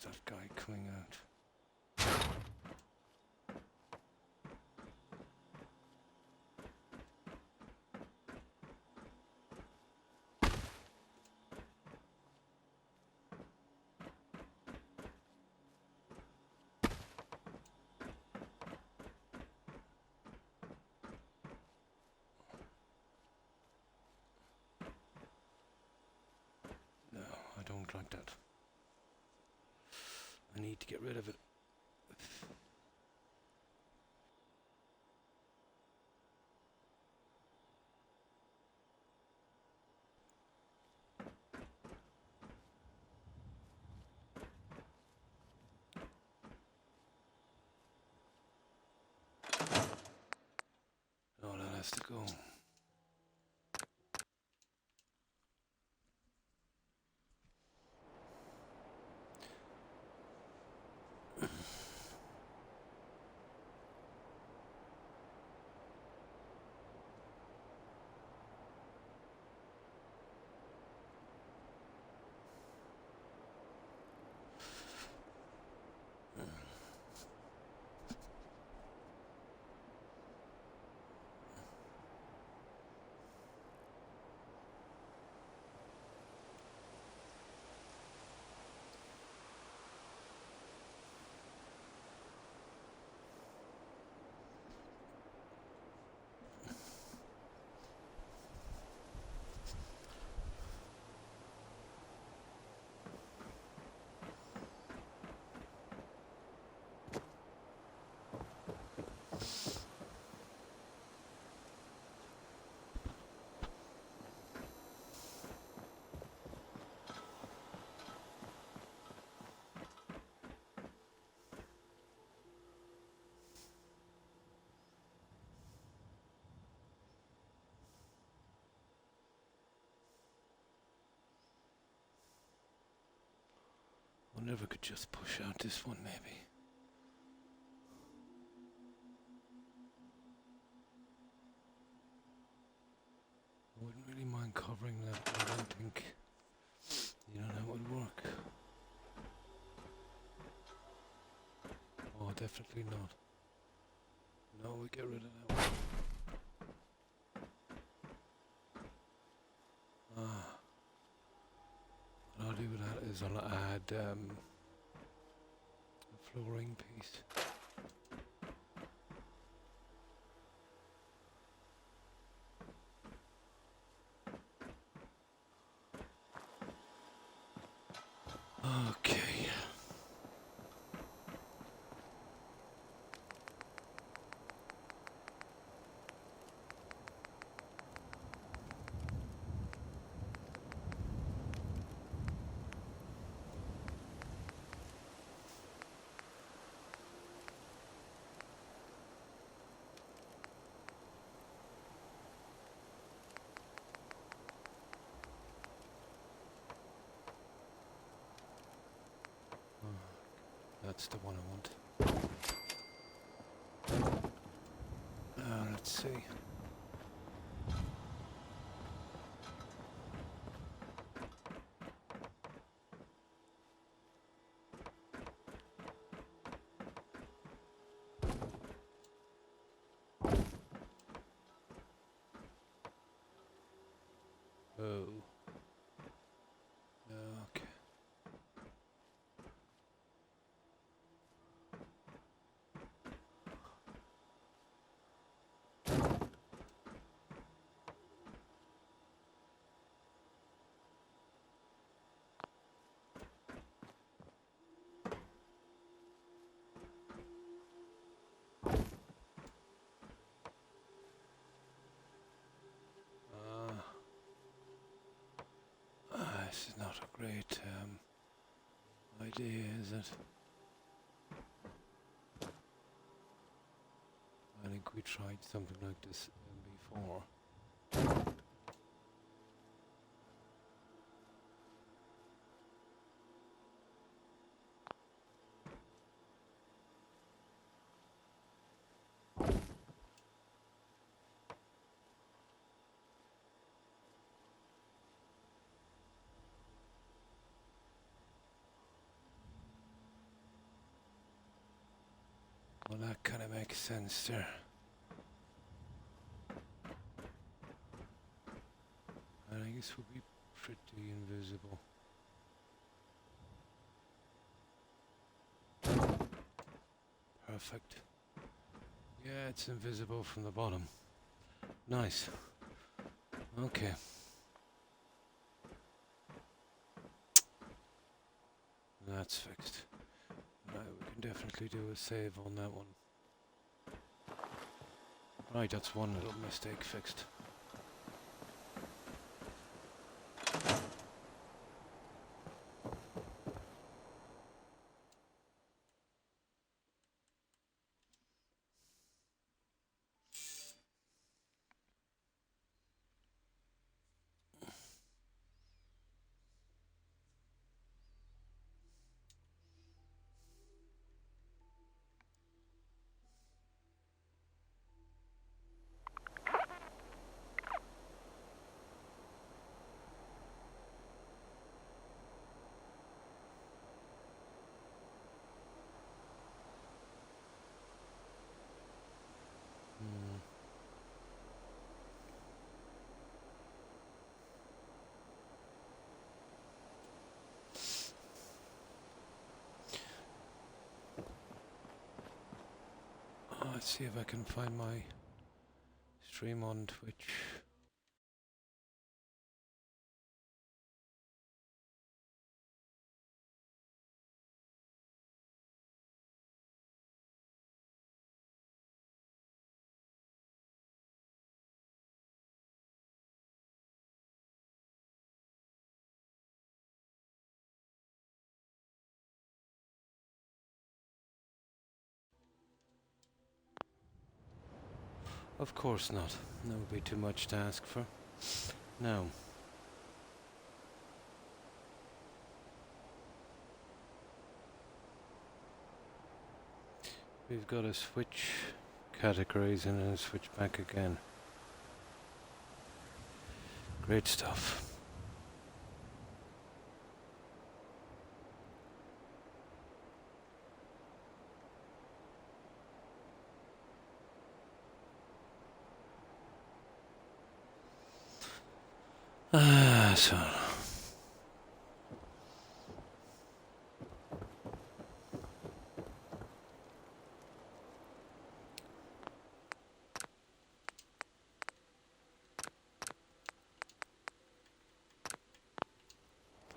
that guy coming out? No, I don't like that. I need to get rid of it. Oh, that has to go. I wonder if I could just push out this one, maybe. I wouldn't really mind covering that, but I don't think, that would work. Oh, definitely not. No, we get rid of that one. What I'll do with that is I'll add a flooring piece. Okay. That's the one I want. Let's see. Oh. Okay. This is not a great idea, is it? I think we tried something like this before. Well, that kind of makes sense there. And I guess we'll be pretty invisible. Perfect. Yeah, it's invisible from the bottom. Nice. Okay. That's fixed. Now we can definitely do a save on that one. Right, that's one little mistake fixed. Let's see if I can find my stream on Twitch. Of course not. That would be too much to ask for. Now. We've got to switch categories and then switch back again. Great stuff. So.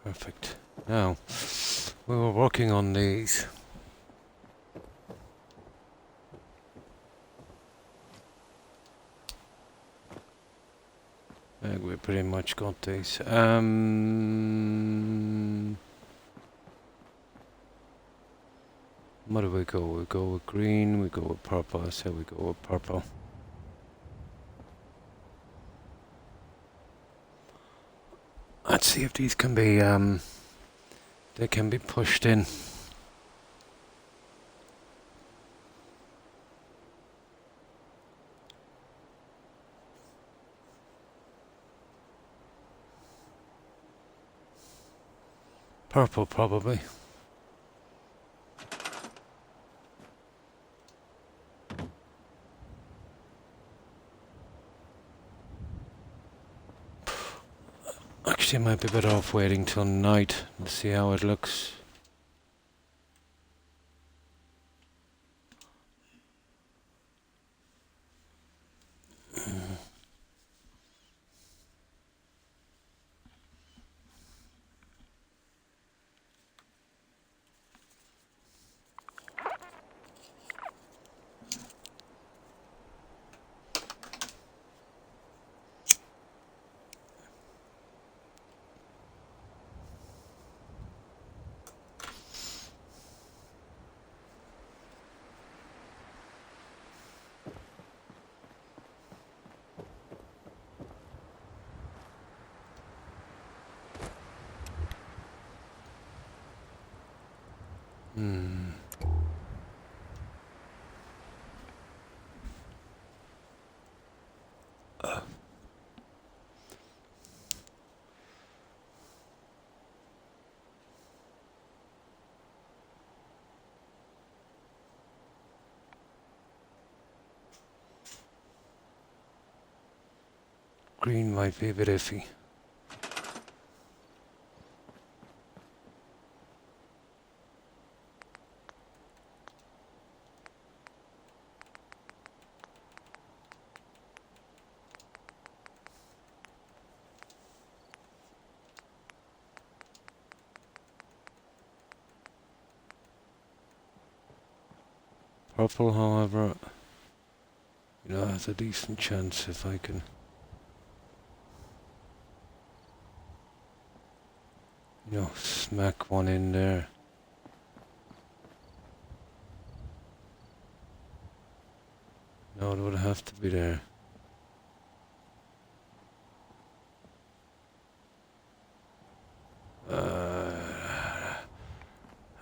Perfect. Now, we were working on these. We pretty much got these. What do we go? We go with green, we go with purple. I say we go with purple. Let's see if these can be, they can be pushed in. Purple, probably. Actually, I might be better off waiting till night and see how it looks. green might be a bit iffy. Purple, however, you know, has a decent chance if I can, you know, smack one in there. No, it would have to be there.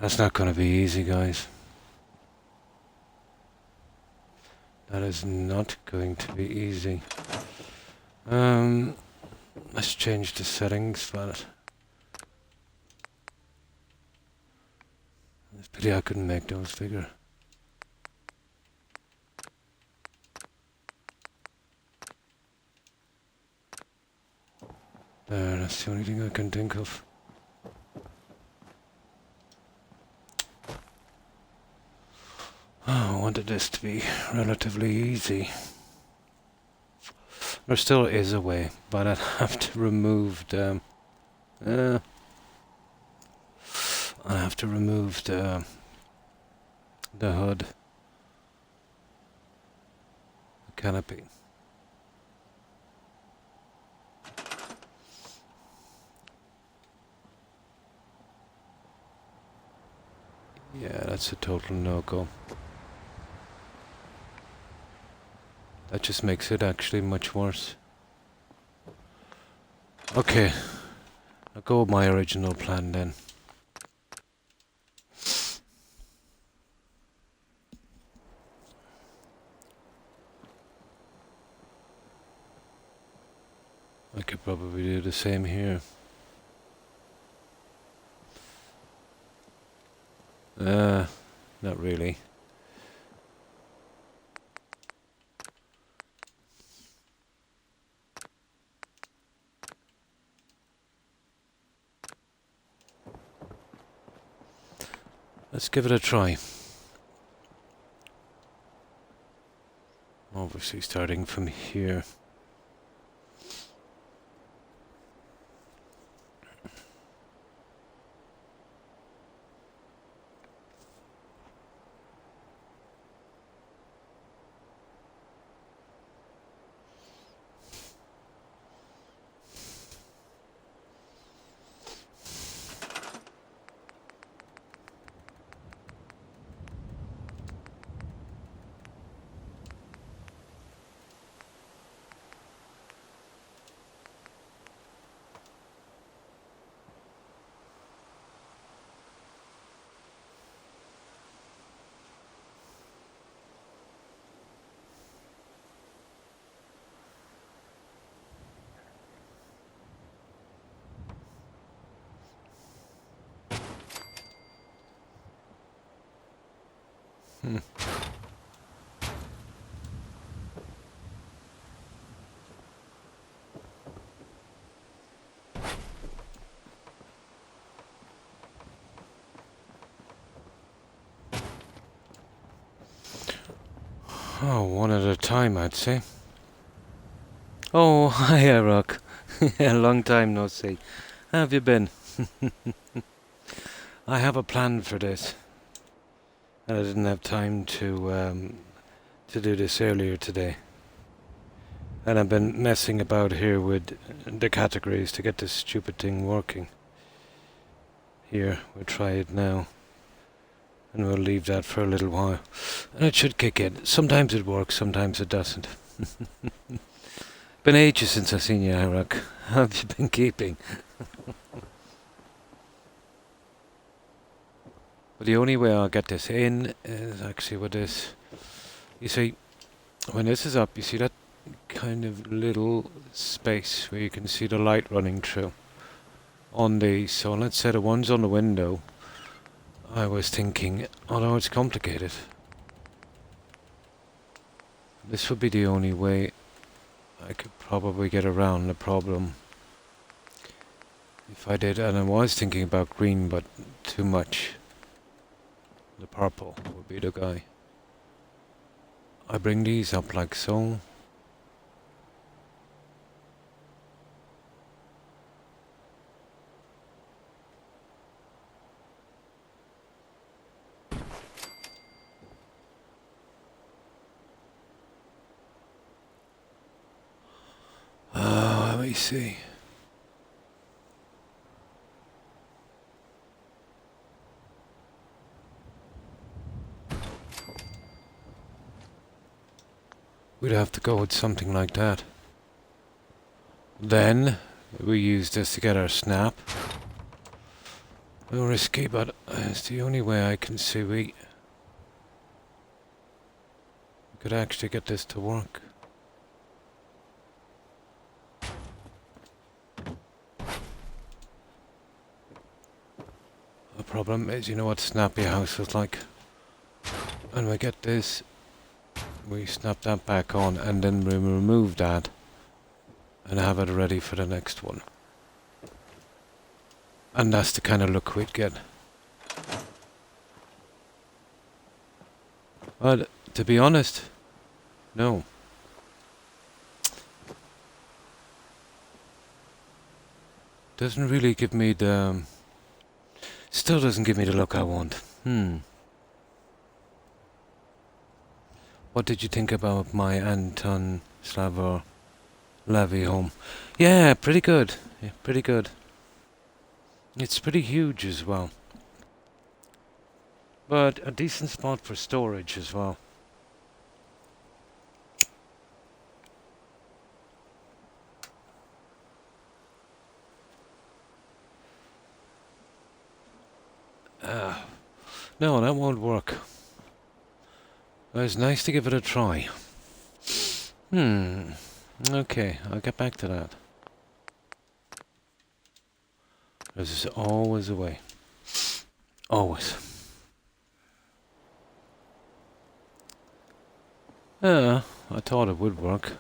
That's not going to be easy, guys. That is not going to be easy. Let's change the settings for it. It's a pity I couldn't make those bigger. There, that's the only thing I can think of. Oh, I wanted this to be relatively easy. There still is a way, but I'd have to remove the... I have to remove the hood, the canopy. Yeah, that's a total no-go. That just makes it actually much worse. Okay, I'll go with my original plan then. I could probably do the same here. Not really. Let's give it a try. Obviously starting from here. Oh, one at a time, I'd say. Oh, hiya, Rock. Long time no see. How have you been? I have a plan for this. And I didn't have time to do this earlier today. And I've been messing about here with the categories to get this stupid thing working. Here, we'll try it now. And we'll leave that for a little while. And it should kick in. Sometimes it works, sometimes it doesn't. Been ages since I've seen you, Rock. How have you been keeping? But the only way I'll get this in is actually with this. You see, when this is up, you see that kind of little space where you can see the light running through on these. So let's say the ones on the window, I was thinking, oh no, it's complicated. This would be the only way I could probably get around the problem if I did, and I was thinking about green, but too much. The purple would be the guy. I bring these up like so. Let me see. We'd have to go with something like that. Then we use this to get our snap. A little risky, but it's the only way I can see we could actually get this to work. The problem is, you know what Snappy House is like. When we get this, we snap that back on, and then we remove that and have it ready for the next one. And that's the kind of look we'd get. But to be honest, no. Doesn't really give me the... Still doesn't give me the look I want. What did you think about my Anton Slavor Levy home? Yeah, pretty good. Yeah, pretty good. It's pretty huge as well. But a decent spot for storage as well. No, that won't work. It's nice to give it a try. Okay, I'll get back to that. There's always a way. Always. I thought it would work.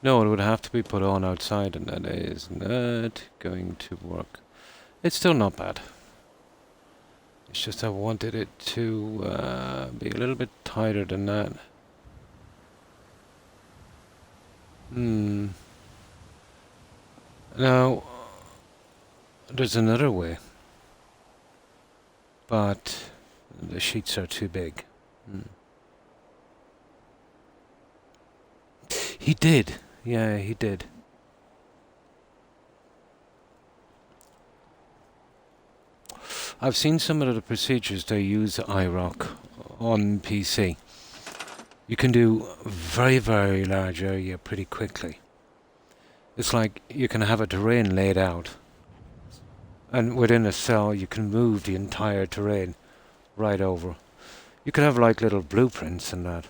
No, it would have to be put on outside, and that is not going to work. It's still not bad. It's just I wanted it to be a little bit tighter than that. Now, there's another way. But the sheets are too big. He did. Yeah, he did. I've seen some of the procedures they use iRock on PC. You can do very, very large area pretty quickly. It's like you can have a terrain laid out, and within a cell you can move the entire terrain right over. You could have like little blueprints and that.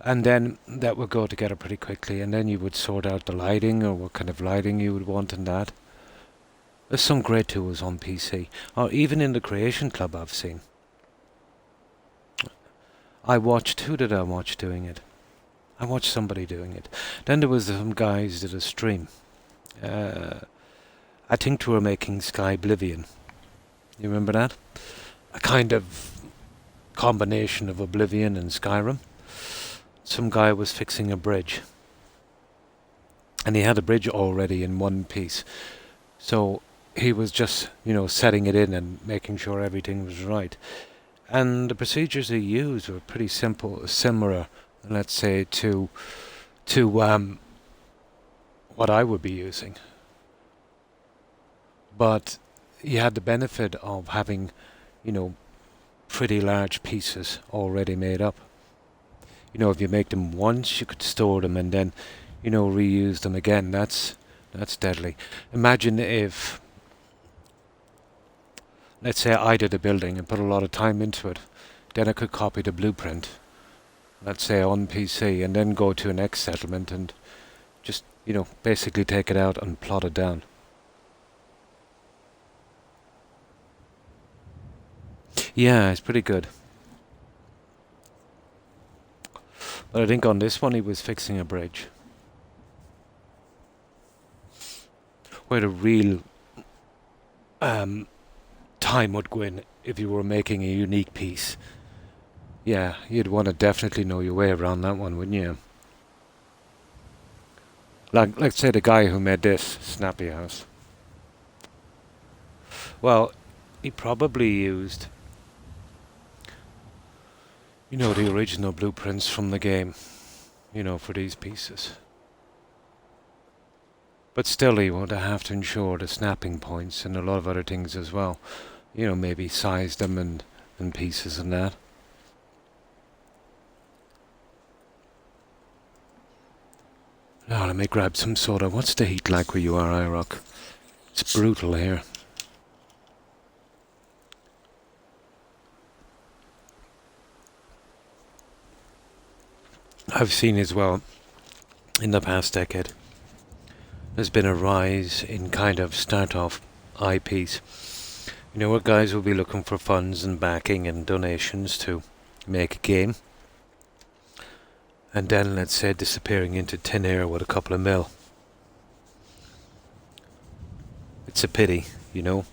And then that would go together pretty quickly, and then you would sort out the lighting or what kind of lighting you would want in that. There's some great tools on PC, or even in the Creation Club I've seen. Who did I watch doing it? I watched somebody doing it. Then there was some guys that did a stream. I think they were making Sky Oblivion. You remember that? A kind of combination of Oblivion and Skyrim. Some guy was fixing a bridge. And he had a bridge already in one piece. So he was just, setting it in and making sure everything was right. And the procedures he used were pretty similar, let's say, to what I would be using. But he had the benefit of having, pretty large pieces already made up. If you make them once, you could store them and then, reuse them again. That's deadly. Imagine if, let's say I did a building and put a lot of time into it, then I could copy the blueprint, let's say on PC, and then go to an X settlement and just, basically take it out and plot it down. Yeah, it's pretty good. But I think on this one he was fixing a bridge. Where the real time would go in if you were making a unique piece. Yeah, you'd want to definitely know your way around that one, wouldn't you? Like, let's say the guy who made this Snappy House. Well, he probably used, you know, the original blueprints from the game, you know, for these pieces. But still, he would have to ensure the snapping points and a lot of other things as well. You know, maybe size them and pieces and that. Now, let me grab some soda. What's the heat like where you are, IROC? It's brutal here. I've seen as well, in the past decade, there's been a rise in kind of start-off IPs. You know, where guys will be looking for funds and backing and donations to make a game. And then, let's say, disappearing into thin air with a couple of mil. It's a pity, you know,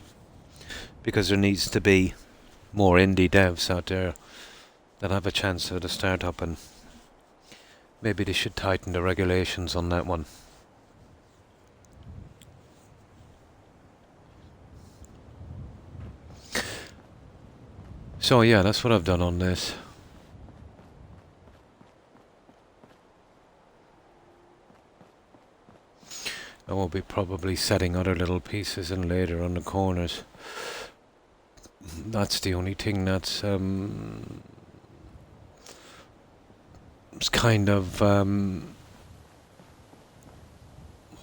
because there needs to be more indie devs out there that have a chance at a start-up, and maybe they should tighten the regulations on that one. So yeah, that's what I've done on this. I will be probably setting other little pieces in later on the corners. That's the only thing that's it's kind of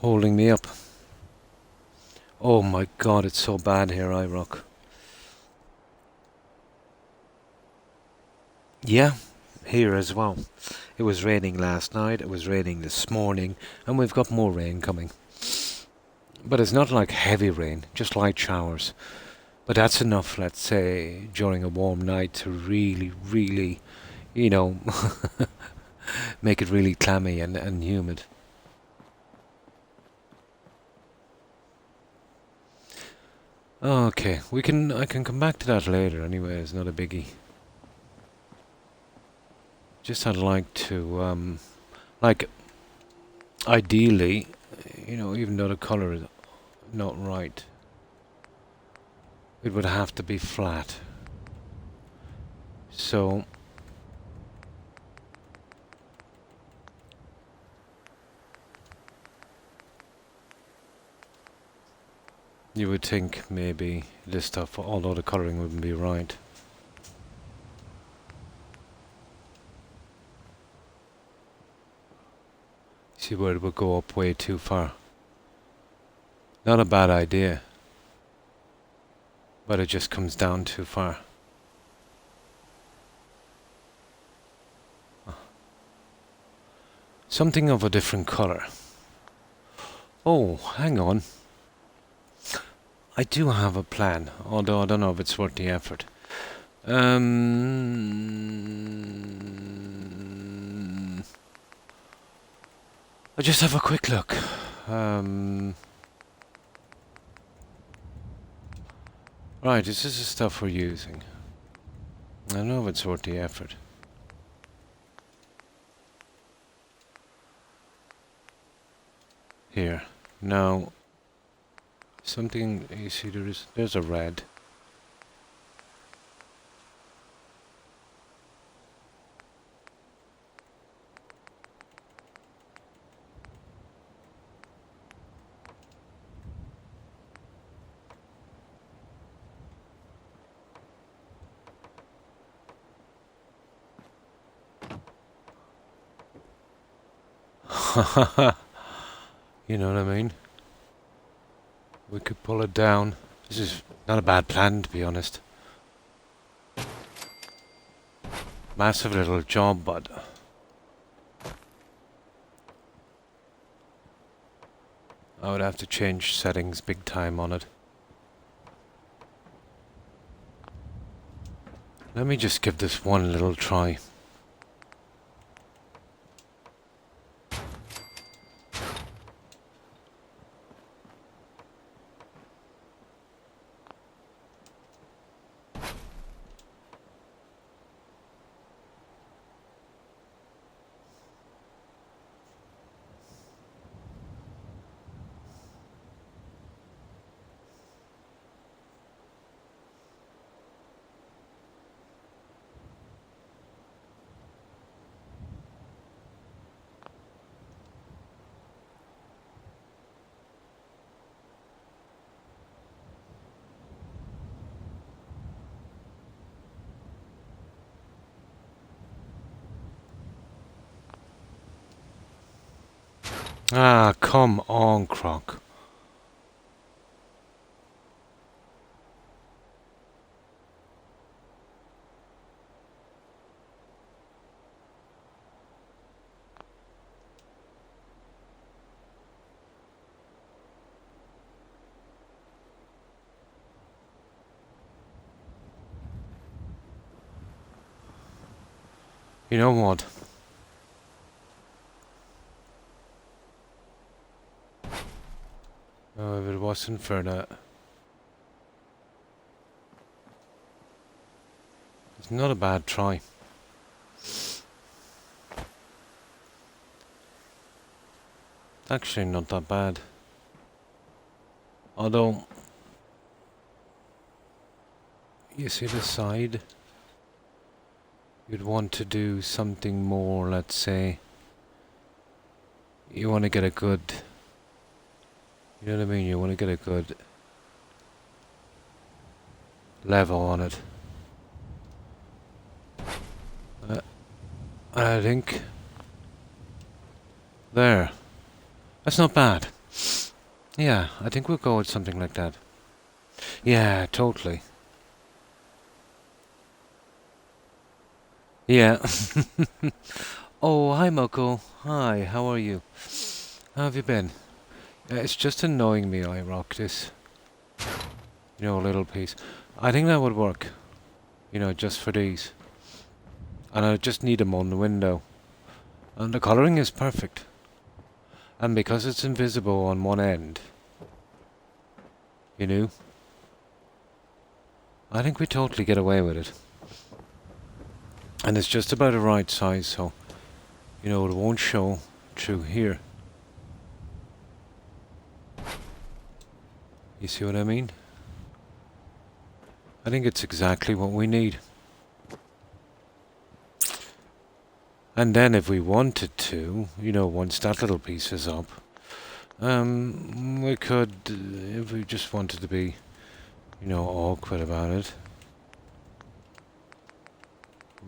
holding me up. Oh my god, it's so bad here, IROC. Yeah, here as well. It was raining last night, it was raining this morning, and we've got more rain coming. But it's not like heavy rain, just light showers. But that's enough, let's say, during a warm night to really, really, you know, make it really clammy and humid. Okay, I can come back to that later anyway, it's not a biggie. Just I'd like to, like, ideally, you know, even though the colour is not right, it would have to be flat. So, you would think maybe this stuff, although the colouring wouldn't be right. See where it would go up way too far. Not a bad idea, but it just comes down too far. Something of a different colour. Oh, hang on. I do have a plan, although I don't know if it's worth the effort. I'll just have a quick look. Right, this is the stuff we're using. I don't know if it's worth the effort. Here. Now, something, you see there's a red. You know what I mean? We could pull it down. This is not a bad plan, to be honest. Massive little job, but I would have to change settings big time on it. Let me just give this one little try. Ah, come on, Croc. You know what? Oh, if it wasn't for that. It's not a bad try. It's actually not that bad. Although, you see the side? You'd want to do something more, let's say. You want to get a good... You know what I mean? You want to get a good level on it. I think... There. That's not bad. Yeah, I think we'll go with something like that. Yeah, totally. Yeah. Oh, hi, Moko. Hi, how are you? How have you been? It's just annoying me I rock this. You know, a little piece. I think that would work. You know, just for these. And I just need them on the window. And the colouring is perfect. And because it's invisible on one end, you know, I think we totally get away with it. And it's just about the right size, so, you know, it won't show through here. You see what I mean? I think it's exactly what we need. And then if we wanted to, you know, once that little piece is up, we could, if we just wanted to be, you know, awkward about it,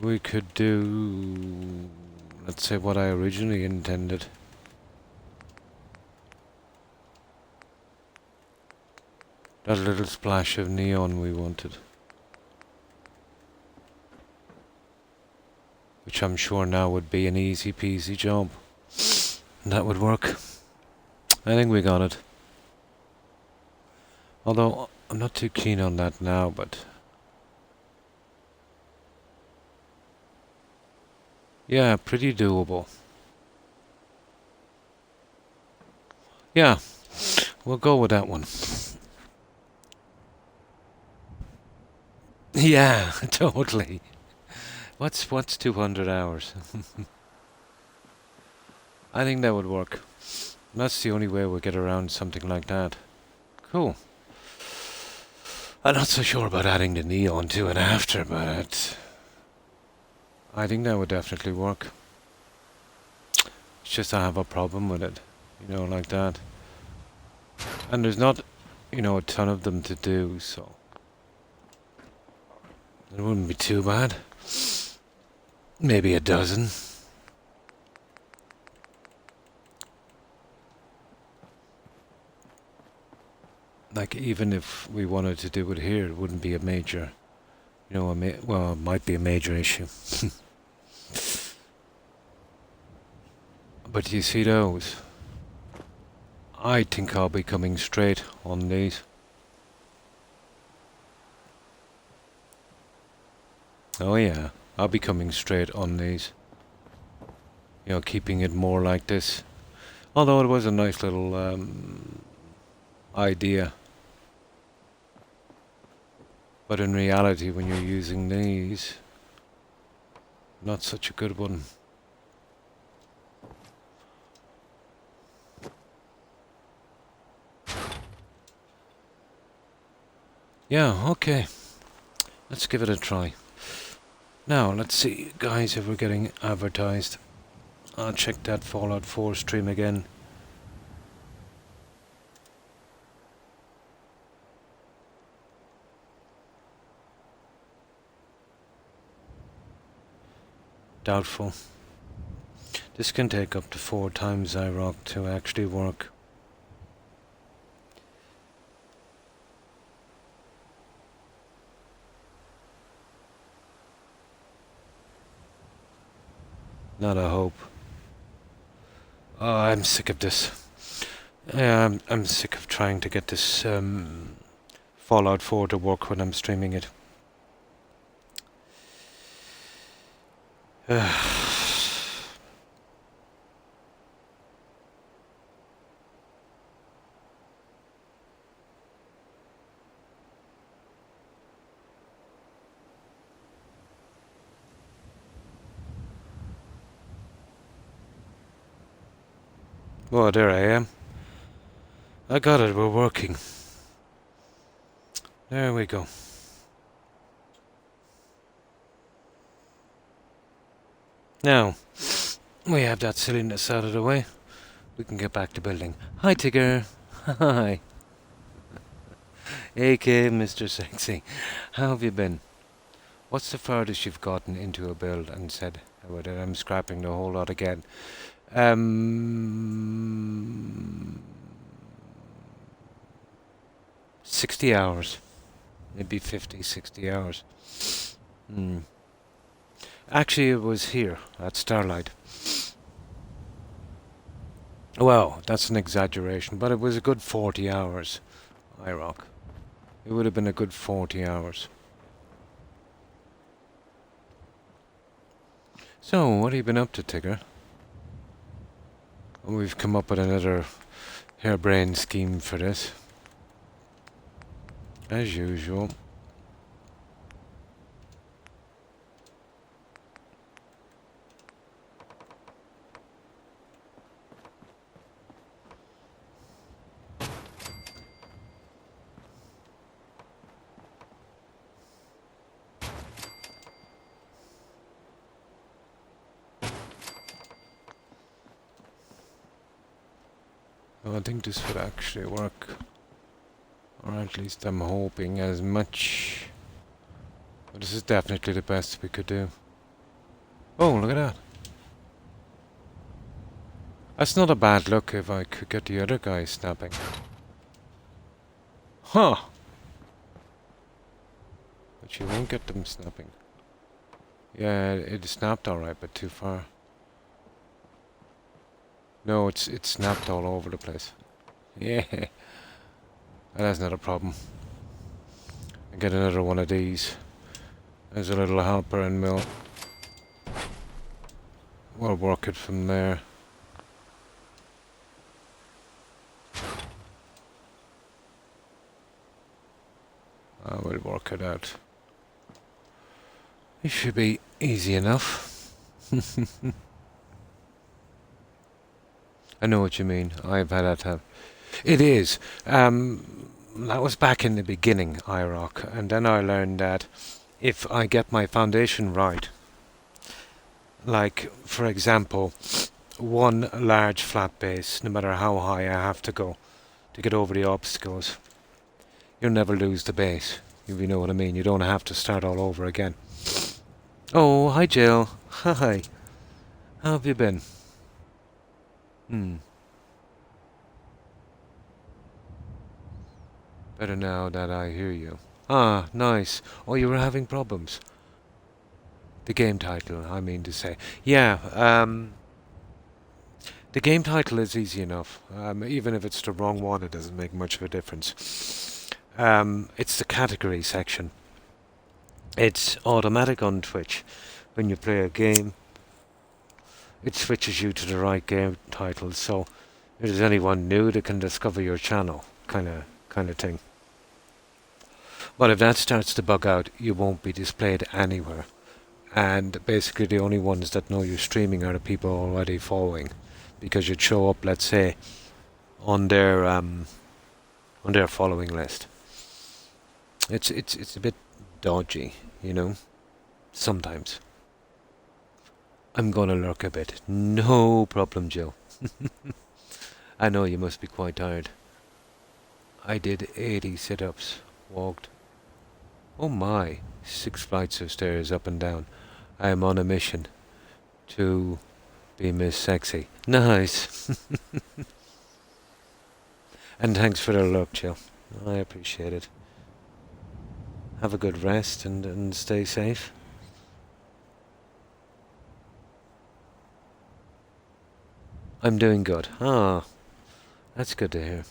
we could do, let's say, what I originally intended. That little splash of neon we wanted. Which I'm sure now would be an easy peasy job. That would work. I think we got it. Although, I'm not too keen on that now, but... Yeah, pretty doable. Yeah, we'll go with that one. Yeah, totally. What's 200 hours? I think that would work. That's the only way we'll get around something like that. Cool. I'm not so sure about adding the neon to it after, but... I think that would definitely work. It's just I have a problem with it. You know, like that. And there's not, you know, a ton of them to do, so... It wouldn't be too bad. Maybe a dozen. Like, even if we wanted to do it here, it wouldn't be a major, you know, well, it might be a major issue. But you see those? I think I'll be coming straight on these. Oh yeah, I'll be coming straight on these. You know, keeping it more like this. Although it was a nice little idea. But in reality, when you're using these, not such a good one. Yeah, okay. Let's give it a try. Now, let's see, guys, if we're getting advertised. I'll check that Fallout 4 stream again. Doubtful. This can take up to 4 times IROC to actually work. Not a hope. Oh, I'm sick of this. Yeah, I'm sick of trying to get this Fallout 4 to work when I'm streaming it. Oh, there I am. I got it, we're working. There we go. Now, we have that silliness out of the way. We can get back to building. Hi, Tigger. Hi. AK Mr. Sexy. How have you been? What's the furthest you've gotten into a build and said, oh, I'm scrapping the whole lot again? 60 hours. Maybe 50, 60 hours. Actually, it was here, at Starlight. Well, that's an exaggeration, but it was a good 40 hours, IROC. It would have been a good 40 hours. So, what have you been up to, Tigger? We've come up with another harebrained scheme for this. As usual. Well, I think this would actually work. Or at least I'm hoping as much. But this is definitely the best we could do. Oh, look at that. That's not a bad look if I could get the other guy snapping. Huh! But you won't get them snapping. Yeah, it snapped alright, but too far. No, it snapped all over the place. Yeah. That's not a problem. I get another one of these. There's a little helper and we'll work it from there. I will work it out. It should be easy enough. I know what you mean. I've had that time. It is. That was back in the beginning, IROC, and then I learned that if I get my foundation right, like, for example, one large flat base, no matter how high I have to go to get over the obstacles, you'll never lose the base, if you know what I mean. You don't have to start all over again. Oh, hi Jill. Hi. How have you been? Better now that I hear you. Ah, nice. Oh, you were having problems. The game title, I mean to say. Yeah, the game title is easy enough. Even if it's the wrong one, it doesn't make much of a difference. It's the category section. It's automatic on Twitch. When you play a game, it switches you to the right game title. So if there's anyone new, they can discover your channel, kind of thing. But if that starts to bug out, you won't be displayed anywhere. And basically the only ones that know you're streaming are the people already following, because you'd show up, let's say, on their following list. It's a bit dodgy, you know, sometimes. I'm gonna lurk a bit. No problem, Joe. I know you must be quite tired. I did 80 sit-ups, walked. Oh my, 6 flights of stairs up and down. I am on a mission to Be Miss Sexy. Nice. And thanks for the look, Jill. I appreciate it. Have a good rest and stay safe. I'm doing good. Ah, that's good to hear.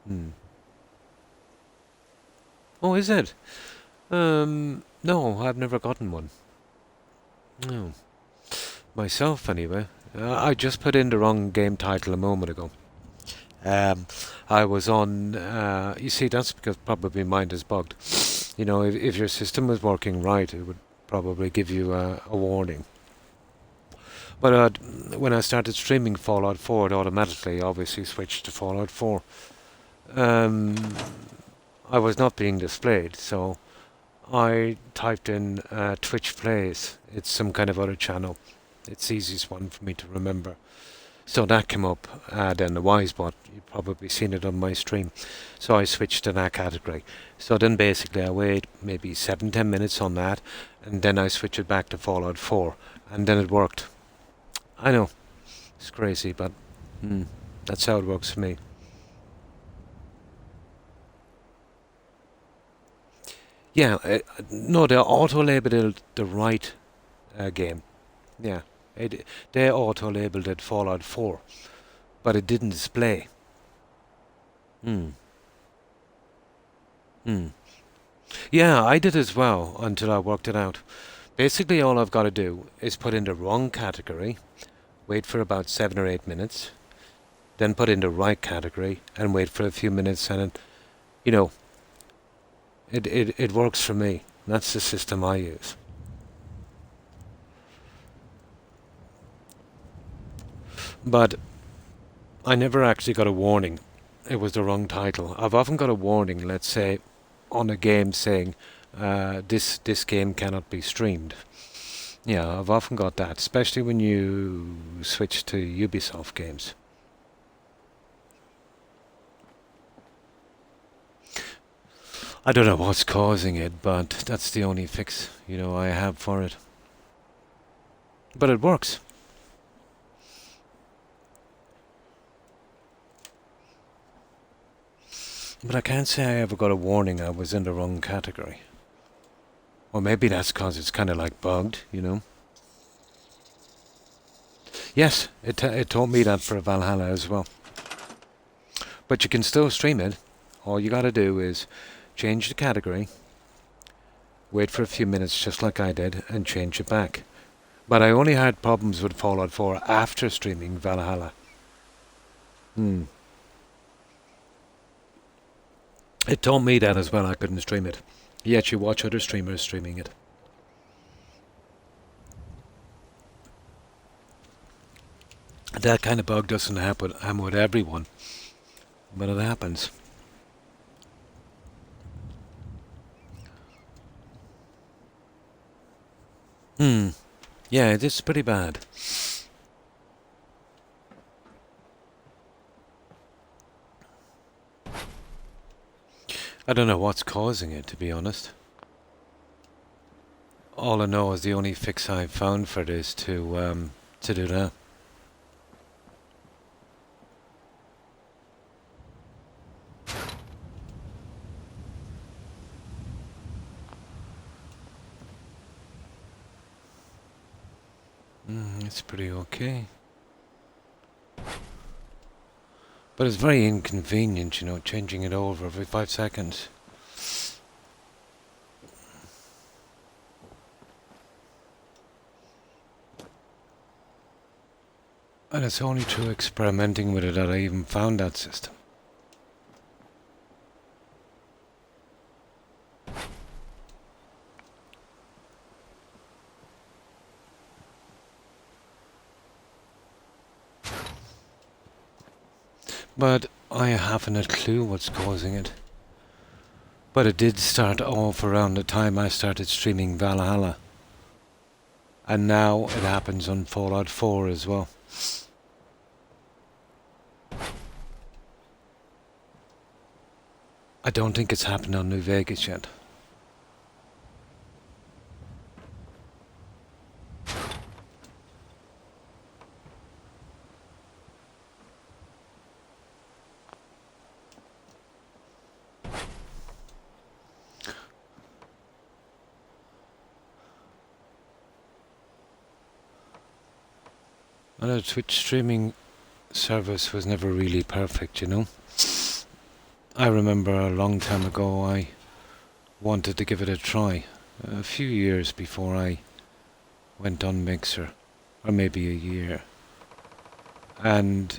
Hmm. Oh, is it? No, I've never gotten one. No. Myself, anyway. I just put in the wrong game title a moment ago. Um, I was on. You see, that's because probably mine is bugged. You know, if your system was working right, it would probably give you a warning. But when I started streaming Fallout 4, it automatically, obviously, switched to Fallout 4. Um, I was not being displayed, so I typed in Twitch Plays. It's some kind of other channel. It's the easiest one for me to remember. So that came up, then the Wisebot. You've probably seen it on my stream. So I switched to that category. So then basically I wait maybe 7-10 minutes on that, and then I switch it back to Fallout 4, and then it worked. I know, it's crazy, but that's how it works for me. Yeah, no, they auto-labeled the right game. Yeah, they auto-labeled it Fallout 4, but it didn't display. Hmm. Hmm. Yeah, I did as well until I worked it out. Basically, all I've got to do is put in the wrong category, wait for about 7 or 8 minutes, then put in the right category and wait for a few minutes, and you know, it works for me. That's the system I use. But I never actually got a warning. It was the wrong title. I've often got a warning, let's say, on a game saying this game cannot be streamed. Yeah, I've often got that, especially when you switch to Ubisoft games. I don't know what's causing it, but that's the only fix, I have for it. But it works. But I can't say I ever got a warning I was in the wrong category. Or maybe that's because it's kind of like bugged. Yes, it taught me that for Valhalla as well. But you can still stream it. All you gotta do is change the category, wait for a few minutes just like I did, and change it back. But I only had problems with Fallout 4 after streaming Valhalla. It told me that as well, I couldn't stream it. Yet you watch other streamers streaming it. That kind of bug doesn't happen with everyone, but it happens. Yeah, it is pretty bad. I don't know what's causing it, to be honest. All I know is the only fix I've found for it is to do that. It's pretty okay. But it's very inconvenient, changing it over every 5 seconds. And it's only through experimenting with it that I even found that system. But I haven't a clue what's causing it. But it did start off around the time I started streaming Valhalla. And now it happens on Fallout 4 as well. I don't think it's happened on New Vegas yet. And a Twitch streaming service was never really perfect, you know. I remember a long time ago I wanted to give it a try, a few years before I went on Mixer, or maybe a year. And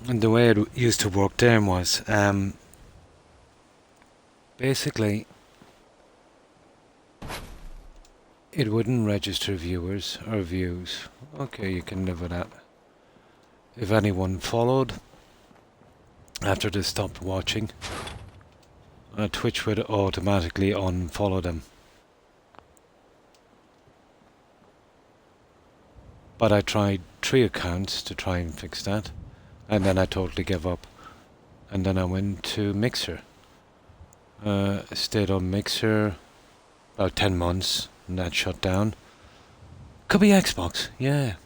the way it used to work then was, basically, it wouldn't register viewers or views. Okay, you can live with that. If anyone followed, after they stopped watching, Twitch would automatically unfollow them. But I tried 3 accounts to try and fix that, and then I totally gave up. And then I went to Mixer. Stayed on Mixer about 10 months, and that shut down. Could be Xbox, yeah.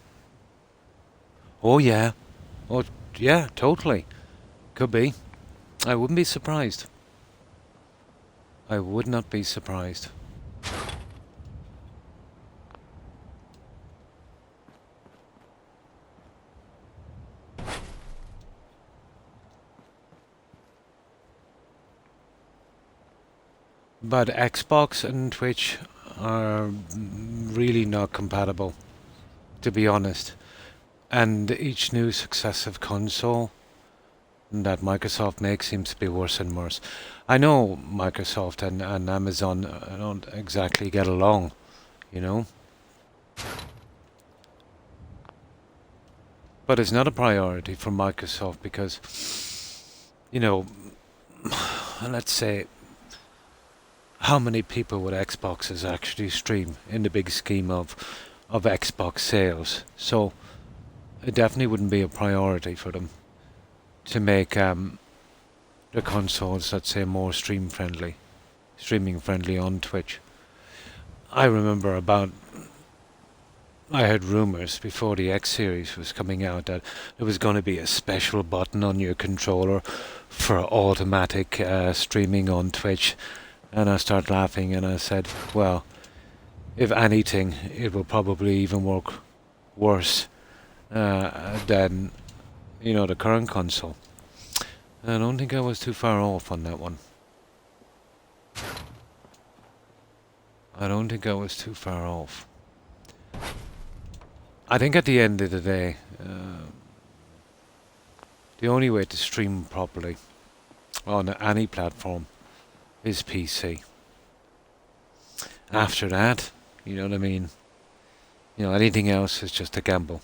Oh yeah. Oh yeah, totally. Could be. I wouldn't be surprised. I would not be surprised. But Xbox and Twitch are really not compatible, to be honest. And each new successive console that Microsoft makes seems to be worse and worse. I know Microsoft and Amazon don't exactly get along, you know. But it's not a priority for Microsoft because, you know, let's say, how many people would Xboxes actually stream in the big scheme of Xbox sales? So it definitely wouldn't be a priority for them to make the consoles, let's say, more streaming friendly on Twitch. I remember I heard rumours before the X series was coming out that there was going to be a special button on your controller for automatic streaming on Twitch. And I started laughing and I said, well, if anything, it will probably even work worse than, you know, the current console. I don't think I was too far off on that one. I don't think I was too far off. I think at the end of the day, the only way to stream properly on any platform is PC. After that, you know what I mean? You know, anything else is just a gamble.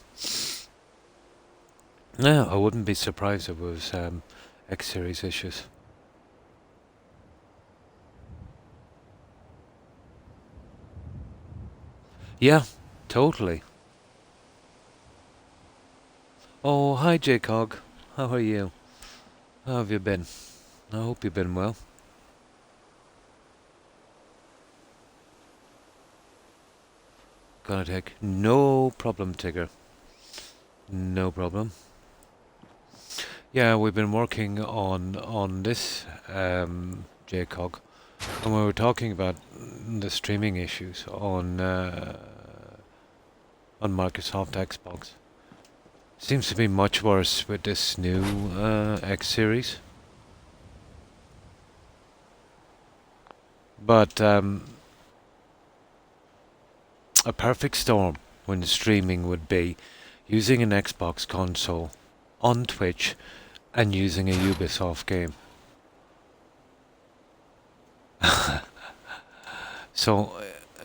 No, I wouldn't be surprised if it was X series issues. Yeah, totally. Oh, hi J-Cog. How are you? How have you been? I hope you've been well. Gonna take no problem, Tigger. No problem. Yeah, we've been working on this, JCOG, and we were talking about the streaming issues on Microsoft Xbox. Seems to be much worse with this new X series, but a perfect storm when streaming would be using an Xbox console on Twitch and using a Ubisoft game. So,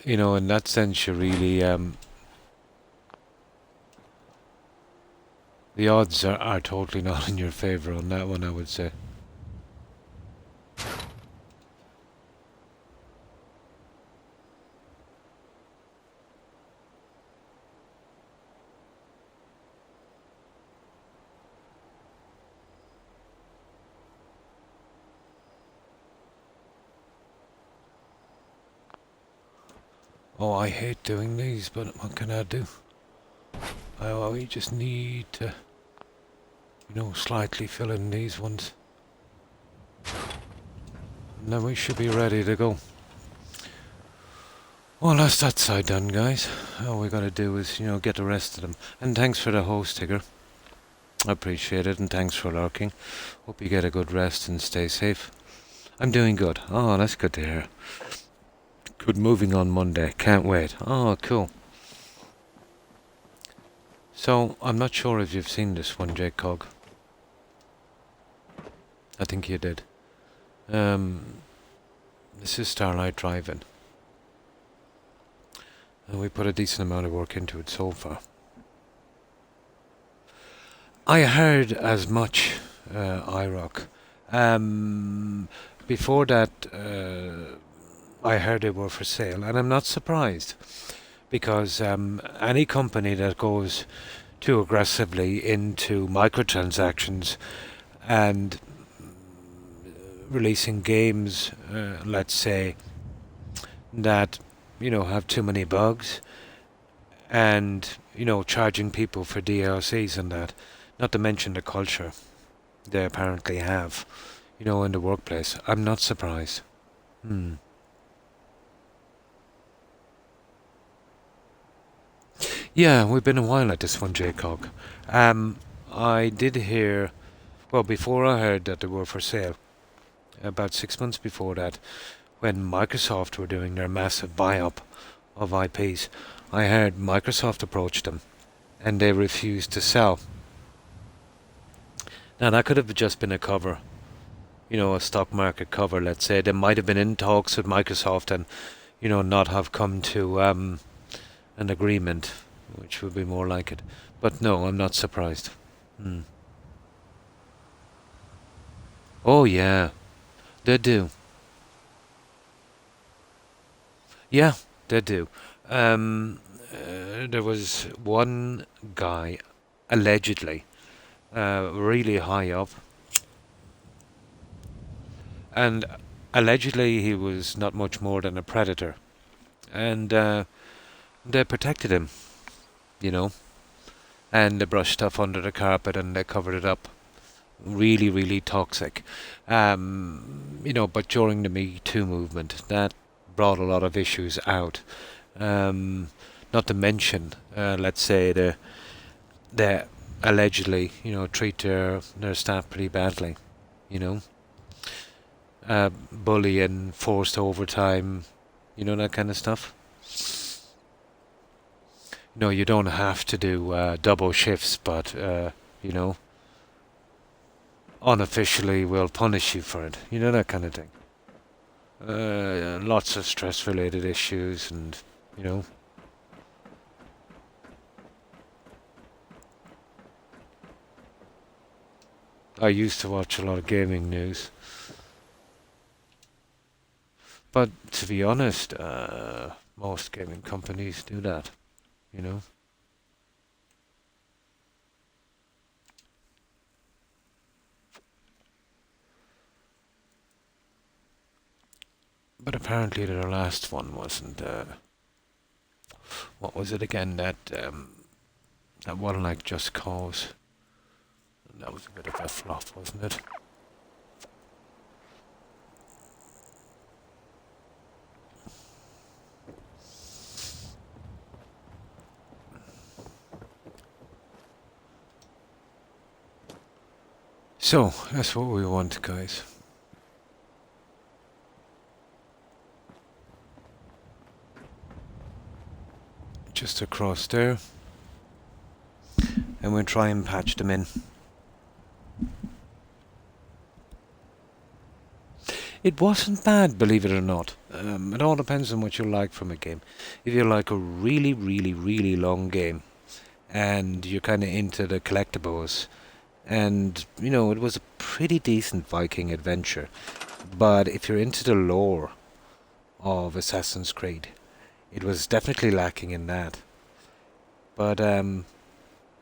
you know, in that sense, you really, the odds are totally not in your favour on that one, I would say. Oh, I hate doing these, but what can I do? We just need to, you know, slightly fill in these ones. And then we should be ready to go. Well, that's that side done, guys. All we gotta do is, get the rest of them. And thanks for the host, Tigger. I appreciate it, and thanks for lurking. Hope you get a good rest and stay safe. I'm doing good. Oh, that's good to hear. Good moving on Monday. Can't wait. Oh, cool. So, I'm not sure if you've seen this one, Jake Cog. I think you did. This is Starlight Driving. And we put a decent amount of work into it so far. I heard as much, IROC. Before that, I heard they were for sale, and I'm not surprised, because any company that goes too aggressively into microtransactions and releasing games, let's say, that, have too many bugs, and, charging people for DLCs and that, not to mention the culture they apparently have, in the workplace. I'm not surprised. Yeah, we've been a while at this one, Jacob. I did hear, well, before I heard that they were for sale, about 6 months before that, when Microsoft were doing their massive buy-up of IPs, I heard Microsoft approached them, and they refused to sell. Now, that could have just been a cover, a stock market cover, let's say. They might have been in talks with Microsoft and, not have come to an agreement, which would be more like it. But no, I'm not surprised. Oh, yeah, they do. Yeah, they do. There was one guy, allegedly, really high up, and allegedly he was not much more than a predator, and they protected him, you know, and they brushed stuff under the carpet and they covered it up. Really, really toxic. But during the Me Too movement, that brought a lot of issues out. Not to mention, let's say, they allegedly, treat their staff pretty badly, you know. Bullying, forced overtime, that kind of stuff. You don't have to do double shifts, but, unofficially will punish you for it. That kind of thing. Lots of stress-related issues and, you know. I used to watch a lot of gaming news. But to be honest, most gaming companies do that, you know. But apparently their last one wasn't, what was it again, that one like Just Cause. That was a bit of a flop, wasn't it? So, that's what we want, guys. Just across there. And we'll try and patch them in. It wasn't bad, believe it or not. It all depends on what you like from a game. If you like a really, really, really long game, and you're kind of into the collectibles, and, it was a pretty decent Viking adventure. But if you're into the lore of Assassin's Creed, it was definitely lacking in that. But,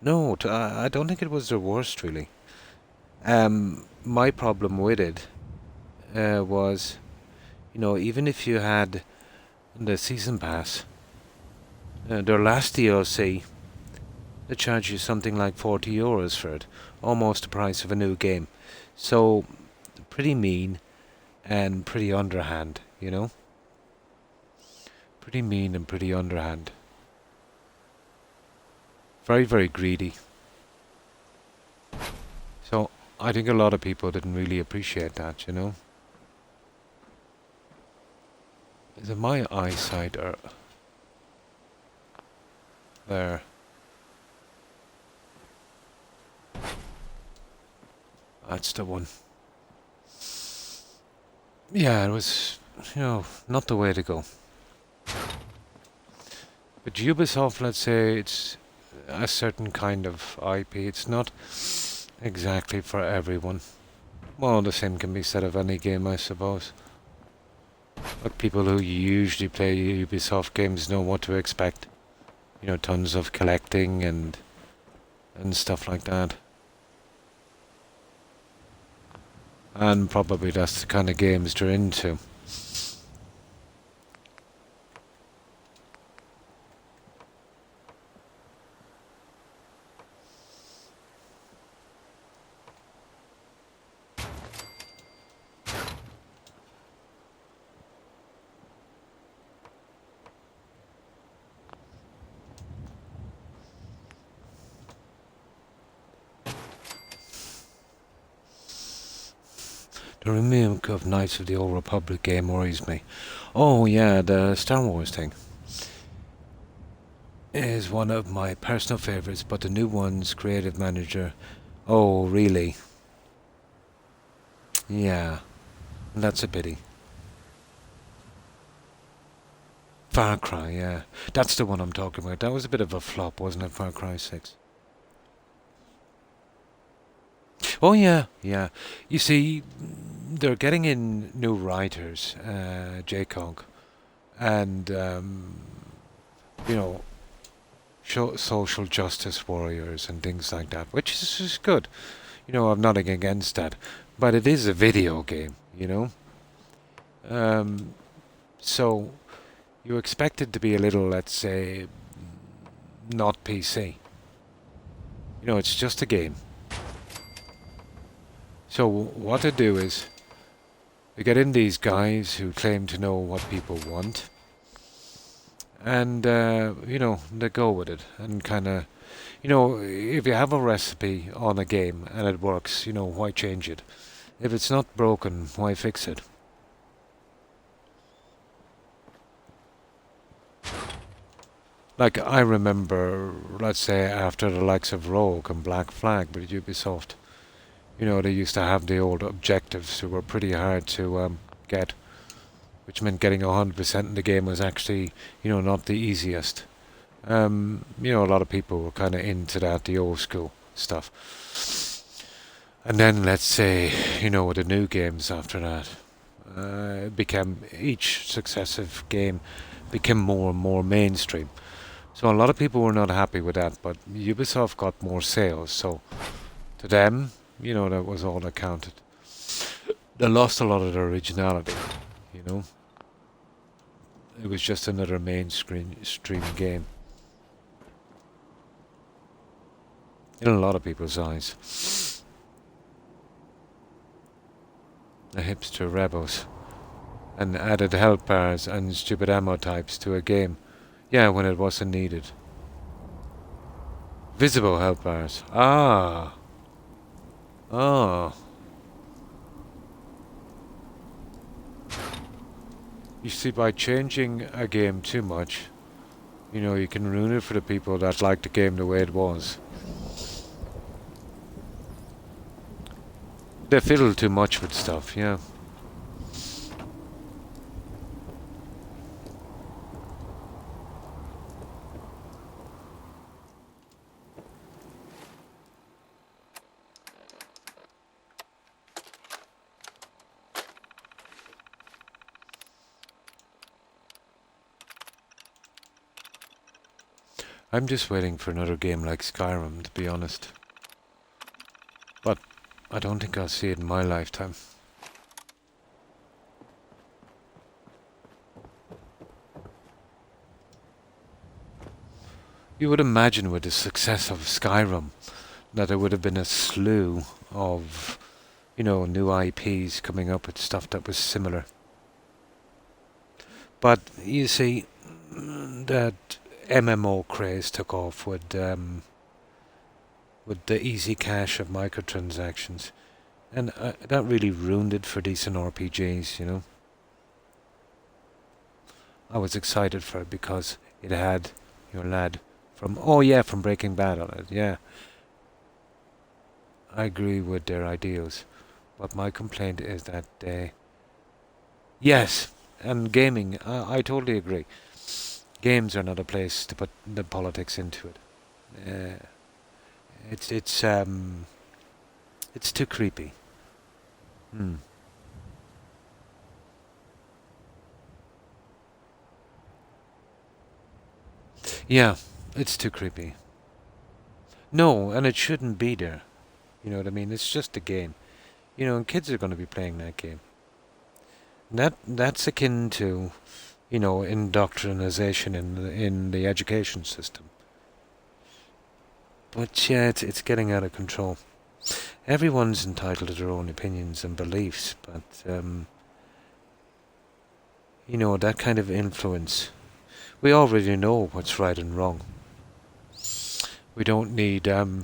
no, I don't think it was the worst, really. My problem with it was, even if you had the season pass, their last DLC, they charge you something like €40 for it, almost the price of a new game. So, pretty mean and pretty underhand, Pretty Pretty mean and pretty underhand. Very, very greedy. So I think a lot of people didn't really appreciate that, you know. Is it my eyesight or there? That's the one. Yeah, it was, not the way to go. But Ubisoft, let's say, it's a certain kind of IP. It's not exactly for everyone. Well, the same can be said of any game, I suppose. But people who usually play Ubisoft games know what to expect. Tons of collecting and stuff like that. And probably that's the kind of games they're into. The remake of Knights of the Old Republic game worries me. Oh yeah, the Star Wars thing is one of my personal favourites, but the new one's creative manager... Oh, really? Yeah, that's a pity. Far Cry, yeah. That's the one I'm talking about. That was a bit of a flop, wasn't it, Far Cry 6? Oh yeah, yeah. You see, they're getting in new writers, JCOG, and you know, social justice warriors and things like that, which is good. I'm not against that, but it is a video game, so you expect it to be a little, let's say, not PC. It's just a game. So what they do is they get in these guys who claim to know what people want, and they go with it and kind of, if you have a recipe on a game and it works, why change it? If it's not broken, why fix it? Like, I remember, let's say, after the likes of Rogue and Black Flag with Ubisoft, they used to have the old objectives who were pretty hard to get, which meant getting 100% in the game was actually, not the easiest. A lot of people were kind of into that, the old school stuff. And then, let's say, with the new games after that, it became, each successive game became more and more mainstream. So a lot of people were not happy with that, but Ubisoft got more sales, so to them, that was all that counted. They lost a lot of their originality, It was just another mainstream game. In a lot of people's eyes. The hipster rebels. And added health bars and stupid ammo types to a game. Yeah, when it wasn't needed. Visible health bars. Ah. Oh. You see, by changing a game too much, you can ruin it for the people that like the game the way it was. They fiddle too much with stuff, yeah. I'm just waiting for another game like Skyrim, to be honest. But I don't think I'll see it in my lifetime. You would imagine with the success of Skyrim that there would have been a slew of, new IPs coming up with stuff that was similar. But you see, that MMO craze took off with the easy cash of microtransactions, and that really ruined it for decent RPGs. You know, I was excited for it because it had your lad from Breaking Bad on it. Yeah, I agree with their ideals, but my complaint is that yes, and gaming. I totally agree. Games are not a place to put the politics into it. Uh, it's it's um it's too creepy. Hmm. Yeah, it's too creepy. No, and it shouldn't be there. You know what I mean? It's just a game. You know, and kids are going to be playing that game. That's akin to, indoctrination in the education system. But yeah, it's getting out of control. Everyone's entitled to their own opinions and beliefs, but that kind of influence. We already know what's right and wrong. We don't need we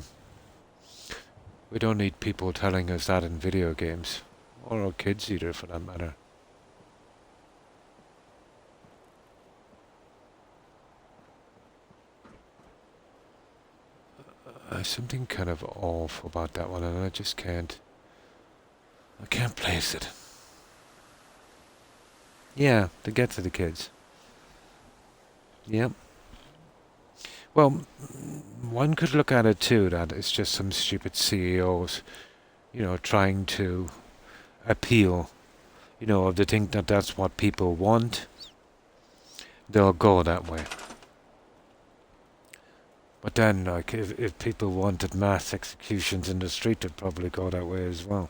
don't need people telling us that in video games, or our kids either, for that matter. Something kind of off about that one, and I just can't. I can't place it. Yeah, to get to the kids. Yep. Well, one could look at it too that it's just some stupid CEOs, trying to appeal. If they think that that's what people want, they'll go that way. But then, like, if people wanted mass executions in the street, they'd probably go that way as well.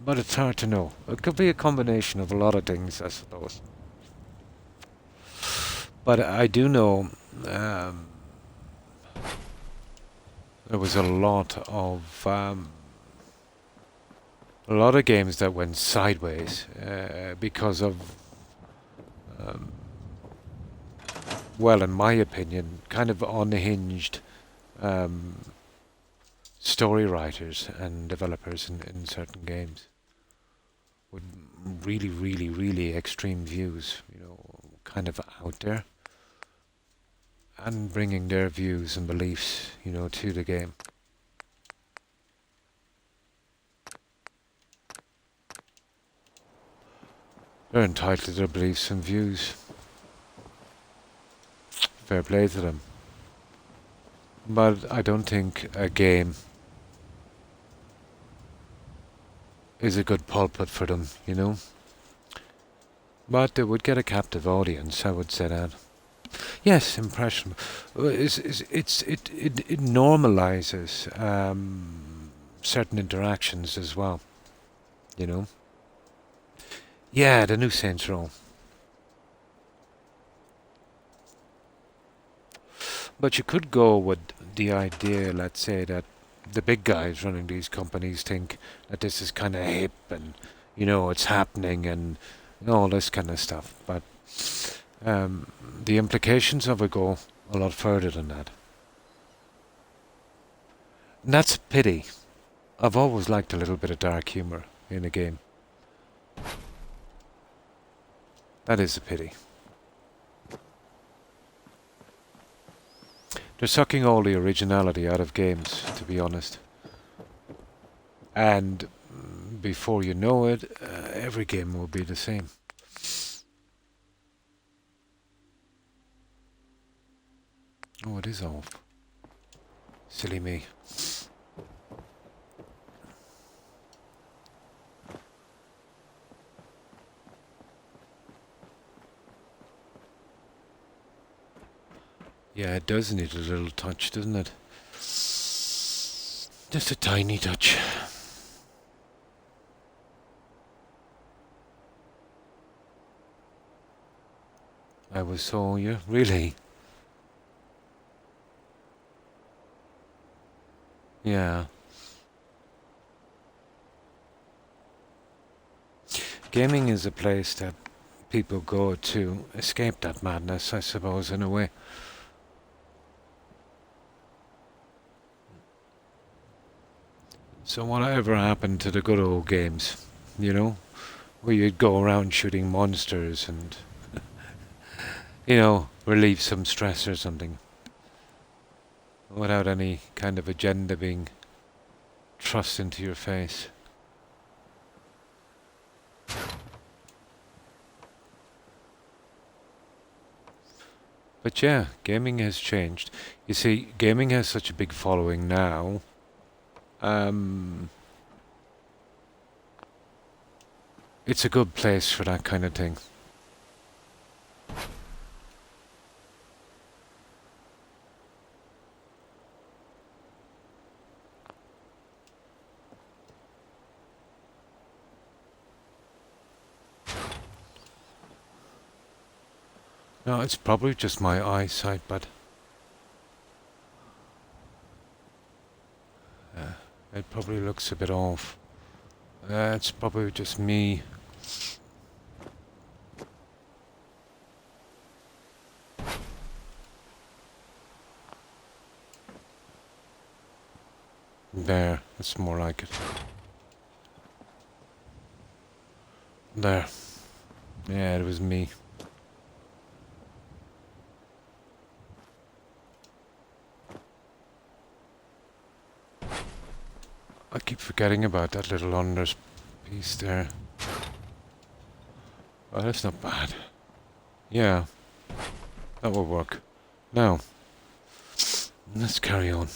But it's hard to know. It could be a combination of a lot of things, I suppose. But I do know there was a lot of games that went sideways because of, um, well, in my opinion, kind of unhinged um, story writers and developers in certain games with really, really, really extreme views, kind of out there, and bringing their views and beliefs, to the game. They're entitled to their beliefs and views. Fair play to them. But I don't think a game is a good pulpit for them. But they would get a captive audience, I would say that. Yes, impression. It normalizes certain interactions as well, you know. Yeah, the new Saints Row. But you could go with the idea, let's say, that the big guys running these companies think that this is kind of hip and, it's happening and all this kind of stuff. But the implications of it go a lot further than that. And that's a pity. I've always liked a little bit of dark humour in a game. That is a pity. They're sucking all the originality out of games, to be honest. And before you know it, every game will be the same. Oh, it is off. Silly me. Yeah, it does need a little touch, doesn't it? Just a tiny touch. I was so you really. Yeah. Gaming is a place that people go to escape that madness, I suppose, in a way. So whatever happened to the good old games, you know, where you'd go around shooting monsters and, relieve some stress or something, without any kind of agenda being thrust into your face. But yeah, gaming has changed. You see, gaming has such a big following now. It's a good place for that kind of thing. No, it's probably just my eyesight, but it probably looks a bit off. It's probably just me. There, that's more like it. There. Yeah, it was me. I keep forgetting about that little under piece there. Oh, that's not bad. Yeah, that will work. Now, let's carry on.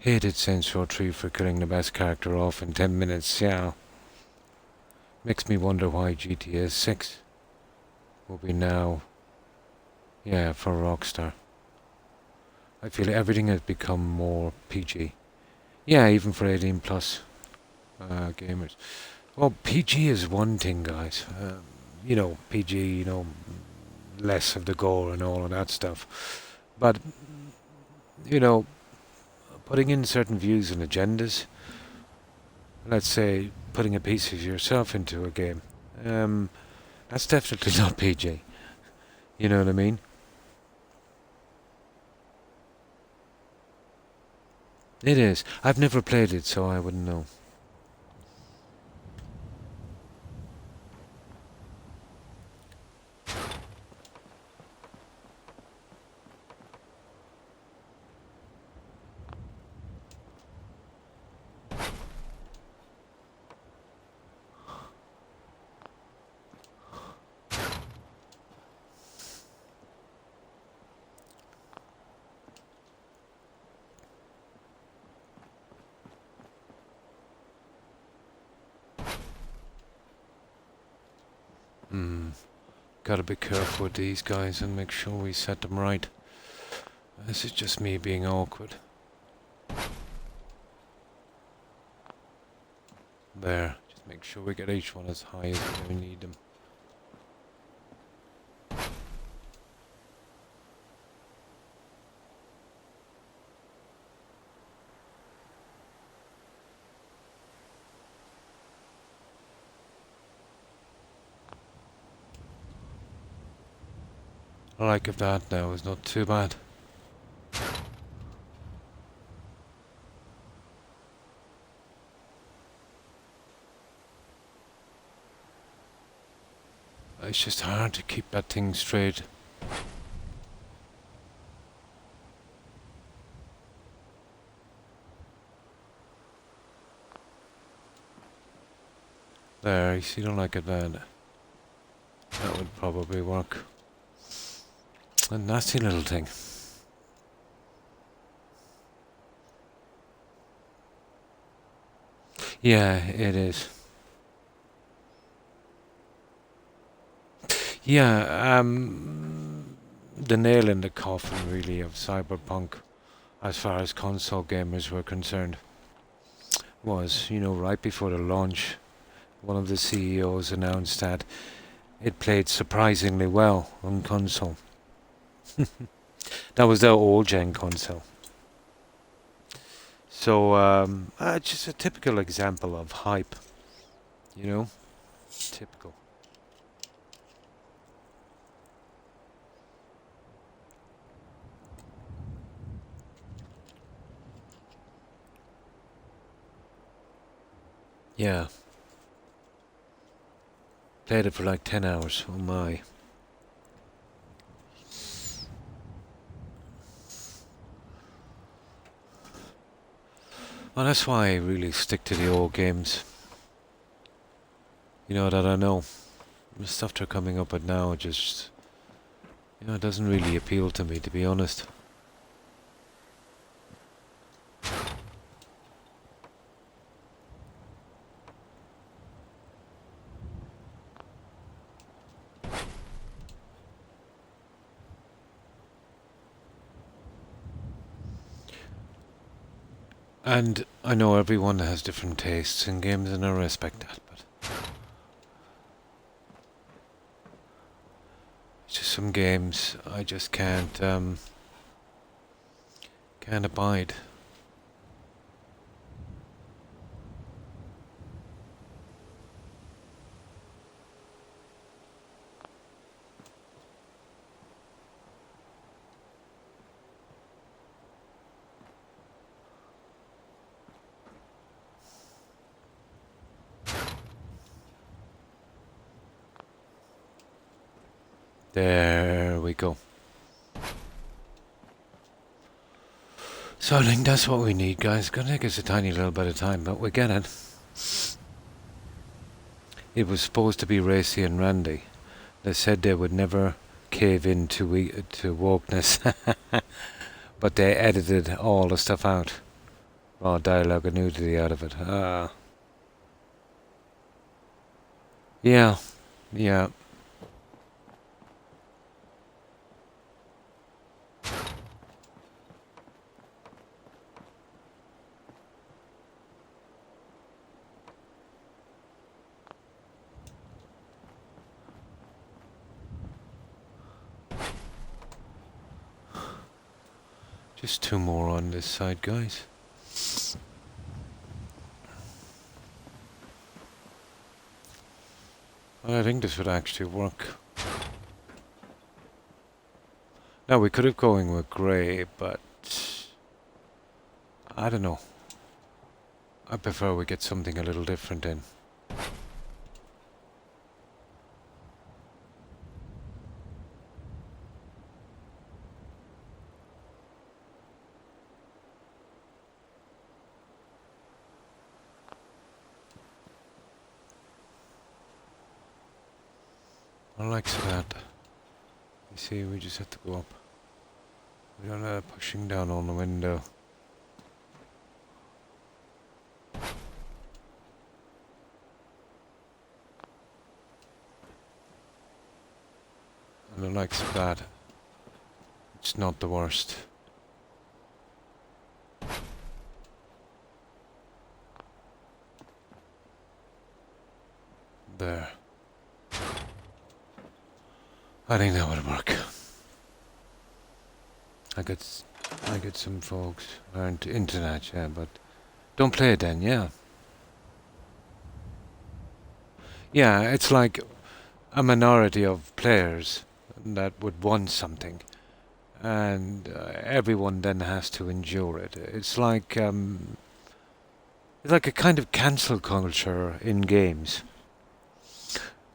Hated Saints Row 3 for killing the best character off in 10 minutes, yeah. Makes me wonder why GTA 6 will be now, yeah, for Rockstar. I feel everything has become more PG. Yeah, even for 18 plus gamers. Well, PG is one thing, guys. PG, less of the gore and all of that stuff. But, putting in certain views and agendas, let's say putting a piece of yourself into a game, that's definitely not PG. You know what I mean? It is. I've never played it, so I wouldn't know. Gotta be careful with these guys and make sure we set them right. This is just me being awkward. There. Just make sure we get each one as high as we need them. I like if that now is not too bad. It's just hard to keep that thing straight. There, you see, don't like it bad. That would probably work. A nasty little thing. Yeah, it is. Yeah, the nail in the coffin, really, of Cyberpunk, as far as console gamers were concerned, was, right before the launch, one of the CEOs announced that it played surprisingly well on console. That was their old-gen console. So, just a typical example of hype. You know? Typical. Yeah. Played it for like 10 hours. Oh my. Well, that's why I really stick to the old games. You know, that I know. The stuff they're coming up with now just, you know, it doesn't really appeal to me, to be honest. And I know everyone has different tastes in games, and I respect that, but it's just some games I just can't abide. There we go. So I think that's what we need, guys. It's gonna take us a tiny little bit of time, but we get it. It was supposed to be Racy and Randy. They said they would never cave in to wokeness, but they edited all the stuff out. Raw dialogue and nudity out of it. Yeah, yeah. Just two more on this side, guys. I think this would actually work. Now we could have going with grey, but I don't know. I prefer we get something a little different in. I like that. You see, we just have to go up. We don't have pushing down on the window. And I like that. It's not the worst. There. I think that would work. I get some folks who aren't into that, yeah, but don't play it then, yeah. Yeah, it's like a minority of players that would want something, and everyone then has to endure it. It's like a kind of cancel culture in games,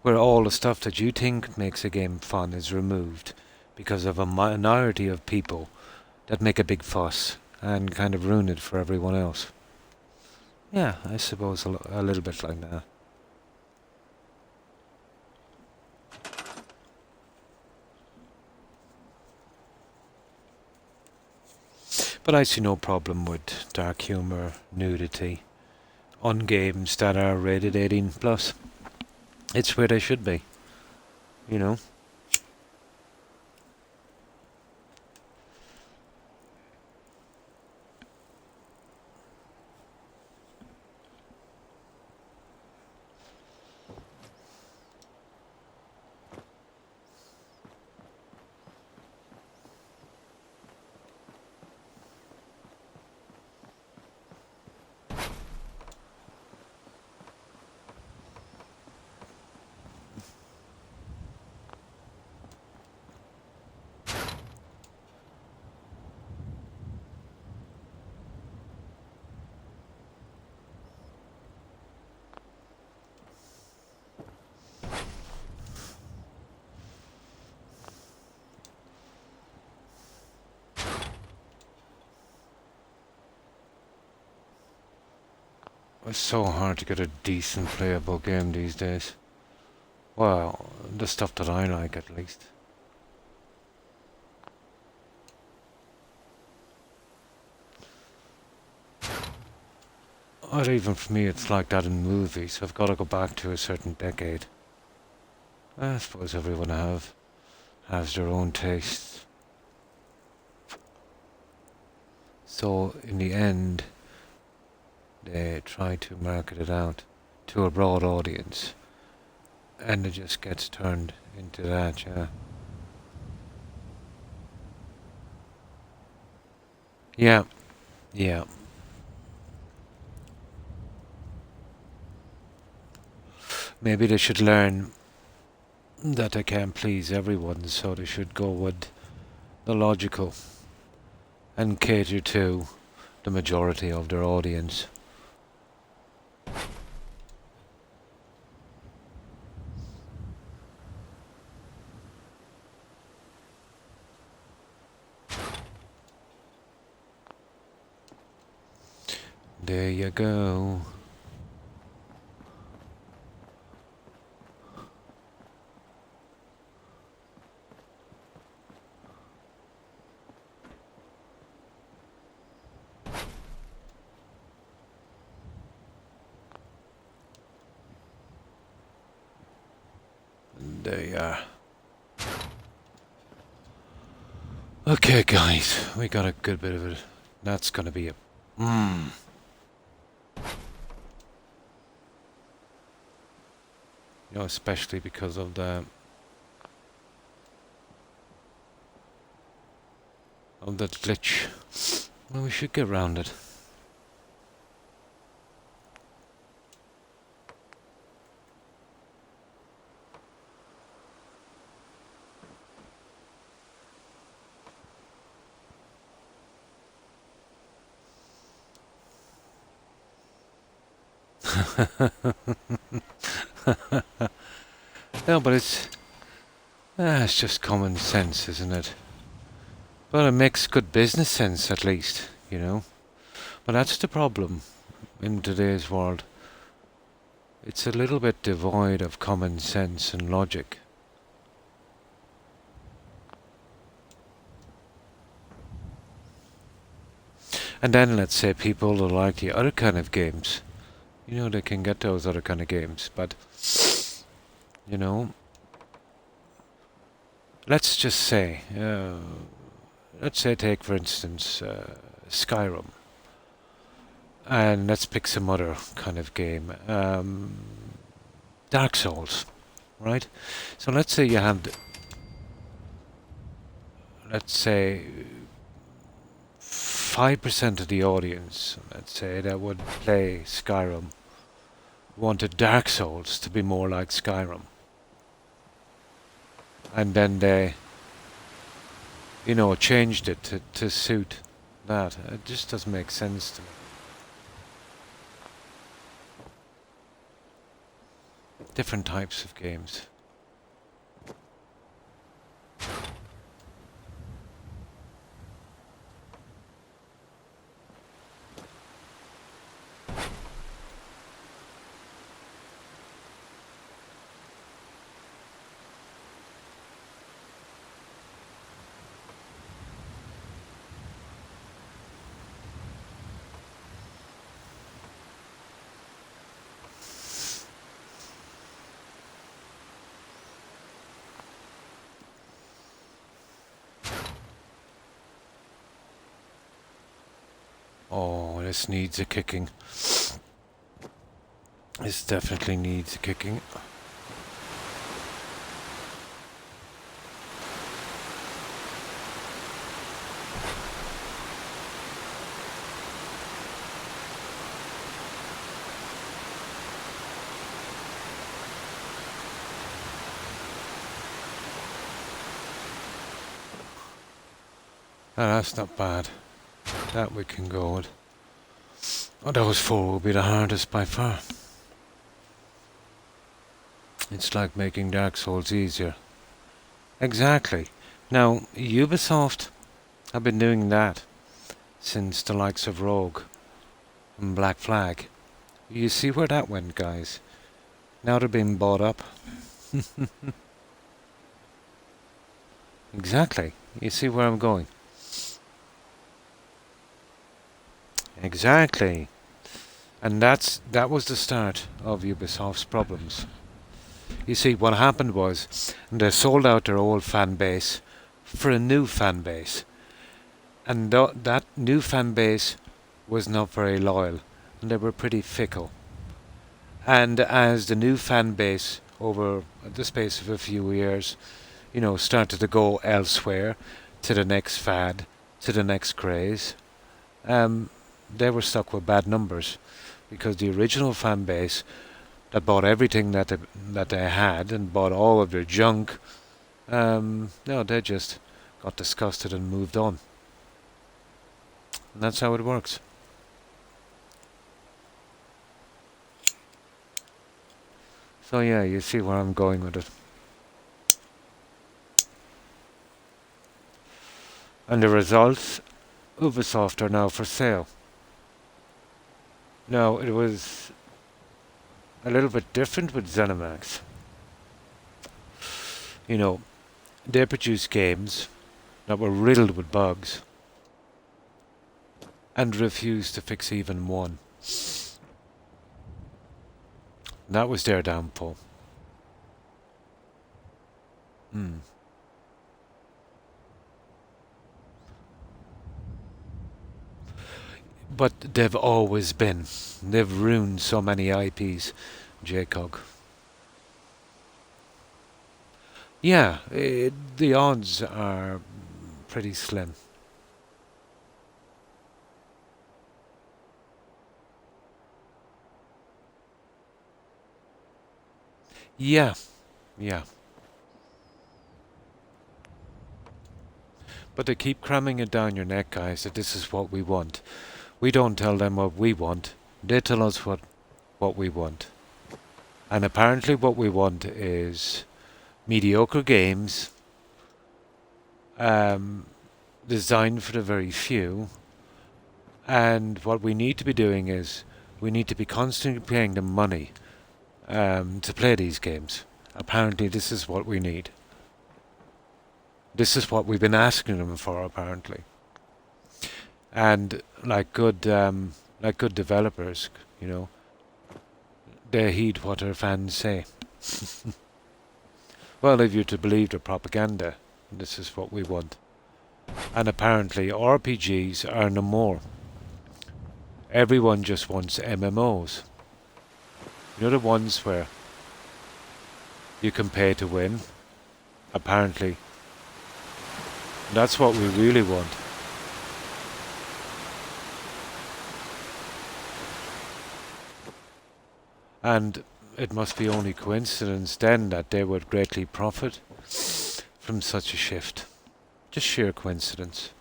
where all the stuff that you think makes a game fun is removed because of a minority of people that make a big fuss and kind of ruin it for everyone else. Yeah, I suppose a little bit like that. But I see no problem with dark humour, nudity, on games that are rated 18 plus. It's where they should be, you know. It's so hard to get a decent playable game these days. Well, the stuff that I like at least. Or even for me it's like that in movies. I've got to go back to a certain decade. I suppose everyone has their own tastes. So in the end, they try to market it out to a broad audience, and it just gets turned into that, yeah. Yeah, yeah. Maybe they should learn that they can't please everyone, so they should go with the logical and cater to the majority of their audience. There you go. There you are. Okay, guys, we got a good bit of it. That's gonna be a you know, especially because of the glitch. Well, we should get round it. No, but it's just common sense, isn't it? But it makes good business sense, at least, you know. But that's the problem in today's world. It's a little bit devoid of common sense and logic. And then let's say people who like the other kind of games. You know, they can get those other kind of games, but you know, let's just say, take for instance Skyrim, and let's pick some other kind of game, Dark Souls, right? So let's say you have, let's say, 5% of the audience, let's say, that would play Skyrim, wanted Dark Souls to be more like Skyrim. And then they, you know, changed it to suit that. It just doesn't make sense to me. Different types of games. Oh, this needs a kicking. This definitely needs a kicking. Oh, that's not bad. That we can go with. Oh, those four will be the hardest by far. It's like making Dark Souls easier. Exactly. Now, Ubisoft have been doing that since the likes of Rogue and Black Flag. You see where that went, guys? Now they're being bought up. Exactly. You see where I'm going? Exactly. And that was the start of Ubisoft's problems. You see, what happened was they sold out their old fan base for a new fan base. And that new fan base was not very loyal. And they were pretty fickle. And as the new fan base, over the space of a few years, started to go elsewhere, to the next fad, to the next craze, they were stuck with bad numbers. Because the original fan base that bought everything that they had and bought all of their junk, no, they just got disgusted and moved on. And that's how it works. So yeah, you see where I'm going with it. And the results, Ubisoft are now for sale. Now, it was a little bit different with ZeniMax. They produced games that were riddled with bugs and refused to fix even one. That was their downfall. But they've always been. They've ruined so many IPs, Jacob. Yeah, the odds are pretty slim. Yeah, yeah. But they keep cramming it down your neck, guys, that this is what we want. We don't tell them what we want. They tell us what we want. And apparently what we want is mediocre games, designed for the very few. And what we need to be doing is we need to be constantly paying them money to play these games. Apparently this is what we need. This is what we've been asking them for, apparently. And like good developers, they heed what their fans say. Well, if you're to believe the propaganda, this is what we want. And apparently RPGs are no more. Everyone just wants MMOs. The ones where you can pay to win. Apparently, that's what we really want. And it must be only coincidence then that they would greatly profit from such a shift. Just sheer coincidence.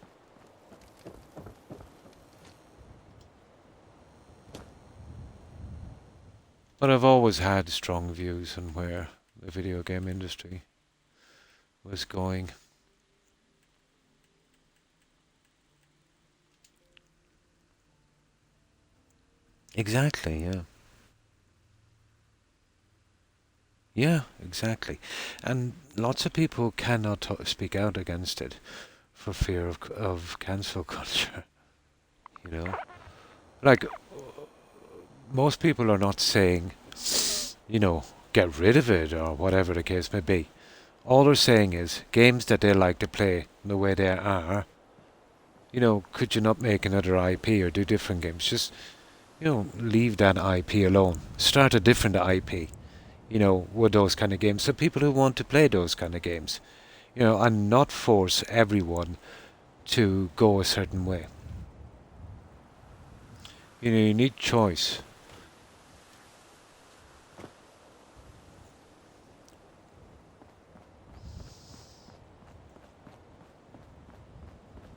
But I've always had strong views on where the video game industry was going. Exactly, yeah. Yeah, exactly. And lots of people cannot speak out against it for fear of cancel culture. Like, most people are not saying, get rid of it or whatever the case may be. All they're saying is games that they like to play the way they are, could you not make another IP or do different games? Just, leave that IP alone. Start a different IP, with those kind of games. So people who want to play those kind of games, and not force everyone to go a certain way. You need choice.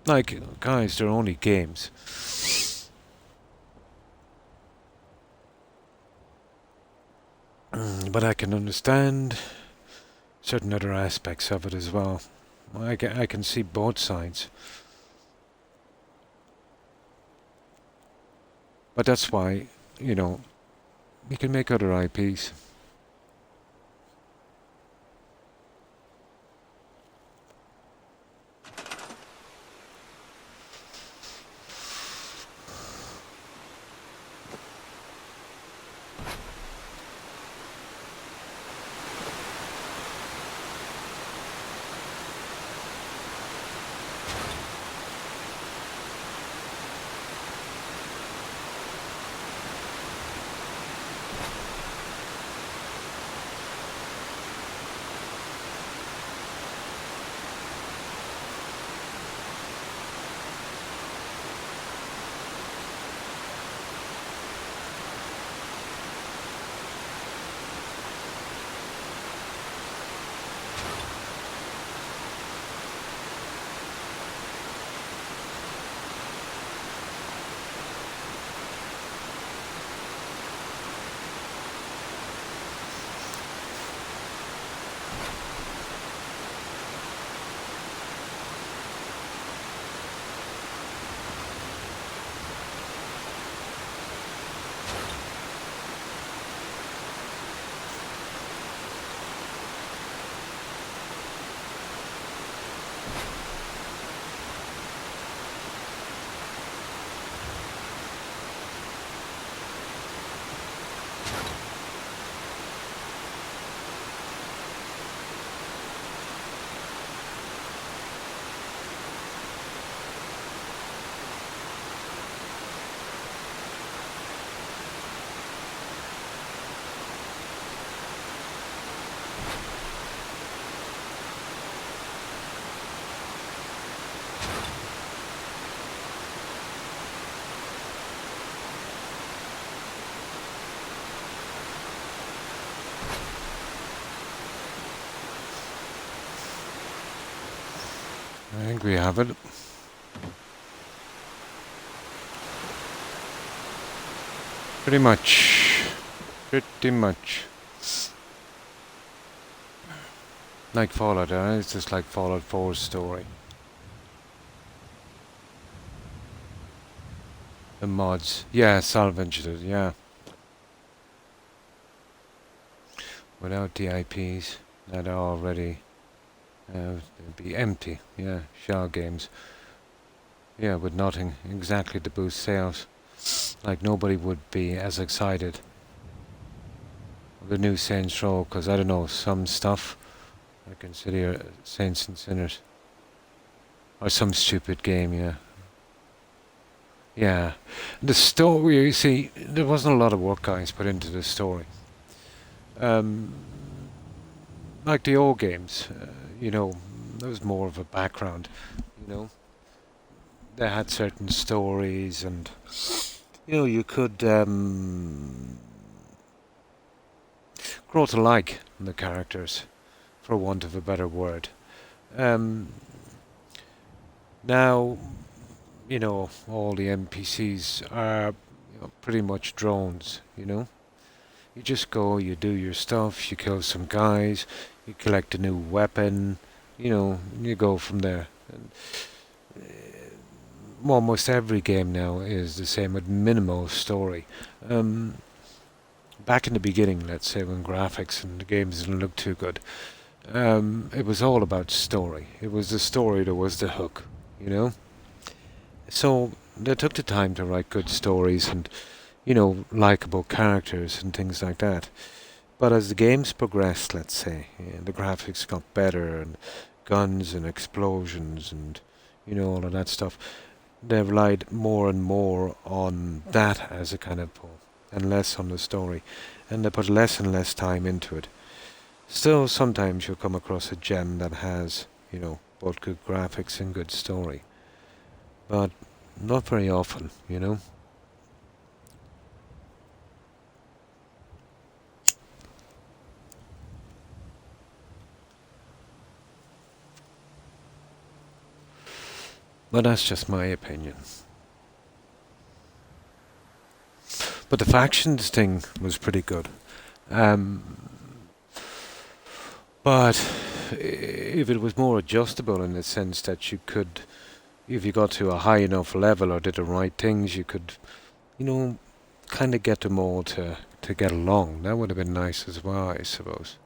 Like, guys, they're only games. But I can understand certain other aspects of it as well. I can see both sides. But that's why, You can make other IPs. I think we have it. Pretty much. Pretty much. Like Fallout, it's just like Fallout 4's story. The mods. Yeah, salvaged it, yeah. Without the IPs that are already they'd be empty, yeah, shell games. Yeah, with nothing exactly to boost sales. Like nobody would be as excited with the new Saints Row, because I don't know, some stuff I consider Saints and Sinners. Or some stupid game, yeah. Yeah. The story, you see, there wasn't a lot of work, guys, put into the story. Like the old games, you know, there was more of a background, you know. They had certain stories and, you know, you could grow to like the characters, for want of a better word. Now, you know, all the NPCs are pretty much drones, you know. You just go, you do your stuff, you kill some guys, you collect a new weapon, you know, you go from there. And, almost every game now is the same with minimal story. Back in the beginning, let's say, when graphics and the games didn't look too good, it was all about story. It was the story that was the hook, you know? So they took the time to write good stories and, you know, likable characters and things like that. But as the games progressed, let's say, the graphics got better and guns and explosions and, you know, all of that stuff, they relied more and more on that as a kind of pull and less on the story. And they put less and less time into it. Still, sometimes you'll come across a gem that has, you know, both good graphics and good story. But not very often, you know. But that's just my opinion. But the factions thing was pretty good. But if it was more adjustable in the sense that you could, if you got to a high enough level or did the right things, you could, you know, kind of get them all to to get along. That would have been nice as well, I suppose.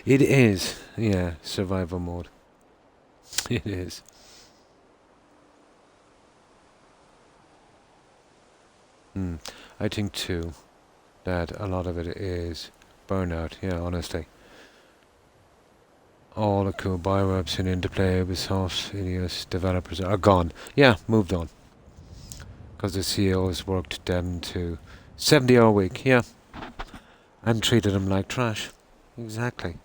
It is, yeah, survival mode. It is. I think too that a lot of it is burnout, yeah, honestly. All the cool bio-webs and Interplay, Ubisoft, Ineos developers are gone. Yeah, moved on. Because the CEOs worked them to 70-hour week, yeah, and treated them like trash. Exactly.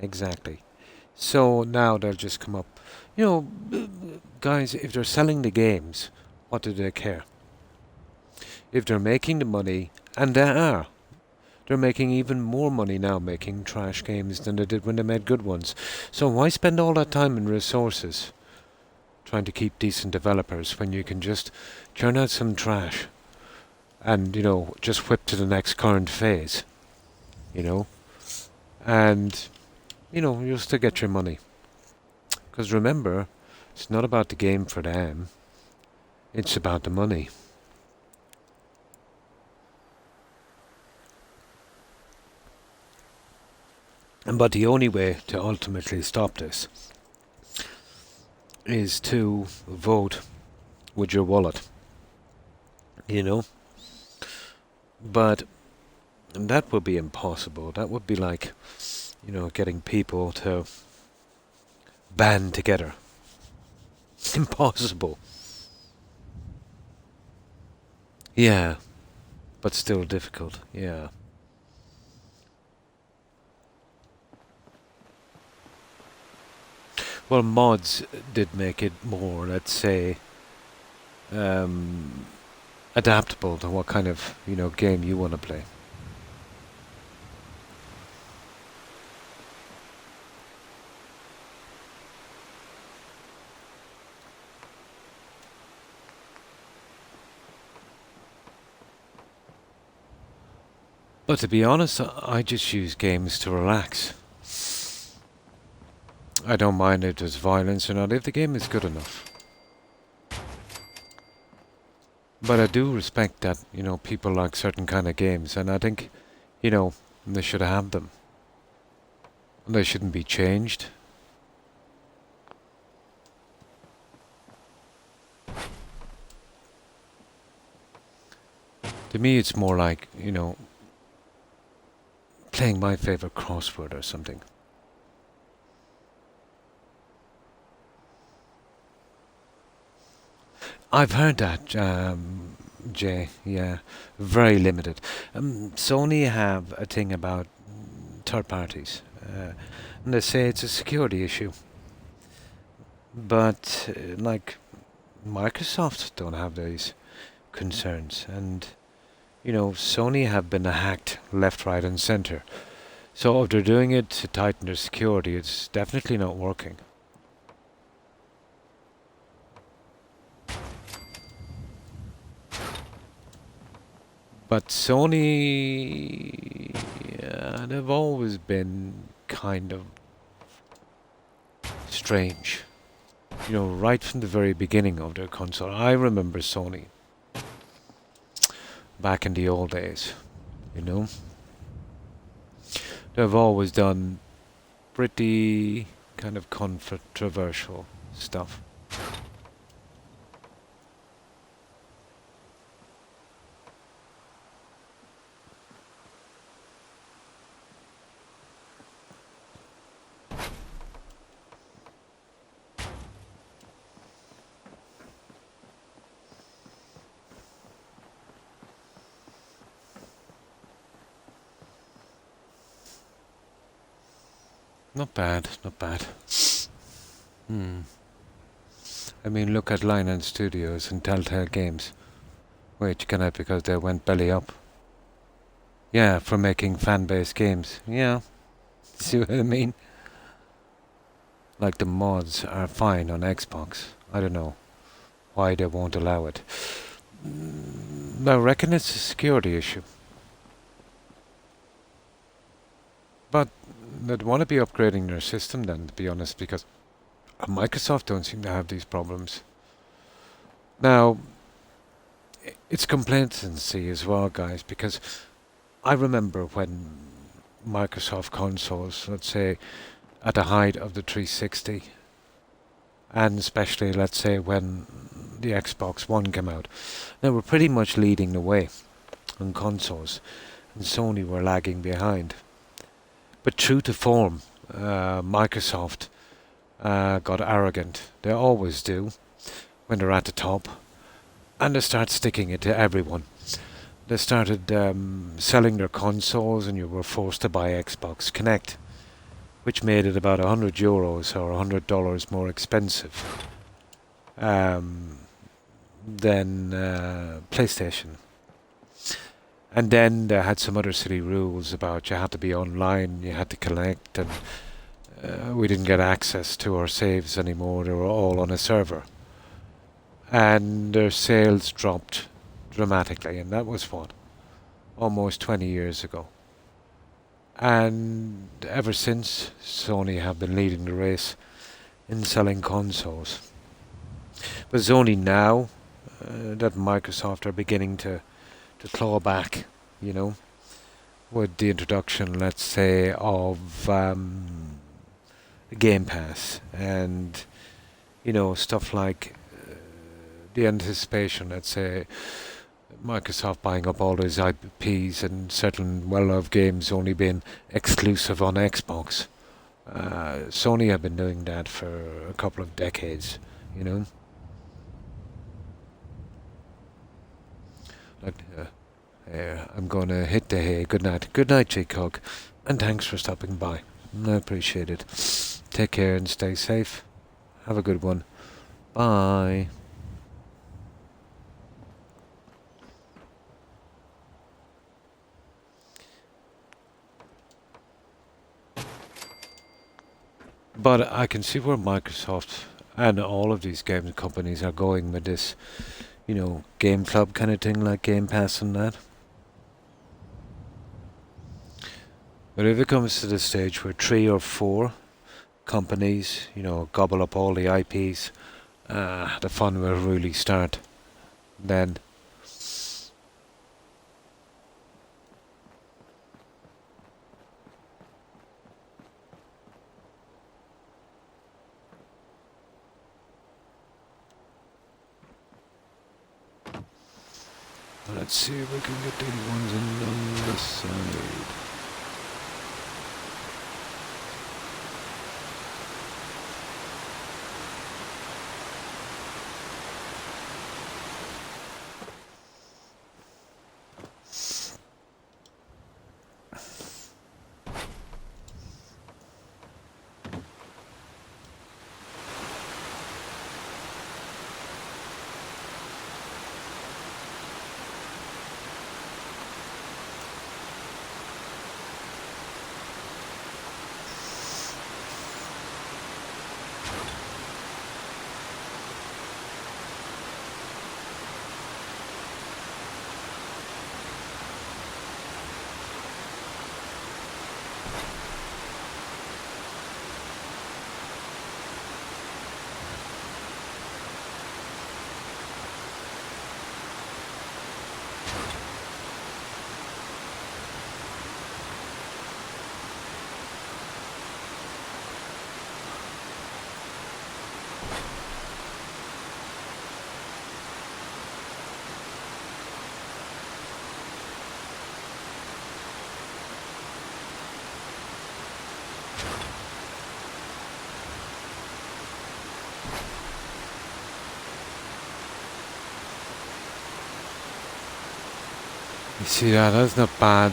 Exactly. So now they'll just come up. You know, guys, if they're selling the games, what do they care? If they're making the money, and they are, they're making even more money now making trash games than they did when they made good ones. So why spend all that time and resources trying to keep decent developers when you can just churn out some trash and, just whip to the next current phase, you know? And, you'll still get your money. Because remember, it's not about the game for them, it's about the money. But the only way to ultimately stop this is to vote with your wallet, But that would be impossible. That would be like, getting people to band together. Impossible. Yeah, but still difficult, yeah. Well, mods did make it more, let's say, um, adaptable to what kind of, game you want to play. But to be honest, I just use games to relax. I don't mind if there's violence or not, if the game is good enough. But I do respect that, people like certain kind of games, and I think, they should have them. They shouldn't be changed. To me, it's more like, playing my favorite crossword or something. I've heard that, Jay. Yeah, very limited. Sony have a thing about third parties, and they say it's a security issue. But like Microsoft don't have these concerns, and Sony have been hacked left, right, and center. So if they're doing it to tighten their security, it's definitely not working. But Sony, they've always been kind of strange. Right from the very beginning of their console. I remember Sony back in the old days, They've always done pretty kind of controversial stuff. Not bad, not bad. I mean, look at Lion Studios and Telltale Games. Wait, you cannot because they went belly up. Yeah, for making fan-based games. Yeah, see what I mean? Like the mods are fine on Xbox. I don't know why they won't allow it. I reckon it's a security issue. But they'd want to be upgrading their system then, to be honest, because Microsoft don't seem to have these problems. Now, it's complacency as well, guys, because I remember when Microsoft consoles, let's say, at the height of the 360, and especially, let's say, when the Xbox One came out, they were pretty much leading the way on consoles, and Sony were lagging behind. But true to form, Microsoft got arrogant. They always do when they're at the top, and they start sticking it to everyone. They started selling their consoles, and you were forced to buy Xbox Connect, which made it about €100 or $100 more expensive than PlayStation. And then they had some other silly rules about you had to be online, you had to connect, and we didn't get access to our saves anymore. They were all on a server. And their sales dropped dramatically, and that was what? Almost 20 years ago. And ever since, Sony have been leading the race in selling consoles. But it's only now that Microsoft are beginning to claw back, you know, with the introduction, let's say, of Game Pass and, you know, stuff like the anticipation, let's say, Microsoft buying up all those IPs and certain well-loved games only being exclusive on Xbox. Sony have been doing that for a couple of decades, you know. Like, I'm going to hit the hay. Good night. Good night, J-Cog. And thanks for stopping by. I appreciate it. Take care and stay safe. Have a good one. Bye. But I can see where Microsoft and all of these game companies are going with this, you know, game club kind of thing, like Game Pass and that. But if it comes to the stage where 3 or 4 companies, you know, gobble up all the IPs, the fun will really start then. Let's see if we can get these ones in on this side. You see that? That's not bad.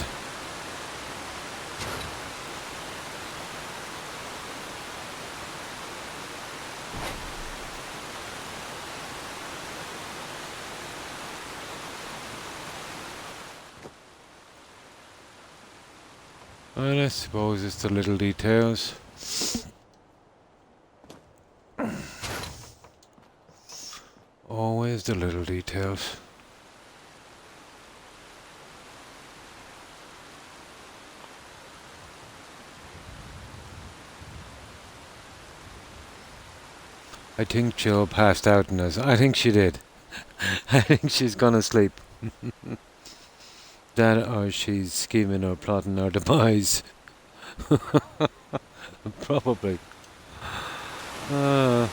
And I suppose it's the little details. Always the little details. I think Joe passed out in us. I think she did. I think she's gonna sleep. That or she's scheming or plotting our demise. Probably. Uh,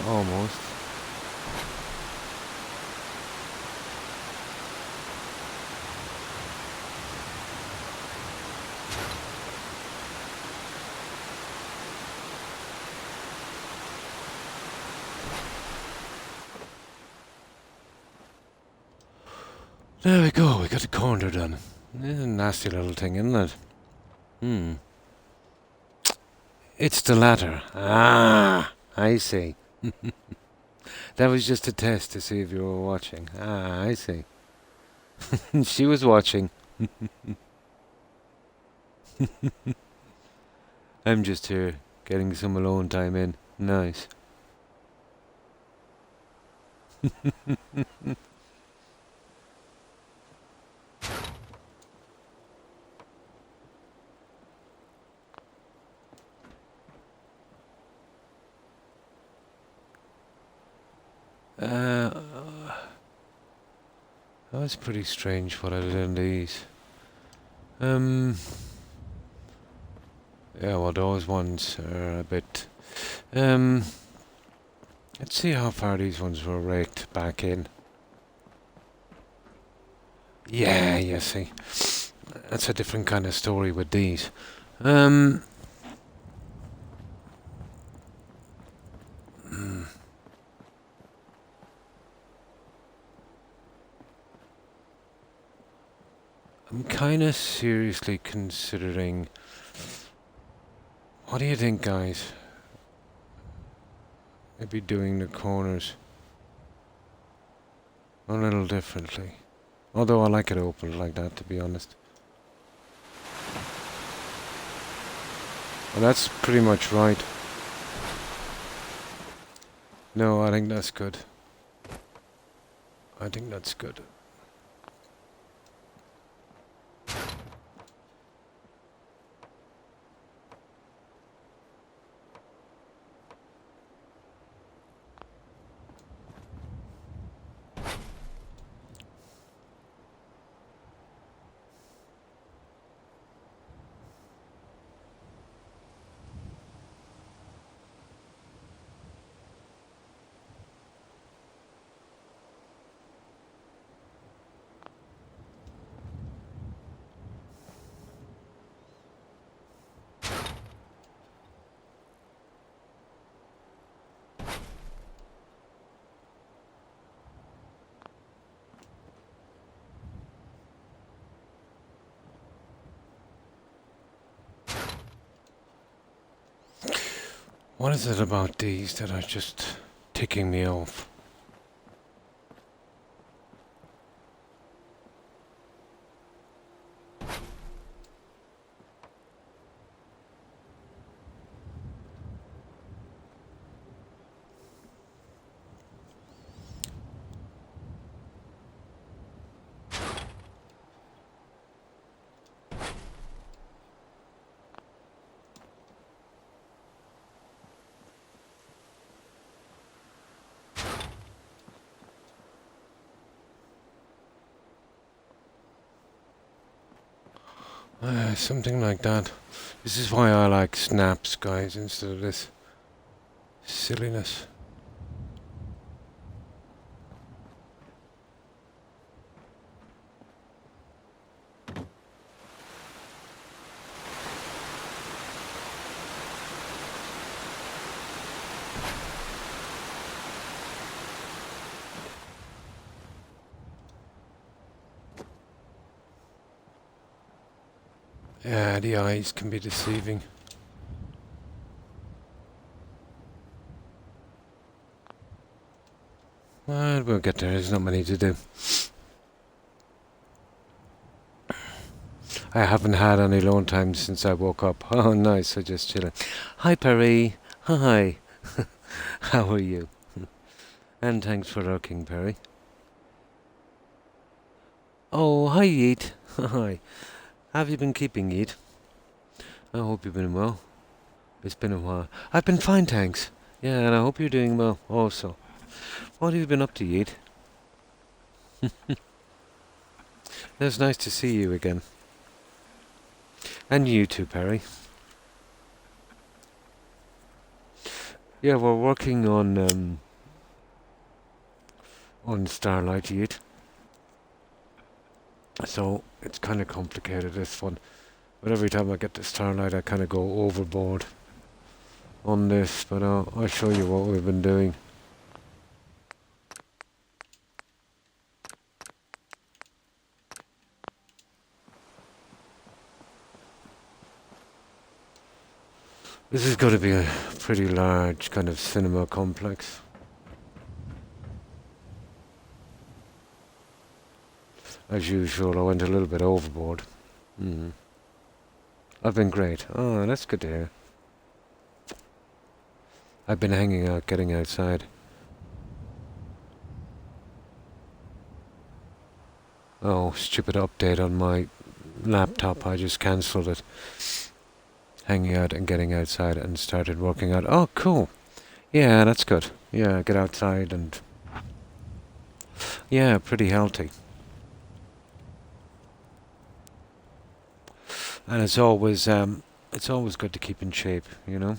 almost. There we go, we got the corner done. It's a nasty little thing, isn't it? It's the latter. Ah, I see. That was just a test to see if you were watching. Ah, I see. She was watching. I'm just here getting some alone time in. Nice. That was pretty strange what I did in these. Yeah, well, those ones are a bit. Let's see how far these ones were raked back in. Yeah, you see. That's a different kind of story with these. I'm kind of seriously considering. What do you think, guys? Maybe doing the corners a little differently. Although I like it open like that, to be honest. Well, that's pretty much right. No, I think that's good. I think that's good. What is it about these that are just ticking me off? Something like that. This is why I like snaps, guys, instead of this silliness. Yeah, the eyes can be deceiving. Well, we'll get there. There's not many to do. I haven't had any alone time since I woke up. Oh, nice. So just chilling. Hi, Perry. Hi. How are you? And thanks for lurking, Perry. Oh, hi, Yeet. Hi. Have you been keeping, Yeet? I hope you've been well. It's been a while. I've been fine, thanks. Yeah, and I hope you're doing well also. What have you been up to, Yeet? It's nice to see you again. And you too, Perry. Yeah, we're working on Starlight Yeet. So it's kind of complicated, this one. But every time I get to Starlight, I kind of go overboard on this. But I'll show you what we've been doing. This is going to be a pretty large kind of cinema complex. As usual, I went a little bit overboard. I've been great. Oh, that's good to hear. I've been hanging out, getting outside. Oh, stupid update on my laptop. I just cancelled it. Hanging out and getting outside and started working out. Oh, cool. Yeah, that's good. Yeah, get outside and... Yeah, pretty healthy. And it's always good to keep in shape, you know?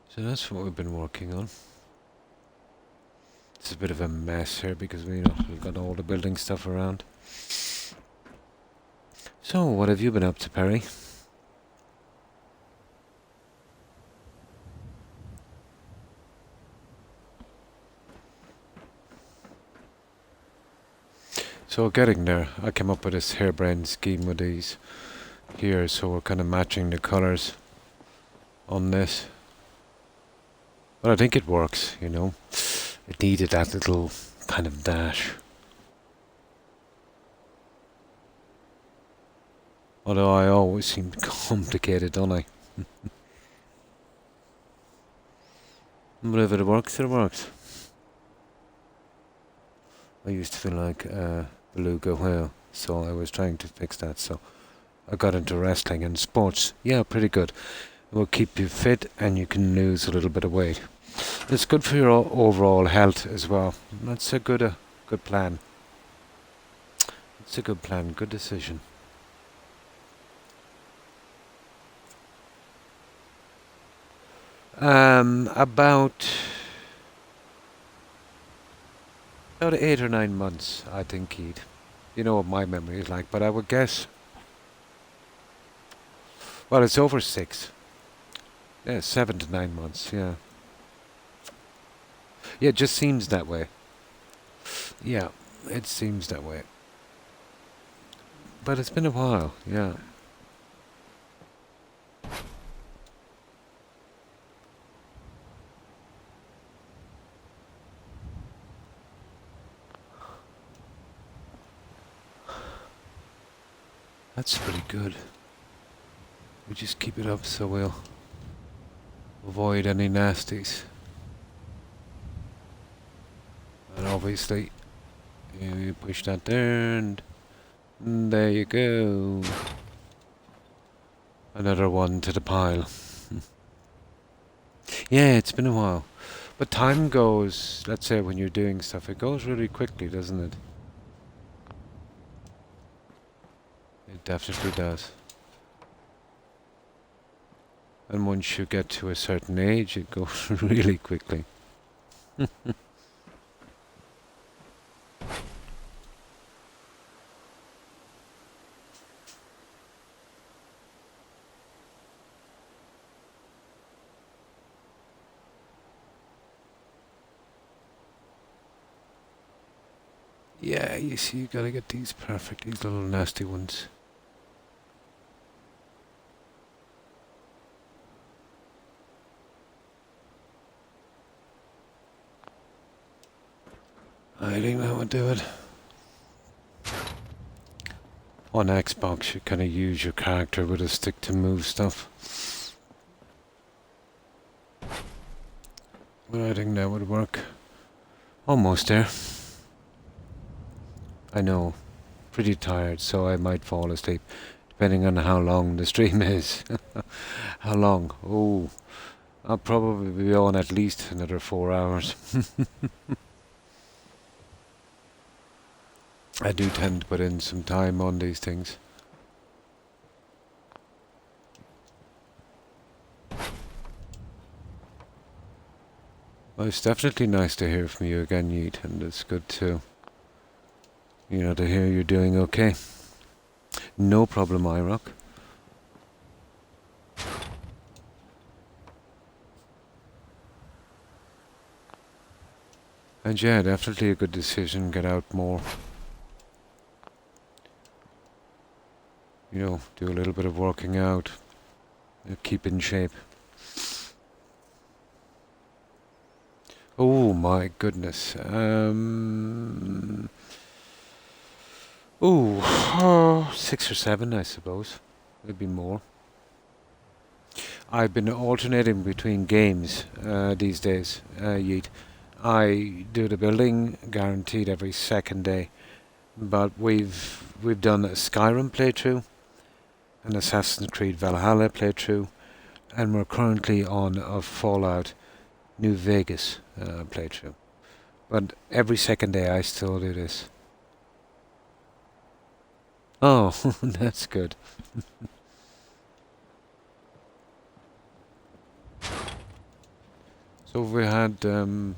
So that's what we've been working on. It's a bit of a mess here because we've got all the building stuff around. So, what have you been up to, Perry? So getting there, I came up with this harebrained scheme with these here, so we're kind of matching the colours on this. But I think it works, you know. It needed that little kind of dash. Although I always seem complicated, don't I? But if it works, it works. I used to feel like a beluga whale, so I was trying to fix that, so I got into wrestling and sports. Yeah, pretty good. It will keep you fit and you can lose a little bit of weight. It's good for your overall health as well. That's a good plan. It's a good plan, good decision. About 8 or 9 months, I think he'd. You know what my memory is like, but I would guess. Well, it's over 6. Yeah, 7 to 9 months. Yeah. Yeah, it just seems that way. Yeah, it seems that way. But it's been a while. Yeah. That's pretty good. We just keep it up so we'll avoid any nasties. And obviously, you push that there and there you go. Another one to the pile. Yeah, it's been a while. But time goes, let's say when you're doing stuff, it goes really quickly, doesn't it? It definitely does. And once you get to a certain age, it goes really quickly. Yeah, you see, you gotta get these perfect, these little nasty ones. I think that would do it. On Xbox, you kind of use your character with a stick to move stuff. But I think that would work. Almost there. I know. Pretty tired, so I might fall asleep. Depending on how long the stream is. How long? Oh, I'll probably be on at least another 4 hours. I do tend to put in some time on these things. Well, it's definitely nice to hear from you again, Yeet, and it's good to, to hear you're doing okay. No problem, iRock. And yeah, definitely a good decision, get out more. Do a little bit of working out, keep in shape. Oh my goodness. 6 or 7, I suppose. Maybe more. I've been alternating between games these days, Yeet. I do the building guaranteed every second day, but we've done a Skyrim playthrough, an Assassin's Creed Valhalla playthrough, and we're currently on a Fallout New Vegas playthrough. But every second day I still do this. Oh, that's good. So we had 3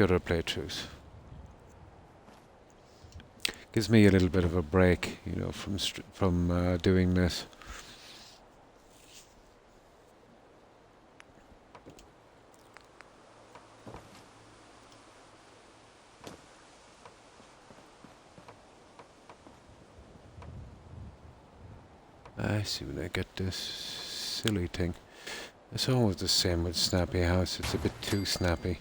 other playthroughs. Gives me a little bit of a break, from doing this. I see when I get this silly thing. It's always the same with Snappy House. It's a bit too snappy.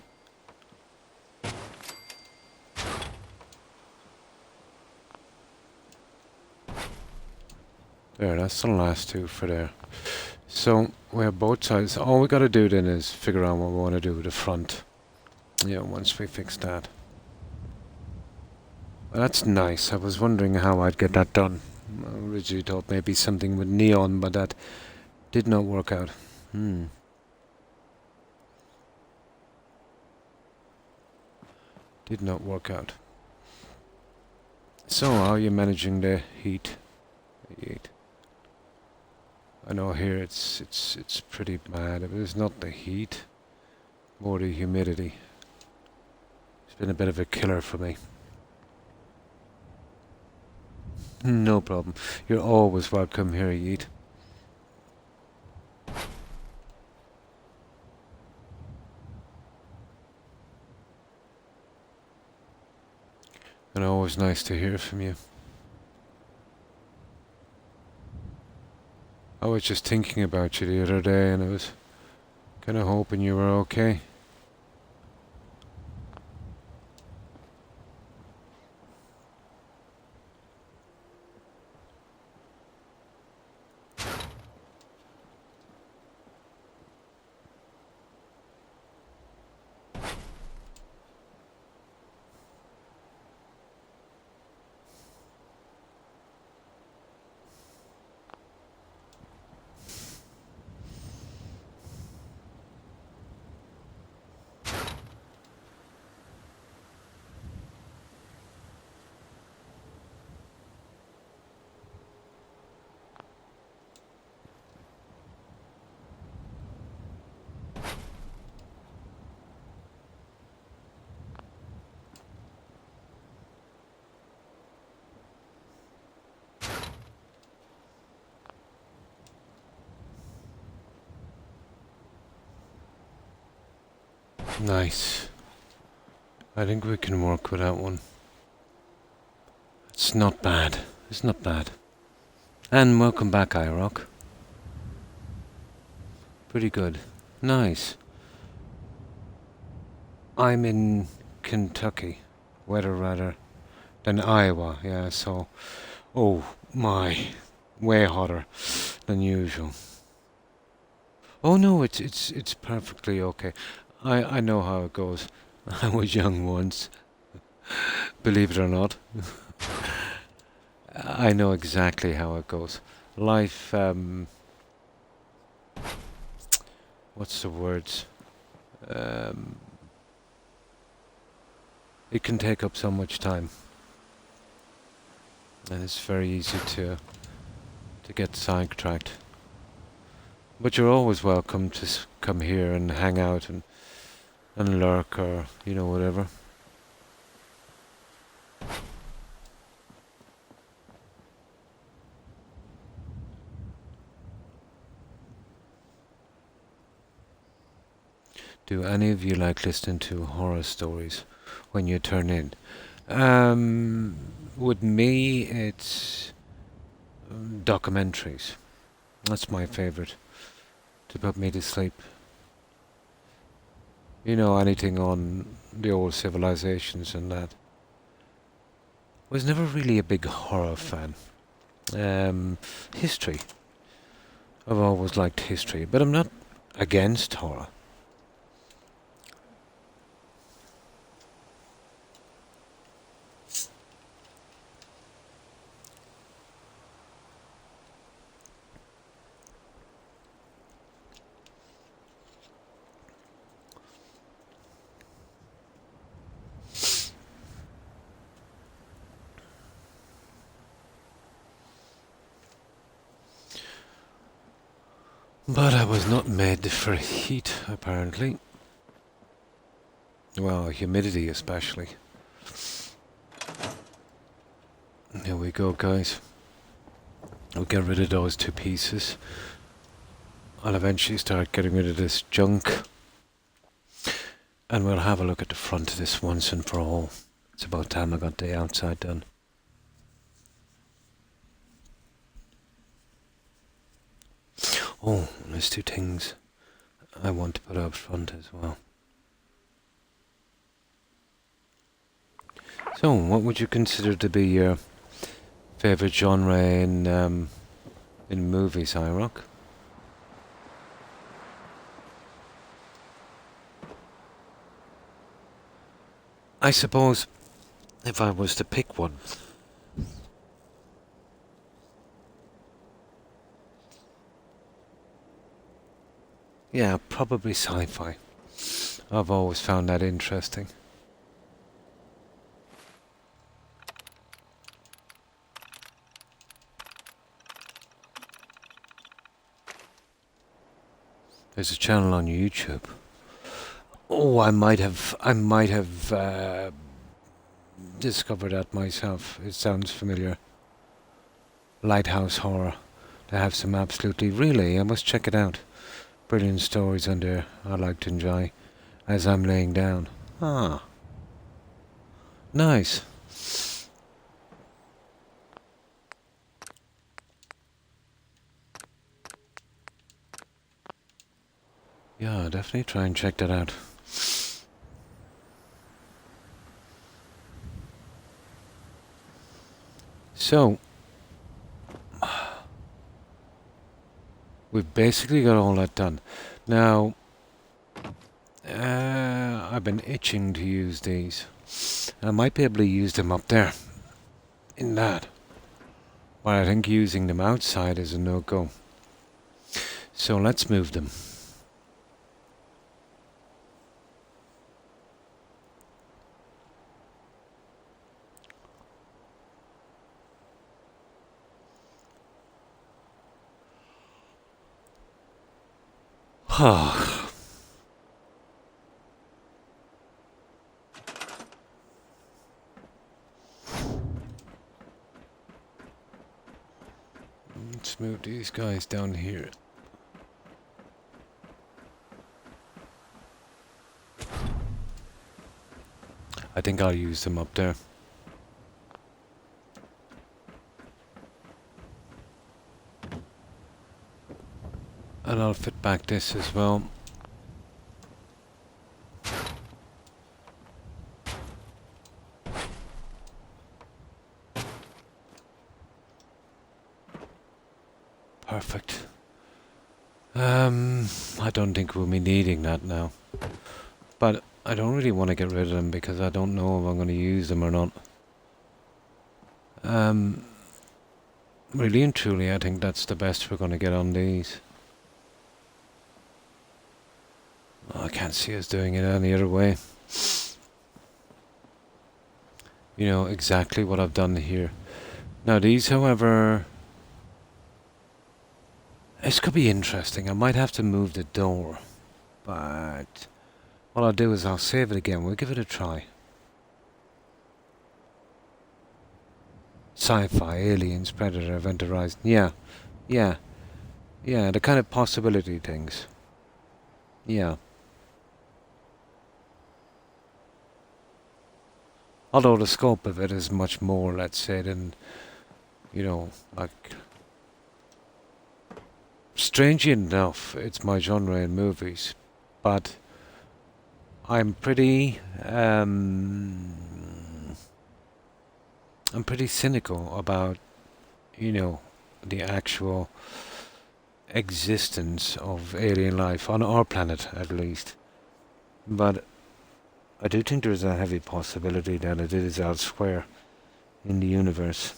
There, that's the last 2 for there. So we have both sides. All we got to do then is figure out what we want to do with the front. Once we fix that. Well, that's nice. I was wondering how I'd get that done. I originally thought maybe something with neon, but that did not work out. Did not work out. So, how are you managing the heat? I know here it's pretty bad. But it's not the heat, more the humidity. It's been a bit of a killer for me. No problem. You're always welcome here, Yeet. And always nice to hear from you. I was just thinking about you the other day, and I was kind of hoping you were okay. Nice. I think we can work with that one. It's not bad. It's not bad. And welcome back, iRock. Pretty good. Nice. I'm in Kentucky. Wetter rather than Iowa, yeah, so oh my, way hotter than usual. Oh no, it's perfectly okay. I know how it goes. I was young once, believe it or not. I know exactly how it goes. Life, what's the words? Um, it can take up so much time, and it's very easy to get sidetracked. But you're always welcome to come here and hang out and lurk or whatever. Do any of you like listening to horror stories when you turn in? With me, it's documentaries. That's my favorite to put me to sleep. Anything on the old civilizations and that. Was never really a big horror fan. History. I've always liked history, but I'm not against horror. But I was not made for heat, apparently. Well, humidity especially. Here we go, guys. We'll get rid of those two pieces. I'll eventually start getting rid of this junk. And we'll have a look at the front of this once and for all. It's about time I got the outside done. Oh, there's two things I want to put up front as well. So, what would you consider to be your favourite genre in movies, iRock? I suppose if I was to pick one, yeah, probably sci-fi. I've always found that interesting. There's a channel on YouTube. Oh, I might have discovered that myself. It sounds familiar. Lighthouse Horror. They have some absolutely, really, I must check it out. Brilliant stories on there I like to enjoy as I'm laying down. Ah, nice. Yeah, definitely try and check that out. So, we've basically got all that done. Now, I've been itching to use these. I might be able to use them up there, in that. But I think using them outside is a no-go. So let's move them. Let's move these guys down here. I think I'll use them up there. And I'll fit back this as well. Perfect. I don't think we'll be needing that now. But I don't really want to get rid of them because I don't know if I'm going to use them or not. Really and truly, I think that's the best we're going to get on these. Oh, I can't see us doing it any other way. You know, exactly what I've done here. Now these, however... This could be interesting. I might have to move the door. But... what I'll do is I'll save it again. We'll give it a try. Sci-fi, aliens, predator, event horizon. Yeah. Yeah. Yeah, the kind of possibility things. Yeah. Although the scope of it is much more, let's say, than, you know, like... Strangely enough, it's my genre in movies, but I'm pretty cynical about, you know, the actual existence of alien life on our planet, at least. But I do think there's a heavy possibility that it is elsewhere in the universe.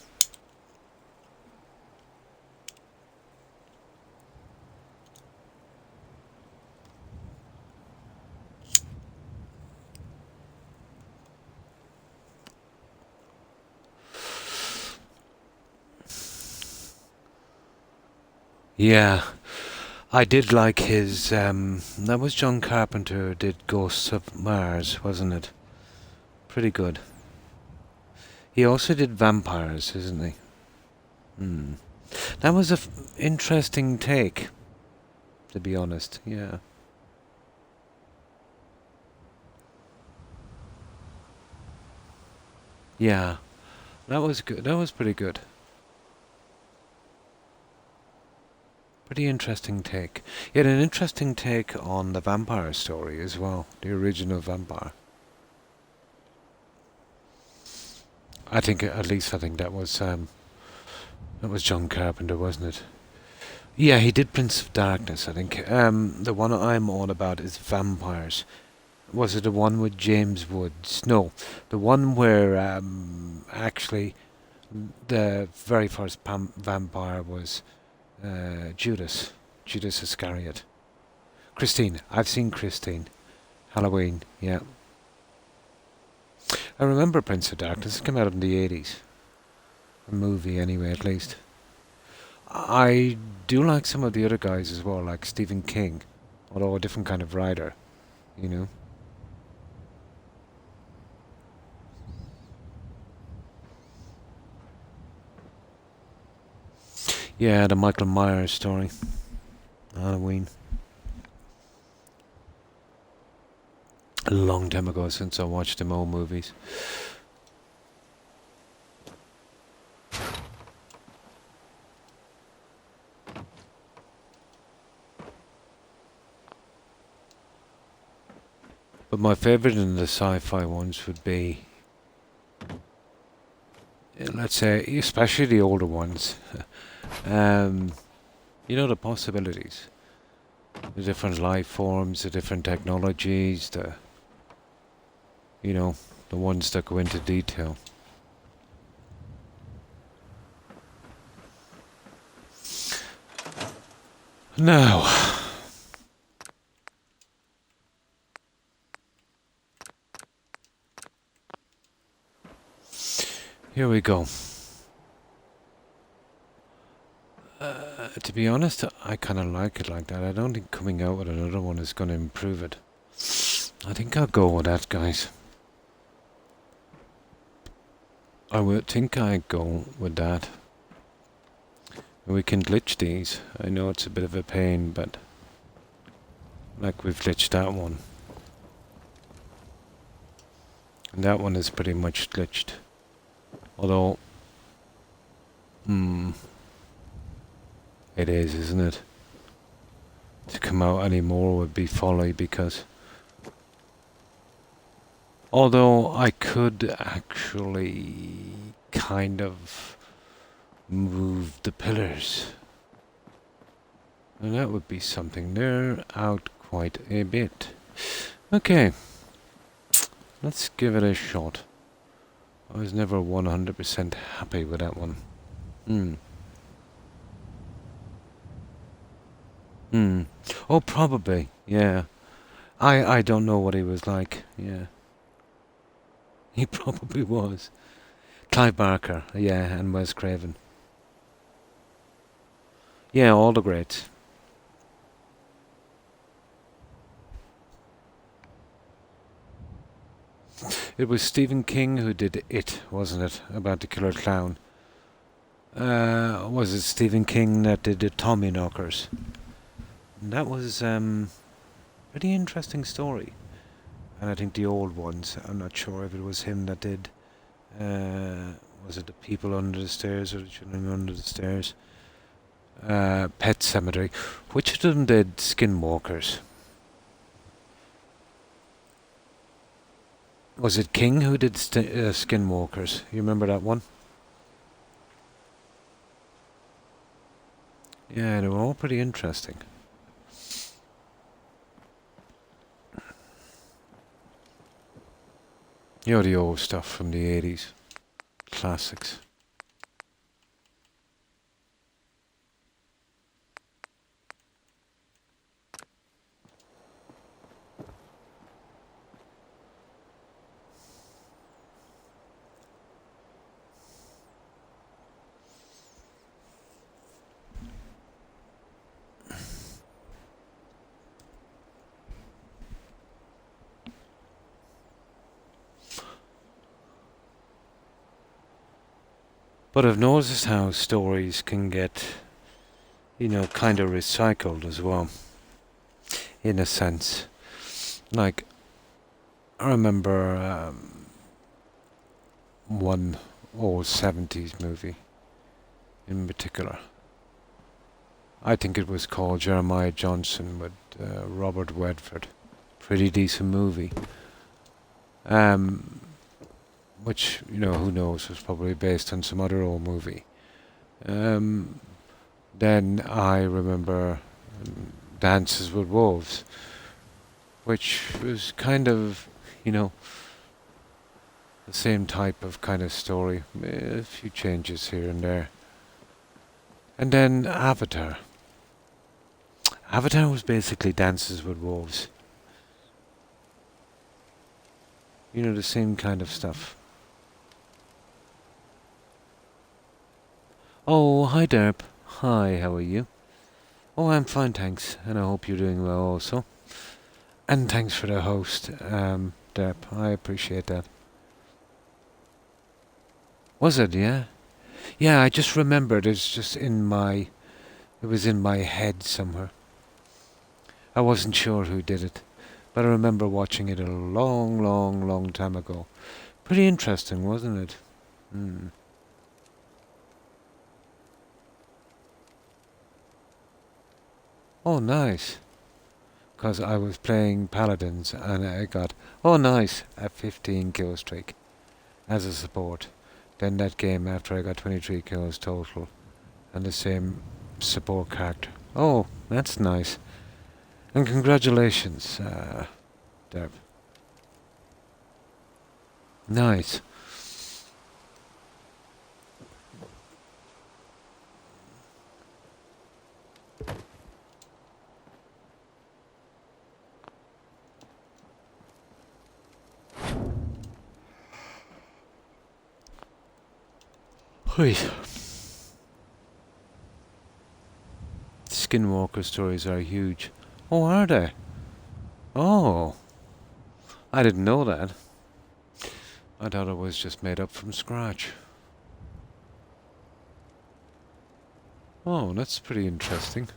Yeah, I did like his, that was John Carpenter who did Ghosts of Mars, wasn't it? Pretty good. He also did vampires, isn't he? Hmm. That was a interesting take, to be honest, yeah. Yeah, that was good, that was pretty good. Pretty interesting take. He had an interesting take on the vampire story as well, the original vampire. I think, at least I think that was John Carpenter, wasn't it? Yeah, he did Prince of Darkness, I think. The one I'm on about is vampires. Was it the one with James Woods? No, the one where actually the very first vampire was Judas Iscariot. Christine, I've seen Christine. Halloween, yeah. I remember Prince of Darkness. It came out in the 80s. A movie, anyway, at least. I do like some of the other guys as well, like Stephen King, although a different kind of writer, you know. Yeah, the Michael Myers story. Halloween. A long time ago since I watched them old movies. But my favourite in the sci-fi ones would be, let's say, especially the older ones. You know, the possibilities. The different life forms, the different technologies, you know, the ones that go into detail. Now, here we go. To be honest, I kind of like it like that. I don't think coming out with another one is going to improve it. I think I'll go with that, guys. I would think I'd go with that. We can glitch these. I know it's a bit of a pain, but like we've glitched that one. And that one is pretty much glitched. Although, it is, isn't it? To come out anymore would be folly because... Although I could actually kind of move the pillars. And that would be something. They're out quite a bit. Okay, let's give it a shot. I was never 100% happy with that one. Hmm. Hmm. Oh, probably. Yeah. I don't know what he was like. Yeah. He probably was. Clive Barker. Yeah, and Wes Craven. Yeah, all the greats. It was Stephen King who did It, wasn't it? About the killer clown. Was it Stephen King that did the Tommyknockers? That was pretty interesting story. And I think the old ones, I'm not sure if it was him that did. Uh, was it The People Under the Stairs or The Children Under the Stairs? Pet Cemetery. Which of them did Skinwalkers? Was it King who did Skinwalkers? You remember that one? Yeah, they were all pretty interesting. You know, the old stuff from the 80s. Classics. But I've noticed how stories can get, kind of recycled as well, in a sense. Like, I remember one old 70s movie in particular. I think it was called Jeremiah Johnson with Robert Redford. Pretty decent movie. Um, which, who knows, was probably based on some other old movie. Um, then I remember Dances with Wolves, which was kind of, the same type of kind of story. A few changes here and there. And then Avatar. Avatar was basically Dances with Wolves. The same kind of stuff. Oh, hi Derp. Hi, how are you? Oh, I'm fine, thanks. And I hope you're doing well also. And thanks for the host, Derp. I appreciate that. Was it, yeah? Yeah, I just remembered. It's just it was in my head somewhere. I wasn't sure who did it, but I remember watching it a long, long, long time ago. Pretty interesting, wasn't it? Hmm. Oh, nice. Because I was playing Paladins and I got, oh, nice, a 15 kill streak as a support. Then that game after I got 23 kills total and the same support character. Oh, that's nice. And congratulations, Derp. Nice. Hui. Skinwalker stories are huge. Oh, are they? Oh, I didn't know that. I thought it was just made up from scratch. Oh, that's pretty interesting.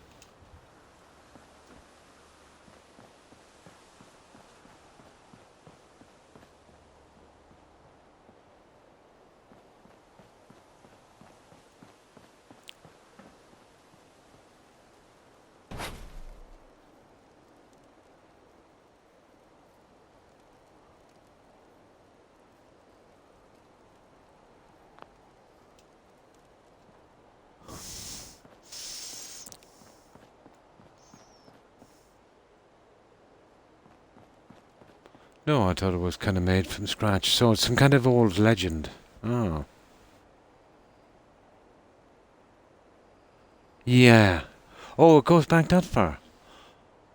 No, I thought it was kind of made from scratch. So it's some kind of old legend. Oh. Yeah. Oh, it goes back that far.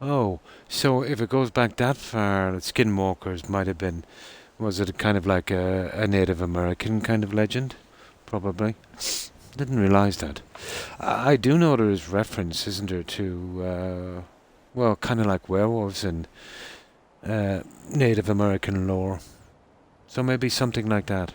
Oh, so if it goes back that far, skinwalkers might have been. Was it kind of like a Native American kind of legend? Probably. Didn't realise that. I do know there is reference, isn't there, to, well, kind of like werewolves in Native American lore. So maybe something like that.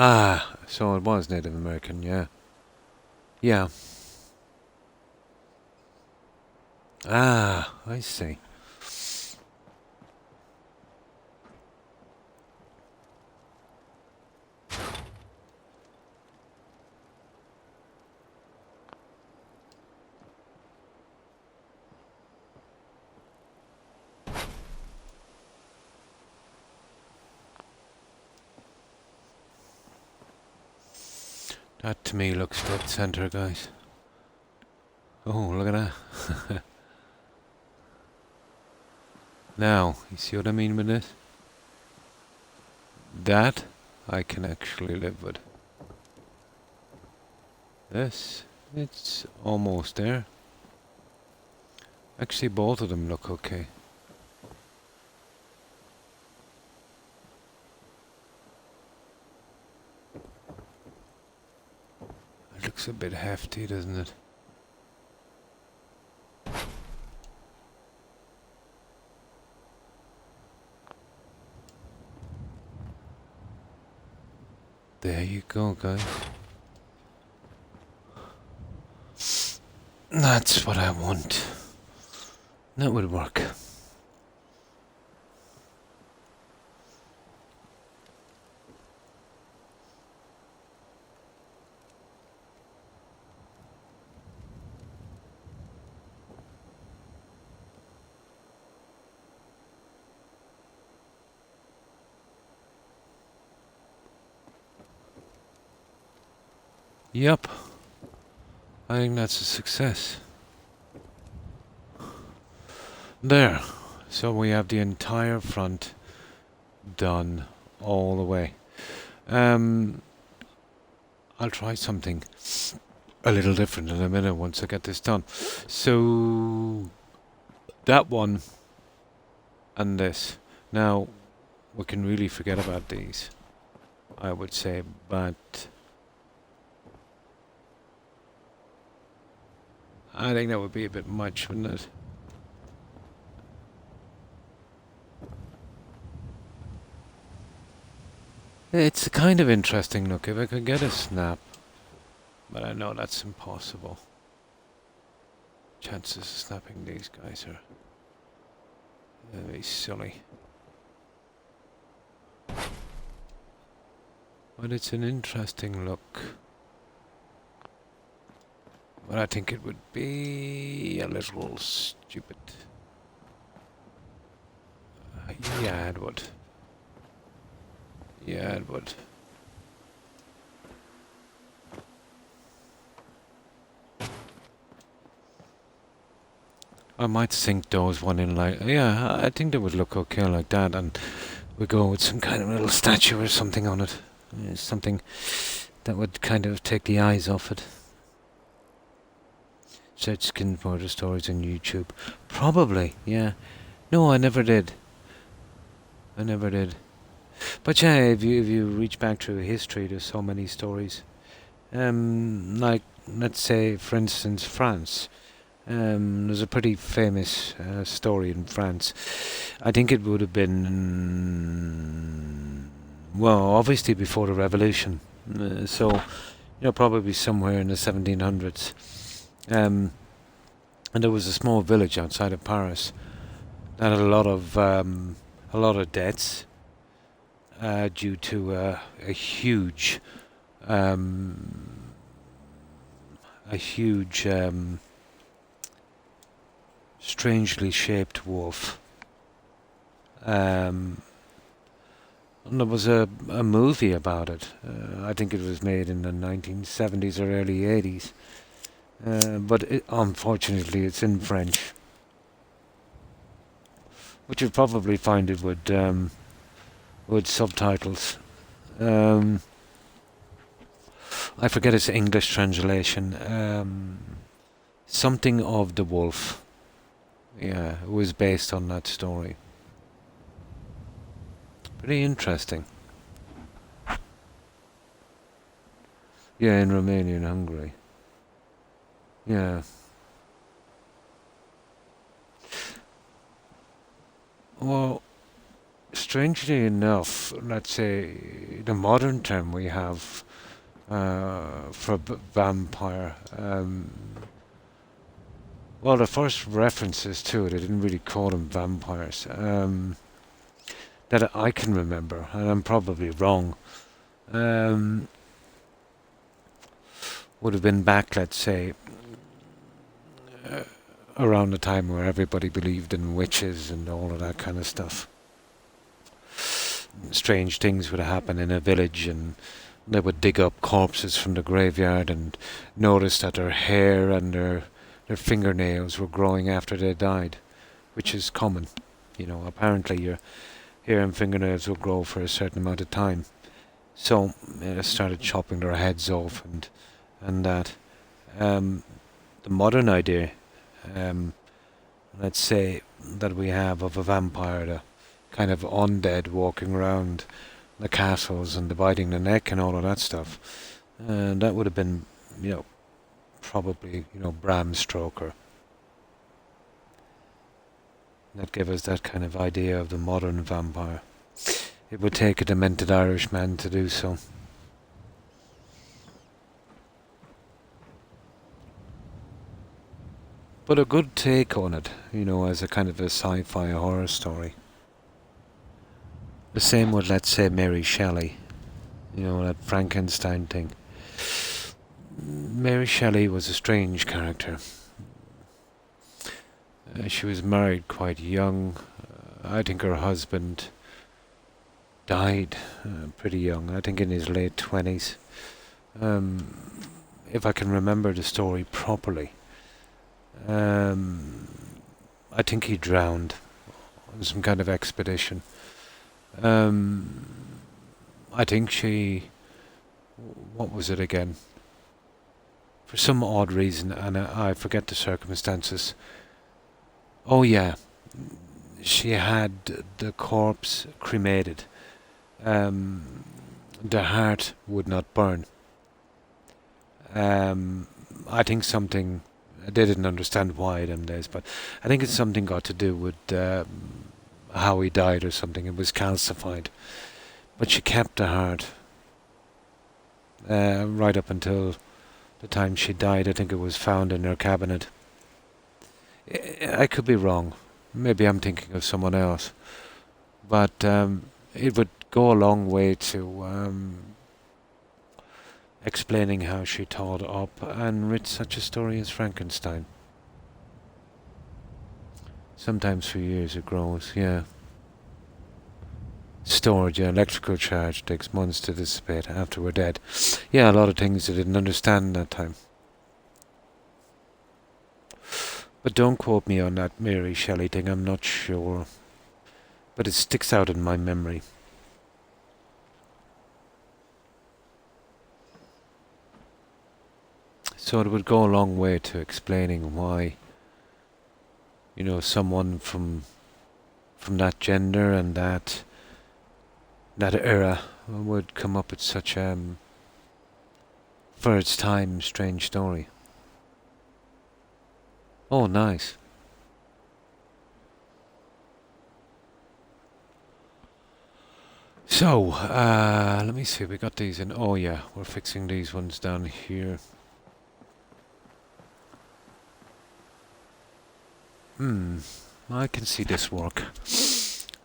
Ah, so it was Native American, yeah. Yeah. Ah, I see. That to me looks dead center, guys. Oh, look at that. Now, you see what I mean with this? That I can actually live with. This, it's almost there. Actually, both of them look okay. It looks a bit hefty, doesn't it? There you go, guys. That's what I want. That would work. Yep. I think that's a success. There. So we have the entire front done all the way. I'll try something a little different in a minute once I get this done. So that one and this. Now we can really forget about these, I would say, but I think that would be a bit much, wouldn't it? It's a kind of interesting look if I could get a snap, but I know that's impossible. Chances of snapping these guys are very silly. But it's an interesting look. But I think it would be a little stupid. Yeah, it would. Yeah, it would. I might sink those one in like... Yeah, I think they would look okay like that, and we go with some kind of little statue or something on it. Something that would kind of take the eyes off it. Search skin border stories on YouTube. Probably, yeah. No, I never did. I never did. But yeah, if you reach back through history, there's so many stories. Like, let's say, for instance, France. There's a pretty famous story in France. I think it would have been, well, obviously before the revolution. So, probably somewhere in the 1700s. And there was a small village outside of Paris that had a lot of debts. due to a huge, um, a huge, strangely shaped wolf. Um, and there was a movie about it. I think it was made in the 1970s or early 80s. But unfortunately, it's in French, which you'd probably find it with subtitles. Um, I forget its English translation. Something of the Wolf. Yeah, it was based on that story. Pretty interesting. Yeah, in Romania and Hungary. Yeah. Well, strangely enough, let's say the modern term we have for vampire. Well, the first references to it, I didn't really call them vampires. That I can remember, and I'm probably wrong. Um, would have been back, let's say, uh, around the time where everybody believed in witches and all of that kind of stuff. Strange things would happen in a village, and they would dig up corpses from the graveyard and notice that their hair and their fingernails were growing after they died, which is common. Apparently your hair and fingernails will grow for a certain amount of time. So they started chopping their heads off and that. The modern idea, um, let's say, that we have of a vampire, the kind of undead walking around the castles and dividing the neck and all of that stuff, and that would have been, probably, Bram Stoker. That gave us that kind of idea of the modern vampire. It would take a demented Irishman to do so. But a good take on it, as a kind of a sci-fi horror story. The same with, let's say, Mary Shelley, that Frankenstein thing. Mary Shelley was a strange character. She was married quite young. I think her husband died pretty young, I think in his late 20s. If I can remember the story properly. I think he drowned on some kind of expedition. Um, I think she... What was it again? For some odd reason, and I forget the circumstances. Oh yeah, she had the corpse cremated. The heart would not burn. I think something... They didn't understand why them days, but I think it's something got to do with how he died or something. It was calcified. But she kept the heart right up until the time she died. I think it was found in her cabinet. I could be wrong. Maybe I'm thinking of someone else. But it would go a long way to explaining how she thought up and writ such a story as Frankenstein. Sometimes for years it grows, yeah. Stored, yeah, electrical charge takes months to dissipate after we're dead. Yeah, a lot of things I didn't understand that time. But don't quote me on that Mary Shelley thing, I'm not sure. But it sticks out in my memory. So it would go a long way to explaining why, someone from that gender and that era would come up with such for its time, strange story. Oh, nice. So, let me see, we got these in. Oh yeah, we're fixing these ones down here. I can see this work.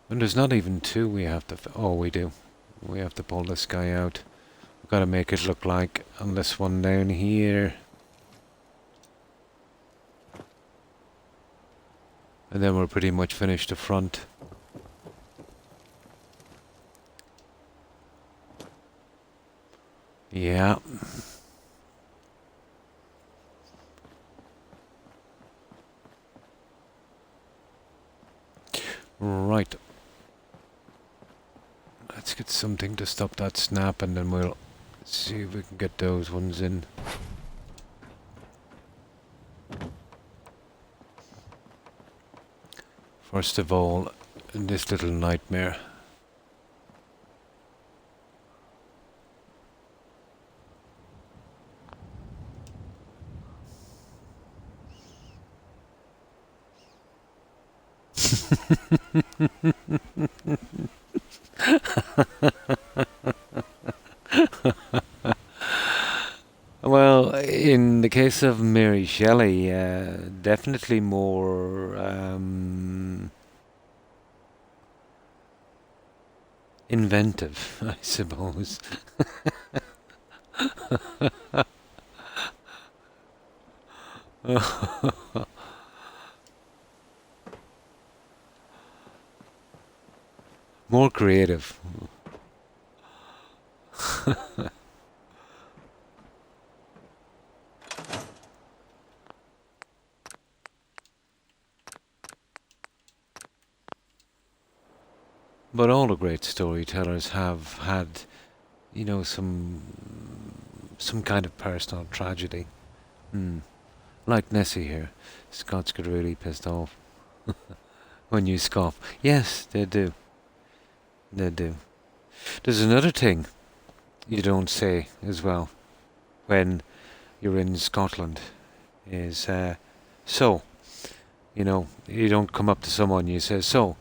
And there's not even two we have to... Oh, we do. We have to pull this guy out. We've got to make it look like on this one down here. And then we're pretty much finished the front. Yeah. Right. Let's get something to stop that snap and then we'll see if we can get those ones in. First of all, this little nightmare. Well, in the case of Mary Shelley, definitely more inventive, I suppose. More creative. But all the great storytellers have had, you know, some kind of personal tragedy. Like Nessie here. Scots get really pissed off when you scoff. Yes, they do. They do. There's another thing you don't say as well when you're in Scotland is, so, you know, you don't come up to someone, you say, so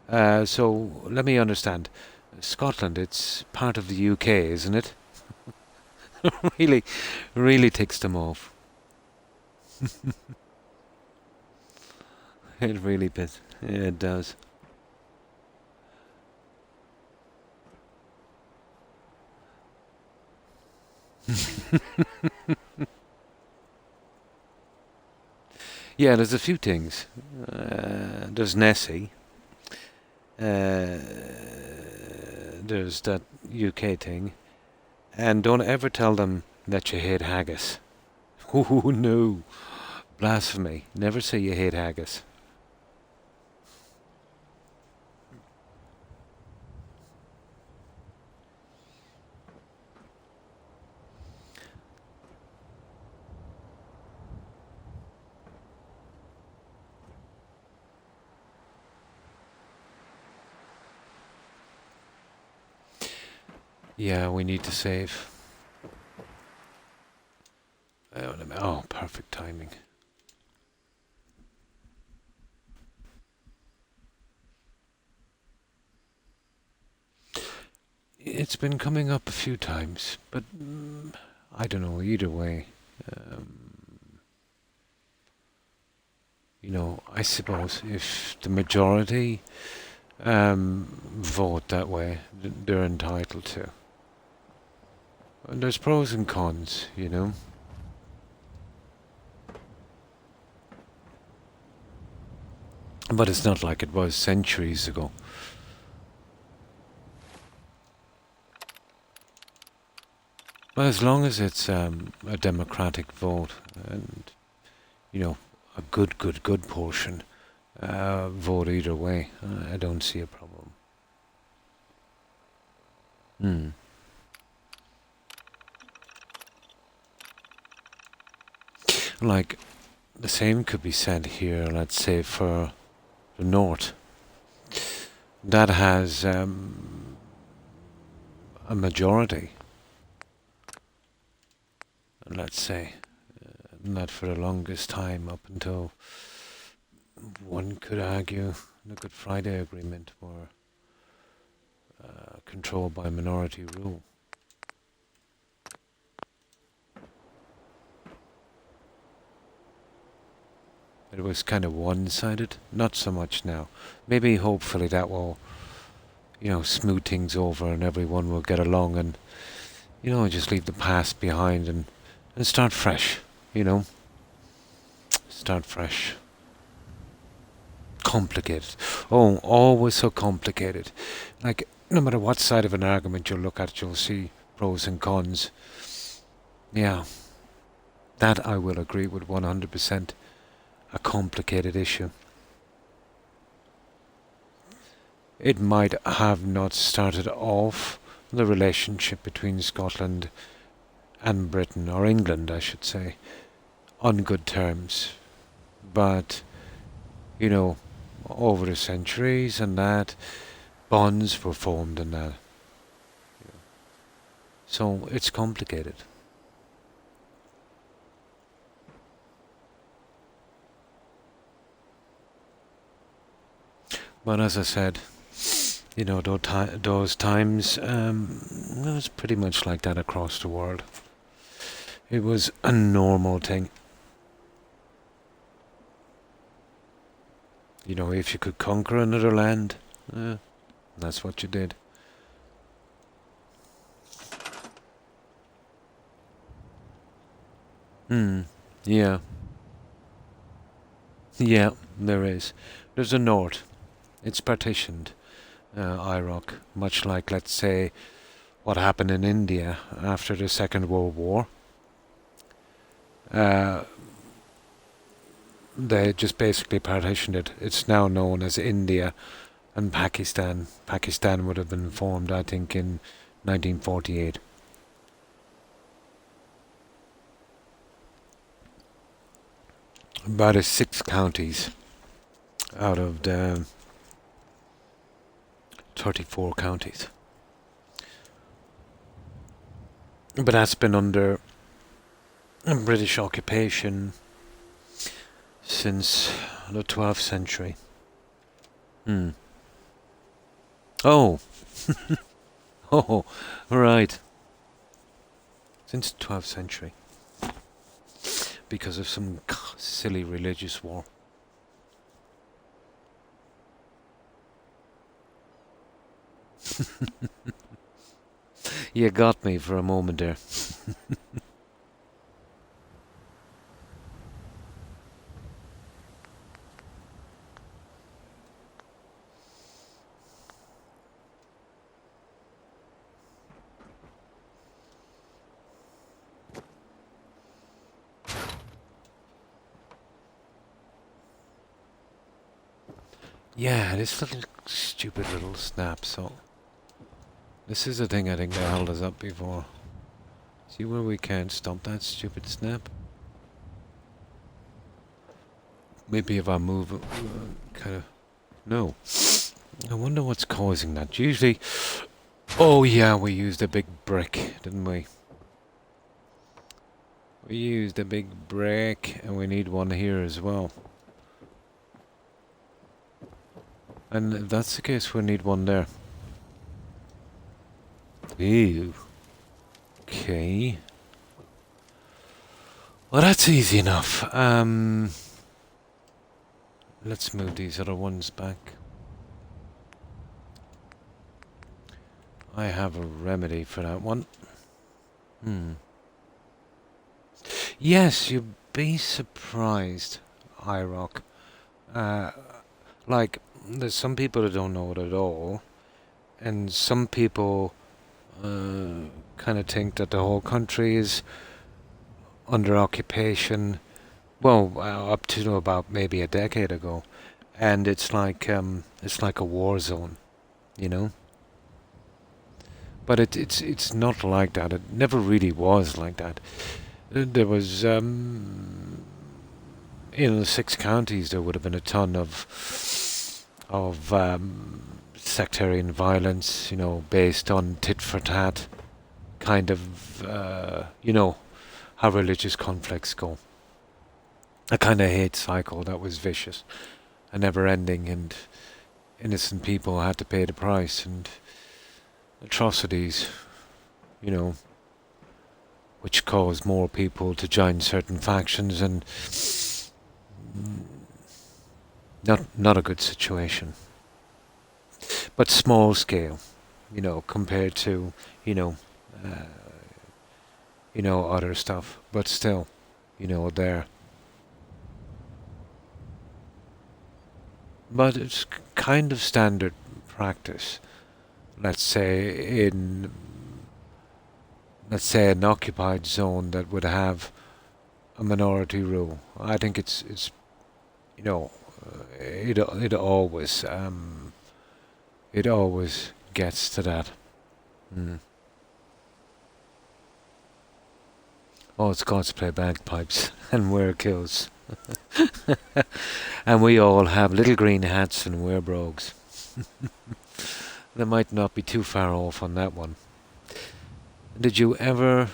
let me understand. Scotland, it's part of the UK, isn't it? Really, really ticks them off. It really does. Yeah, it does. Yeah, there's a few things. There's Nessie. There's that UK thing. And don't ever tell them that you hate haggis. Oh no. Blasphemy. Never say you hate haggis. Yeah, we need to save. Oh, perfect timing. It's been coming up a few times, but I don't know, either way. You know, I suppose if the majority vote that way, they're entitled to. And there's pros and cons, you know. But it's not like it was centuries ago. But as long as it's a democratic vote and, you know, a good portion vote either way, I don't see a problem. Like, the same could be said here, let's say, for the North. That has a majority, let's say, not for the longest time, up until, one could argue, the Good Friday Agreement were controlled by minority rule. It was kind of one-sided, not so much now. Maybe, hopefully, that will smooth things over and everyone will get along and, just leave the past behind and start fresh, you know, start fresh. Complicated. Oh, always so complicated. Like, no matter what side of an argument you look at, you'll see pros and cons. Yeah, that I will agree with 100%. A complicated issue. It might have not started off the relationship between Scotland and Britain, or England, I should say, on good terms. But, you know, over the centuries and that, bonds were formed and that. So it's complicated. But as I said, those times, it was pretty much like that across the world. It was a normal thing. If you could conquer another land, that's what you did. Yeah. Yeah, there is. There's a north. It's partitioned, Iraq, much like, let's say, what happened in India after the Second World War. Uh, they just basically partitioned it. It's now known as India and Pakistan. Pakistan would have been formed, I think, in 1948. About 6 counties out of the 34 counties. But that's been under British occupation since the 12th century. Oh. Oh, right. Since the 12th century. Because of some silly religious war. You got me for a moment there. Yeah, this little stupid little snap, so this is the thing I think that held us up before. See where we can't stop that stupid snap? Maybe if I move kind of... No. I wonder what's causing that. Usually... Oh yeah, we used a big brick, didn't we? We used a big brick, and we need one here as well. And if that's the case, we need one there. Ew. Okay. Well, that's easy enough. Let's move these other ones back. I have a remedy for that one. Yes, you'd be surprised, IROC. Like, there's some people that don't know it at all, and some people kind of think that the whole country is under occupation. Well, up to about maybe a decade ago, and it's like a war zone, you know. But it's not like that. It never really was like that. There was in the 6 counties there would have been a ton of sectarian violence, based on tit for tat, kind of, how religious conflicts go. A kind of hate cycle that was vicious and never ending, and innocent people had to pay the price, and atrocities, which caused more people to join certain factions, and not a good situation. but small scale, compared to, you know, uh, other stuff, but still, there. But it's kind of standard practice, let's say, in, let's say, an occupied zone that would have a minority rule. I think it's you know, it always gets to that. Mm. Oh, it's got to play bagpipes and wear kills. And we all have little green hats and wear brogues. They might not be too far off on that one. Did you ever?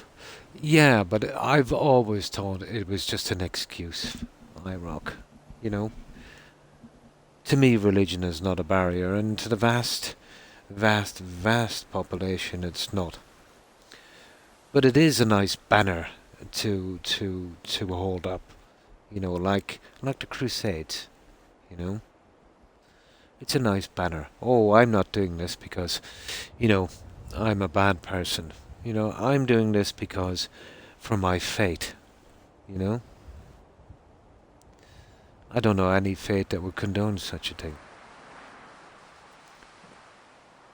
Yeah, but I've always thought it was just an excuse. I rock. You know? To me, religion is not a barrier, and to the vast population, it's not. But it is a nice banner to hold up. Like the Crusades. You know, it's a nice banner. Oh, I'm not doing this because, you know, I'm a bad person. I'm doing this because for my fate. You know, I don't know any fate that would condone such a thing.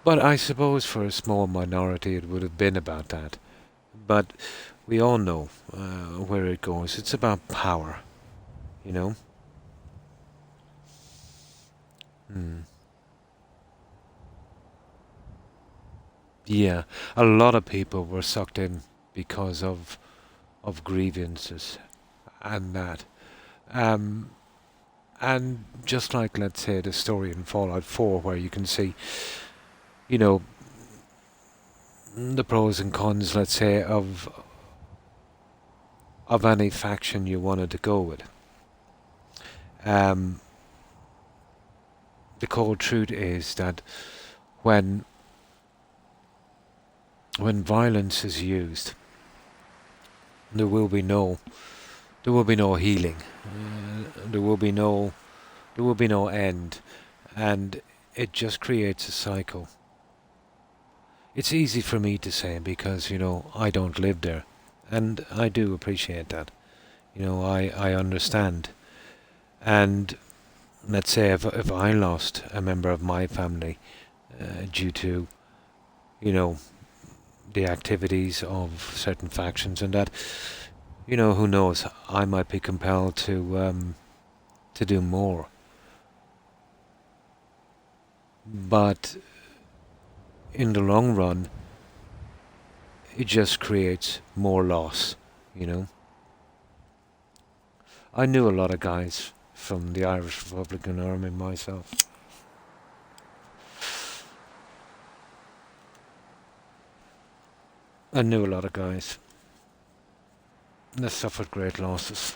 But I suppose for a small minority it would have been about that. But we all know where it goes. It's about power, you know? Mm. Yeah, a lot of people were sucked in because of grievances and that. Um, and just like, let's say, the story in Fallout 4, where you can see, you know, the pros and cons, let's say, of any faction you wanted to go with. Um, the cold truth is that when when violence is used, there will be no healing. There will be no end, and it just creates a cycle. It's easy for me to say because I don't live there, and I do appreciate that. I understand, and let's say if I lost a member of my family due to you know the activities of certain factions and that, who knows, I might be compelled to do more. But in the long run, it just creates more loss, you know. I knew a lot of guys from the Irish Republican Army myself. I knew a lot of guys that suffered great losses.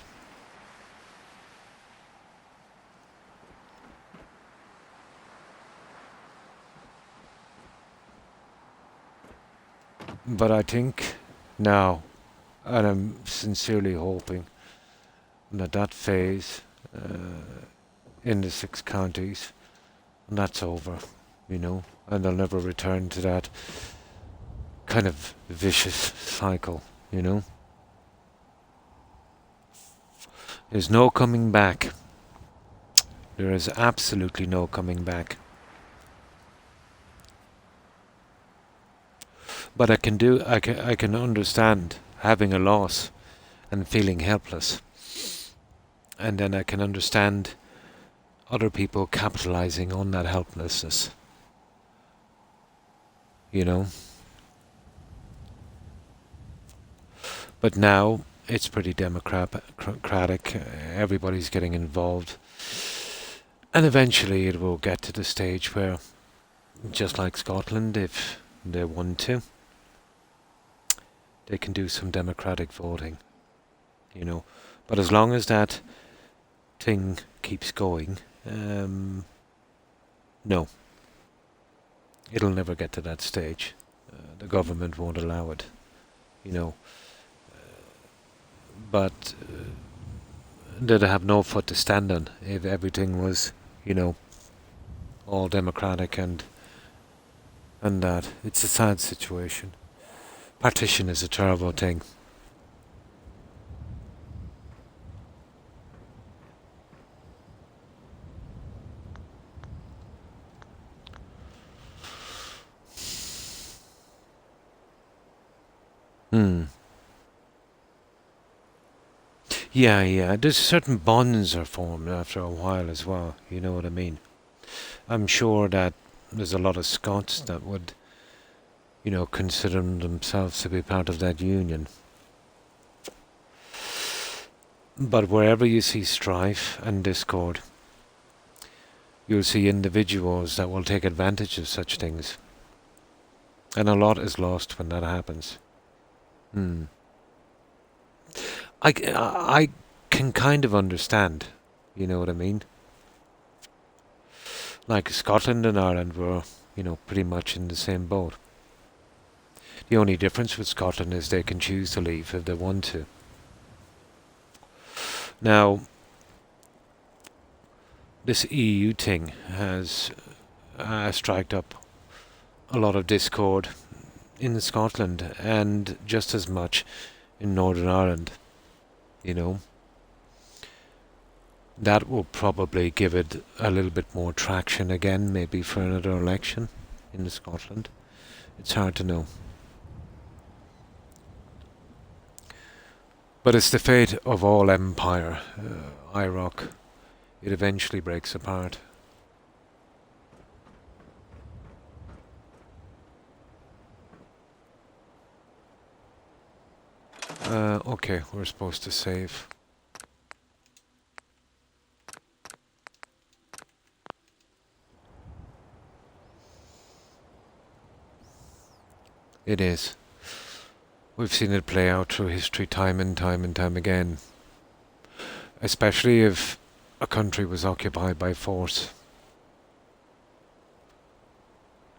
But I think now, and I'm sincerely hoping that that phase in the six counties, and that's over, and they'll never return to that kind of vicious cycle. There's no coming back. There is absolutely no coming back. But I can understand having a loss and feeling helpless. And then I can understand other people capitalizing on that helplessness. You know? But now it's pretty democratic. Everybody's getting involved. And eventually it will get to the stage where, just like Scotland, if they want to, they can do some democratic voting. But as long as that thing keeps going, no, it'll never get to that stage. The government won't allow it, you know. But they'd have no foot to stand on if everything was, all democratic and and that. It's a sad situation. Partition is a terrible thing. Hmm. Yeah, yeah. There's certain bonds are formed after a while as well. You know what I mean? I'm sure that there's a lot of Scots that would, consider themselves to be part of that union. But wherever you see strife and discord, you'll see individuals that will take advantage of such things. And a lot is lost when that happens. Hmm. I can kind of understand, you know what I mean? Like Scotland and Ireland were, pretty much in the same boat. The only difference with Scotland is they can choose to leave if they want to. Now, this EU thing has striked up a lot of discord in Scotland and just as much in Northern Ireland, you know. That will probably give it a little bit more traction again, maybe for another election in Scotland. It's hard to know. But it's the fate of all empire, IROC. It eventually breaks apart. Okay, we're supposed to save. It is. We've seen it play out through history time and time and time again. Especially if a country was occupied by force.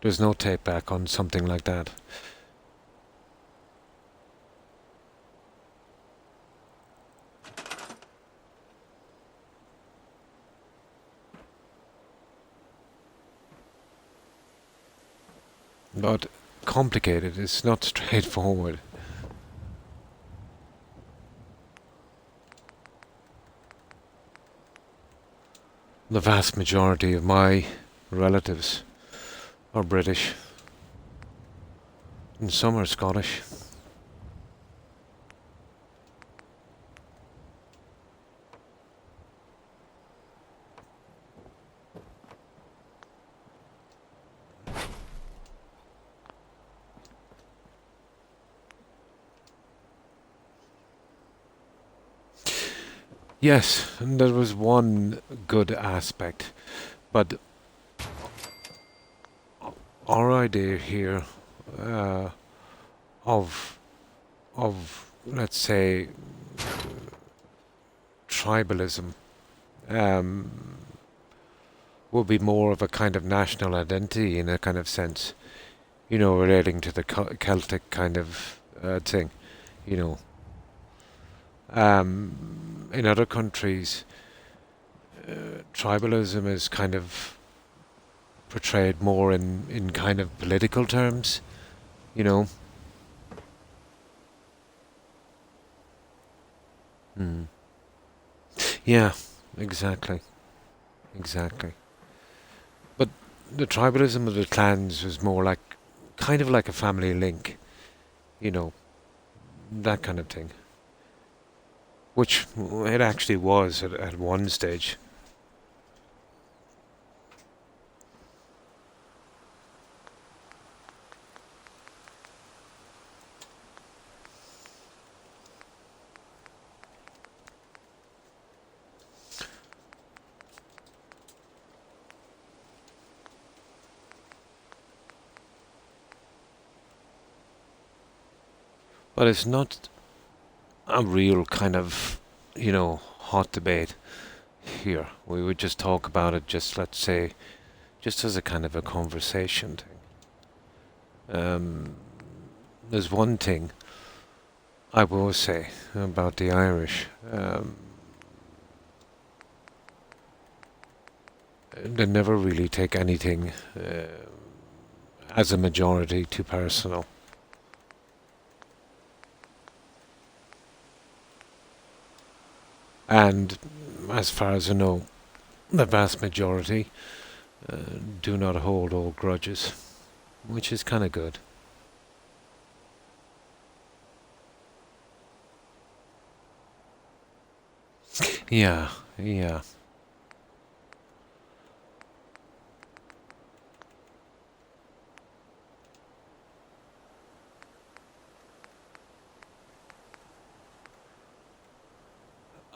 There's no take back on something like that. But complicated, it's not straightforward. The vast majority of my relatives are British, and some are Scottish. Yes, and there was one good aspect, but our idea here uh, of let's say tribalism um, will be more of a kind of national identity in a kind of sense, relating to the Celtic kind of thing, you know. In other countries, tribalism is kind of portrayed more in kind of political terms, you know. Mm. Yeah, exactly, exactly. But the tribalism of the clans was more like, kind of like a family link, you know, that kind of thing. Which it actually was at one stage. But it's not a real kind of, hot debate here. We would just talk about it, just let's say, just as a kind of a conversation thing. There's one thing I will say about the Irish. They never really take anything as a majority too personal. And as far as I know, the vast majority uh, do not hold old grudges, which is kind of good. Yeah, yeah.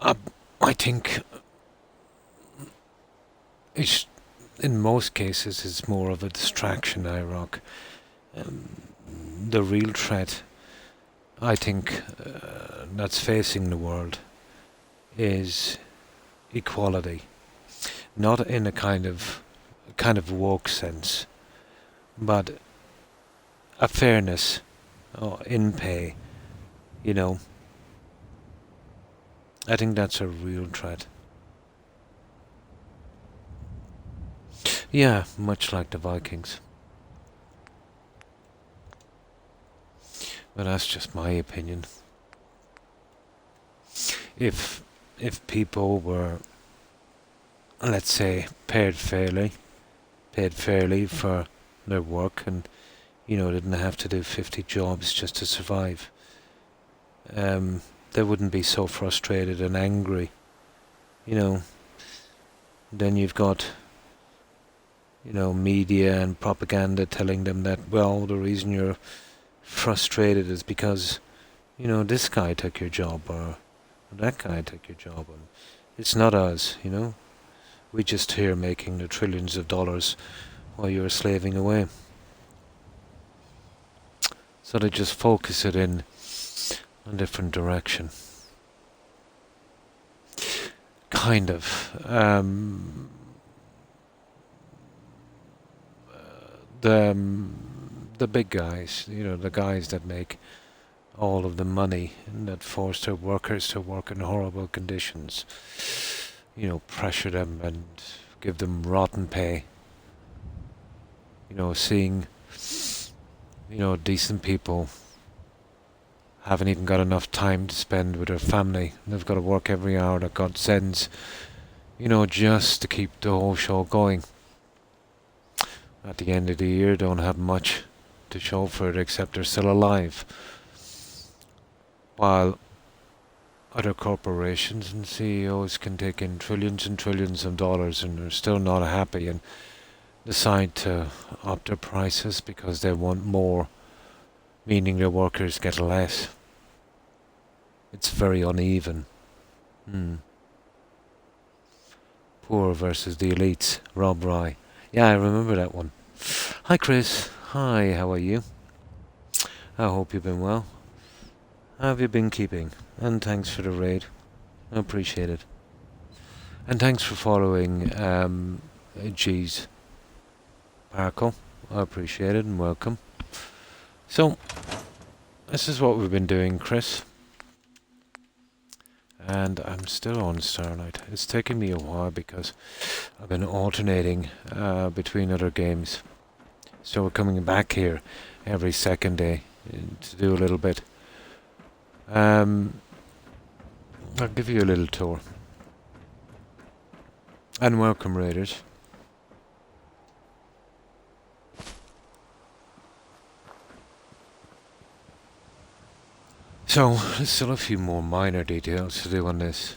Uh, I think it's, in most cases it's more of a distraction, I rock. Um, the real threat, I think, that's facing the world is equality, not in a kind of woke sense, but a fairness in pay. You know, I think that's a real threat. Yeah, much like the Vikings. But that's just my opinion. If people were, let's say, paid fairly for their work, and didn't have to do 50 jobs just to survive, um, they wouldn't be so frustrated and angry. You know, then you've got media and propaganda telling them that, well, the reason you're frustrated is because this guy took your job, or that guy took your job, and it's not us. We just here making the trillions of dollars while you're slaving away. So they just focus it in a different direction. Kind of. The big guys, the guys that make all of the money and that force their workers to work in horrible conditions, pressure them and give them rotten pay. Seeing, decent people haven't even got enough time to spend with their family. They've got to work every hour that God sends, just to keep the whole show going. At the end of the year, don't have much to show for it except they're still alive. While other corporations and CEOs can take in trillions and trillions of dollars and they're still not happy and decide to up their prices because they want more, meaning their workers get less. It's very uneven. Hmm. Poor versus the elites. Rob Rye. Yeah, I remember that one. Hi, Chris. Hi, how are you? I hope you've been well. How have you been keeping? And thanks for the raid. I appreciate it. And thanks for following G's Parkle. I appreciate it and welcome. So, this is what we've been doing, Chris. And I'm still on Starlight. It's taken me a while because I've been alternating between other games. So we're coming back here every second day to do a little bit. I'll give you a little tour. And welcome, Raiders. So, there's still a few more minor details to do on this.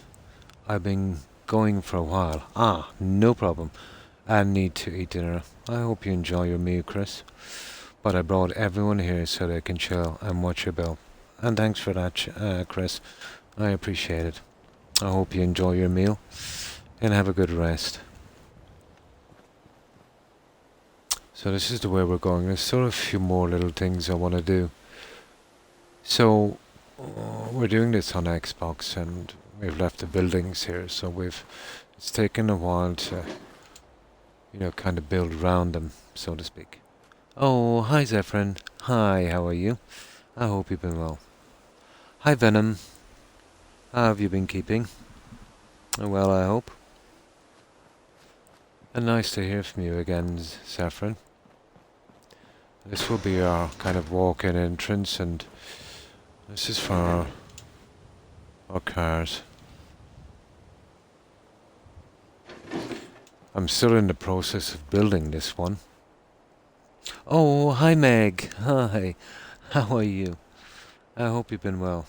I've been going for a while. No problem. I need to eat dinner. I hope you enjoy your meal, Chris. But I brought everyone here so they can chill and watch your bill. And thanks for that, Chris. I appreciate it. I hope you enjoy your meal and have a good rest. So this is the way we're going. There's still a few more little things I want to do. So we're doing this on Xbox and we've left the buildings here, so it's taken a while to kind of build around them, so to speak. Oh, hi Zephyrin. Hi, how are you? I hope you've been well. Hi Venom. How have you been keeping? Well, I hope. And nice to hear from you again, Zephyrin. This will be our kind of walk-in entrance, and this is for our cars. I'm still in the process of building this one. Oh, hi Meg. Hi. How are you? I hope you've been well.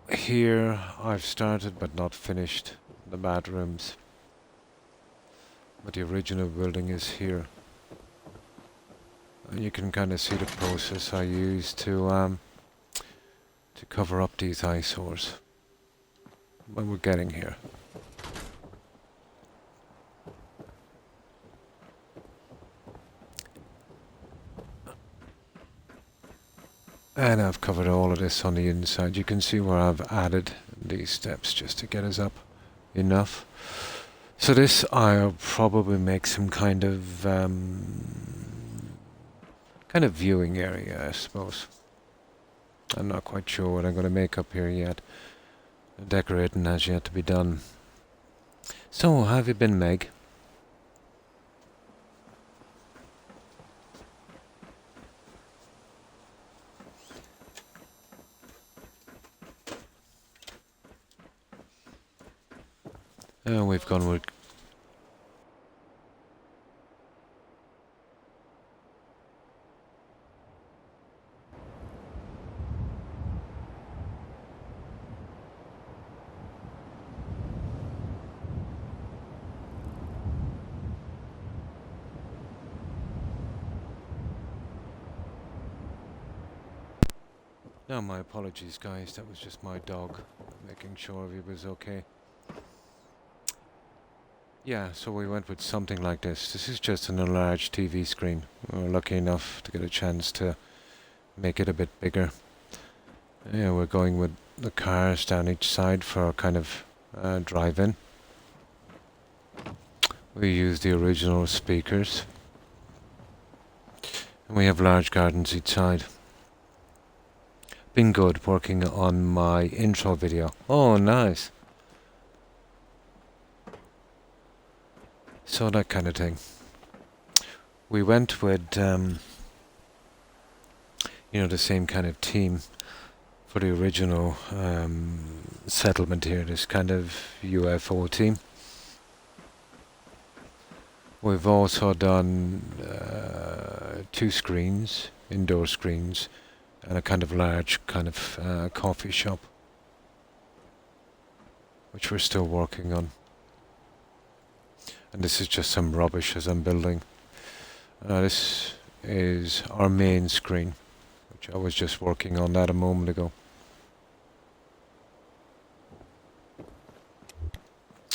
Here I've started but not finished the bedrooms. But the original building is here. And you can kind of see the process I used to cover up these eyesores when we're getting here. And I've covered all of this on the inside. You can see where I've added these steps just to get us up enough. So this I'll probably make some kind of viewing area, I suppose. I'm not quite sure what I'm going to make up here yet. The decorating has yet to be done. So, how have you been, Meg? We've gone with... No, my apologies, guys. That was just my dog, making sure he was okay. Yeah, so we went with something like this. This is just an enlarged TV screen. We were lucky enough to get a chance to make it a bit bigger. Yeah, we're going with the cars down each side for a kind of drive-in. We use the original speakers. And we have large gardens each side. Been good working on my intro video. Oh, nice. So that kind of thing. We went with, the same kind of team for the original settlement here, this kind of UFO team. We've also done 2 screens, indoor screens, and a kind of large kind of coffee shop, which we're still working on. And this is just some rubbish as I'm building. This is our main screen, which I was just working on that a moment ago.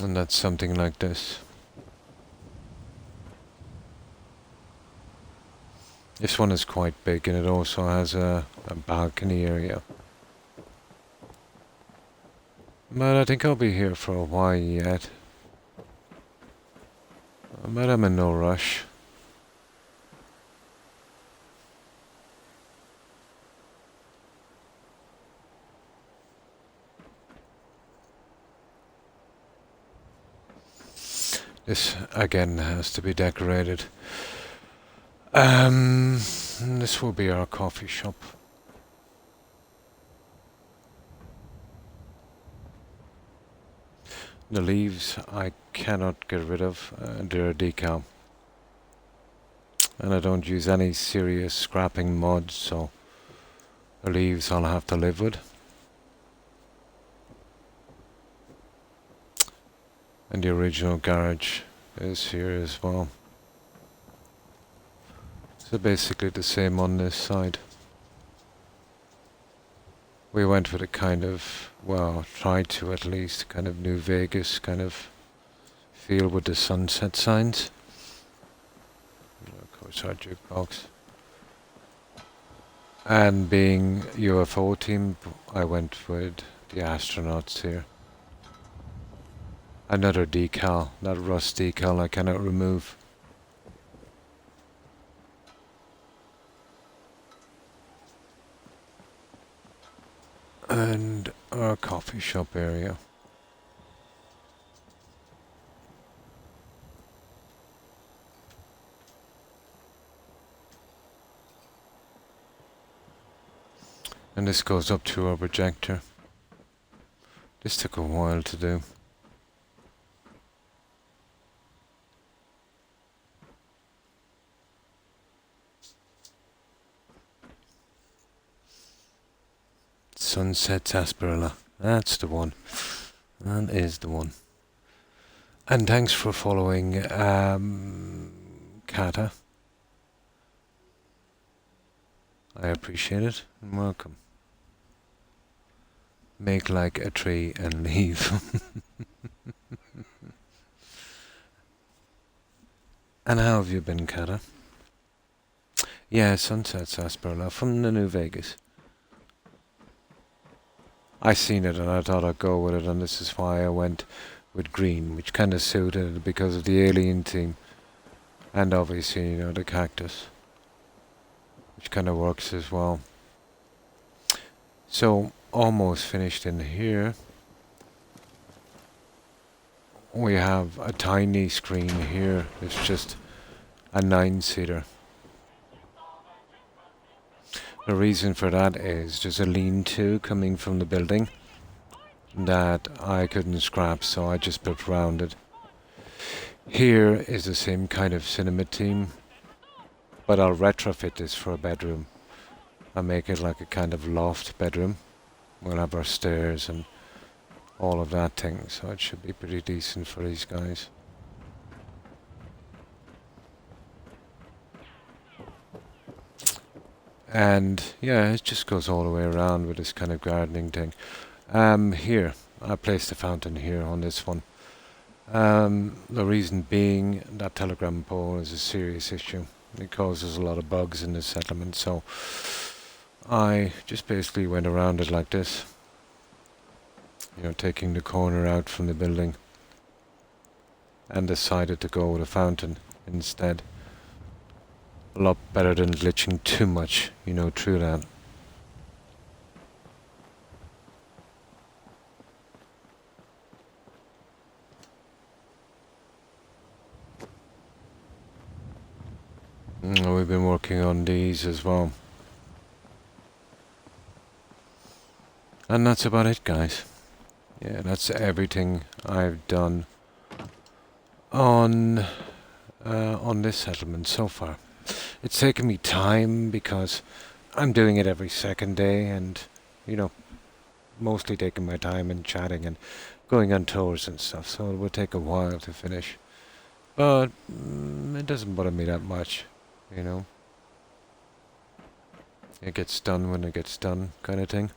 And that's something like this. This one is quite big, and it also has a balcony area. But I think I'll be here for a while yet. But I'm in no rush. This again has to be decorated. This will be our coffee shop. The leaves I cannot get rid of, they're a decal. And I don't use any serious scrapping mods, so the leaves I'll have to live with. And the original garage is here as well. So basically the same on this side. We went with a kind of, well, tried to at least, kind of New Vegas kind of feel with the sunset signs. Of course our jukebox. And being UFO team, I went with the astronauts here. Another decal, that rust decal I cannot remove. And our coffee shop area. And this goes up to our projector. This took a while to do. Sunset Sarsaparilla. That's the one. That is the one. And thanks for following Kata. I appreciate it, and welcome. Make like a tree and leave. And how have you been, Kata? Yeah, Sunset Sarsaparilla from the New Vegas. I seen it and I thought I'd go with it, and this is why I went with green, which kind of suited it because of the alien theme. And obviously, you know, the cactus, which kind of works as well. So, almost finished in here. We have a tiny screen here. It's just a 9-seater. The reason for that is there's a lean-to coming from the building that I couldn't scrap, so I just built around it. Here is the same kind of cinema theme, but I'll retrofit this for a bedroom. I'll make it like a kind of loft bedroom. We'll have our stairs and all of that thing, so it should be pretty decent for these guys. And yeah, it just goes all the way around with this kind of gardening thing. Here, I placed a fountain here on this one. The reason being that telegram pole is a serious issue. It causes a lot of bugs in this settlement, so I just basically went around it like this. You know, taking the corner out from the building, and decided to go with a fountain instead. A lot better than glitching too much, you know, through that. We've been working on these as well. And that's about it, guys. Yeah, that's everything I've done on this settlement so far. It's taken me time because I'm doing it every second day, and you know, mostly taking my time and chatting and going on tours and stuff, so it will take a while to finish. But it doesn't bother me that much, you know. It gets done when it gets done, kind of thing.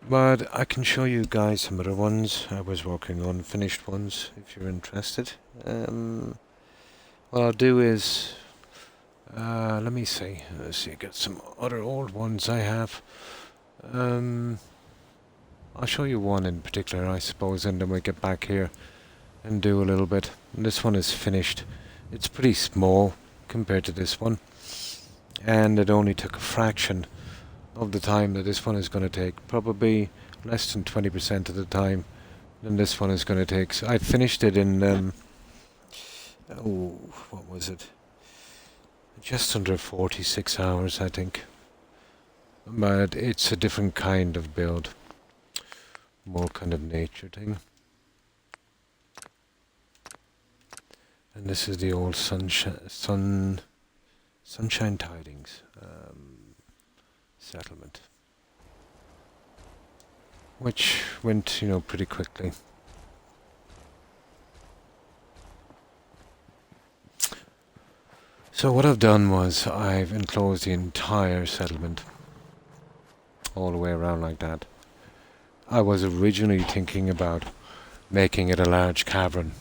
But I can show you guys some other ones I was working on, finished ones, if you're interested. What I'll do is, let me see. Let's see, get some other old ones I have. I'll show you one in particular, I suppose, and then we get back here and do a little bit. And this one is finished. It's pretty small compared to this one, and it only took a fraction of the time that this one is going to take. Probably less than 20% of the time than this one is going to take. So I finished it in what was it? Just under 46 hours, I think. But it's a different kind of build. More kind of nature thing. And this is the old Sunshine Tidings settlement, which went, you know, pretty quickly. So what I've done was I've enclosed the entire settlement all the way around like that. I was originally thinking about making it a large cavern,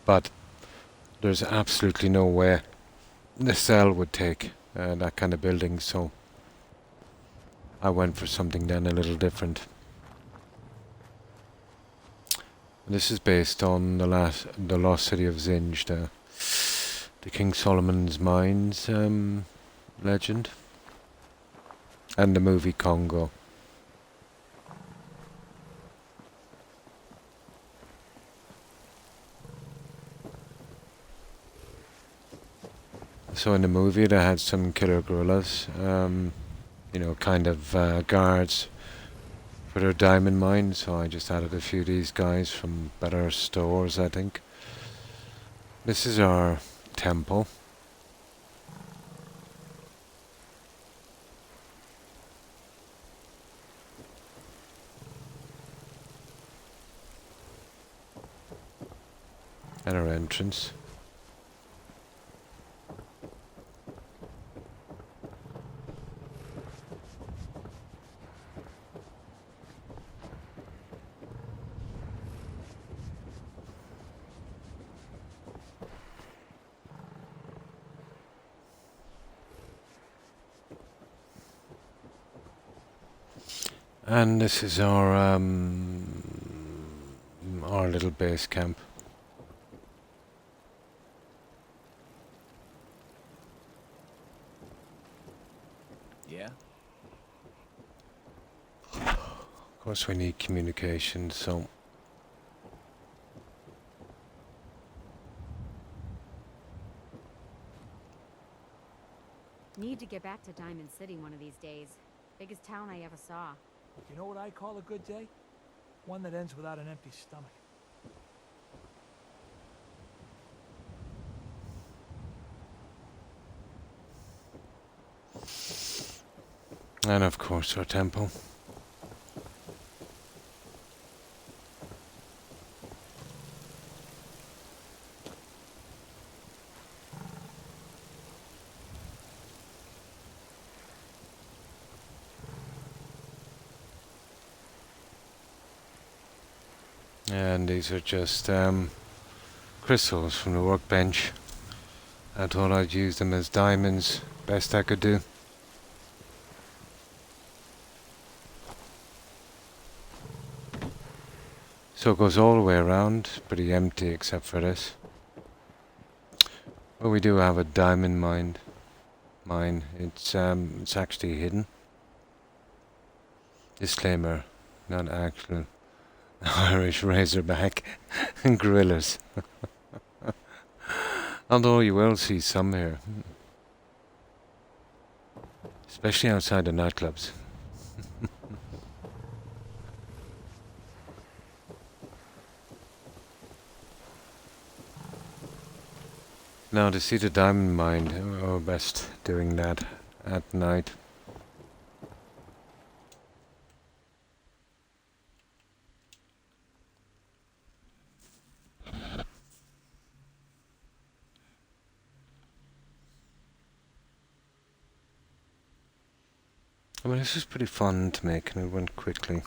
but there's absolutely no way the cell would take that kind of building, so I went for something then a little different. This is based on the lost city of Zinj, the King Solomon's Mines legend, and the movie Congo. So in the movie they had some killer gorillas, kind of guards for their diamond mine. So I just added a few of these guys from better stores, I think. This is our temple. And our entrance. And this is our little base camp. Yeah? Of course we need communication, so Need to get back to Diamond City one of these days. Biggest town I ever saw. You know what I call a good day? One that ends without an empty stomach. and of course our temple. And these are just crystals from the workbench. I thought I'd use them as diamonds, best I could do. So it goes all the way around, pretty empty except for this. But we do have a diamond mine. It's actually hidden. Disclaimer, not actual Irish Razorback and gorillas. Although you will see some here. Especially outside the nightclubs. Now to see the diamond mine, we're best doing that at night. I mean, this is pretty fun to make, and it went quickly.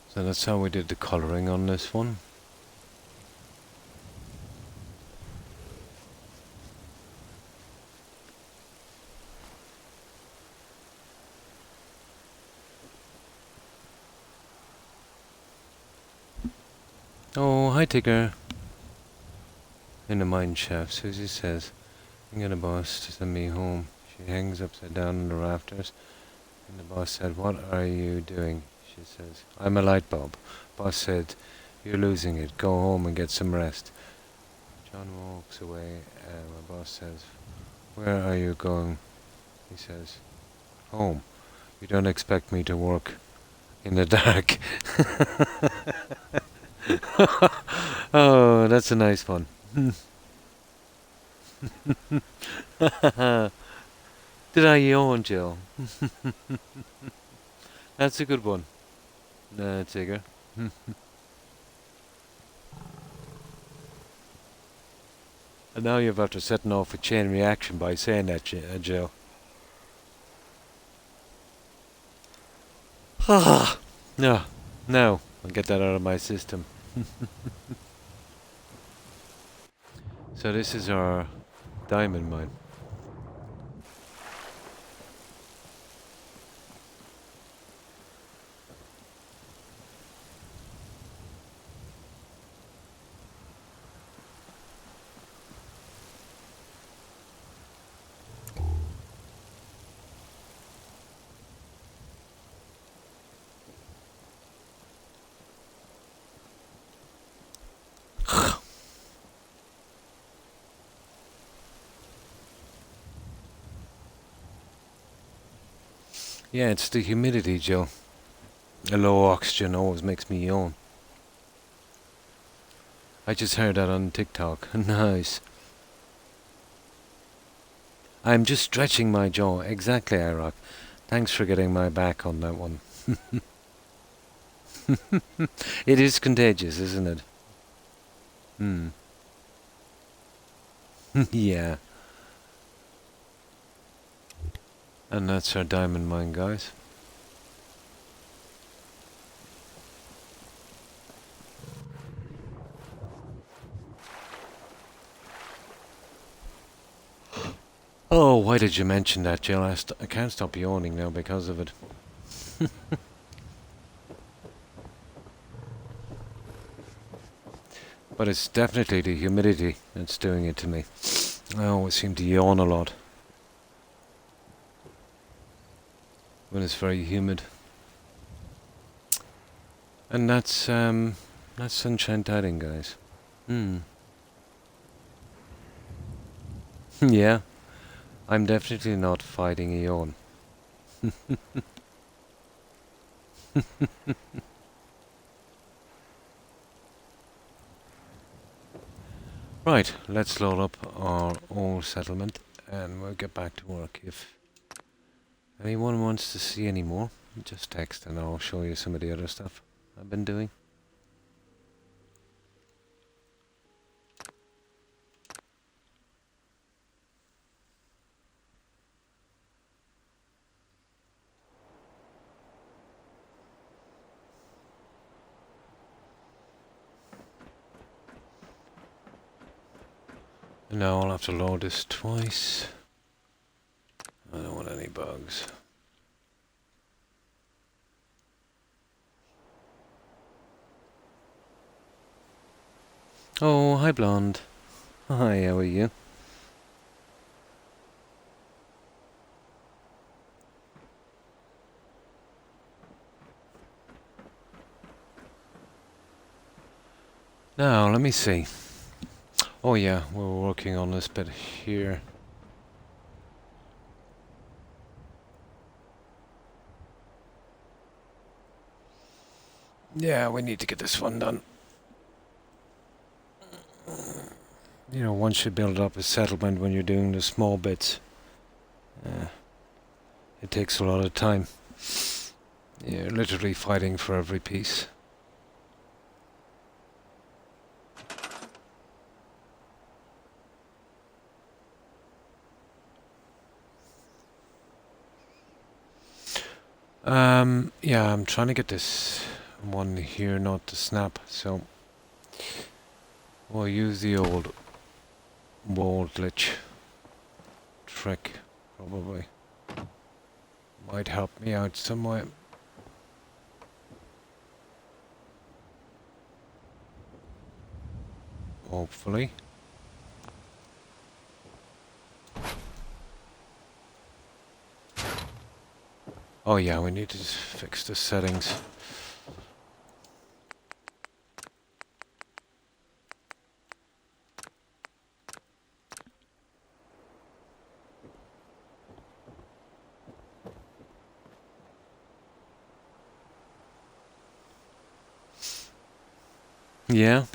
So that's how we did the colouring on this one. Oh, hi Tigger. In the mine shaft, Susie says, I'm gonna boss to send me home. She hangs upside down on the rafters. And the boss said, what are you doing? She says, I'm a light bulb. Boss said, you're losing it. Go home and get some rest. John walks away and my boss says, where are you going? He says, home. You don't expect me to work in the dark. Oh, that's a nice one. Did I yawn, Jill? That's a good one. Tigger. And now you're about to setting off a chain reaction by saying that, Jill. Ah, no, no, I'll get that out of my system. So this is our diamond mine. Yeah, it's the humidity, Joe. A low oxygen always makes me yawn. I just heard that on TikTok. Nice. I'm just stretching my jaw. Exactly, Iraq. Thanks for getting my back on that one. It is contagious, isn't it? Hmm. Yeah. And that's our diamond mine, guys. Oh, why did you mention that, Jill? I can't stop yawning now because of it. But it's definitely the humidity that's doing it to me. I always seem to yawn a lot when it's very humid. And that's sunshine tiding, guys. Hmm. Yeah, I'm definitely not fighting a yawn. Right, let's load up our old settlement and we'll get back to work. If anyone wants to see any more, just text and I'll show you some of the other stuff I've been doing. And now I'll have to load this twice. I don't want any bugs. Oh, hi Blonde. Hi, how are you? Now, let me see. Oh yeah, we're working on this bit here. Yeah, we need to get this one done. You know, once you build up a settlement when you're doing the small bits, it takes a lot of time. You're literally fighting for every piece. Yeah, I'm trying to get this one here not to snap, so we'll use the old wall glitch trick, probably. Might help me out some way. Hopefully. Oh yeah, we need to fix the settings. Yeah.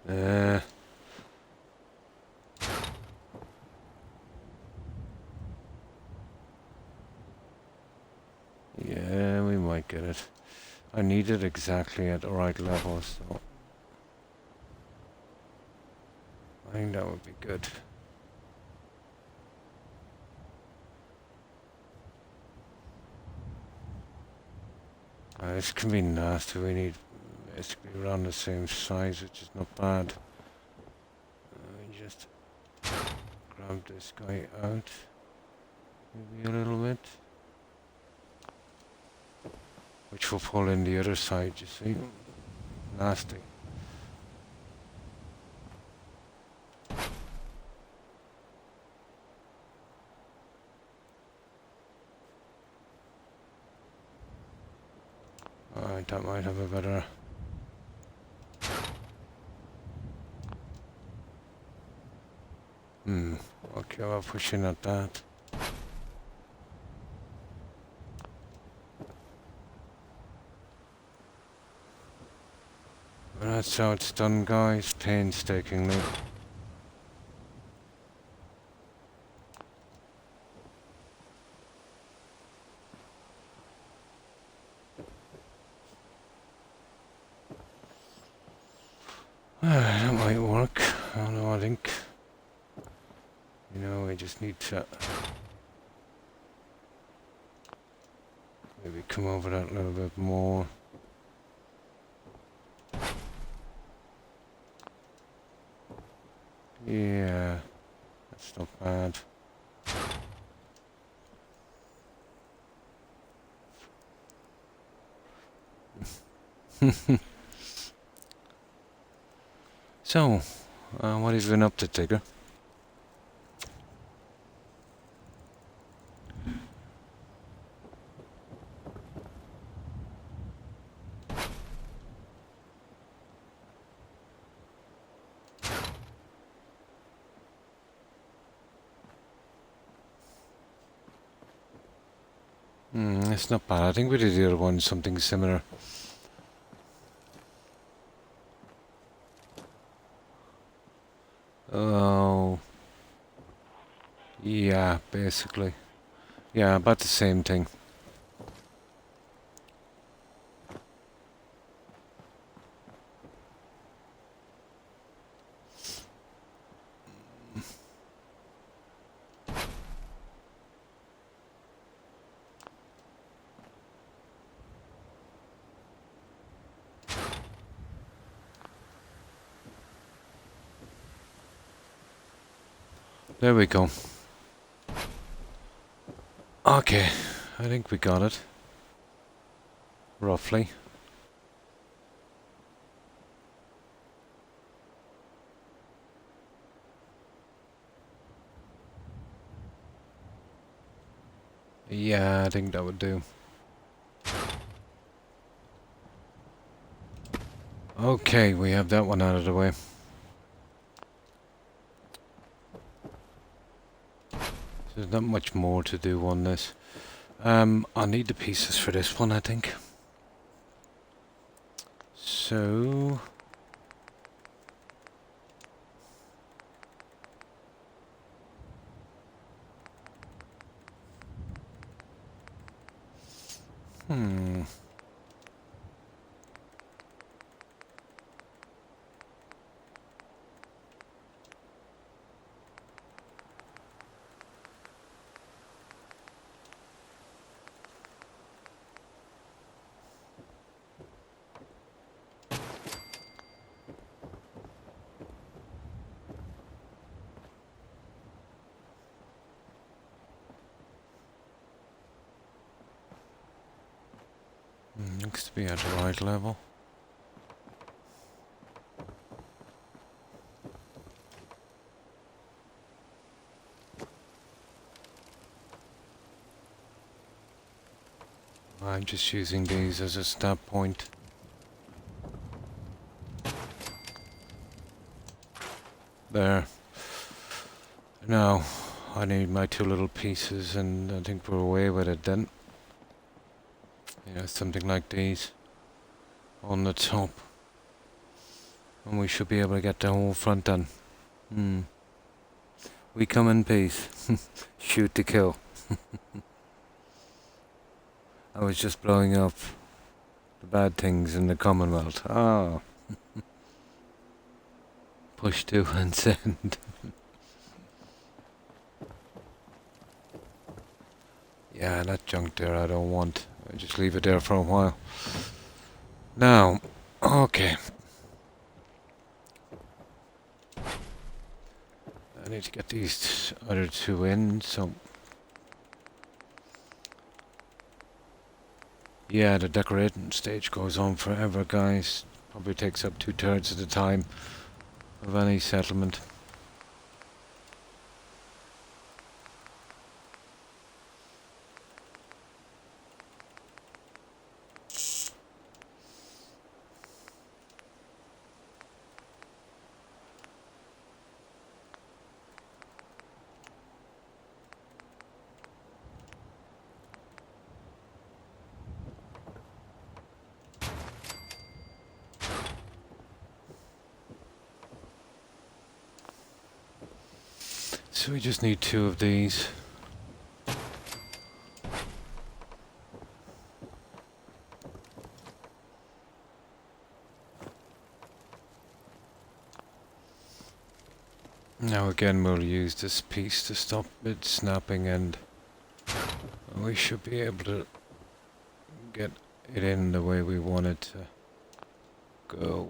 Uh, yeah, we might get it. I need it exactly at the right level, so I think that would be good. This can be nasty. We need basically around the same size, which is not bad. Let me just grab this guy out. Maybe a little bit. Which will pull in the other side, you see. Nasty. Alright, that might have a better... Okay, we're pushing at that. But that's how it's done, guys, painstakingly. That might work. I don't know, I think... You know, we just need to... Maybe come over that a little bit more. Yeah, that's not bad. So, what have you been up to, Tigger? It's not bad. I think we did the other one, something similar. Oh. Yeah, basically. Yeah, about the same thing. There we go. Okay, I think we got it. Roughly. Yeah, I think that would do. Okay, we have that one out of the way. There's not much more to do on this. I need the pieces for this one, I think. So... looks to be at the right level. I'm just using these as a start point. There. Now, I need my two little pieces and I think we're away with it then. Yeah, something like these on the top. And we should be able to get the whole front done. We come in peace. Shoot to kill. I was just blowing up the bad things in the Commonwealth. Ah. Push to and send. Yeah, that junk there I don't want. I'll just leave it there for a while. Now, okay. I need to get these other two in, so... Yeah, the decorating stage goes on forever, guys. Probably takes up 2/3 of the time of any settlement. So we just need 2 of these. Now again we'll use this piece to stop it snapping, and we should be able to get it in the way we want it to go.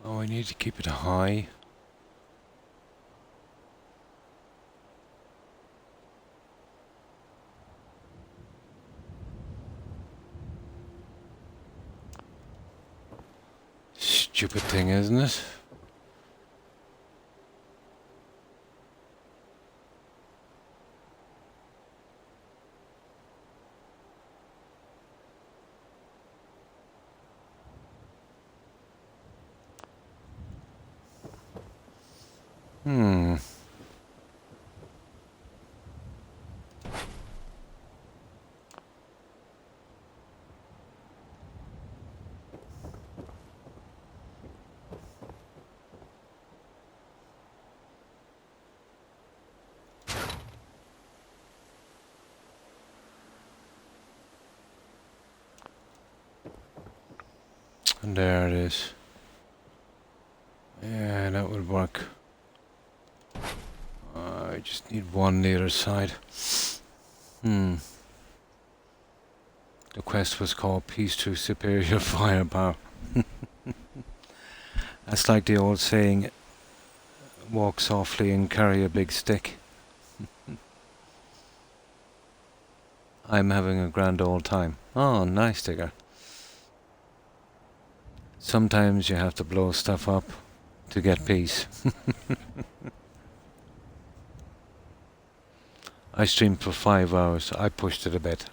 Oh, I need to keep it high. Stupid thing, isn't it? Hmm. And there it is. Yeah, that would work. I just need one on the other side. Hmm. The quest was called Peace Through Superior Firepower. That's like the old saying, walk softly and carry a big stick. I'm having a grand old time. Oh, nice digger. Sometimes you have to blow stuff up to get peace. I streamed for 5 hours. I pushed it a bit.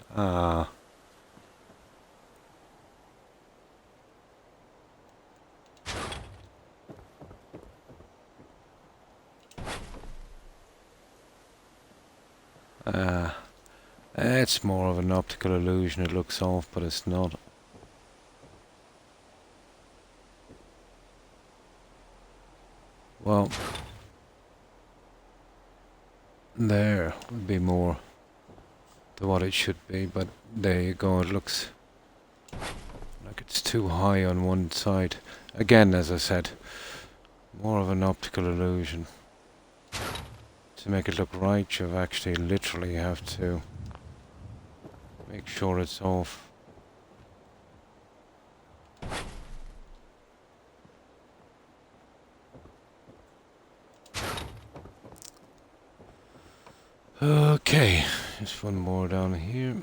It's more of an optical illusion. It looks off, but it's not. Well, there would be more to what it should be, but there you go. It looks like it's too high on one side. Again, as I said, more of an optical illusion. To make it look right, you actually literally have to make sure it's off. Okay, just one more down here.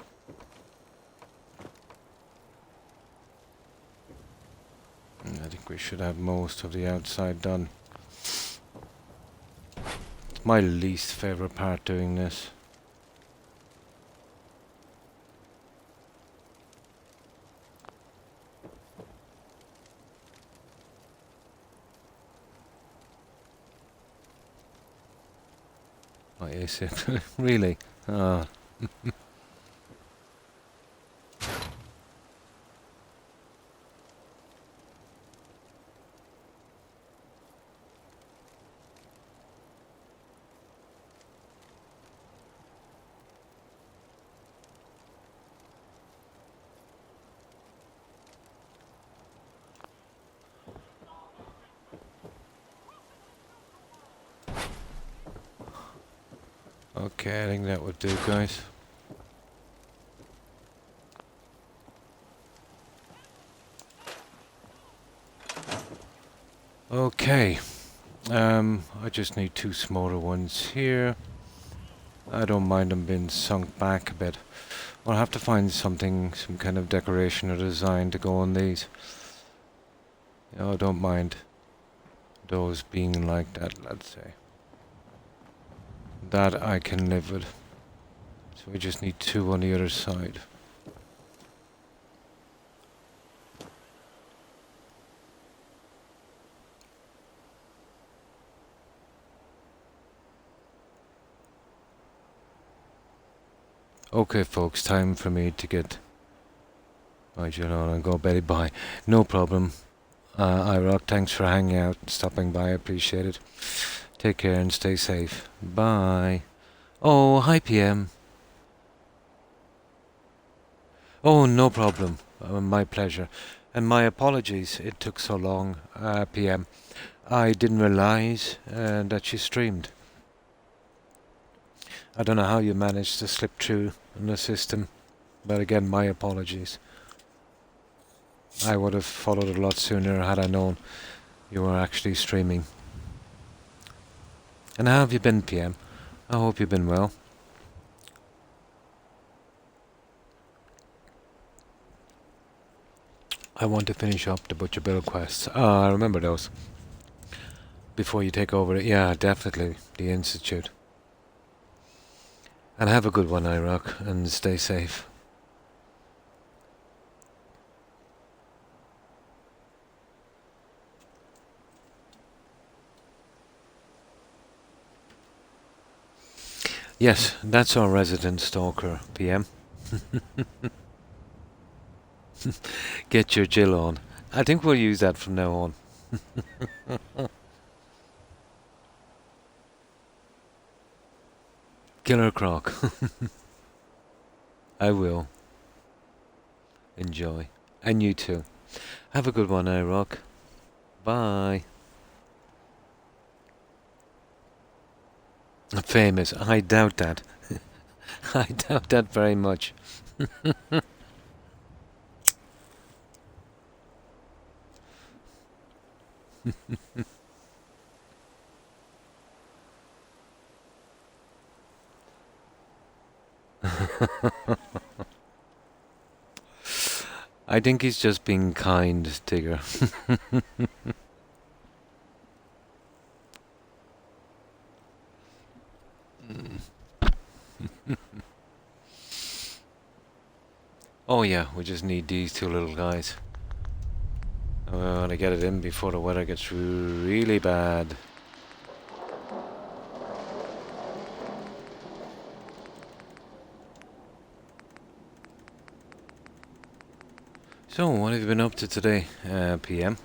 I think we should have most of the outside done. It's my least favorite part doing this. What is it? Really? Ah. Okay, I think that would do, guys. Okay. I just need 2 smaller ones here. I don't mind them being sunk back a bit. I'll have to find something, some kind of decoration or design to go on these. I don't mind those being like that, let's say. That I can live with. So we just need 2 on the other side. Okay, folks, time for me to get my gel on and go Betty bye. No problem. iRock, thanks for hanging out and stopping by. I appreciate it. Take care and stay safe. Bye. Oh, hi, PM. Oh, no problem. My pleasure. And my apologies it took so long, PM. I didn't realize that you streamed. I don't know how you managed to slip through in the system, but again, my apologies. I would have followed a lot sooner had I known you were actually streaming. And how have you been, PM? I hope you've been well. I want to finish up the Butcher Bill quests. I remember those. Before you take over it. Yeah, definitely. The Institute. And have a good one, iRock, and stay safe. Yes, that's our resident stalker, PM. Get your Jill on. I think we'll use that from now on. Killer Croc. I will. Enjoy. And you too. Have a good one, iRock. Bye. Famous. I doubt that. I doubt that very much. I think he's just being kind, Tigger. Oh yeah, we just need these 2 little guys. I want to get it in before the weather gets really bad. So, what have you been up to today, PM?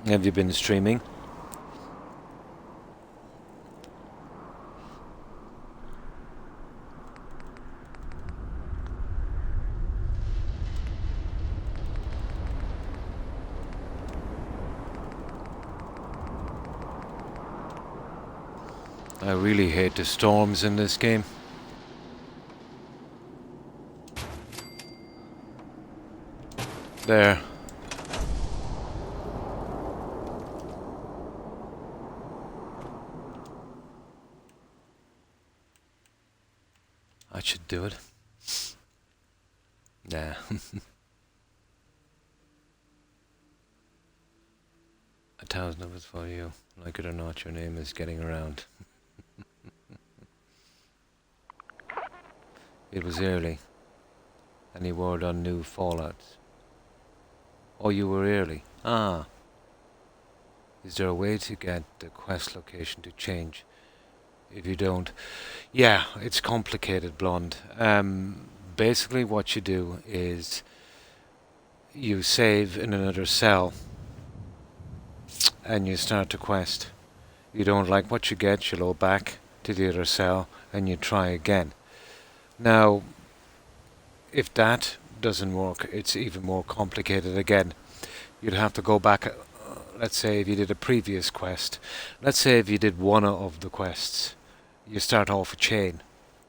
Have you been streaming? I really hate the storms in this game. There. I should do it. Nah. A thousand of us for you. Like it or not, your name is getting around. It was early. Any word on new fallouts? Oh, you were early. Ah. Is there a way to get the quest location to change? If you don't... Yeah, it's complicated, Blonde. Basically what you do is you save in another cell and you start the quest. You don't like what you get, you go back to the other cell and you try again. Now, if that doesn't work, it's even more complicated again. You'd have to go back, let's say if you did a previous quest. Let's say if you did one of the quests You start off a chain,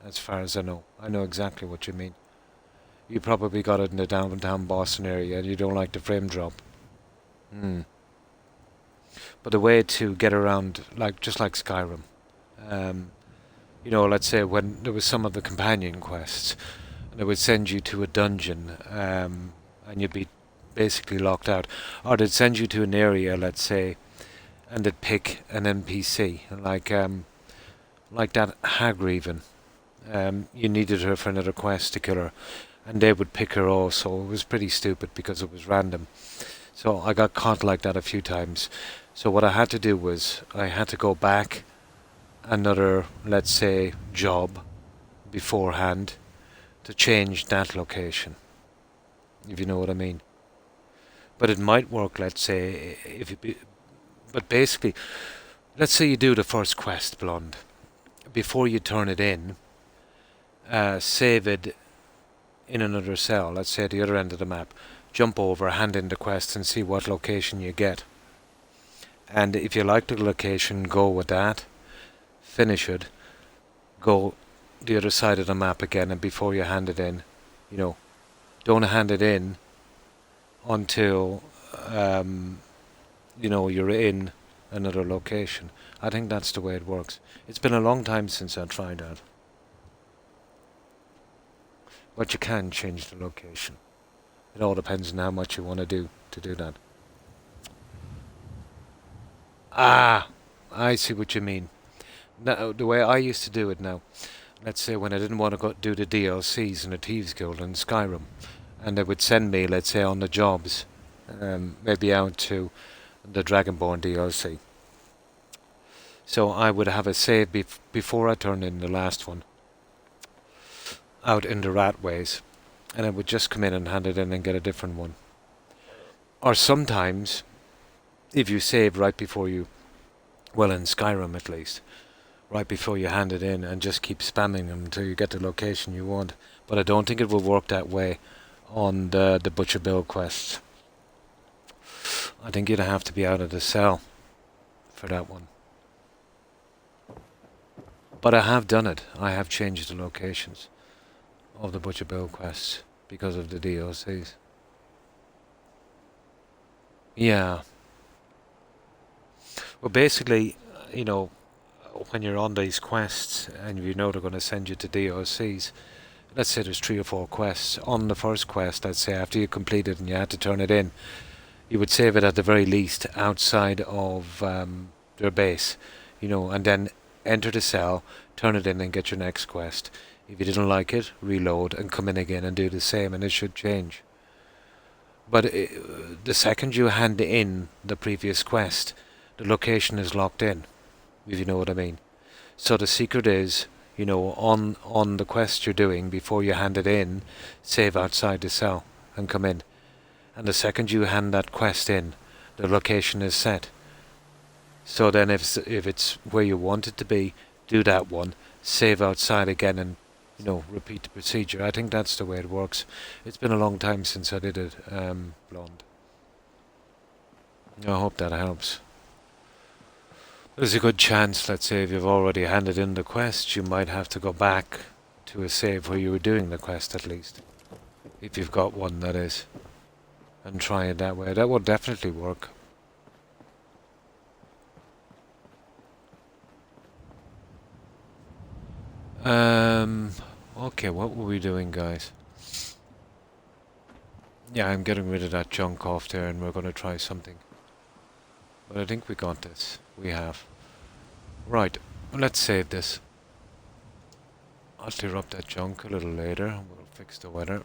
as far as I know. I know exactly what you mean. You probably got it in the downtown Boston area and you don't like the frame drop. Hmm. But the way to get around, like just like Skyrim, um, let's say when there was some of the companion quests, and they would send you to a dungeon, and you'd be basically locked out, or they'd send you to an area, let's say, and they'd pick an NPC, like that Hagreven. You needed her for another quest to kill her, and they would pick her also. It was pretty stupid because it was random. So I got caught like that a few times. So what I had to do was I had to go back another, let's say, job beforehand to change that location, if you know what I mean. But it might work, let's say, but basically, let's say you do the first quest, Blonde. Before you turn it in, save it in another cell, let's say at the other end of the map. Jump over, hand in the quest, and see what location you get. And if you like the location, go with that. Finish it. Go the other side of the map again, and before you hand it in, don't hand it in until you're in another location. I think that's the way it works. It's been a long time since I tried that. But you can change the location. It all depends on how much you want to do that. Ah, I see what you mean. Now, the way I used to do it now, let's say when I didn't want to go do the DLCs in the Thieves Guild in Skyrim, and they would send me, let's say, on the jobs, maybe out to the Dragonborn DLC. So I would have a save before I turned in the last one, out in the Ratways, and I would just come in and hand it in and get a different one. Or sometimes, if you save right before you, well, in Skyrim at least, right before you hand it in and just keep spamming them until you get the location you want. But I don't think it will work that way on the Butcher Bill quests. I think you'd have to be out of the cell for that one. But I have done it. I have changed the locations of the Butcher Bill quests because of the DLCs. Yeah. Well, basically, when you're on these quests and they're going to send you to DLCs, let's say there's 3 or 4 quests. On the first quest, let's say after you complete it and you had to turn it in, you would save it at the very least outside of their base, and then enter the cell, turn it in and get your next quest. If you didn't like it, reload and come in again and do the same, and it should change. But the second you hand in the previous quest, the location is locked in, if you know what I mean. So the secret is, on the quest you're doing, before you hand it in, save outside the cell and come in. And the second you hand that quest in, the location is set. So then if it's where you want it to be, do that one, save outside again and, repeat the procedure. I think that's the way it works. It's been a long time since I did it, Blonde. I hope that helps. There's a good chance, let's say, if you've already handed in the quest, you might have to go back to a save where you were doing the quest at least. If you've got one, that is. And try it that way. That would definitely work. Okay, what were we doing, guys? Yeah, I'm getting rid of that junk off there and we're going to try something. But I think we got this. We have. Right, let's save this. I'll clear up that junk a little later. We'll fix the weather.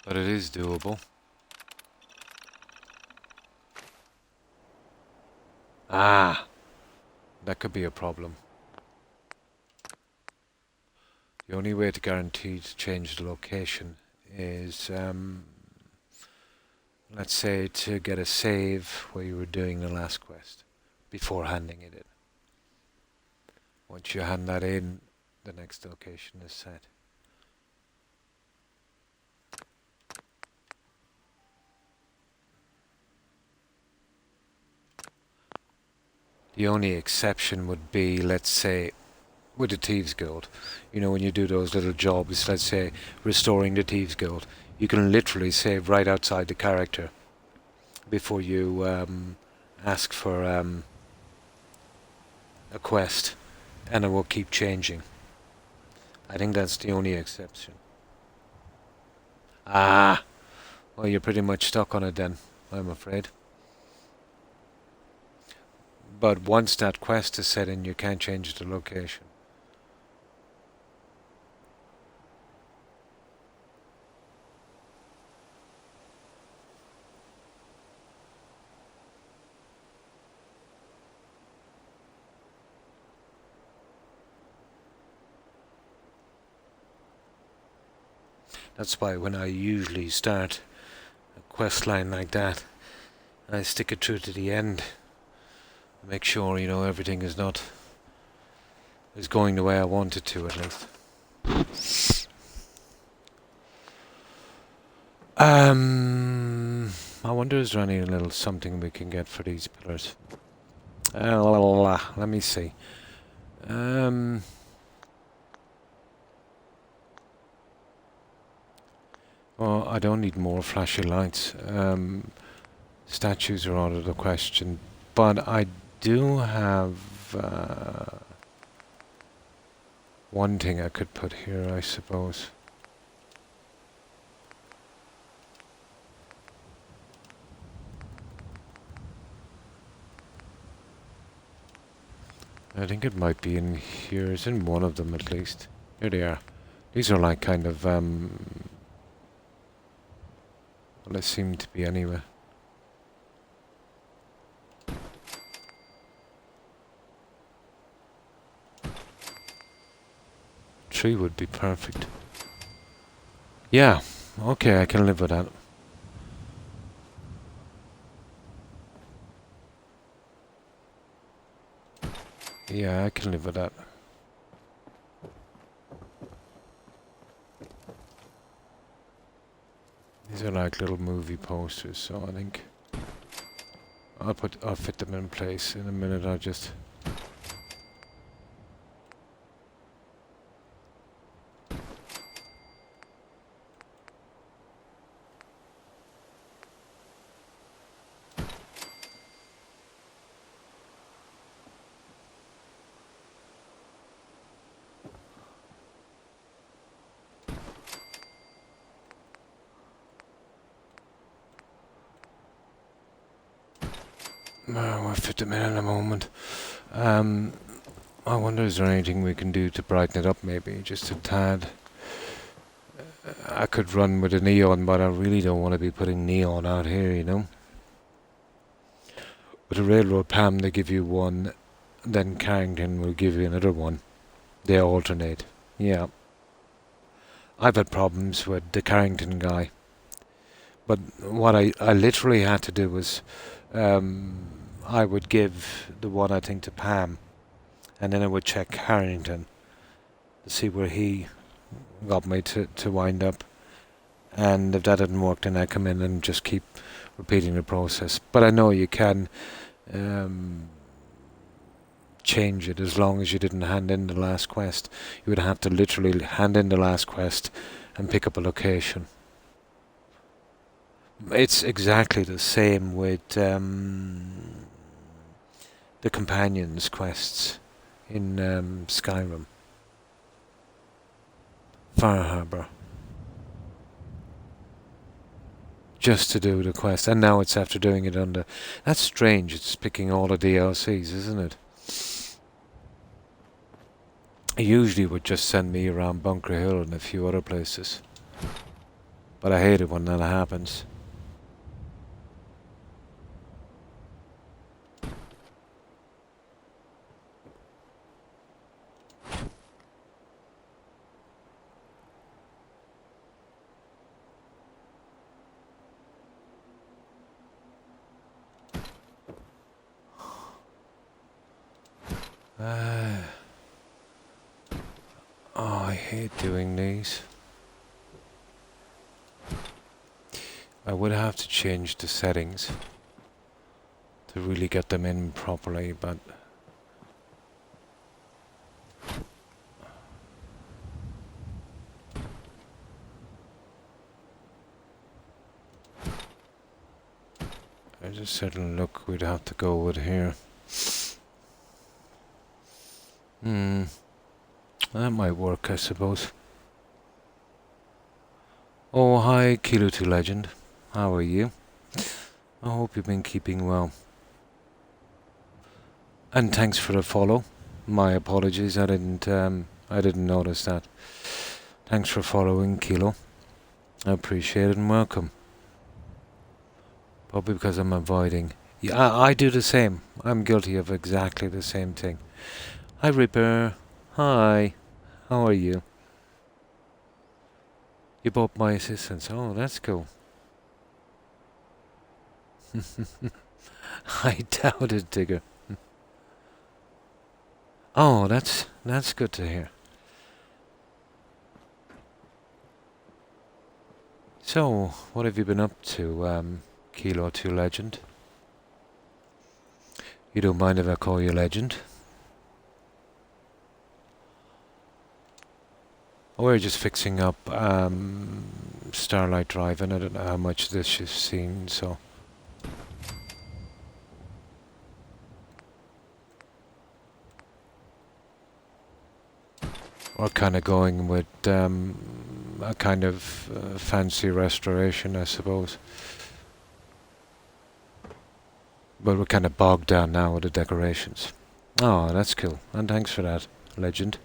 But it is doable. Ah! That could be a problem. The only way to guarantee to change the location is, let's say, to get a save where you were doing the last quest before handing it in. Once you hand that in, the next location is set. The only exception would be, let's say, with the Thieves Guild. You know, when you do those little jobs, let's say, restoring the Thieves Guild, you can literally save right outside the character before you ask for a quest, and it will keep changing. I think that's the only exception. Ah! Well, you're pretty much stuck on it then, I'm afraid. But once that quest is set in, you can't change the location. That's why when I usually start a quest line like that, I stick it through to the end. Make sure, you know, everything is going the way I want it to, at least. I wonder, is there any little something we can get for these pillars? Let me see. Well, I don't need more flashy lights. Statues are out of the question, but I do have one thing I could put here, I suppose. I think it might be in here. It's in one of them at least. Here they are. These are like kind of well, they seem to be anyway. Tree would be perfect. Yeah, okay, I can live with that. Yeah, I can live with that. These are like little movie posters, so I think I'll fit them in place in a minute. I'll just we'll fit them in a moment. I wonder, is there anything we can do to brighten it up, maybe just a tad? I could run with a neon, but I really don't want to be putting neon out here, you know. With a railroad Pam, they give you one, then Carrington will give you another one. They alternate. Yeah. I've had problems with the Carrington guy. But what I literally had to do was I would give the one, I think, to Pam, and then I would check Carrington to see where he got me to wind up. And if that didn't work, then I come in and just keep repeating the process. But I know you can change it as long as you didn't hand in the last quest. You would have to literally hand in the last quest and pick up a location. It's exactly the same with the companions quests in Skyrim. Far Harbor. Just to do the quest, and now it's after doing it under. That's strange, it's picking all the DLCs, isn't it? It usually would just send me around Bunker Hill and a few other places. But I hate it when that happens. Oh, I hate doing these. I would have to change the settings to really get them in properly, but There's a certain look we'd have to go with here. That might work, I suppose. Oh, hi, Kilo 2 Legend. How are you? I hope you've been keeping well. And thanks for the follow. My apologies, I didn't notice that. Thanks for following, Kilo. I appreciate it and welcome. Probably because I'm avoiding. Yeah, I do the same. I'm guilty of exactly the same thing. Hi, Reaper. Hi. How are you? You bought my assistance. Oh, that's cool. I doubt it, Digger. Oh, that's good to hear. So, what have you been up to, Kilo 2 Legend? You don't mind if I call you Legend? We're just fixing up Starlight Drive, and I don't know how much this you've seen, so... We're kind of going with a kind of fancy restoration, I suppose. But we're kind of bogged down now with the decorations. Oh, that's cool. And thanks for that, Legend.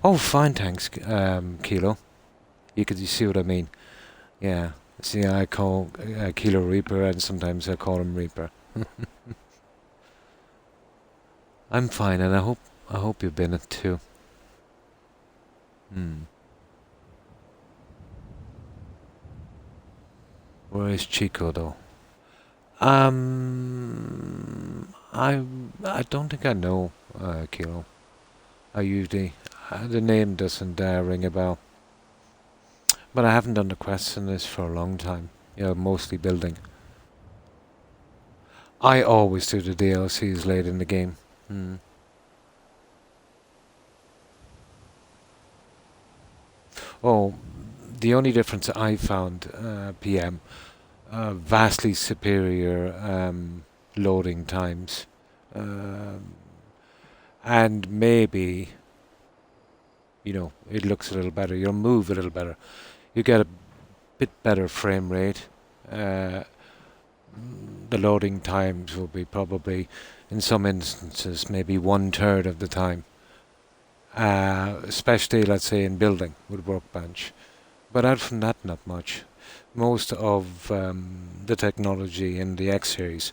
Oh, fine, thanks, Kilo. You see what I mean? Yeah. See, I call Kilo Reaper, and sometimes I call him Reaper. I'm fine, and I hope you've been it too. Where is Chico though? I don't think I know Kilo. I usually the name doesn't ring a bell. But I haven't done the quests in this for a long time. You know, mostly building. I always do the DLCs late in the game. Oh, the only difference I found, PM, vastly superior loading times. And maybe, you know, it looks a little better. You'll move a little better. You get a bit better frame rate. The loading times will be probably, in some instances, maybe 1/3 of the time. Especially, let's say, in building with Workbench. But out from that, not much. Most of the technology in the X series,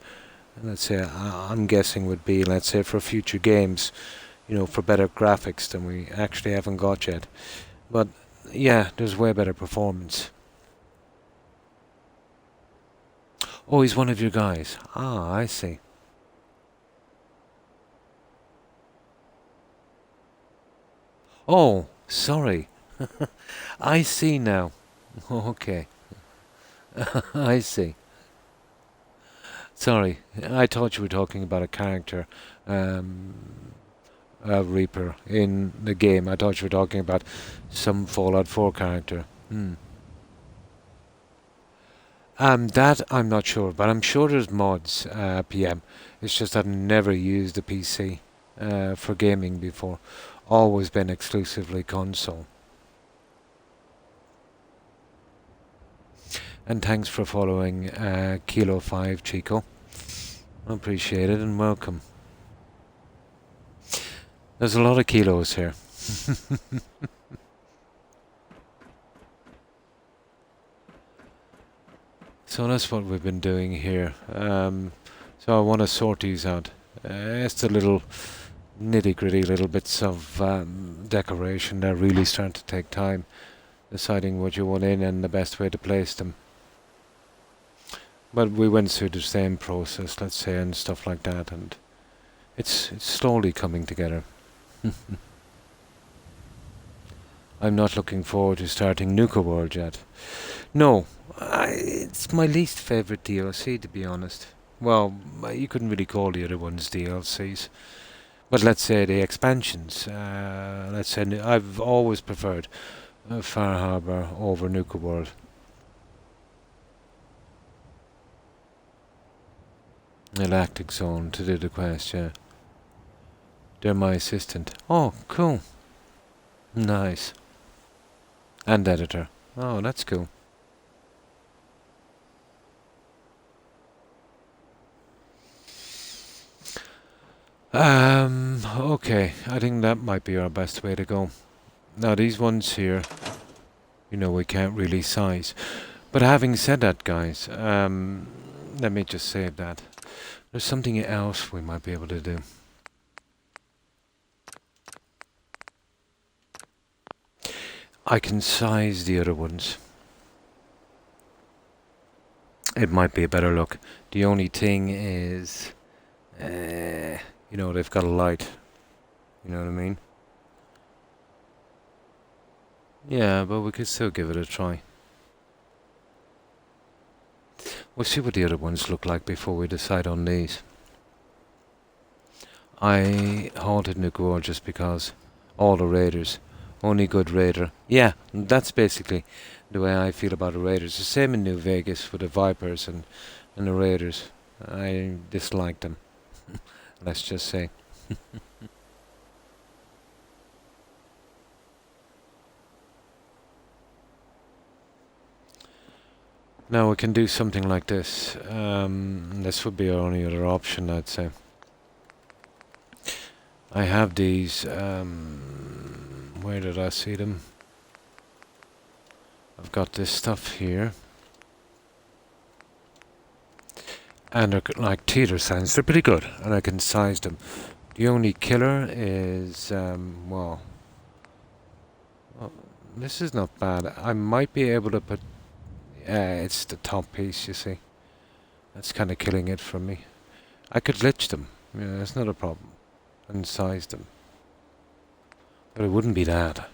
let's say, I'm guessing would be, let's say, for future games, you know, for better graphics than we actually haven't got yet. But yeah, there's way better performance. Oh, he's one of your guys. Ah, I see. Oh, sorry. I see now. Okay. I see. Sorry, I thought you were talking about a character, a Reaper in the game. I thought you were talking about some Fallout 4 character. That I'm not sure, but I'm sure there's mods, PM. It's just I've never used a PC for gaming before. Always been exclusively console. And thanks for following Kilo 5 Chico. Appreciate it and welcome. There's a lot of kilos here. So that's what we've been doing here. So I want to sort these out. It's the little nitty-gritty little bits of decoration that really start to take time. Deciding what you want in and the best way to place them. But we went through the same process, let's say, and stuff like that, and it's slowly coming together. I'm not looking forward to starting Nuka World yet. No, it's my least favourite DLC, to be honest. Well, you couldn't really call the other ones DLCs. But let's say the expansions. Let's say I've always preferred Far Harbor over Nuka World. Galactic Zone to do the quest, yeah. They're my assistant. Oh, cool. Nice. And editor. Oh, that's cool. Okay. I think that might be our best way to go. Now, these ones here, you know, we can't really size. But having said that, guys, let me just save that. There's something else we might be able to do. I can size the other ones. It might be a better look. The only thing is, you know, they've got a light. You know what I mean? Yeah, but we could still give it a try. We'll see what the other ones look like before we decide on these. I halted Nuka World just because all the raiders, only good raider. Yeah, that's basically the way I feel about the raiders. The same in New Vegas with the Vipers and the raiders. I dislike them. Let's just say. Now we can do something like this. This would be our only other option, I'd say. I have these. Where did I see them? I've got this stuff here. And they're like teeter signs. They're pretty good, and I can size them. The only killer is, well, this is not bad. I might be able to put, it's the top piece, you see. That's kind of killing it for me. I could glitch them, yeah, that's not a problem, and size them. But it wouldn't be that.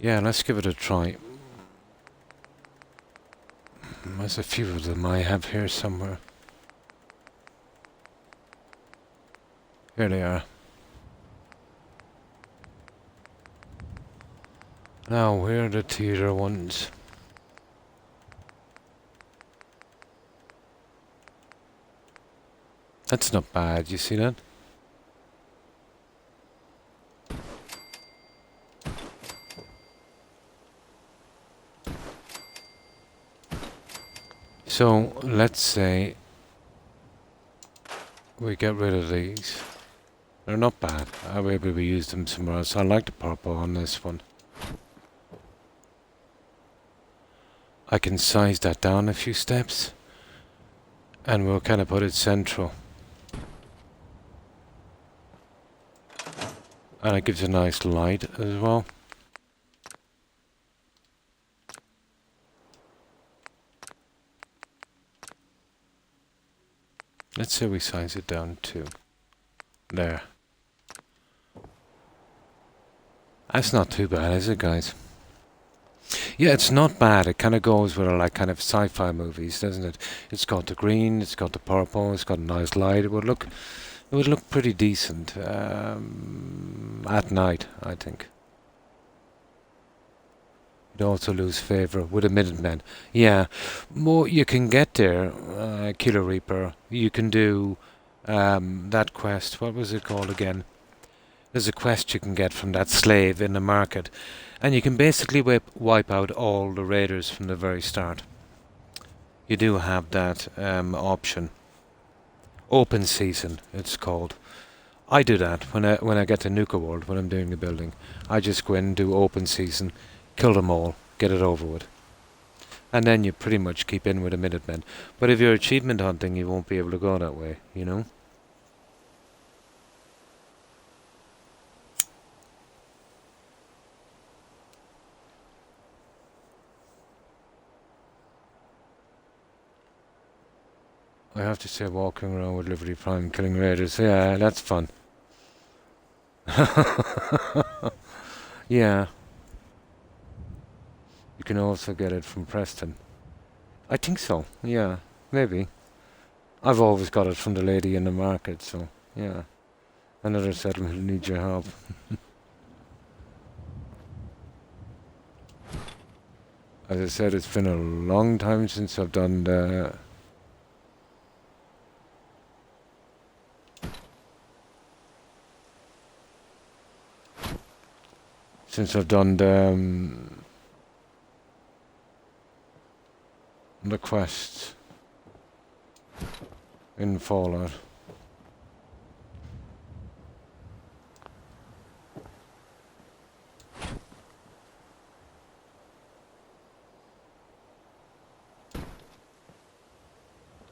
Yeah, let's give it a try. There's a few of them I have here somewhere. Here they are. Now, where are the teeter ones? That's not bad, you see that? So, let's say we get rid of these. They're not bad. I'll be able to use them somewhere else. I like the purple on this one. I can size that down a few steps. And we'll kind of put it central. And it gives a nice light as well. Let's say we size it down to there. That's not too bad, is it, guys? Yeah, it's not bad. It kind of goes with like kind of sci-fi movies, doesn't it? It's got the green, it's got the purple, it's got a nice light. It would look pretty decent at night, I think. You'd also lose favour with the Minutemen. Yeah, more you can get there. Killer Reaper. You can do that quest. What was it called again? There's a quest you can get from that slave in the market. And you can basically wipe out all the raiders from the very start. You do have that option. Open season, it's called. I do that when I get to Nuka World, when I'm doing the building. I just go in and do open season, kill them all, get it over with. And then you pretty much keep in with the Minutemen. But if you're achievement hunting, you won't be able to go that way, you know? I have to say, walking around with Liberty Prime killing raiders, yeah, that's fun. Yeah. You can also get it from Preston. I think so, yeah, maybe. I've always got it from the lady in the market, so, yeah. Another settlement who needs your help. As I said, it's been a long time since I've done the... the quests in Fallout.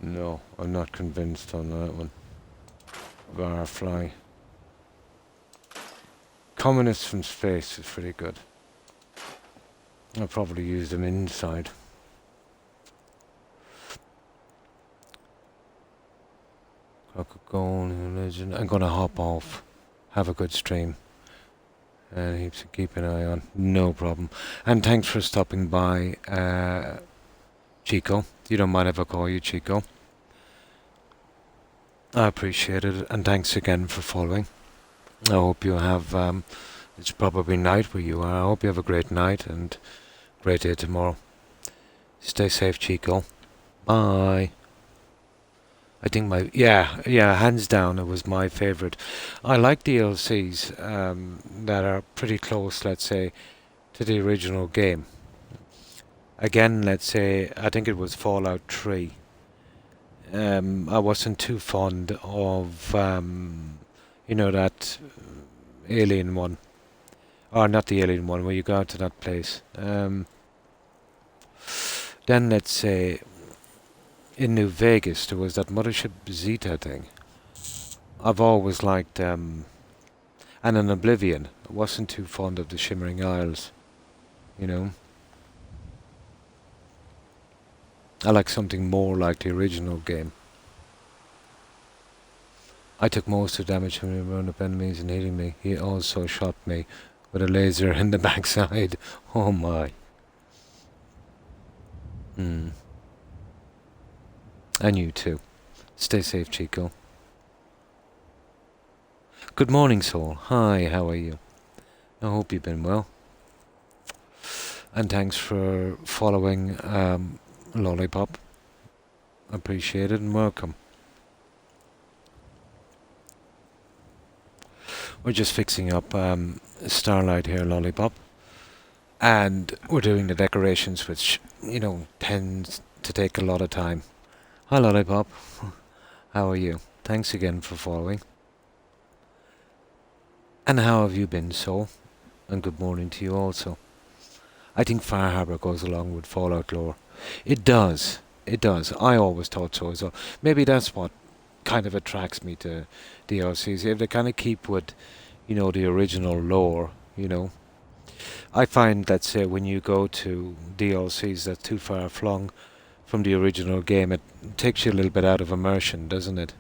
No, I'm not convinced on that one. Barfly. Communists from space is pretty good. I'll probably use them inside. Croc religion. I'm gonna hop off. Have a good stream. And heaps to keep an eye on. No problem. And thanks for stopping by, Chico. You don't mind if I call you Chico? I appreciate it, and thanks again for following. I hope you have, it's probably night where you are. I hope you have a great night and great day tomorrow. Stay safe, Chico. Bye. I think hands down, it was my favourite. I like DLCs that are pretty close, let's say, to the original game. Again, let's say, I think it was Fallout 3. I wasn't too fond of, that alien one. Or not the alien one, where you go out to that place. Then, let's say, in New Vegas, there was that Mothership Zeta thing. I've always liked, and in Oblivion, I wasn't too fond of the Shimmering Isles, I like something more like the original game. I took most of the damage from the round up enemies and hitting me. He also shot me with a laser in the backside. Oh my. And you too. Stay safe, Chico. Good morning, Soul. Hi, how are you? I hope you've been well. And thanks for following Lollipop. Appreciate it and welcome. We're just fixing up Starlight here, Lollipop. And we're doing the decorations, which, tends to take a lot of time. Hi, Lollipop. How are you? Thanks again for following. And how have you been, Soul? And good morning to you also. I think Far Harbor goes along with Fallout lore. It does. It does. I always thought so as well. Maybe that's what kind of attracts me to DLCs. If they kind of keep with, the original lore, I find, let's say, when you go to DLCs that's too far flung from the original game, it takes you a little bit out of immersion, doesn't it?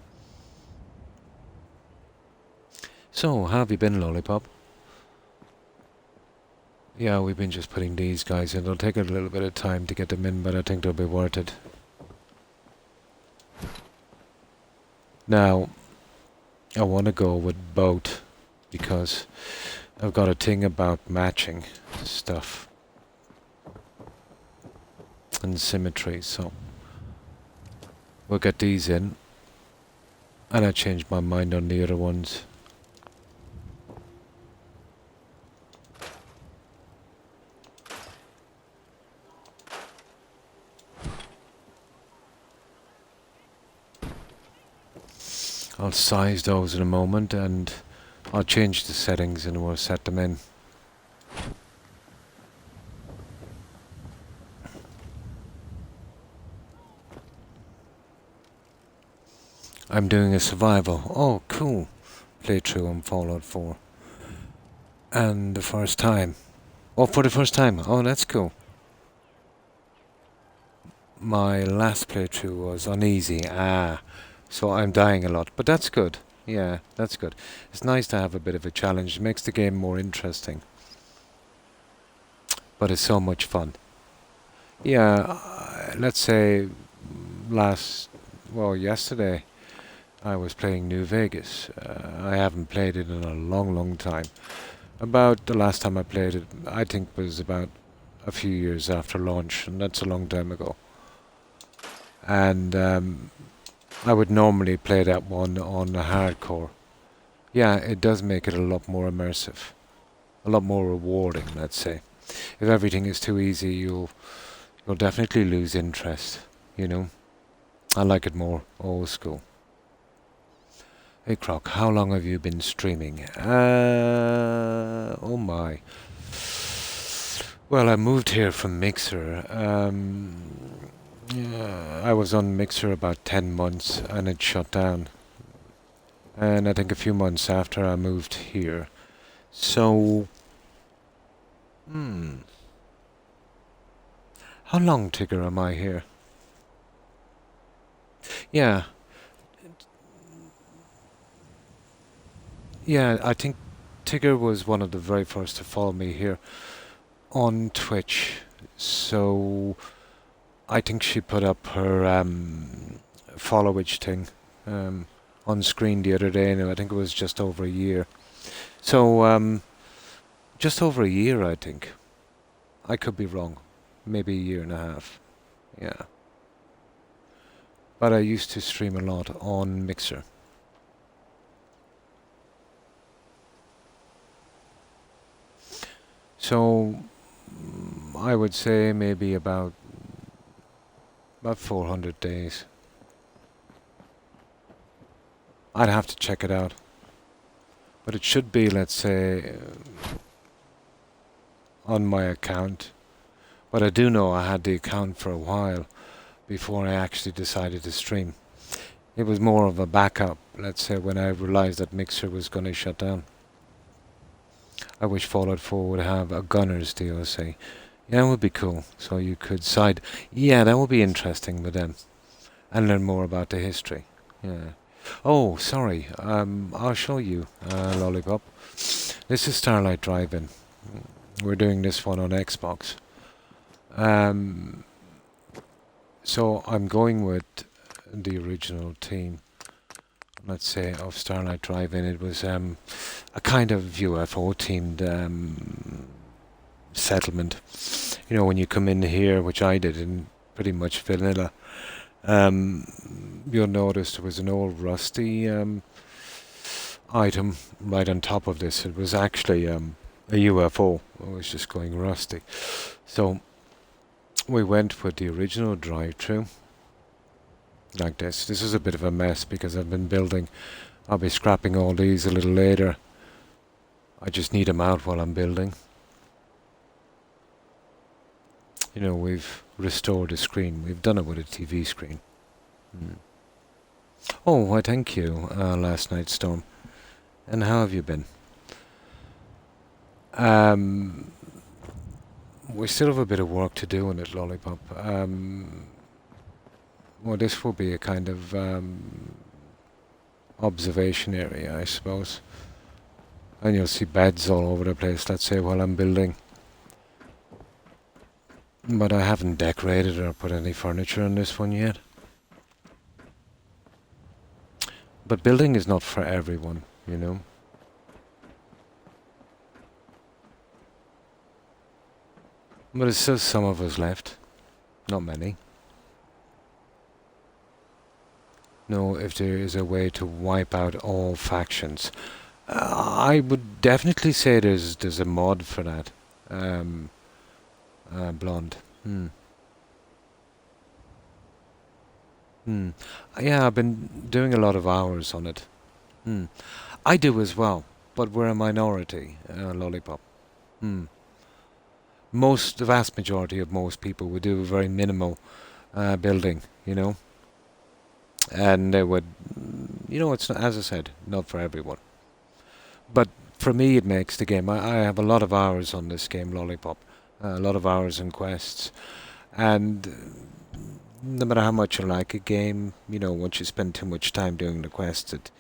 So, how have you been, Lollipop? Yeah, we've been just putting these guys in. It'll take a little bit of time to get them in, but I think they'll be worth it. Now, I want to go with boat because I've got a thing about matching stuff and symmetry, so we'll get these in. And I changed my mind on the other ones. I'll size those in a moment and I'll change the settings and we'll set them in. I'm doing a survival. Oh, cool. Playthrough on Fallout 4. And the first time. Oh, for the first time. Oh, that's cool. My last playthrough was on easy. So I'm dying a lot, but that's good. Yeah, that's good. It's nice to have a bit of a challenge. It makes the game more interesting. But it's so much fun. Yeah, let's say yesterday I was playing New Vegas. I haven't played it in a long, long time. About the last time I played it, I think was about a few years after launch, and that's a long time ago. And I would normally play that one on hardcore. Yeah, it does make it a lot more immersive, a lot more rewarding, let's say. If everything is too easy, you'll definitely lose interest, you know. I like it more old school. Hey Croc, how long have you been streaming? Oh my. Well, I moved here from Mixer. Yeah, I was on Mixer about 10 months and it shut down. And I think a few months after I moved here. So, how long, Tigger, am I here? Yeah, yeah, I think Tigger was one of the very first to follow me here on Twitch. So, I think she put up her followage thing on screen the other day, and I think it was just over a year. So, just over a year, I think. I could be wrong. Maybe a year and a half. Yeah. But I used to stream a lot on Mixer. So, I would say maybe about 400 days. I'd have to check it out. But it should be, let's say, on my account. But I do know I had the account for a while before I actually decided to stream. It was more of a backup, let's say, when I realized that Mixer was going to shut down. I wish Fallout 4 would have a Gunners DLC. Yeah, it would be cool. So you could side... Yeah, that would be interesting with them. And learn more about the history. Yeah. Oh, sorry. I'll show you, Lollipop. This is Starlight Drive-In. We're doing this one on Xbox. So I'm going with the original team, let's say, of Starlight Drive-In. It was a kind of UFO themed settlement. You know, when you come in here, which I did in pretty much vanilla, you'll notice there was an old rusty item right on top of this. It was actually a UFO. It was just going rusty. So we went with the original drive-through like this. This is a bit of a mess because I've been building. I'll be scrapping all these a little later. I just need them out while I'm building. You know, we've restored the screen. We've done it with a TV screen. Oh, why thank you, last night, Storm. And how have you been? We still have a bit of work to do on it, Lollipop. Well, this will be a kind of observation area, I suppose. And you'll see beds all over the place, let's say, while I'm building. But I haven't decorated or put any furniture on this one yet. But building is not for everyone, you know. But there's still some of us left. Not many. No, if there is a way to wipe out all factions. I would definitely say there's a mod for that. Blonde. Yeah, I've been doing a lot of hours on it. I do as well, but we're a minority, Lollipop. The vast majority of most people would do a very minimal building, you know. And they would, you know, it's, as I said, not for everyone. But for me, it makes the game. I have a lot of hours on this game, Lollipop. A lot of hours in quests. And no matter how much you like a game, you know, once you spend too much time doing the quests, it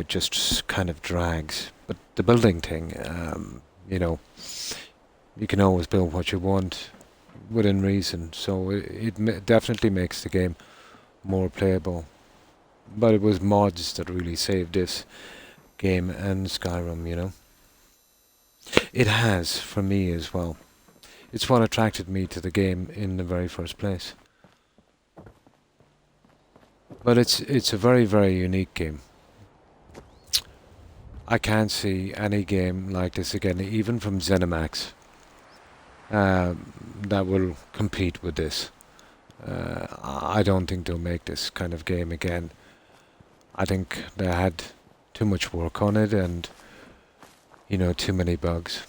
just kind of drags. But the building thing, you know, you can always build what you want within reason. So it definitely makes the game more playable. But it was mods that really saved this game and Skyrim, you know. It has, for me as well. It's what attracted me to the game in the very first place. But it's a very, very unique game. I can't see any game like this again, even from ZeniMax, that will compete with this. I don't think they'll make this kind of game again. I think they had too much work on it and, you know, too many bugs.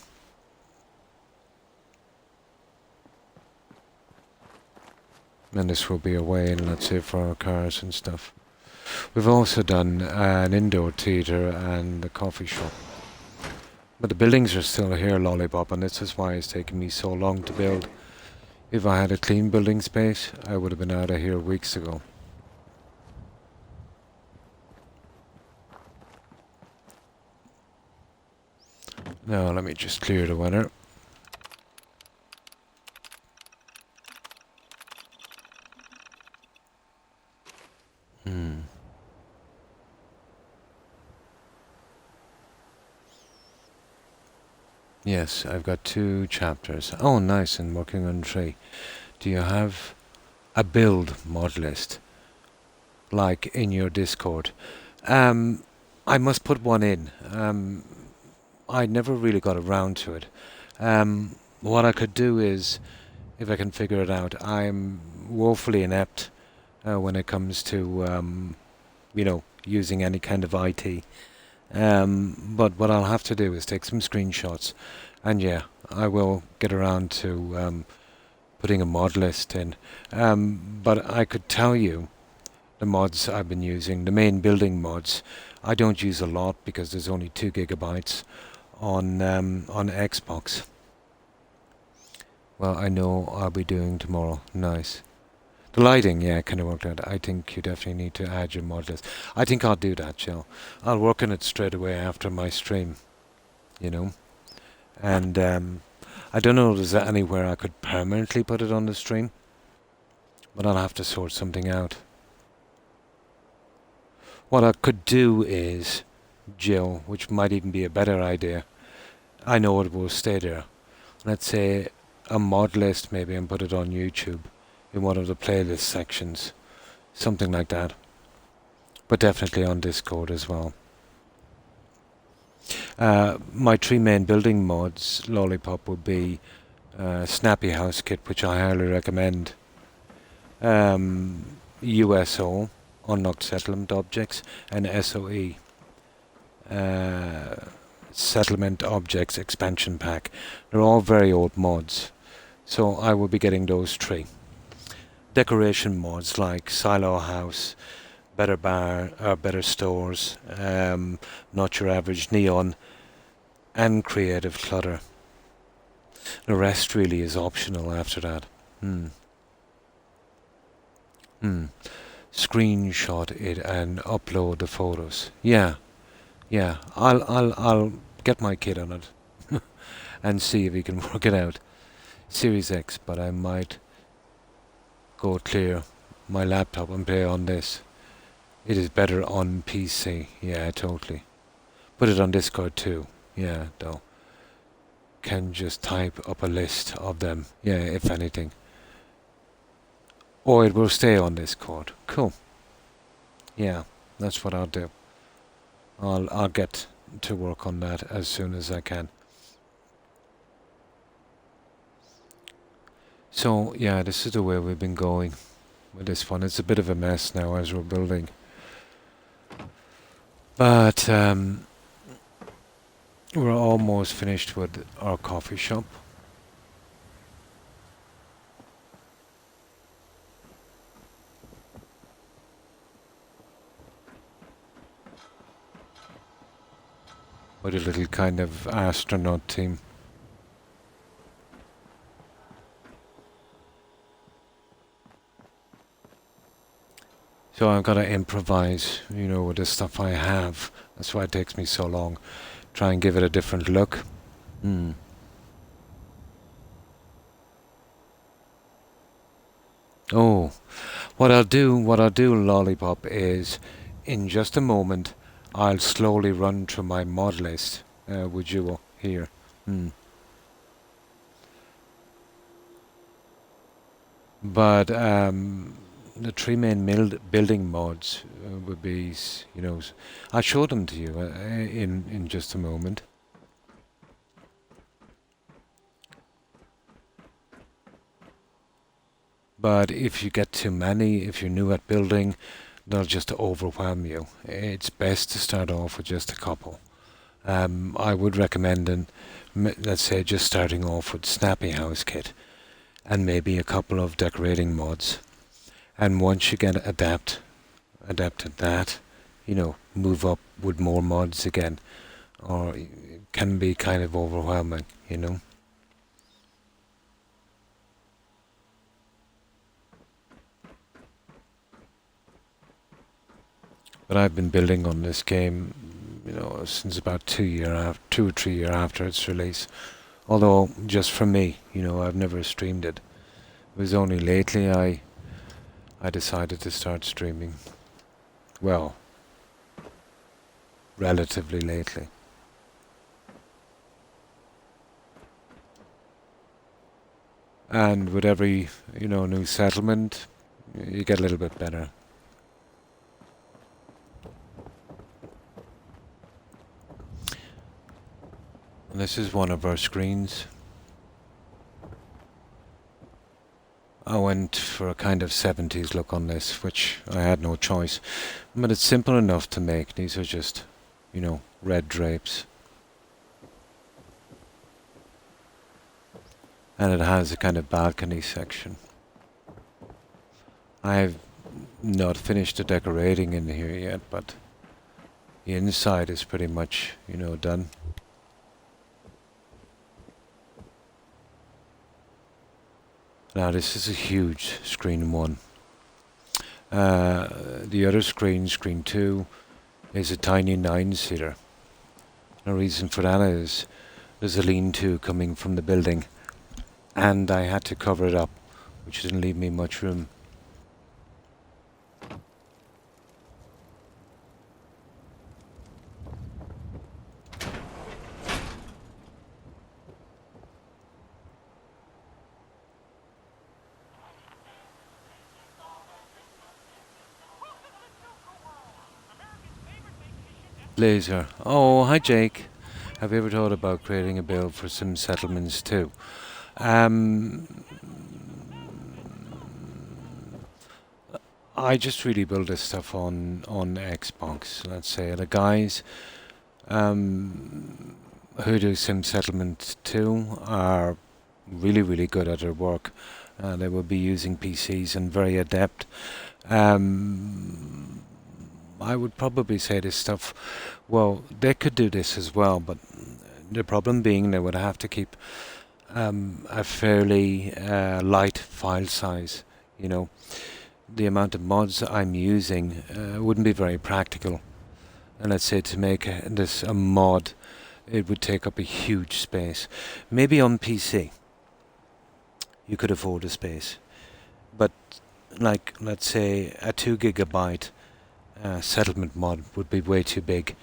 And this will be a way in, let's say, for our cars and stuff. We've also done an indoor theatre and a coffee shop. But the buildings are still here, Lollipop, and this is why it's taken me so long to build. If I had a clean building space, I would have been out of here weeks ago. Now let me just clear the weather. Yes, I've got 2 chapters. Oh, nice, and working on 3. Do you have a build mod list, like in your Discord? I must put one in. I never really got around to it. What I could do is, if I can figure it out, I'm woefully inept when it comes to, you know, using any kind of IT. But what I'll have to do is take some screenshots, and yeah, I will get around to putting a mod list in. But I could tell you the mods I've been using, the main building mods. I don't use a lot because there's only 2 gigabytes on Xbox. Well, I know I'll be doing tomorrow. Nice. The lighting, yeah, kind of worked out. I think you definitely need to add your mod list. I think I'll do that, Jill. I'll work on it straight away after my stream, you know. And I don't know if there's anywhere I could permanently put it on the stream, but I'll have to sort something out. What I could do is, Jill, which might even be a better idea, I know it will stay there. Let's say a mod list maybe and put it on YouTube in one of the playlist sections. Something like that. But definitely on Discord as well. My 3 main building mods, Lollipop, would be Snappy House Kit, which I highly recommend. USO, Unlocked Settlement Objects, and SOE, Settlement Objects Expansion Pack. They're all very old mods, so I will be getting those 3. Decoration mods like Silo House, Better Bar, Better Stores, Not Your Average Neon, and Creative Clutter. The rest really is optional after that. Screenshot it and upload the photos. Yeah. I'll get my kid on it and see if he can work it out. Series X, but I might go clear my laptop and play on this. It is better on PC. Yeah, totally. Put it on Discord too. Yeah, though. Can just type up a list of them. Yeah, if anything. Or it will stay on Discord. Cool. Yeah, that's what I'll do. I'll get to work on that as soon as I can. So yeah, this is the way we've been going with this one. It's a bit of a mess now as we're building. But we're almost finished with our coffee shop. With a little kind of astronaut team. So I've got to improvise, you know, with the stuff I have. That's why it takes me so long. Try and give it a different look. Oh, what I'll do, Lollipop, is in just a moment I'll slowly run through my mod list with you here. But the three main building mods would be, I'll show them to you in just a moment. But if you get too many, if you're new at building, they'll just overwhelm you. It's best to start off with just a couple. I would recommend, let's say, just starting off with Snappy House Kit and maybe a couple of decorating mods. And once you get adapted that, move up with more mods again, or it can be kind of overwhelming. But I've been building on this game, since about 2 or 3 years after its release. Although just for me, I've never streamed it. It was only lately I decided to start streaming. Well, relatively lately. And with every, new settlement, you get a little bit better. And this is one of our screens. I went for a kind of 70s look on this, which I had no choice. But it's simple enough to make. These are just, red drapes. And it has a kind of balcony section. I've not finished the decorating in here yet, but the inside is pretty much, done. Now this is a huge screen 1. The other screen 2, is a tiny 9-seater. The reason for that is there's a lean-to coming from the building, and I had to cover it up, which didn't leave me much room. Laser. Oh, hi Jake. Have you ever thought about creating a build for some settlements too? I just really build this stuff on Xbox, let's say. The guys who do Sim Settlement 2 are really, really good at their work. They will be using PCs and very adept. I would probably say this stuff, well, they could do this as well, but the problem being they would have to keep a fairly light file size, The amount of mods I'm using wouldn't be very practical. And let's say to make this a mod, it would take up a huge space. Maybe on PC, you could afford a space. But like, let's say a 2 gigabyte settlement mod would be way too big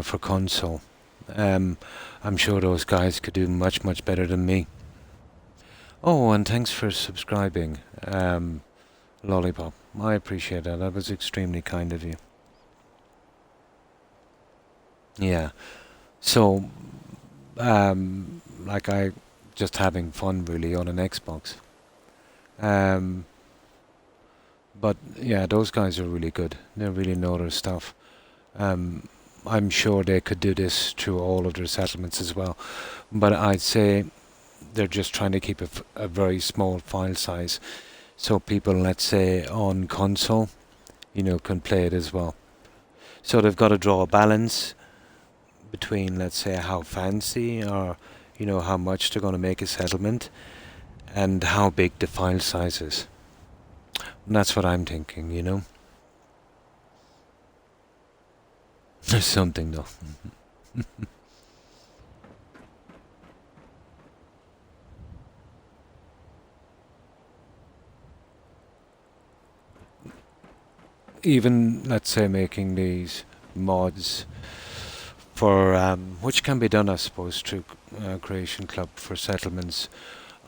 for console. I'm sure those guys could do much, much better than me. Oh, and thanks for subscribing, Lollipop. I appreciate that. That was extremely kind of you. Yeah. So, like I just having fun really on an Xbox. But yeah, those guys are really good. They really know their stuff. I'm sure they could do this through all of their settlements as well. But I'd say they're just trying to keep a very small file size. So people, let's say, on console, can play it as well. So they've got to draw a balance between, let's say, how fancy or, how much they're going to make a settlement and how big the file size is. And that's what I'm thinking, There's something though. Even, let's say, making these mods for, which can be done, I suppose, through Creation Club for settlements,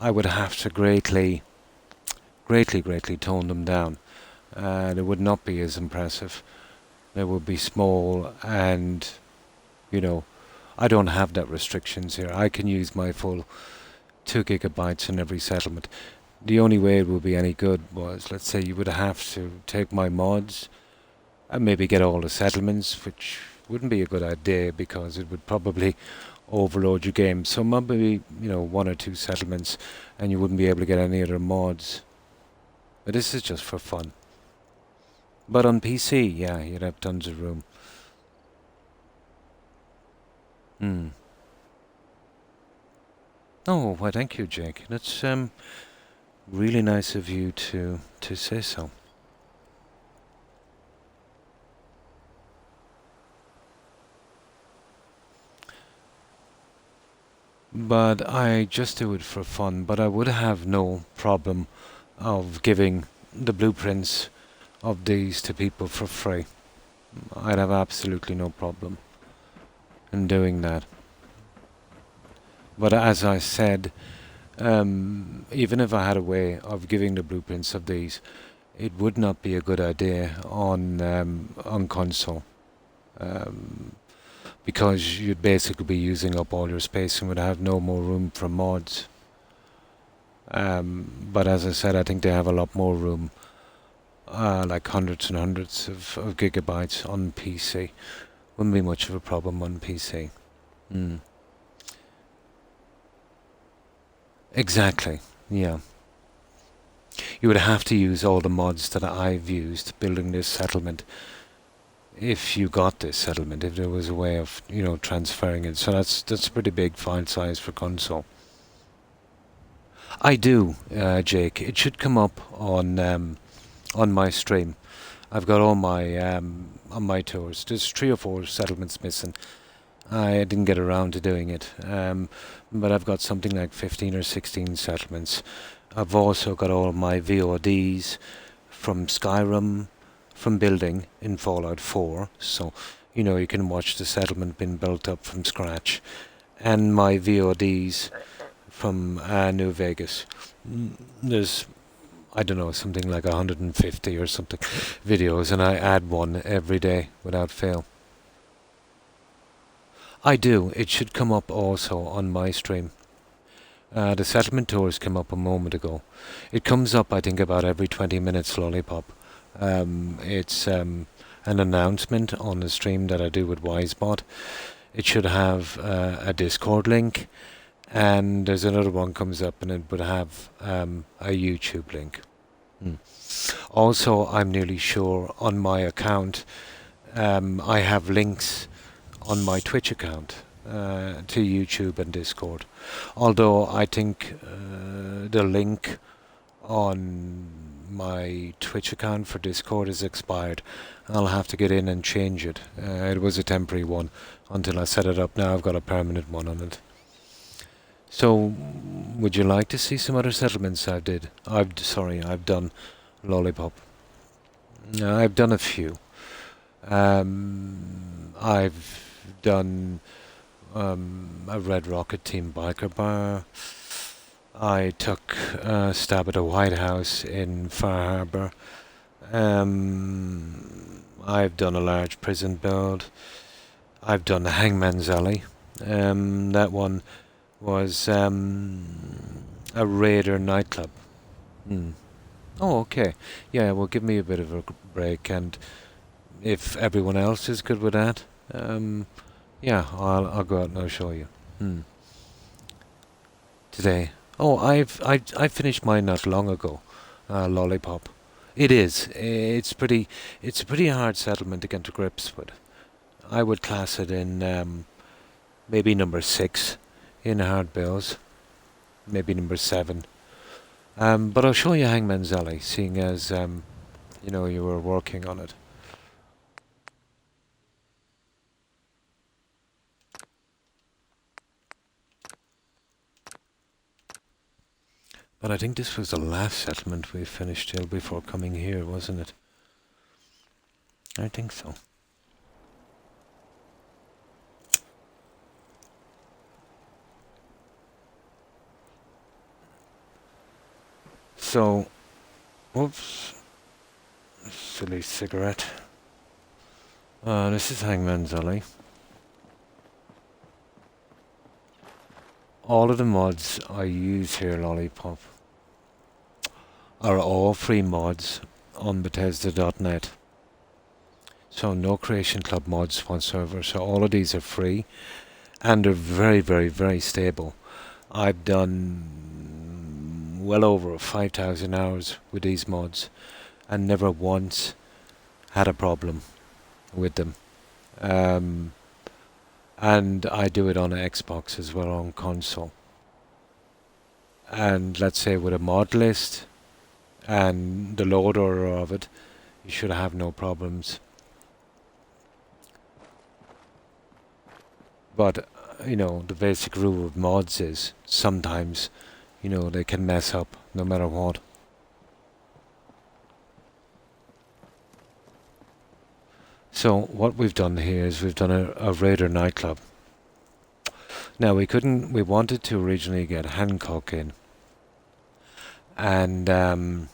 I would have to greatly greatly, greatly tone them down. They would not be as impressive. They would be small, and you know, I don't have that restrictions here. I can use my full 2 GB in every settlement. The only way it would be any good was, let's say, you would have to take my mods and maybe get all the settlements, which wouldn't be a good idea because it would probably overload your game. So maybe, 1 or 2 settlements, and you wouldn't be able to get any other mods. But this is just for fun. But on PC, yeah, you'd have tons of room. Hmm. Oh, why, thank you, Jake. That's really nice of you to say so. But I just do it for fun. But I would have no problem of giving the blueprints of these to people for free. I'd have absolutely no problem in doing that. But as I said, even if I had a way of giving the blueprints of these, it would not be a good idea on console. Because you'd basically be using up all your space and would have no more room for mods. But as I said, I think they have a lot more room, like hundreds and hundreds of gigabytes on PC. Wouldn't be much of a problem on PC. Mm. Exactly, yeah. You would have to use all the mods that I've used building this settlement if you got this settlement, if there was a way of, transferring it. So that's a pretty big file size for console. I do, Jake. It should come up on my stream. I've got all my on my tours. There's 3 or 4 settlements missing. I didn't get around to doing it, but I've got something like 15 or 16 settlements. I've also got all my VODs from Skyrim, from building in Fallout 4, so you can watch the settlement being built up from scratch, and my VODs from New Vegas. There's, I don't know, something like 150 or something videos, and I add one every day without fail. I do. It should come up also on my stream. The settlement tours came up a moment ago. It comes up, I think, about every 20 minutes, Lollipop. It's an announcement on the stream that I do with Wisebot. It should have a Discord link, and there's another one comes up, and it would have a YouTube link. Also, I'm nearly sure on my account, I have links on my Twitch account to YouTube and Discord. Although I think the link on my Twitch account for Discord is expired. I'll have to get in and change it. It was a temporary one until I set it up. Now I've got a permanent one on it. So, would you like to see some other settlements I've done, Lollipop. I've done a few. I've done a Red Rocket Team Biker Bar. I took a stab at a White House in Far Harbour. I've done a large prison build. I've done the Hangman's Alley. That one was a Raider nightclub. Oh, okay. Yeah, well, give me a bit of a break, and if everyone else is good with that, yeah, I'll go out and I'll show you. Today. Oh, I finished mine not long ago. Lollipop. It is. It's a pretty hard settlement to get to grips with. I would class it in maybe number 6 in hard bills, maybe number 7. But I'll show you Hangman's Alley, seeing as you were working on it. But I think this was the last settlement we finished till before coming here, wasn't it? I think so. So, Whoops. Silly cigarette. This is Hangman's Alley. All of the mods I use here, Lollipop, are all free mods on Bethesda.net. So no Creation Club mods whatsoever. So all of these are free and they're very, very, very stable. I've done well over 5,000 hours with these mods and never once had a problem with them. And I do it on Xbox as well, on console. And let's say with a mod list and the load order of it, you should have no problems. But, you know, the basic rule of mods is sometimes, you know, they can mess up no matter what. So what we've done here is we've done a Raider nightclub. Now we wanted to originally get Hancock in. And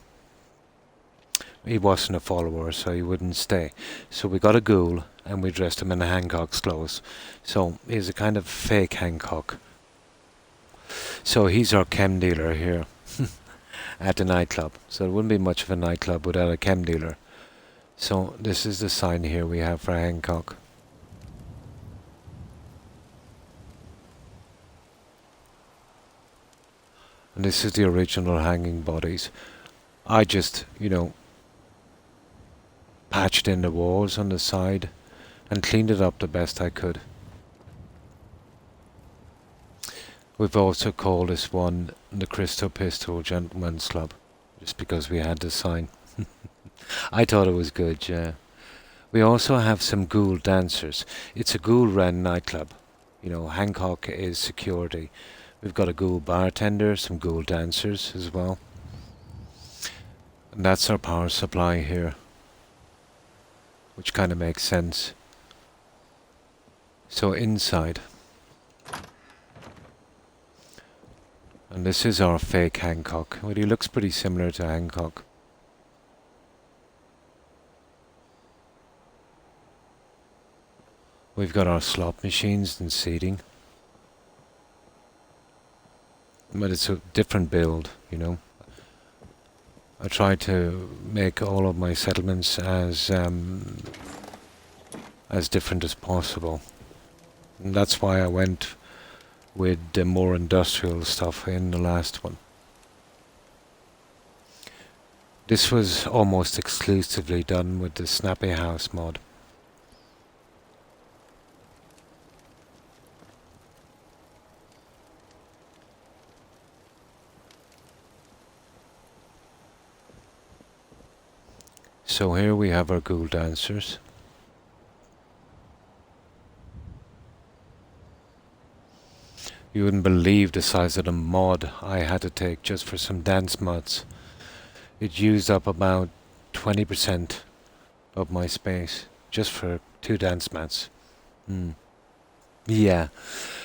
he wasn't a follower, so he wouldn't stay. So we got a ghoul and we dressed him in Hancock's clothes. So he's a kind of fake Hancock. So he's our chem dealer here at the nightclub. So it wouldn't be much of a nightclub without a chem dealer. So this is the sign here we have for Hancock. And this is the original hanging bodies. I just, you know, patched in the walls on the side and cleaned it up the best I could. We've also called this one the Crystal Pistol Gentleman's Club, just because we had the sign. I thought it was good, yeah. We also have some ghoul dancers. It's a ghoul run nightclub. You know, Hancock is security. We've got a ghoul bartender, some ghoul dancers as well. And that's our power supply here, which kind of makes sense. So inside. And this is our fake Hancock. Well, he looks pretty similar to Hancock. We've got our slot machines and seating. But it's a different build, you know. I try to make all of my settlements as different as possible. And that's why I went with the more industrial stuff in the last one. This was almost exclusively done with the Snappy House mod. So here we have our ghoul dancers. You wouldn't believe the size of the mod I had to take just for some dance mods. It used up about 20% of my space just for 2 dance mats. Yeah,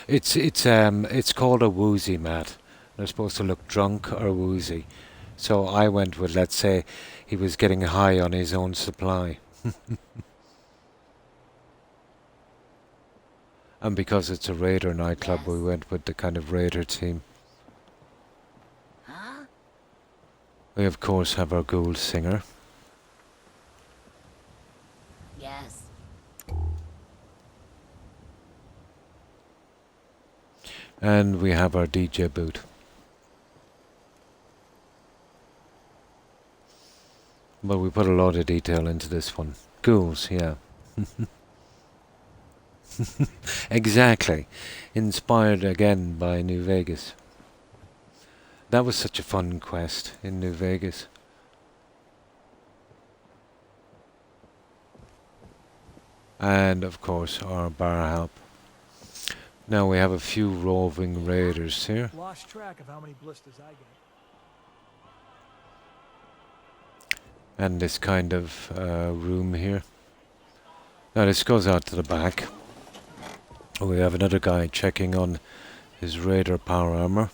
it's called a woozy mat. They're supposed to look drunk or woozy. So I went with, let's say, he was getting high on his own supply. And because it's a Raider nightclub, we went with the kind of Raider theme. We of course have our ghoul singer. Yes. And we have our DJ booth. But we put a lot of detail into this one. Ghouls, yeah. Exactly. Inspired again by New Vegas. That was such a fun quest in New Vegas. And of course our bar help. Now we have a few roving raiders here. Lost track of how many blisters I get. And this kind of room here. Now this goes out to the back. We have another guy checking on his Raider power armor.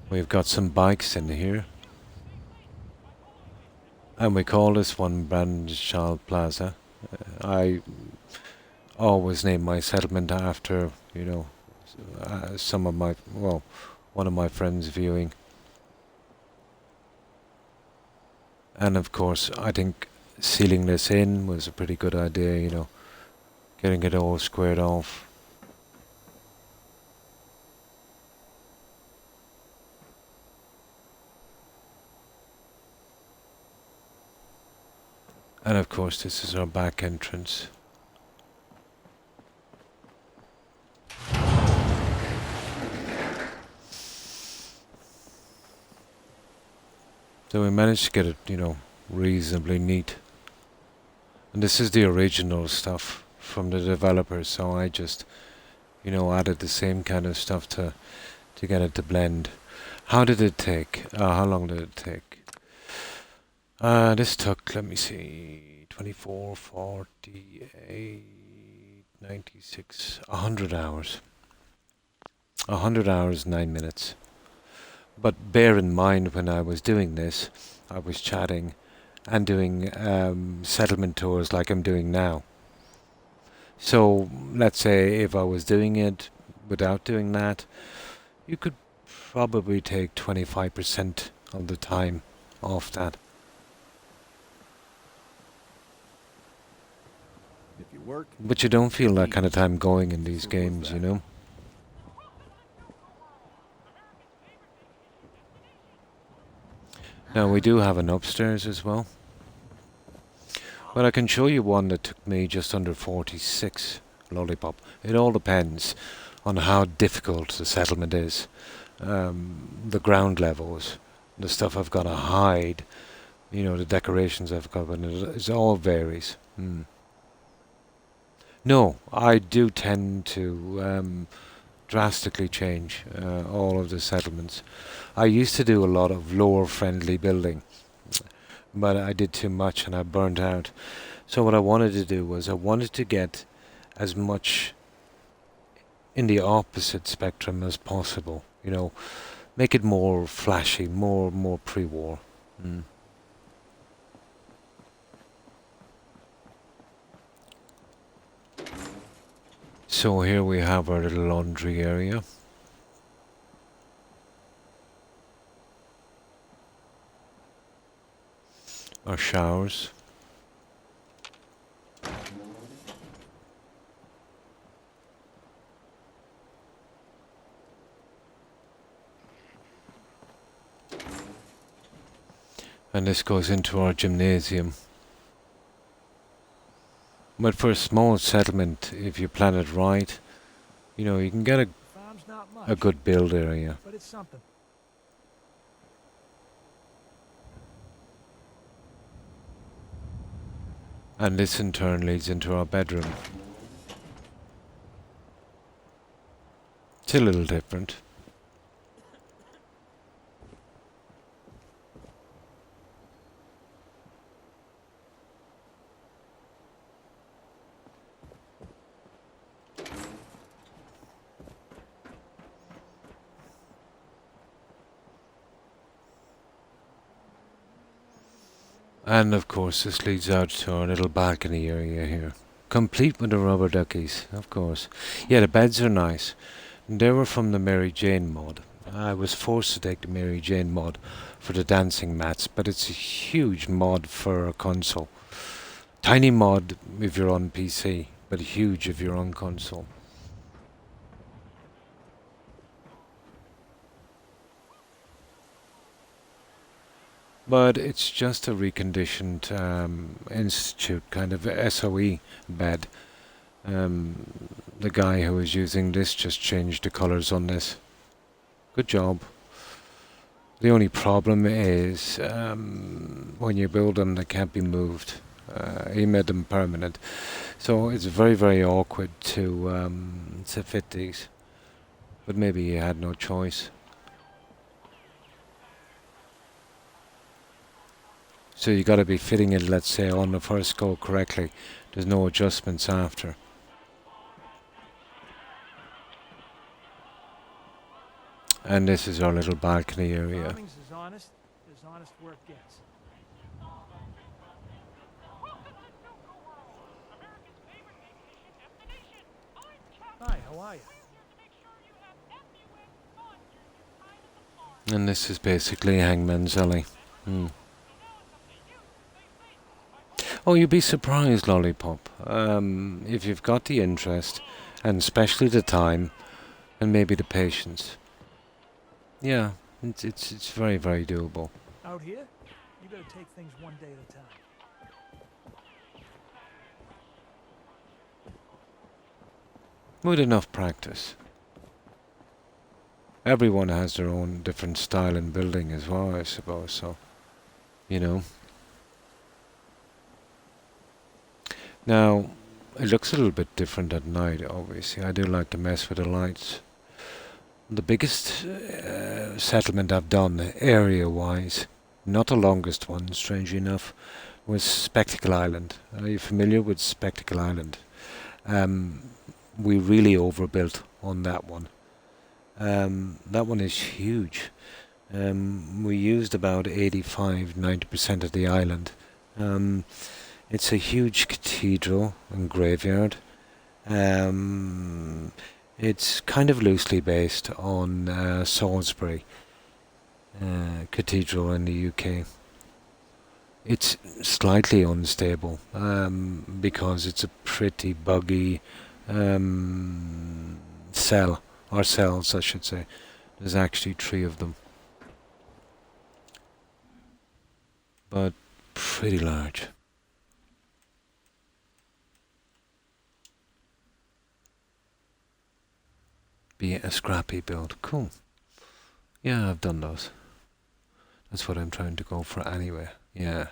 We've got some bikes in here. And we call this one Brandshaw Plaza. I always name my settlement after, some of my, well, one of my friends viewing. And of course, I think sealing this in was a pretty good idea, getting it all squared off. And of course, this is our back entrance. So we managed to get it, reasonably neat. And this is the original stuff from the developers, so I just, added the same kind of stuff to get it to blend. How did it take? How long did it take? This took, let me see, 24, 48, 96, 100 hours. 100 hours, 9 minutes. But bear in mind, when I was doing this, I was chatting and doing settlement tours like I'm doing now. So, let's say if I was doing it without doing that, you could probably take 25% of the time off that. If you work, But you don't feel that kind of time going in these games, Now we do have an upstairs as well. But I can show you one that took me just under 46 lollipop. It all depends on how difficult the settlement is. The ground levels, the stuff I've got to hide, the decorations I've got, and it all varies. No, I do tend to drastically change all of the settlements. I used to do a lot of lore friendly building, but I did too much and I burnt out. So what I wanted to do was I wanted to get as much in the opposite spectrum as possible, make it more flashy, more pre-war. So here we have our little laundry area. Our showers. And this goes into our gymnasium. But for a small settlement, if you plan it right, you can get Farm's not much, a good build area. but it's something. And this in turn leads into our bedroom. It's a little different. And of course this leads out to our little balcony area here. Complete with the rubber duckies, of course. Yeah, the beds are nice. They were from the Mary Jane mod. I was forced to take the Mary Jane mod for the dancing mats, but it's a huge mod for a console. Tiny mod if you're on PC, but huge if you're on console. But it's just a reconditioned Institute kind of SOE bed. The guy who was using this just changed the colours on this. Good job. The only problem is when you build them, they can't be moved. He made them permanent, so it's very, very awkward to fit these. But maybe he had no choice. So you got to be fitting it, let's say, on the first go correctly. There's no adjustments after. And this is our little balcony area. Farming's as honest work gets. Hi, how are you? And this is basically Hangman's Alley. Hmm. Oh, you'd be surprised, Lollipop, if you've got the interest, and especially the time, and maybe the patience. Yeah, it's very, very doable. Out here, you gotta take things one day at a time. With enough practice. Everyone has their own different style in building as well, I suppose, so, you know. Now, it looks a little bit different at night, obviously. I do like to mess with the lights. The biggest settlement I've done, area-wise, not the longest one, strangely enough, was Spectacle Island. Are you familiar with Spectacle Island? We really overbuilt on that one. That one is huge. We used about 85-90% of the island. It's a huge cathedral and graveyard. It's kind of loosely based on Salisbury Cathedral in the UK. It's slightly unstable because it's a pretty buggy cells, I should say. There's actually 3 of them, but pretty large. Be a scrappy build. Cool. Yeah, I've done those. That's what I'm trying to go for anyway. Yeah.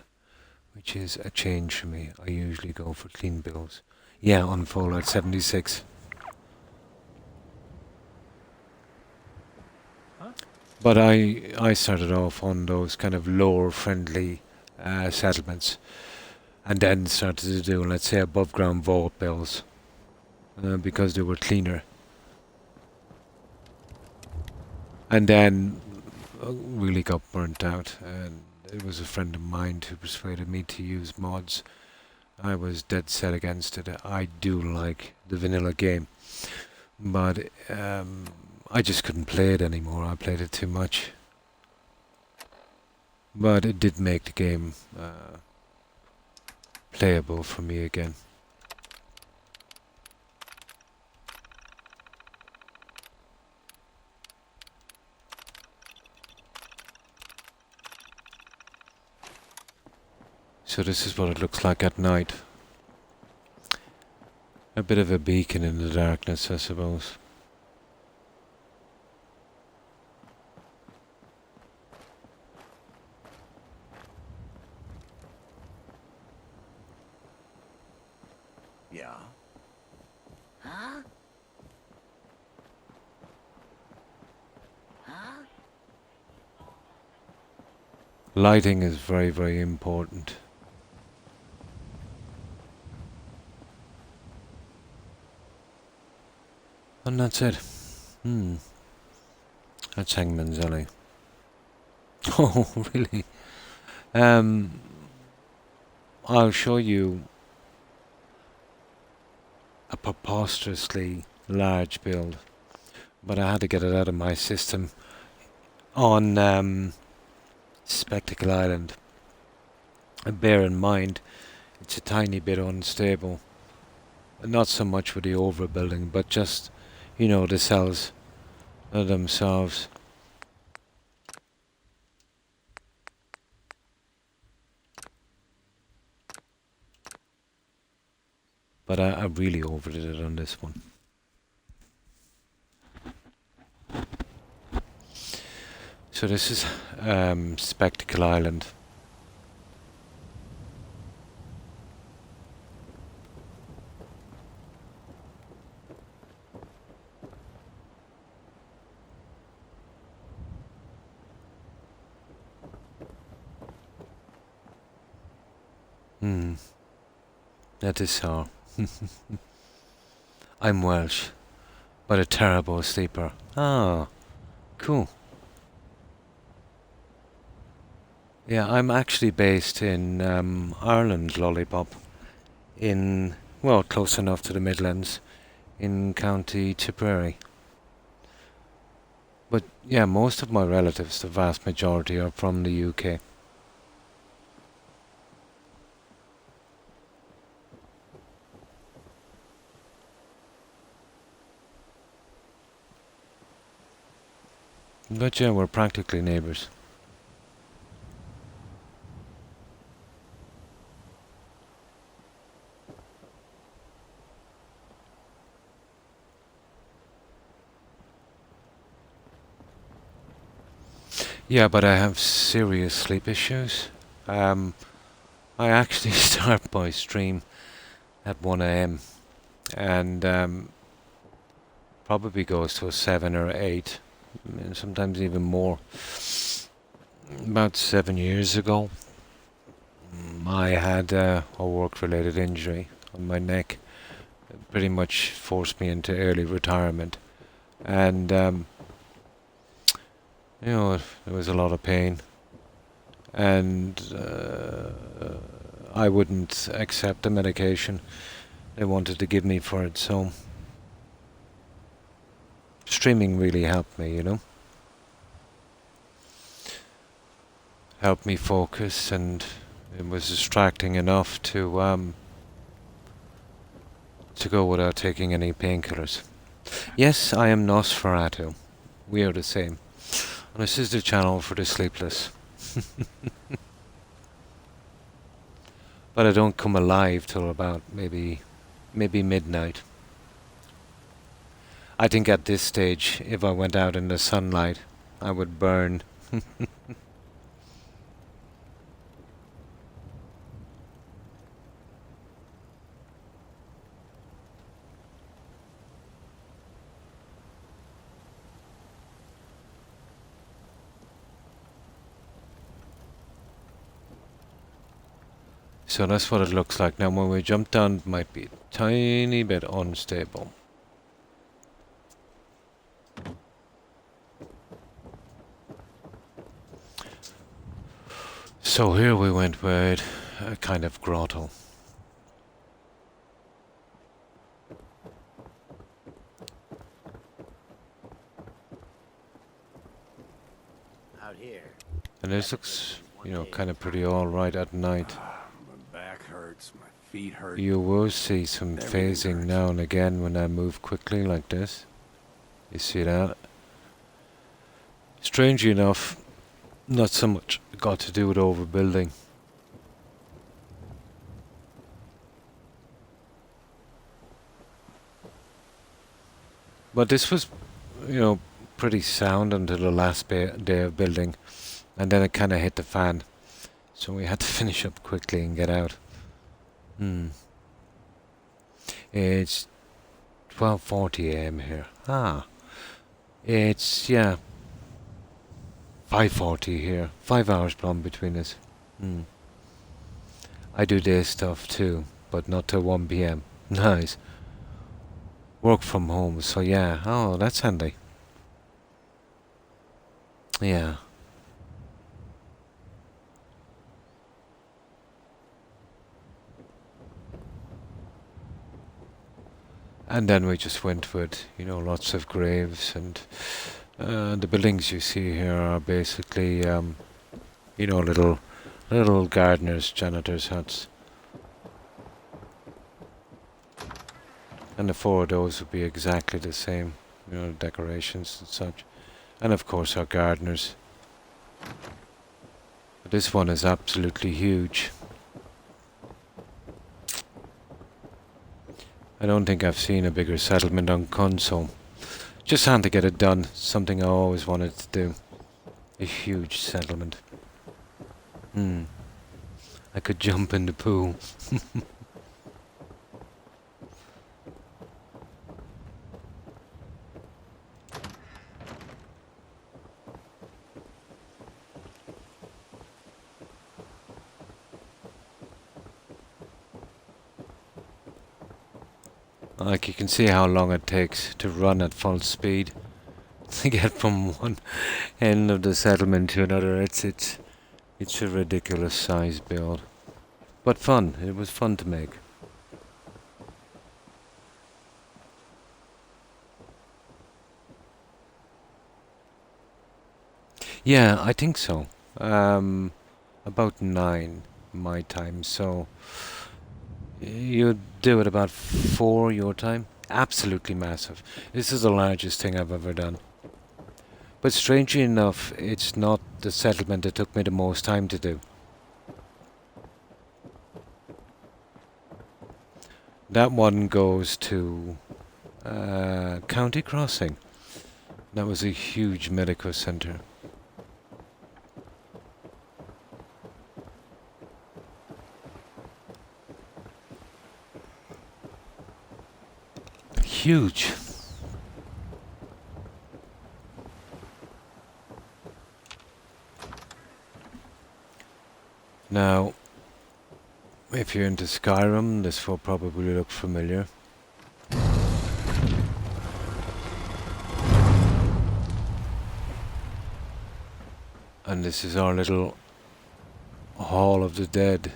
Which is a change for me. I usually go for clean builds. Yeah, on Fallout 76. Huh? But I started off on those kind of lower friendly settlements. And then started to do, let's say, above ground vault builds. Because they were cleaner. And then really got burnt out, and it was a friend of mine who persuaded me to use mods. I was dead set against it. I do like the vanilla game, but I just couldn't play it anymore. I played it too much. But it did make the game playable for me again. So this is what it looks like at night. A bit of a beacon in the darkness, I suppose. Yeah. Huh? Huh? Lighting is very, very important. And that's it. That's Hangman's Alley. Oh, really? I'll show you a preposterously large build, but I had to get it out of my system on Spectacle Island. And bear in mind, it's a tiny bit unstable. Not so much with the overbuilding, but just, you know, the cells themselves. But I really overdid it on this one. So this is Spectacle Island. That is so. I'm Welsh, but a terrible sleeper. Ah, Cool. Yeah, I'm actually based in Ireland, Lollipop, in, well, close enough to the Midlands, in County Tipperary. But yeah, most of my relatives, the vast majority, are from the UK. But yeah, we're practically neighbours. Yeah, but I have serious sleep issues. Um, I actually start my stream at 1 a.m. and probably goes to a 7 or 8, and sometimes even more. About 7 years ago, I had a work-related injury on my neck. It pretty much forced me into early retirement, and there was a lot of pain, and I wouldn't accept the medication they wanted to give me for it, so streaming really helped me, helped me focus, and it was distracting enough to go without taking any painkillers. Yes, I am Nosferatu. We are the same. And this is the channel for the sleepless. But I don't come alive till about maybe midnight. I think at this stage, if I went out in the sunlight, I would burn. So that's what it looks like. Now when we jump down, it might be a tiny bit unstable. So here we went with a kind of grotto. Out here. And this looks, kind of pretty alright at night. My back hurts, my feet hurt. You will see some Everything phasing hurts. now and again when I move quickly like this. You see that? Strangely enough, not so much got to do with overbuilding. But this was, pretty sound until the last day of building, and then it kind of hit the fan. So we had to finish up quickly and get out. It's 12:40 a.m. here. It's 5:40 here. 5 hours plumb between us. I do day stuff too, but not till 1 p.m. Nice. Work from home, so yeah. Oh, that's handy. Yeah. And then we just went with, lots of graves, and the buildings you see here are basically, little gardeners, janitors' huts. And the 4 of those would be exactly the same, decorations and such. And of course our gardeners. But this one is absolutely huge. I don't think I've seen a bigger settlement on console. Just had to get it done. Something I always wanted to do. A huge settlement. I could jump in the pool. Like, you can see how long it takes to run at full speed. to get from one end of the settlement to another. It's a ridiculous size build, but fun. It was fun to make. Yeah, I think so. About 9 my time. So you do it about 4 your time. Absolutely massive. This is the largest thing I've ever done. But strangely enough, it's not the settlement that took me the most time to do. That one goes to County Crossing. That was a huge medical centre. Huge. Now, if you're into Skyrim, this will probably look familiar. And this is our little Hall of the Dead.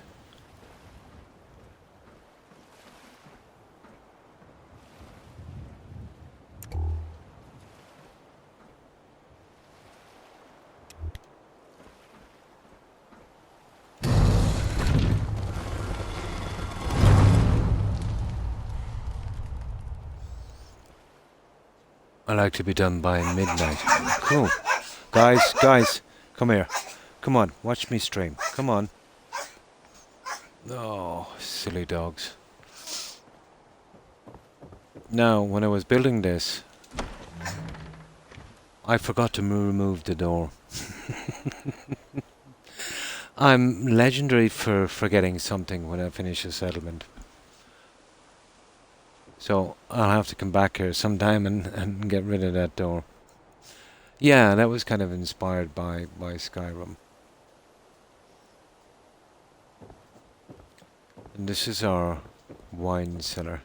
I like to be done by midnight. Cool. Guys, come here. Come on, watch me stream. Come on. Oh, silly dogs. Now, when I was building this, I forgot to remove the door. I'm legendary for forgetting something when I finish a settlement. So I'll have to come back here sometime and get rid of that door. Yeah, that was kind of inspired by Skyrim. And this is our wine cellar.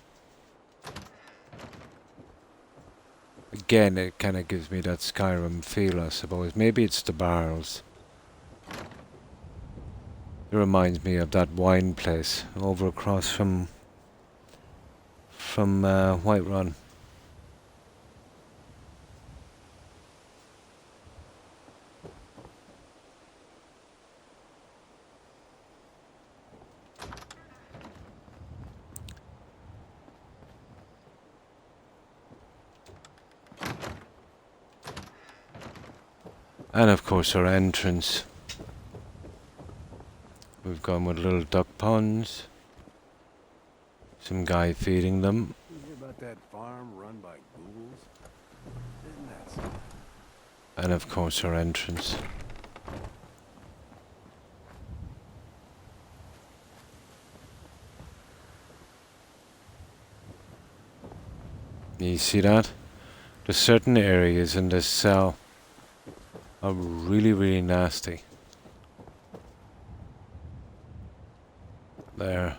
Again, it kind of gives me that Skyrim feel, I suppose. Maybe it's the barrels. It reminds me of that wine place over across from Whiterun. And of course our entrance. We've gone with little duck ponds. Some guy feeding them. You hear about that farm run by ghouls? Isn't that something? And of course our entrance. You see that? There's certain areas in this cell are really, really nasty. There.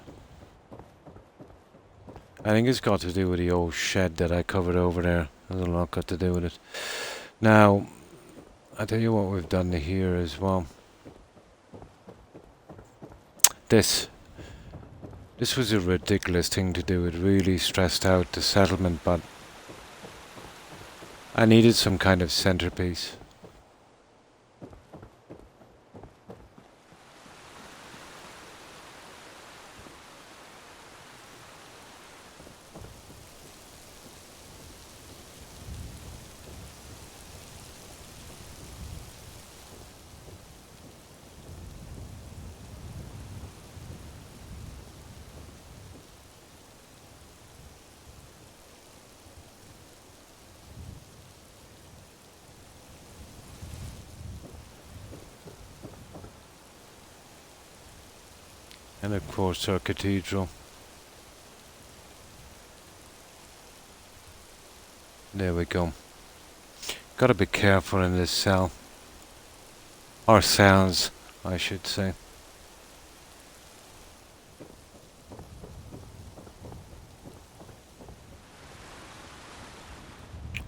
I think it's got to do with the old shed that I covered over there. There's a lot got to do with it. Now, I'll tell you what we've done here as well. This was a ridiculous thing to do. It really stressed out the settlement, but I needed some kind of centerpiece. And of course our cathedral. There we go. Gotta be careful in this cell. Or cells, I should say.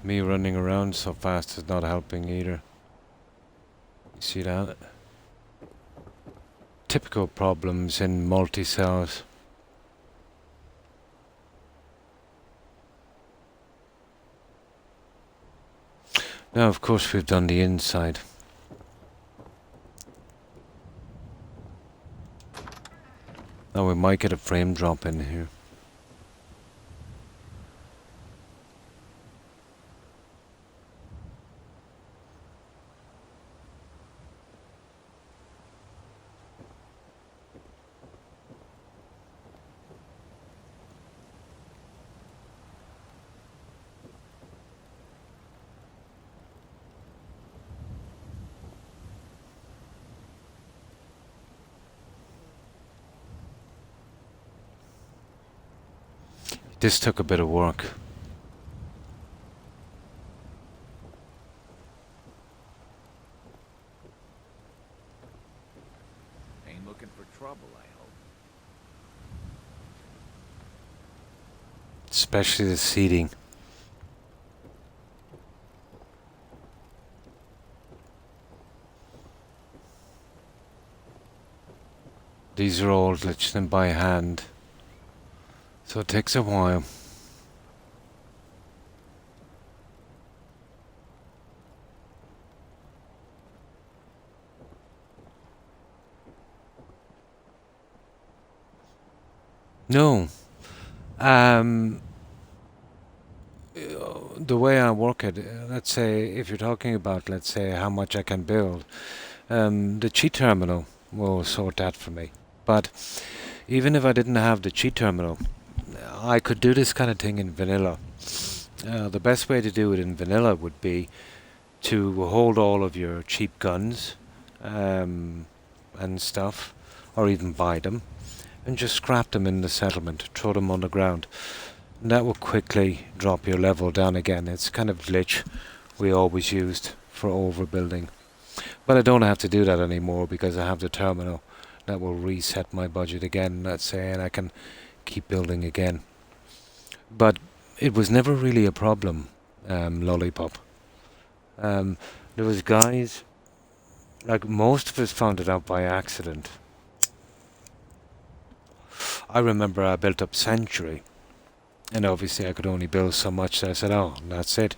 Me running around so fast is not helping either. You see that? Typical problems in multi-cells. Now, of course, we've done the inside. Now we might get a frame drop in here. This took a bit of work. Ain't looking for trouble, I hope. Especially the seating. These are all glitched in by hand, so it takes a while. No. The way I work it, let's say, if you're talking about, let's say, how much I can build, the cheat terminal will sort that for me. But even if I didn't have the cheat terminal, I could do this kind of thing in vanilla. The best way to do it in vanilla would be to hold all of your cheap guns and stuff, or even buy them, and just scrap them in the settlement, throw them on the ground. And that will quickly drop your level down again. It's kind of glitch we always used for overbuilding. But I don't have to do that anymore because I have the terminal that will reset my budget again, let's say, and I can keep building again. But it was never really a problem, Lollipop. There was guys, like most of us found it out by accident. I remember I built up Sanctuary, and obviously I could only build so much, so I said, oh, that's it.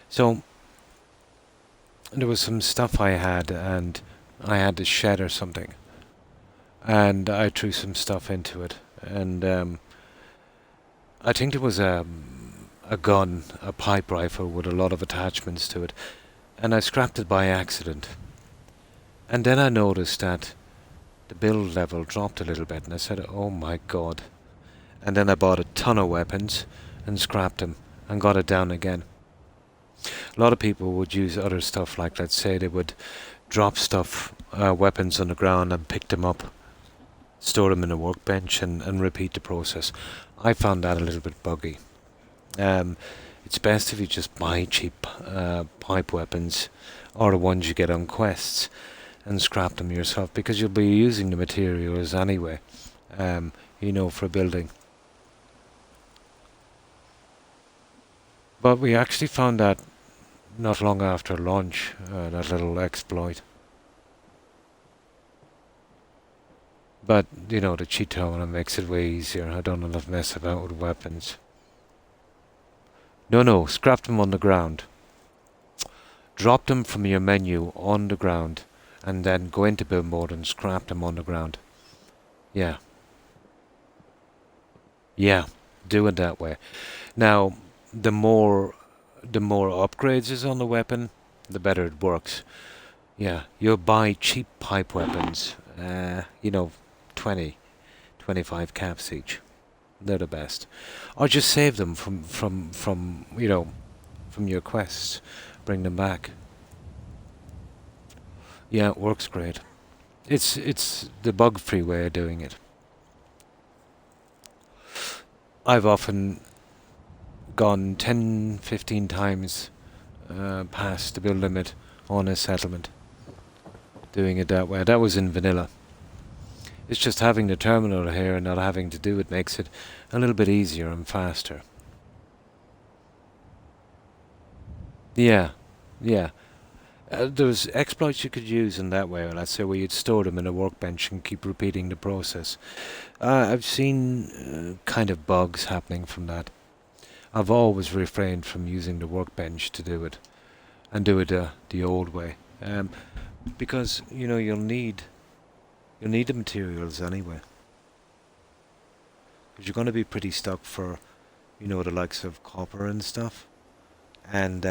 So there was some stuff I had, and I had this shed or something, and I threw some stuff into it, and I think there was a gun, a pipe rifle with a lot of attachments to it, and I scrapped it by accident. And then I noticed that the build level dropped a little bit, and I said, oh my god. And then I bought a ton of weapons and scrapped them and got it down again. A lot of people would use other stuff, like, let's say they would drop stuff, weapons on the ground and pick them up, store them in a workbench and repeat the process. I found that a little bit buggy. It's best if you just buy cheap pipe weapons, or the ones you get on quests, and scrap them yourself, because you'll be using the materials anyway, for building. But we actually found that not long after launch, that little exploit. But, the cheat terminal makes it way easier. I don't have to mess about with weapons. No, scrap them on the ground. Drop them from your menu on the ground, and then go into build mode and scrap them on the ground. Yeah, do it that way. Now, the more upgrades is on the weapon, the better it works. Yeah, you'll buy cheap pipe weapons, 20, 25 caps each. They're the best. Or just save them from your quests. Bring them back. Yeah, it works great. It's the bug-free way of doing it. I've often gone 10, 15 times past the build limit on a settlement, doing it that way. That was in vanilla. It's just having the terminal here and not having to do it makes it a little bit easier and faster. Yeah, yeah. There's exploits you could use in that way. Let's say where you'd store them in a workbench and keep repeating the process. I've seen kind of bugs happening from that. I've always refrained from using the workbench to do it, and do it the old way. Because you'll need the materials anyway. Because you're going to be pretty stuck for the likes of copper and stuff, and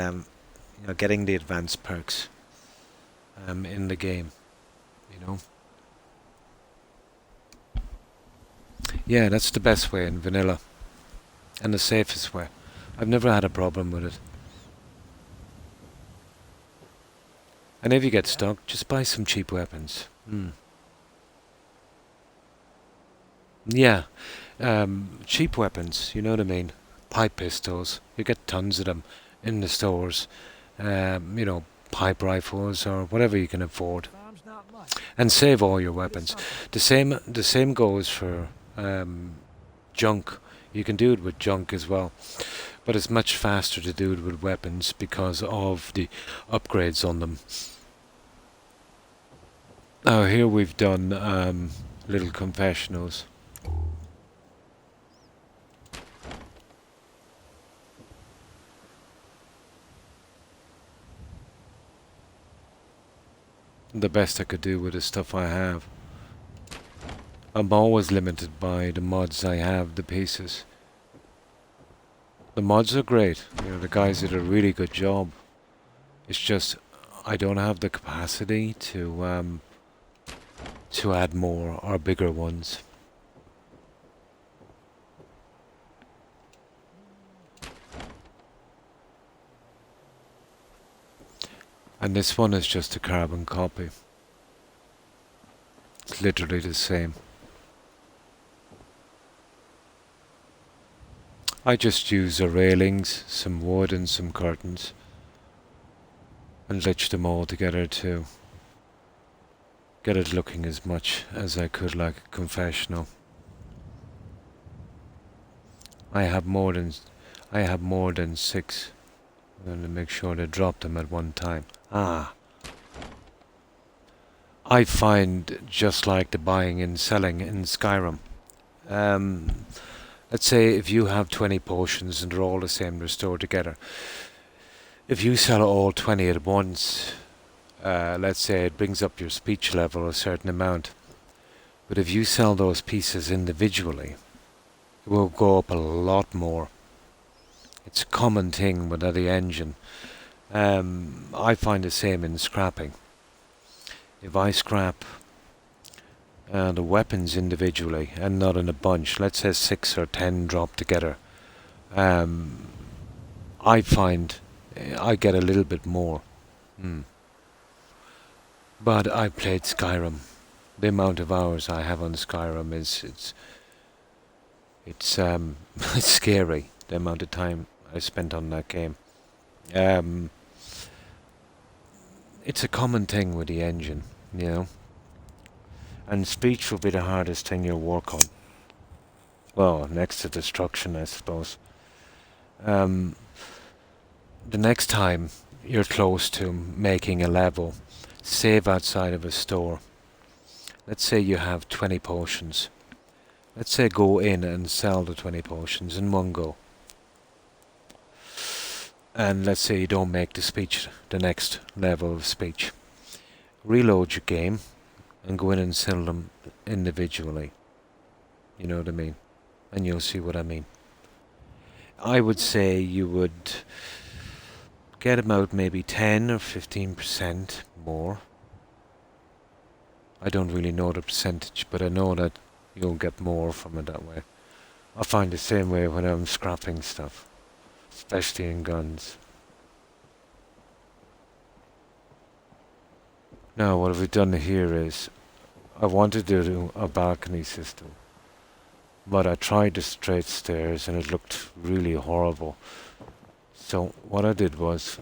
getting the advanced perks in the game. You know. Yeah, that's the best way in vanilla, and the safest way. I've never had a problem with it. And if you get stuck, just buy some cheap weapons. Yeah, cheap weapons, you know what I mean? Pipe pistols, you get tons of them in the stores. Pipe rifles or whatever you can afford. Time's not much. And save all your Get weapons. something. The same goes for junk. You can do it with junk as well. But it's much faster to do it with weapons because of the upgrades on them. Now here we've done little confessionals. The best I could do with the stuff I have. I'm always limited by the mods I have, the pieces. The mods are great. The guys did a really good job. It's just I don't have the capacity to add more or bigger ones. And this one is just a carbon copy. It's literally the same. I just use the railings, some wood and some curtains, and lich them all together to get it looking as much as I could like a confessional. I have more than six. I'm going to make sure to drop them at one time. I find just like the buying and selling in Skyrim. Let's say if you have 20 potions and they're all the same, they're stored together. If you sell all 20 at once, let's say it brings up your speech level a certain amount. But if you sell those pieces individually, it will go up a lot more. It's a common thing with the engine. I find the same in scrapping. If I scrap the weapons individually and not in a bunch, let's say 6 or 10 drop together, I find I get a little bit more. But I played Skyrim. The amount of hours I have on Skyrim it's it's scary. The amount of time I spent on that game. It's a common thing with the engine, and speech will be the hardest thing you'll work on. Well, next to destruction, I suppose. The next time you're close to making a level, save outside of a store. Let's say you have 20 potions. Let's say go in and sell the 20 potions in one go. And let's say you don't make the next level of speech. Reload your game and go in and sell them individually. You know what I mean? And you'll see what I mean. I would say you would get about maybe 10 or 15% more. I don't really know the percentage, but I know that you'll get more from it that way. I find the same way when I'm scrapping stuff, especially in guns. Now what we've done here is, I wanted to do a balcony system, but I tried the straight stairs and it looked really horrible. So what I did was,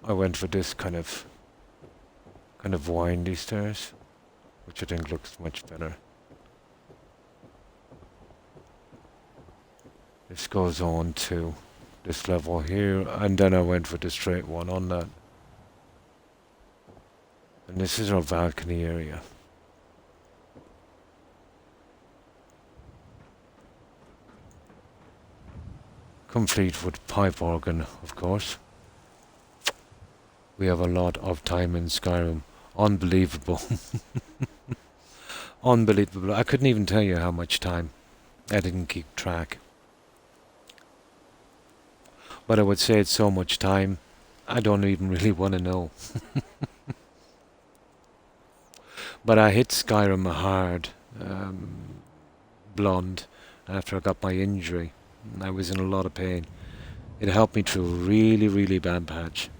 I went for this kind of windy stairs, which I think looks much better. This goes on to this level here, and then I went for the straight one on that. And this is our balcony area. Complete with pipe organ, of course. We have a lot of time in Skyrim. Unbelievable. Unbelievable. I couldn't even tell you how much time. I didn't keep track. But I would say it's so much time, I don't even really want to know. But I hit Skyrim hard, blonde, after I got my injury. I was in a lot of pain. It helped me through a really, really bad patch.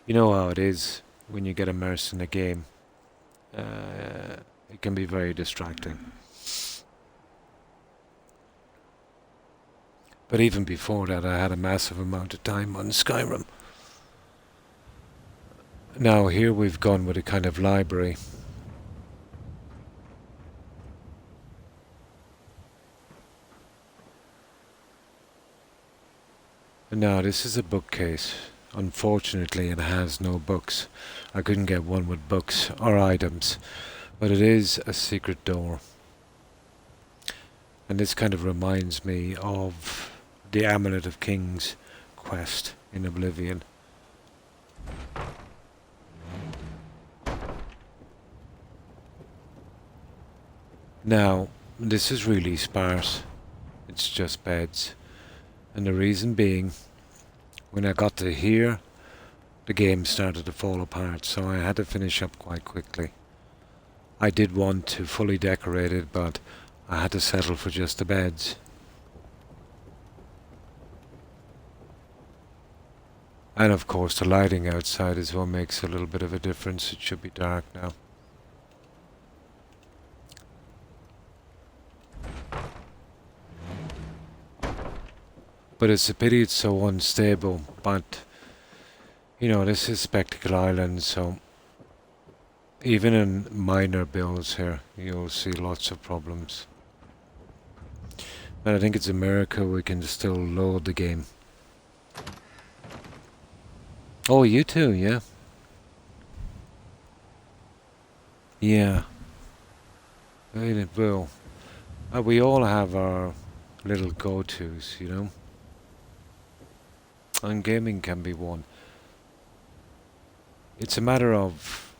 You know how it is when you get immersed in a game. It can be very distracting. But even before that, I had a massive amount of time on Skyrim. Now here we've gone with a kind of library. And now this is a bookcase. Unfortunately, it has no books. I couldn't get one with books or items. But it is a secret door. And this kind of reminds me of the Amulet of Kings quest in Oblivion. Now, this is really sparse. It's just beds. And the reason being, when I got to here, the game started to fall apart, so I had to finish up quite quickly. I did want to fully decorate it, but I had to settle for just the beds. And of course the lighting outside as well makes a little bit of a difference. It should be dark now. But it's a pity it's so unstable, but you know, this is Spectacle Island, so even in minor builds here, you'll see lots of problems. And I think it's a miracle we can still load the game. Oh, you too, yeah? Yeah. It will. We all have our little go-tos, you know? And gaming can be one. It's a matter of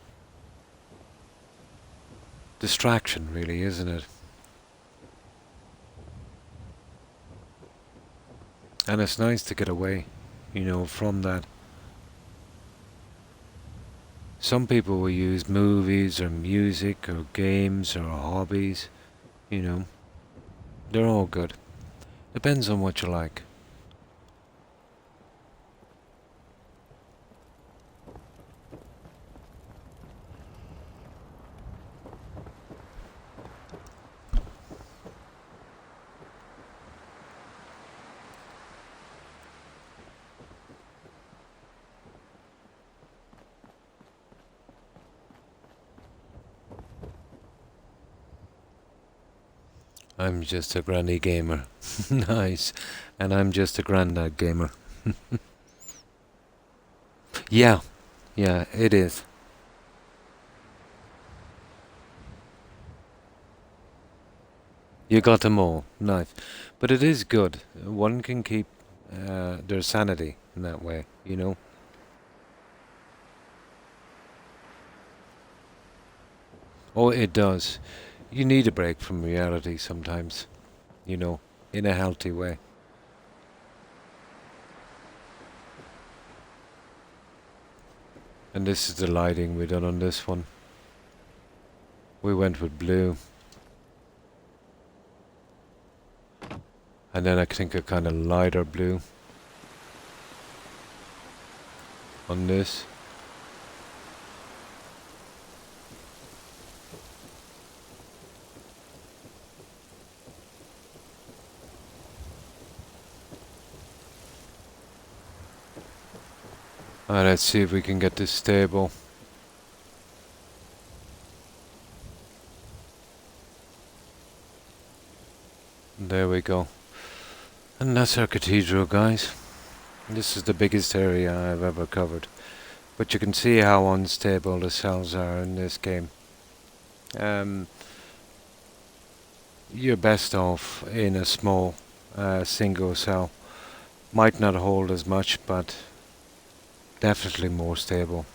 distraction, really, isn't it? And it's nice to get away, you know, from that. Some people will use movies or music or games or hobbies, you know. They're all good. Depends on what you like. I'm just a granny gamer. Nice. And I'm just a granddad gamer. Yeah. Yeah, it is. You got them all. Nice. But it is good. One can keep their sanity in that way, you know? Oh, it does. You need a break from reality sometimes, you know, in a healthy way. And this is the lighting we done on this one. We went with blue. And then I think a kind of lighter blue on this. Let's see if we can get this stable. There we go. And that's our cathedral, guys. This is the biggest area I've ever covered. But you can see how unstable the cells are in this game. You're best off in a small single cell. Might not hold as much, but definitely more stable.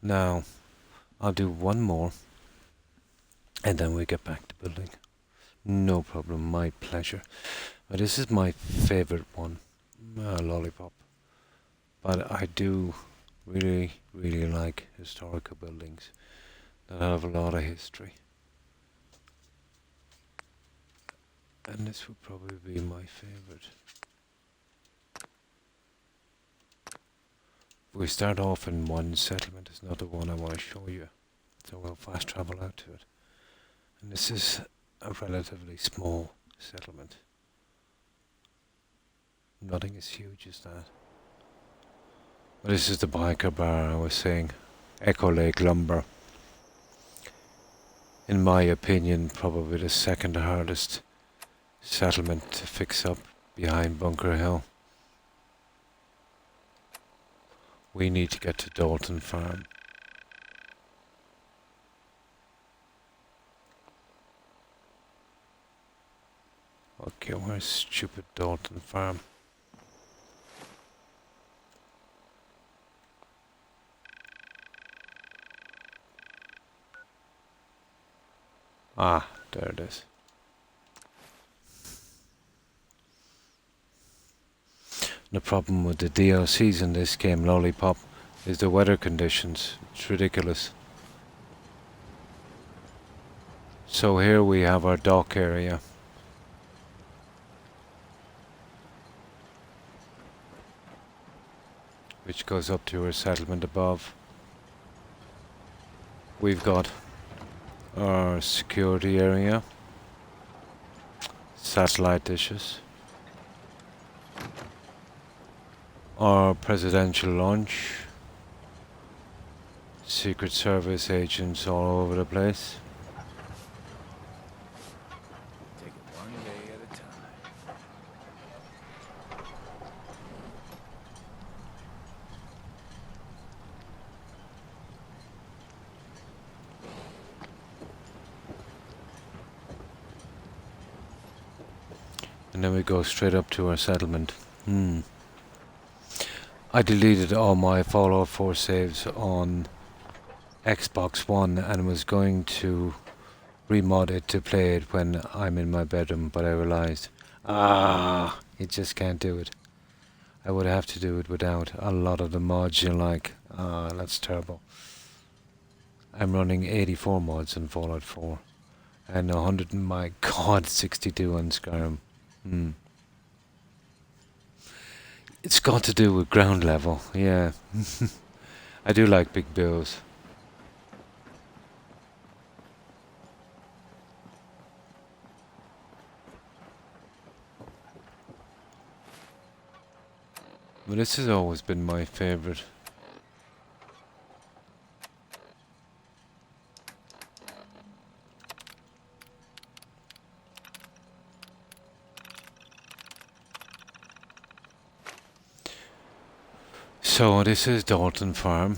Now, I'll do one more, and then we get back to building. No problem, my pleasure. But this is my favorite one, Lollipop. But I do really, really like historical buildings that have a lot of history. And this would probably be my favorite. We start off in one settlement, it's not the one I want to show you. So we'll fast travel out to it. And this is a relatively small settlement. Nothing as huge as that. But this is the biker bar I was saying. Echo Lake Lumber. In my opinion, probably the second hardest settlement to fix up behind Bunker Hill. We need to get to Dalton Farm. Okay, where's stupid Dalton Farm? Ah, there it is. The problem with the DLCs in this game, Lollipop, is the weather conditions. It's ridiculous. So here we have our dock area. Which goes up to our settlement above. We've got our security area. Satellite dishes. Our presidential launch. Secret Service agents all over the place. Take it one day at a time. And then we go straight up to our settlement. I deleted all my Fallout 4 saves on Xbox One and was going to remod it to play it when I'm in my bedroom, but I realized, you just can't do it. I would have to do it without a lot of the mods you like. That's terrible. I'm running 84 mods in Fallout 4 and 100, my god, 62 on Skyrim. It's got to do with ground level, yeah. I do like big builds. But this has always been my favorite. So this is Dalton Farm.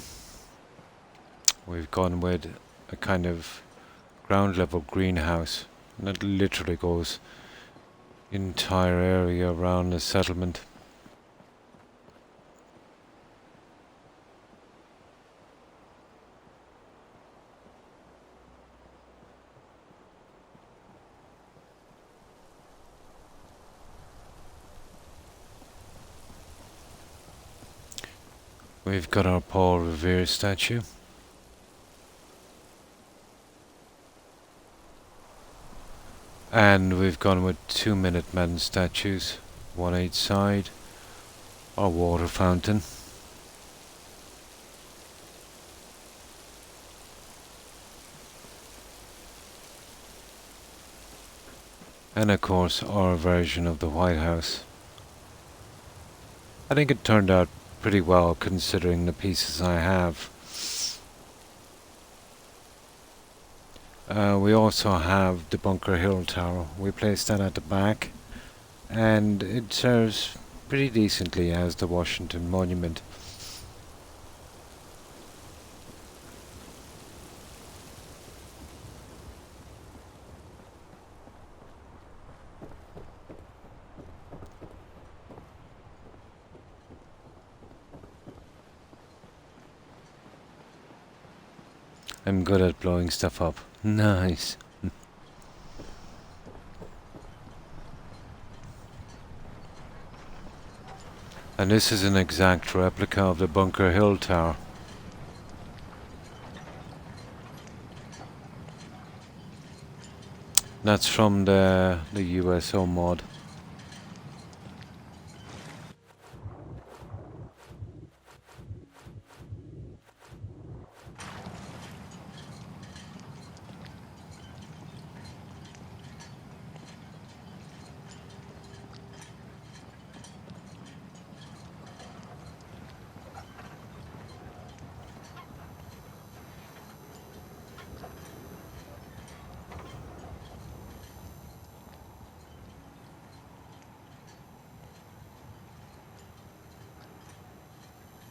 We've gone with a kind of ground level greenhouse, and it literally goes entire area around the settlement. We've got our Paul Revere statue. And we've gone with 2 Minutemen statues, one each side. Our water fountain. And of course our version of the White House. I think it turned out pretty well considering the pieces I have. We also have the Bunker Hill Tower. We placed that at the back, and it serves pretty decently as the Washington Monument. I'm good at blowing stuff up. Nice. And this is an exact replica of the Bunker Hill Tower. That's from the USO mod.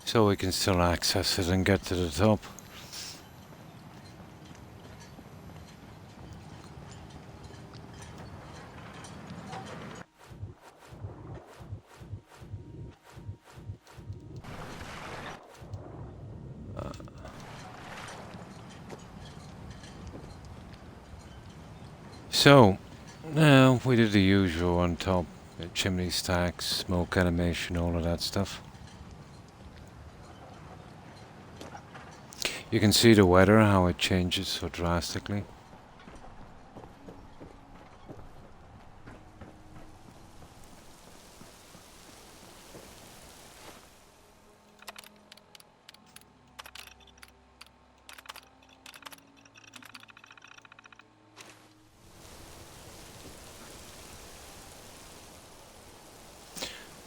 So we can still access it and get to the top. So, now we did the usual on top. Chimney stacks, smoke animation, all of that stuff. You can see the weather, how it changes so drastically.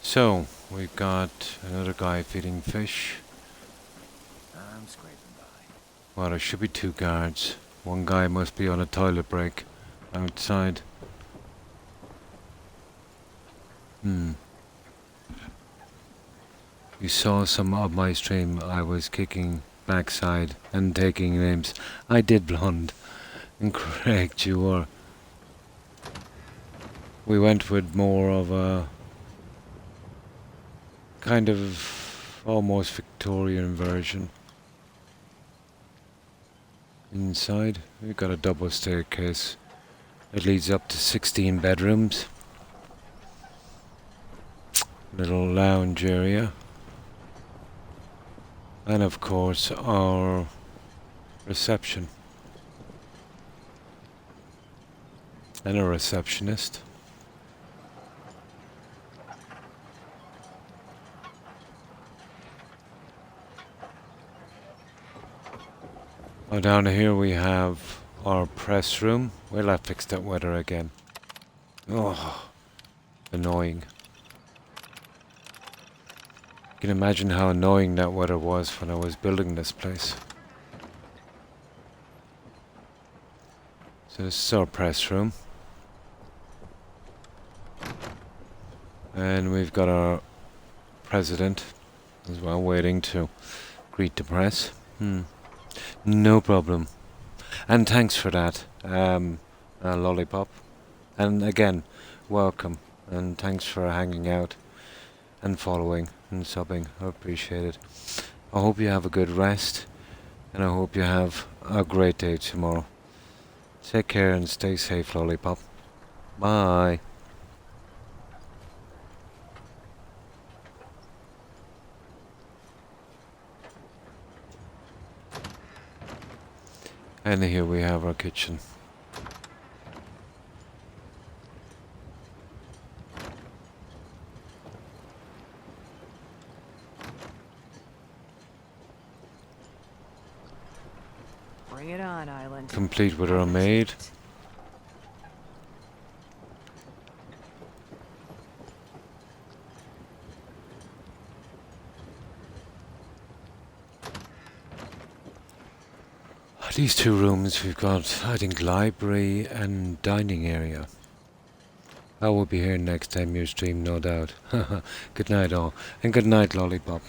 So, we've got another guy feeding fish. I'm scraping by. Well, there should be 2 guards. One guy must be on a toilet break outside. You saw some of my stream. I was kicking backside and taking names. I did blonde. Incorrect, you were. We went with more of a kind of almost Victorian version. Inside, we've got a double staircase. It leads up to 16 bedrooms. Little lounge area. And of course, our reception. And a receptionist. Oh, down here we have our press room. Will I fix that weather again? Oh, annoying. You can imagine how annoying that weather was when I was building this place. So this is our press room. And we've got our president as well, waiting to greet the press. No problem. And thanks for that, Lollipop. And again, welcome. And thanks for hanging out and following and subbing. I appreciate it. I hope you have a good rest. And I hope you have a great day tomorrow. Take care and stay safe, Lollipop. Bye. And here we have our kitchen. Bring it on, Island. Complete with our maid. These two rooms we've got, I think, library and dining area. I will be here next time you stream, no doubt. Good night all. And good night, Lollipop.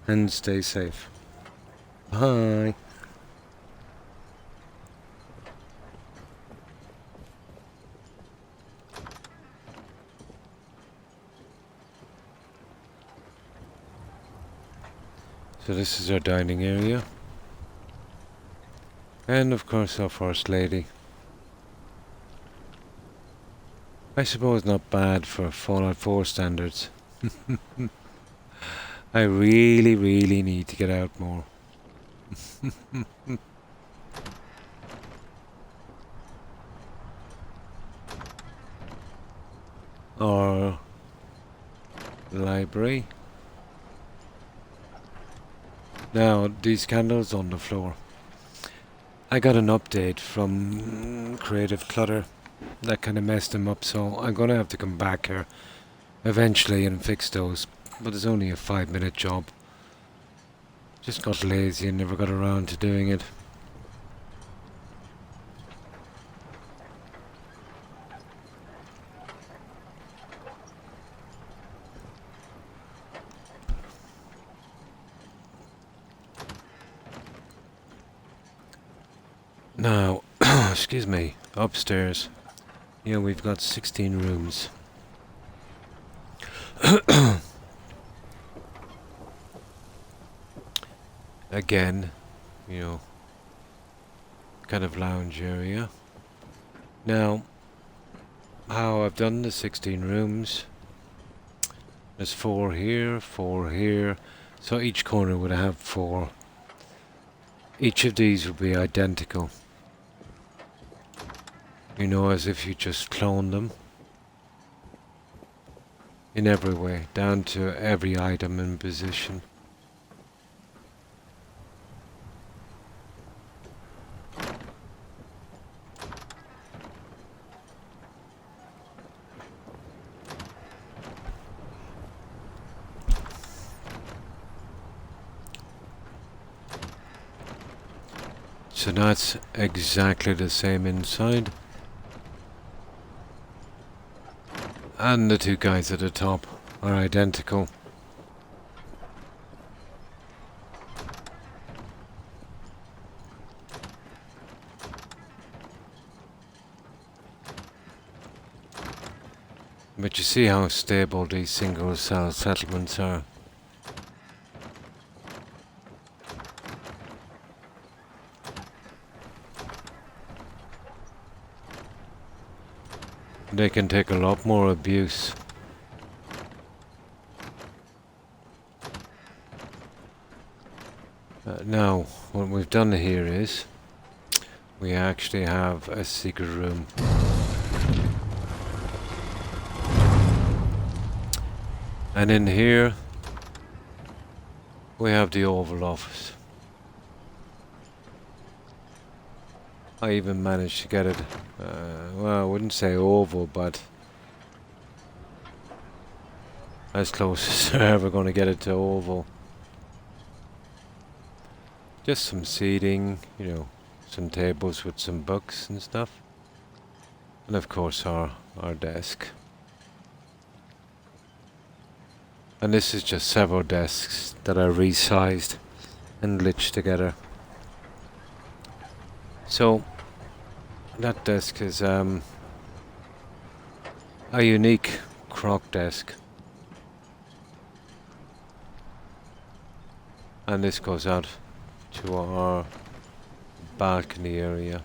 And stay safe. Bye. So this is our dining area. And of course our First Lady. I suppose not bad for Fallout 4 standards. I really need to get out more. Or library. Now, these candles on the floor. I got an update from Creative Clutter that kind of messed them up, so I'm going to have to come back here eventually and fix those. But it's only a 5-minute job. Just got lazy and never got around to doing it. Now, excuse me, upstairs, we've got 16 rooms. Again, kind of lounge area. Now, how I've done the 16 rooms, there's 4 here, 4 here, so each corner would have 4. Each of these would be identical. As if you just clone them. In every way, down to every item and position. So that's exactly the same inside. And the two guys at the top are identical. But you see how stable these single cell settlements are. They can take a lot more abuse. Now, what we've done here is we actually have a secret room. And in here we have the Oval Office. I even managed to get it, well, I wouldn't say oval, but as close as they're ever going to get it to oval. Just some seating, some tables with some books and stuff. And of course our desk. And this is just several desks that are resized and glitched together. So that desk is a unique Croc desk. And this goes out to our balcony area.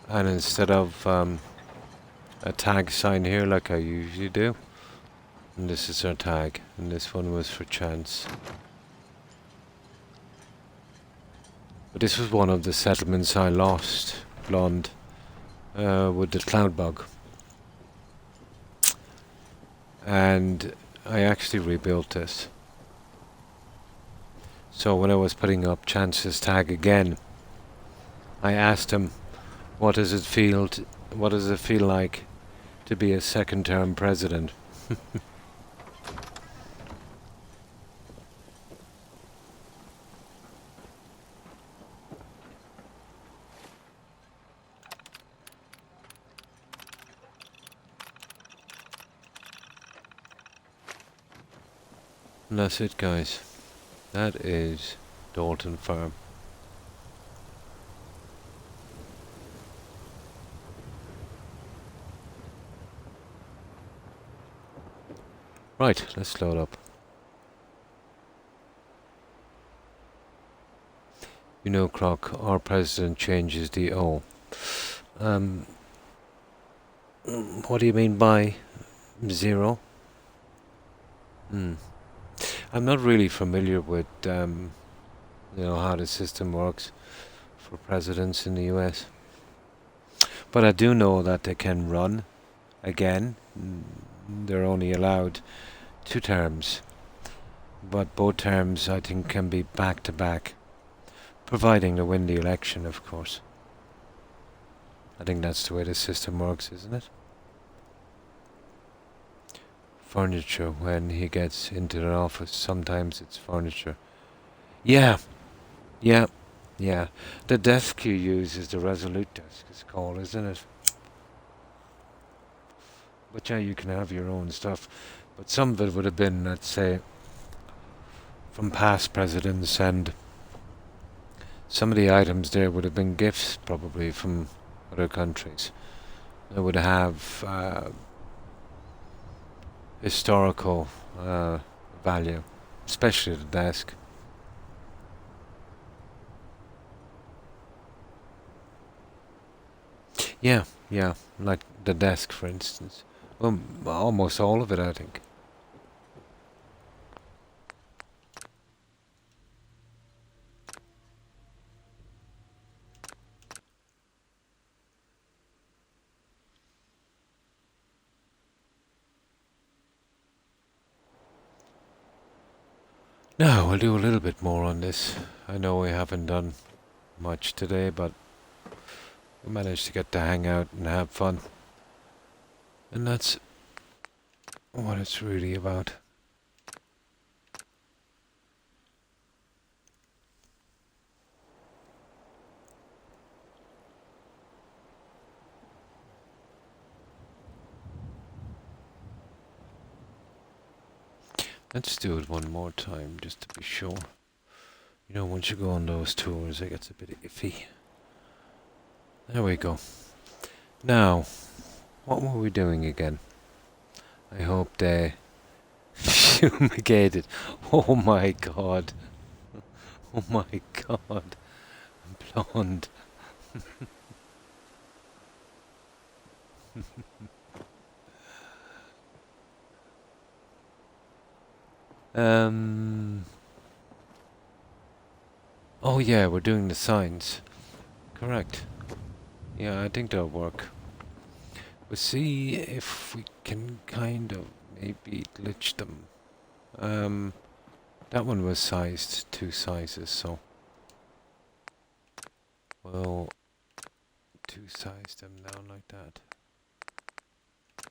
And instead of a tag sign here like I usually do, and this is our tag, and this one was for chance. But this was one of the settlements I lost, blonde, with the cloud bug. And I actually rebuilt this. So when I was putting up Chance's tag again, I asked him, what does it feel like to be a second-term president? And that's it, guys. That is Dalton Farm. Right, let's load up. You know, Croc, our president changes the O. What do you mean by 0? I'm not really familiar with, how the system works for presidents in the US. But I do know that they can run again. They're only allowed 2 terms. But both terms, I think, can be back to back. Providing they win the election, of course. I think that's the way the system works, isn't it? Furniture, when he gets into the office, sometimes it's furniture. Yeah. The desk you use is the Resolute desk, it's called, isn't it? But yeah, you can have your own stuff. But some of it would have been, let's say, from past presidents, and some of the items there would have been gifts, probably, from other countries. They would have historical value, especially the desk. Yeah, like the desk, for instance. Well, almost all of it, I think. Now, we'll do a little bit more on this. I know we haven't done much today, but we managed to get to hang out and have fun. And that's what it's really about. Let's do it one more time, just to be sure. You know, once you go on those tours, it gets a bit iffy. There we go. Now, what were we doing again? I hope they fumigated. Oh my god. Oh my god. I'm blonde. Oh yeah, we're doing the signs. Correct. Yeah, I think that'll work. We'll see if we can kind of maybe glitch them. That one was sized 2 sizes, so we'll 2 size them down like that.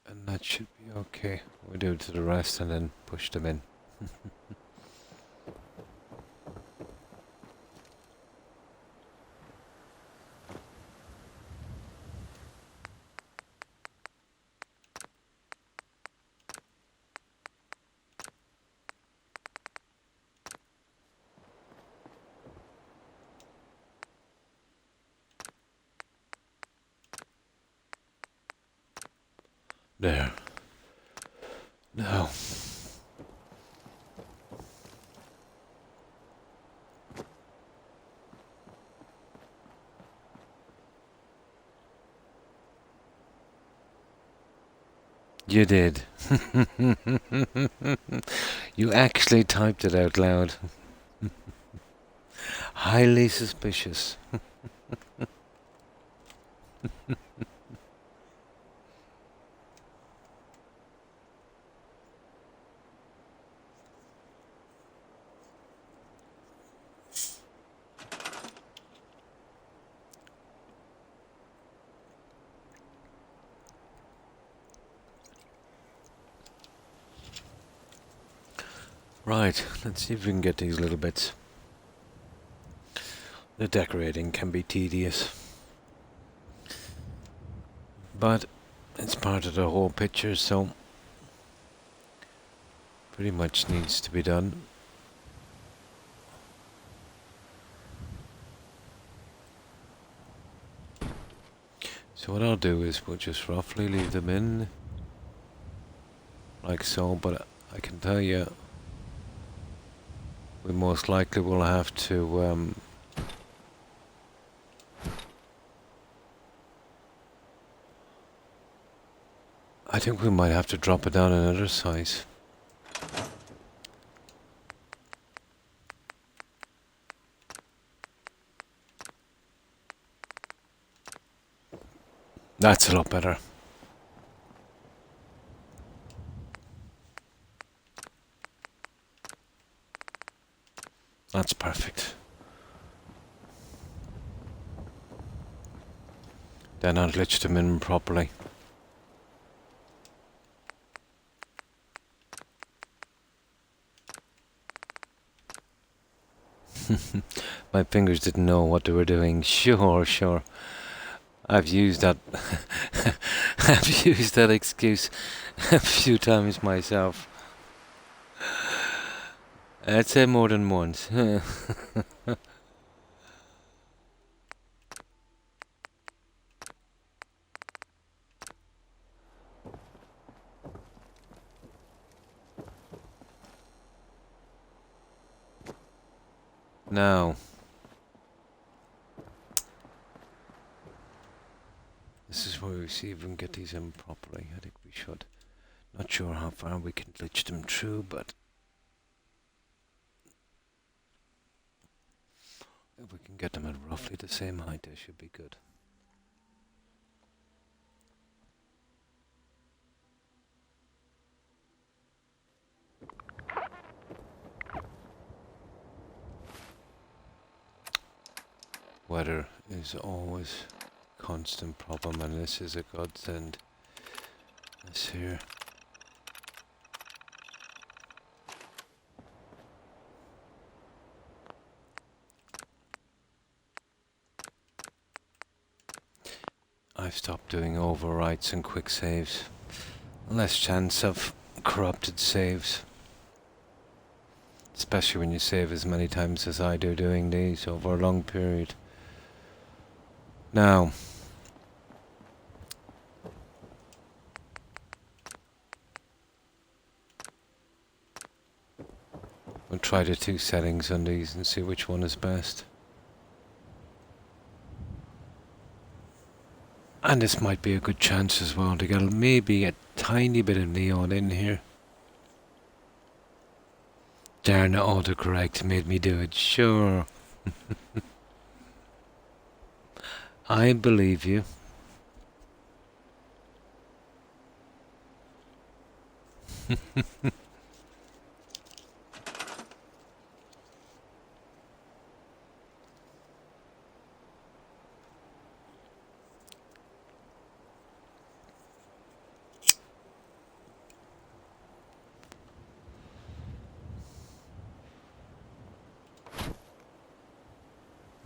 And that should be okay. We'll do it to the rest and then push them in. There. Now. You did. You actually typed it out loud. Highly suspicious. Right, let's see if we can get these little bits. The decorating can be tedious, but it's part of the whole picture, so pretty much needs to be done. So what I'll do is we'll just roughly leave them in like so, but I can tell you we most likely will have to I think we might have to drop it down another size. That's a lot better. That's perfect. Then I'll glitch them in properly. My fingers didn't know what they were doing. Sure. I've used that I've used that excuse a few times myself. I'd say more than once. Now, this is where we see if we can get these in properly. I think we should. Not sure how far we can glitch them through, but if we can get them at roughly the same height, they should be good. Weather is always a constant problem, and this is a godsend. This here. I've stopped doing overwrites and quick saves. Less chance of corrupted saves. Especially when you save as many times as I do doing these over a long period. Now, we'll try the two settings on these and see which one is best. And this might be a good chance as well to get maybe a tiny bit of neon in here. Darn, the autocorrect made me do it, sure. I believe you.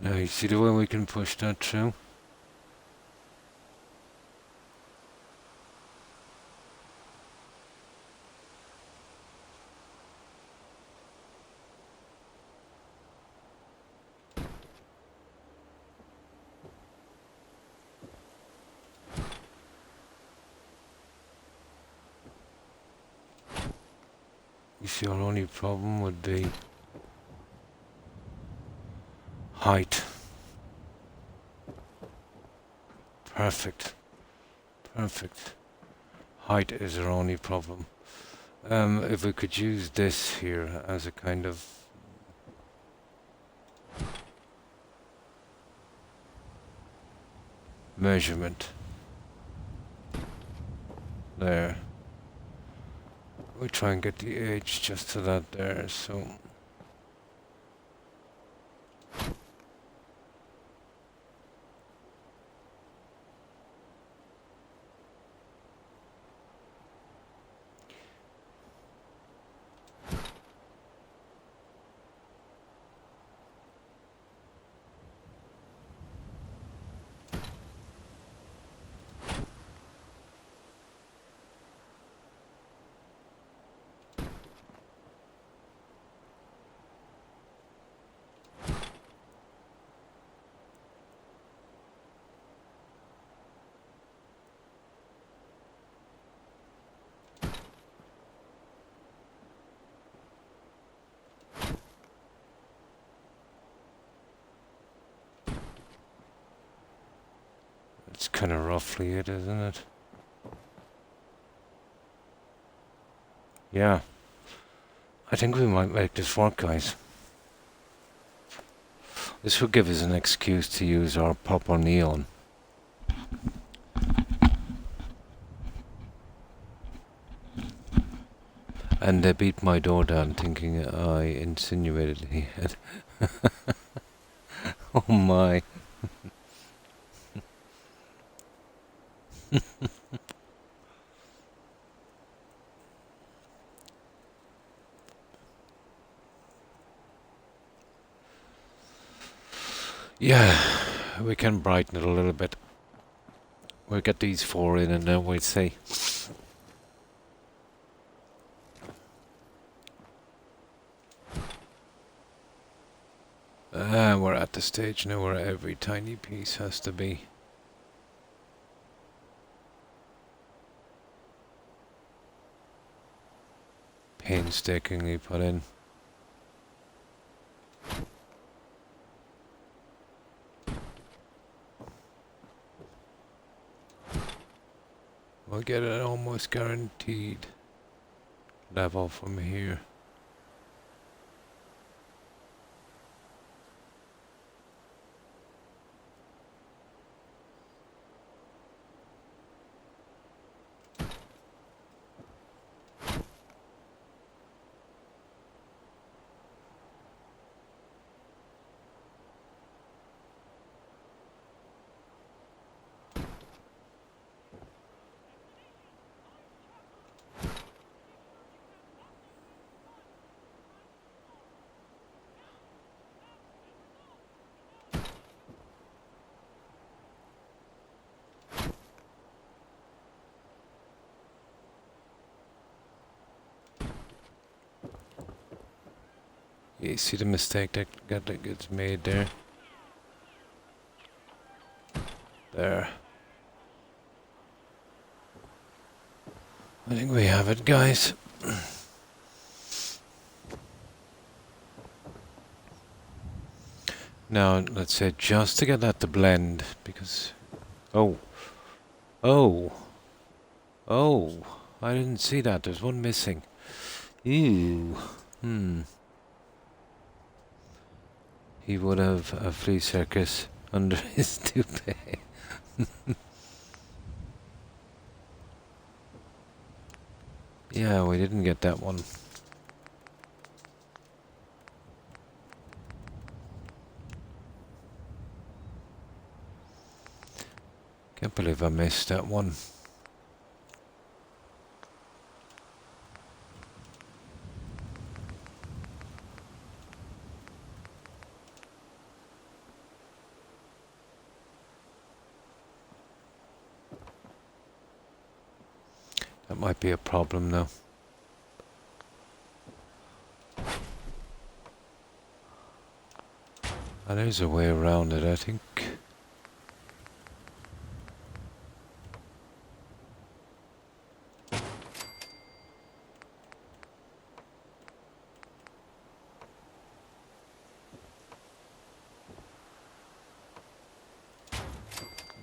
Now you see the way we can push that through? You see, our only problem would be height. Perfect. Height is our only problem. If we could use this here as a kind of measurement. There. We try and get the edge just to that there, so kind of roughly it, isn't it? Yeah. I think we might make this work, guys. This will give us an excuse to use our purple neon. And they beat my door down thinking I insinuated he had. Oh my. Yeah, we can brighten it a little bit. We'll get these 4 in and then we'll see. We're at the stage now where every tiny piece has to be painstakingly put in. We'll get an almost guaranteed level from here. You see the mistake that gets made there? There. I think we have it, guys. Now, let's say just to get that to blend, because... Oh. Oh. Oh. I didn't see that. There's one missing. Ew. He would have a flea circus under his toupee. Yeah, we didn't get that one. Can't believe I missed that one. That might be a problem though. And there's a way around it, I think.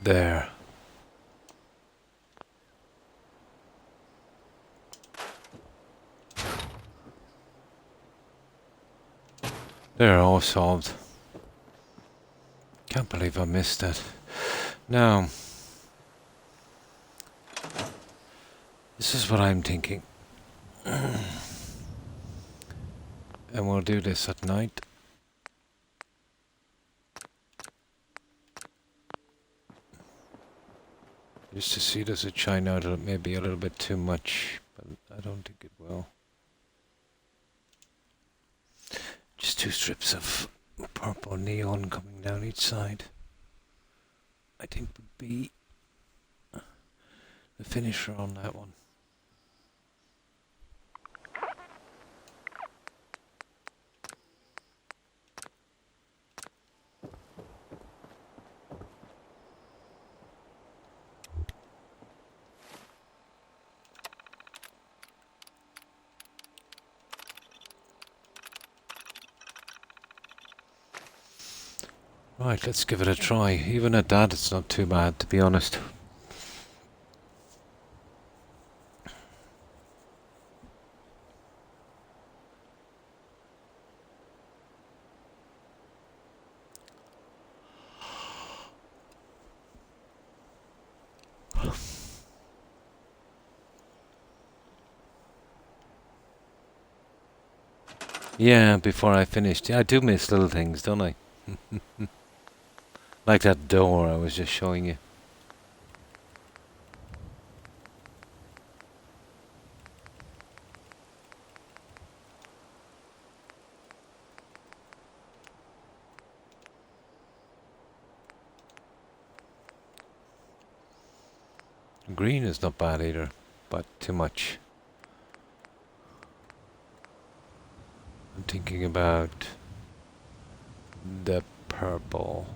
There. They're all solved. Can't believe I missed that. Now, this is what I'm thinking. And we'll do this at night. Just to see does it shine out maybe a little bit too much, but I don't think it will. Just 2 strips of purple neon coming down each side, I think would be the finisher on that one. Right, let's give it a try. Even at that, it's not too bad, to be honest. Yeah, before I finished. Yeah, I do miss little things, don't I? Like that door I was just showing you. Green is not bad either, but too much. I'm thinking about the purple.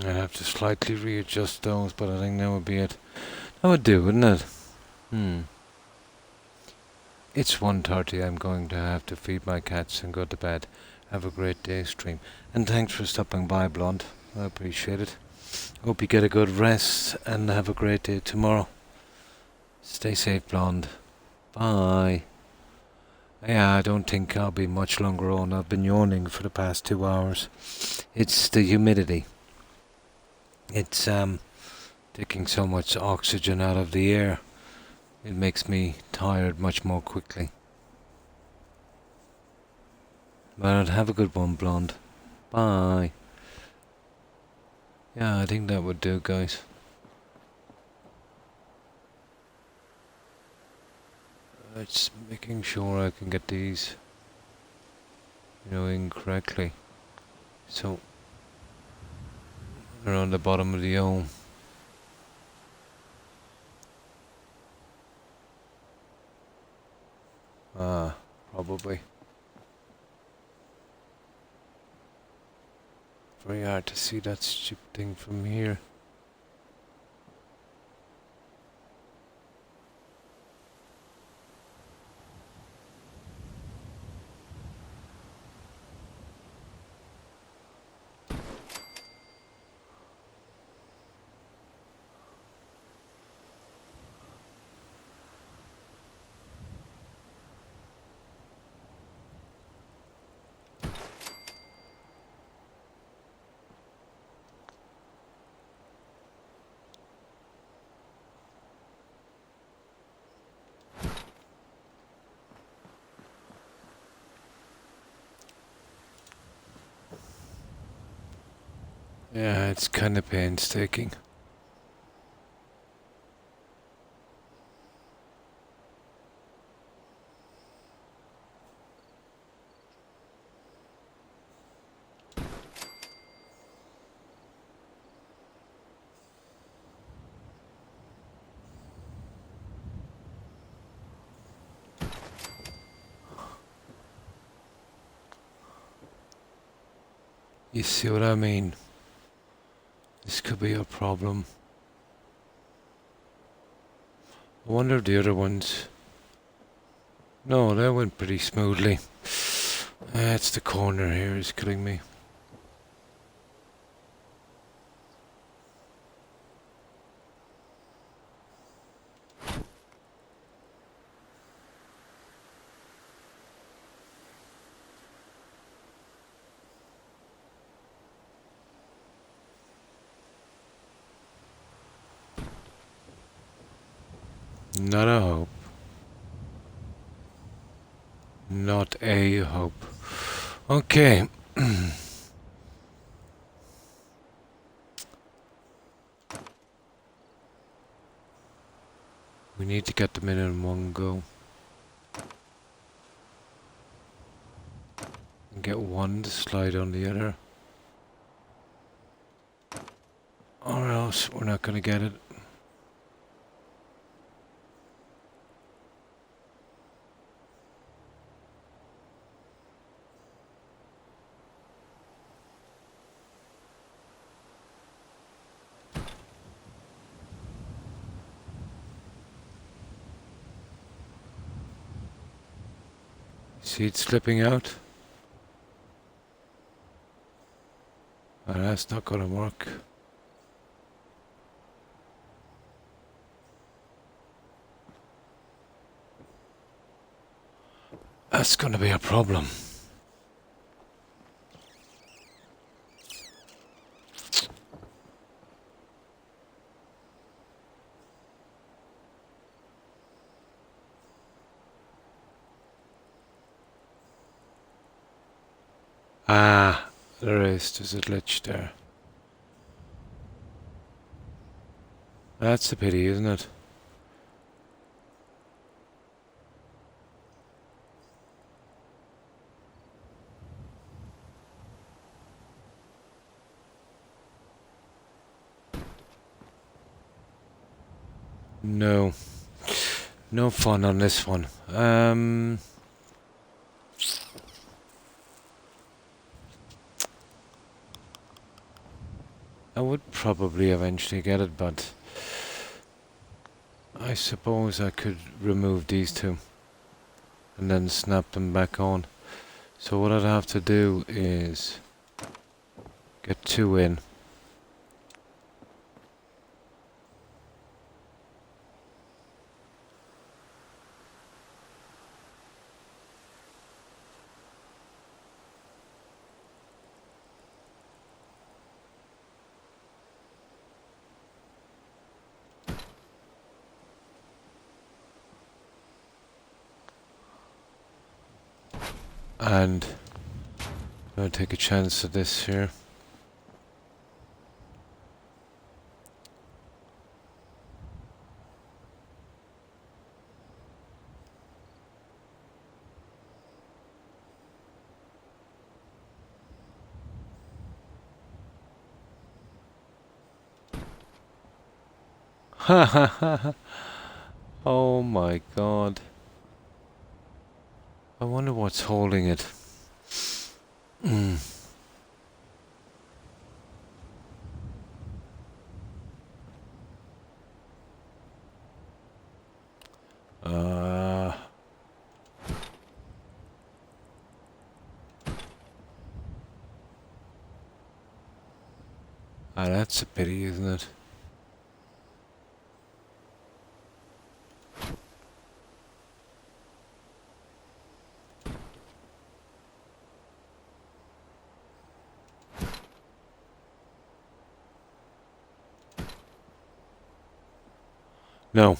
I'd have to slightly readjust those, but I think that would be it. That would do, wouldn't it? It's 1:30. I'm going to have to feed my cats and go to bed. Have a great day, stream. And thanks for stopping by, Blonde. I appreciate it. Hope you get a good rest and have a great day tomorrow. Stay safe, Blonde. Bye. Yeah, I don't think I'll be much longer on. I've been yawning for the past 2 hours. It's the humidity. It's taking so much oxygen out of the air. It makes me tired much more quickly. But have a good one, Blonde. Bye. Yeah, I think that would do, guys. It's making sure I can get these, in correctly. So, around the bottom of the O. Probably. Very hard to see that stupid thing from here. Yeah, it's kind of painstaking. You see what I mean? This could be a problem. I wonder if the other ones No, that went pretty smoothly. It's the corner here is killing me. Not a hope. Not a hope. Okay. We need to get them in one go. And get one to slide on the other. Or else we're not going to get it. See it slipping out? Oh, that's not going to work. That's going to be a problem. Ah, there is. There's a glitch there. That's a pity, isn't it? No. No fun on this one. I would probably eventually get it, but I suppose I could remove these two and then snap them back on. So what I'd have to do is get two in. And I'm going to take a chance at this here. Ha ha ha ha. Oh my god. I wonder what's holding it. Hmm. That's a pity, isn't it? No.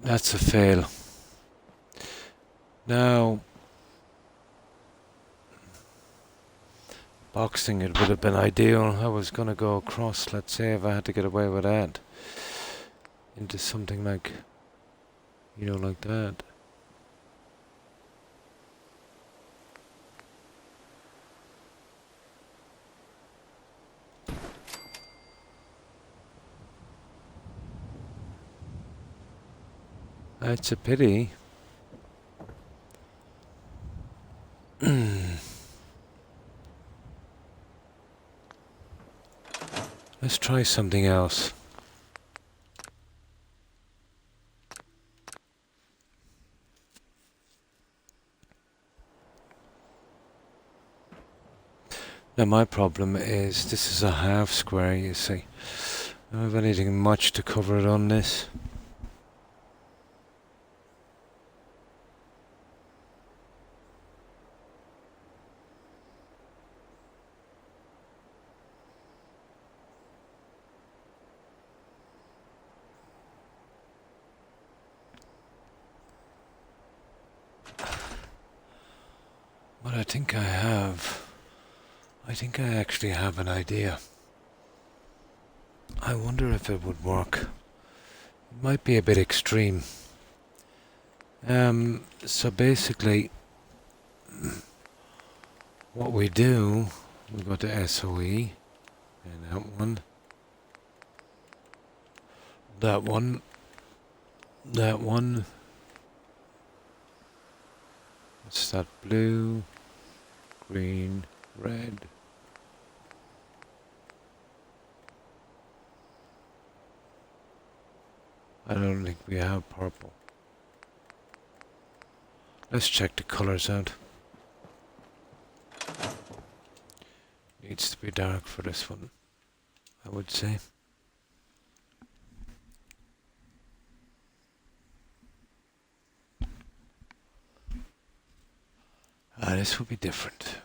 That's a fail. Now, boxing it would have been ideal. I was gonna go across, let's say, if I had to get away with that, into something like, like that. That's a pity. Let's try something else. Now my problem is this is a half square, you see. I don't have anything much to cover it on this. But I think I actually have an idea. I wonder if it would work. It might be a bit extreme. So basically, what we do, we go to SOE, and that one, what's that, blue, green, red. I don't think we have purple. Let's check the colors out. Needs to be dark for this one, I would say. This would be different.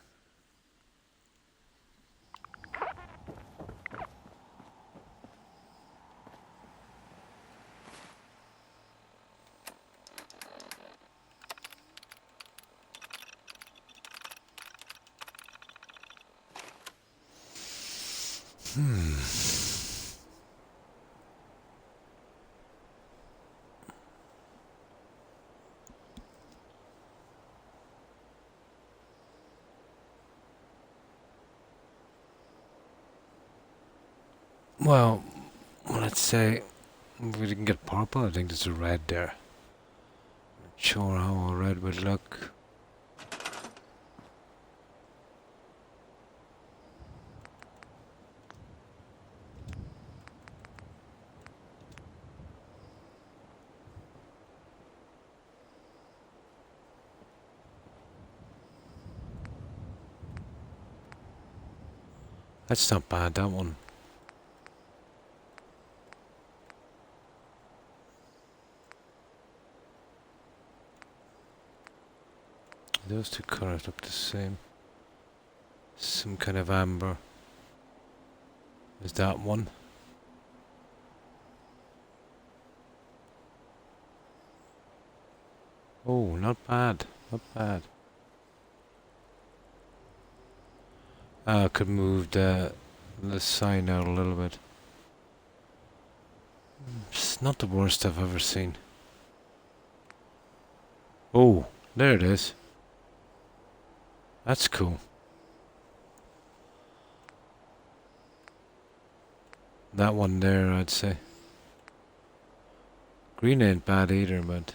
Well, let's say if we didn't get purple, I think there's a red there. Not sure how a red would look. That's not bad, that one. Those two colours look the same. Some kind of amber. Is that one? Oh, not bad. Not bad. I could move the sign out a little bit. It's not the worst I've ever seen. Oh, there it is. That's cool. That one there, I'd say. Green ain't bad either, but...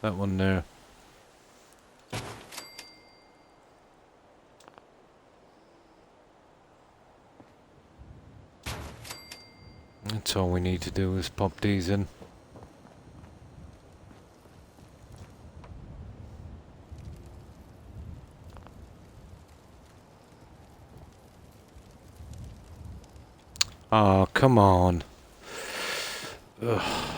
that one there. That's all we need to do is pop these in. Oh, come on. Ugh.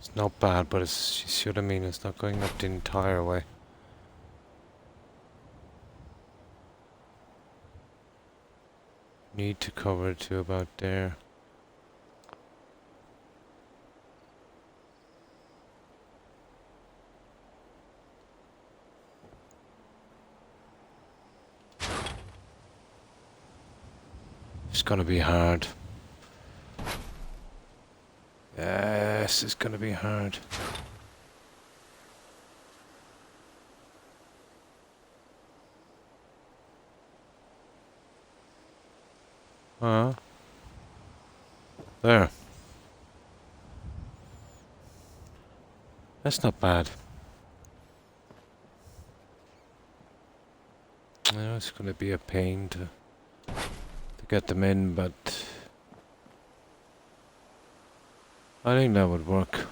It's not bad, but it's, you see what I mean? It's not going up the entire way. Need to cover it to about there. It's gonna be hard. Yes, it's gonna be hard. There. That's not bad. I know it's gonna be a pain to get them in, but I think that would work.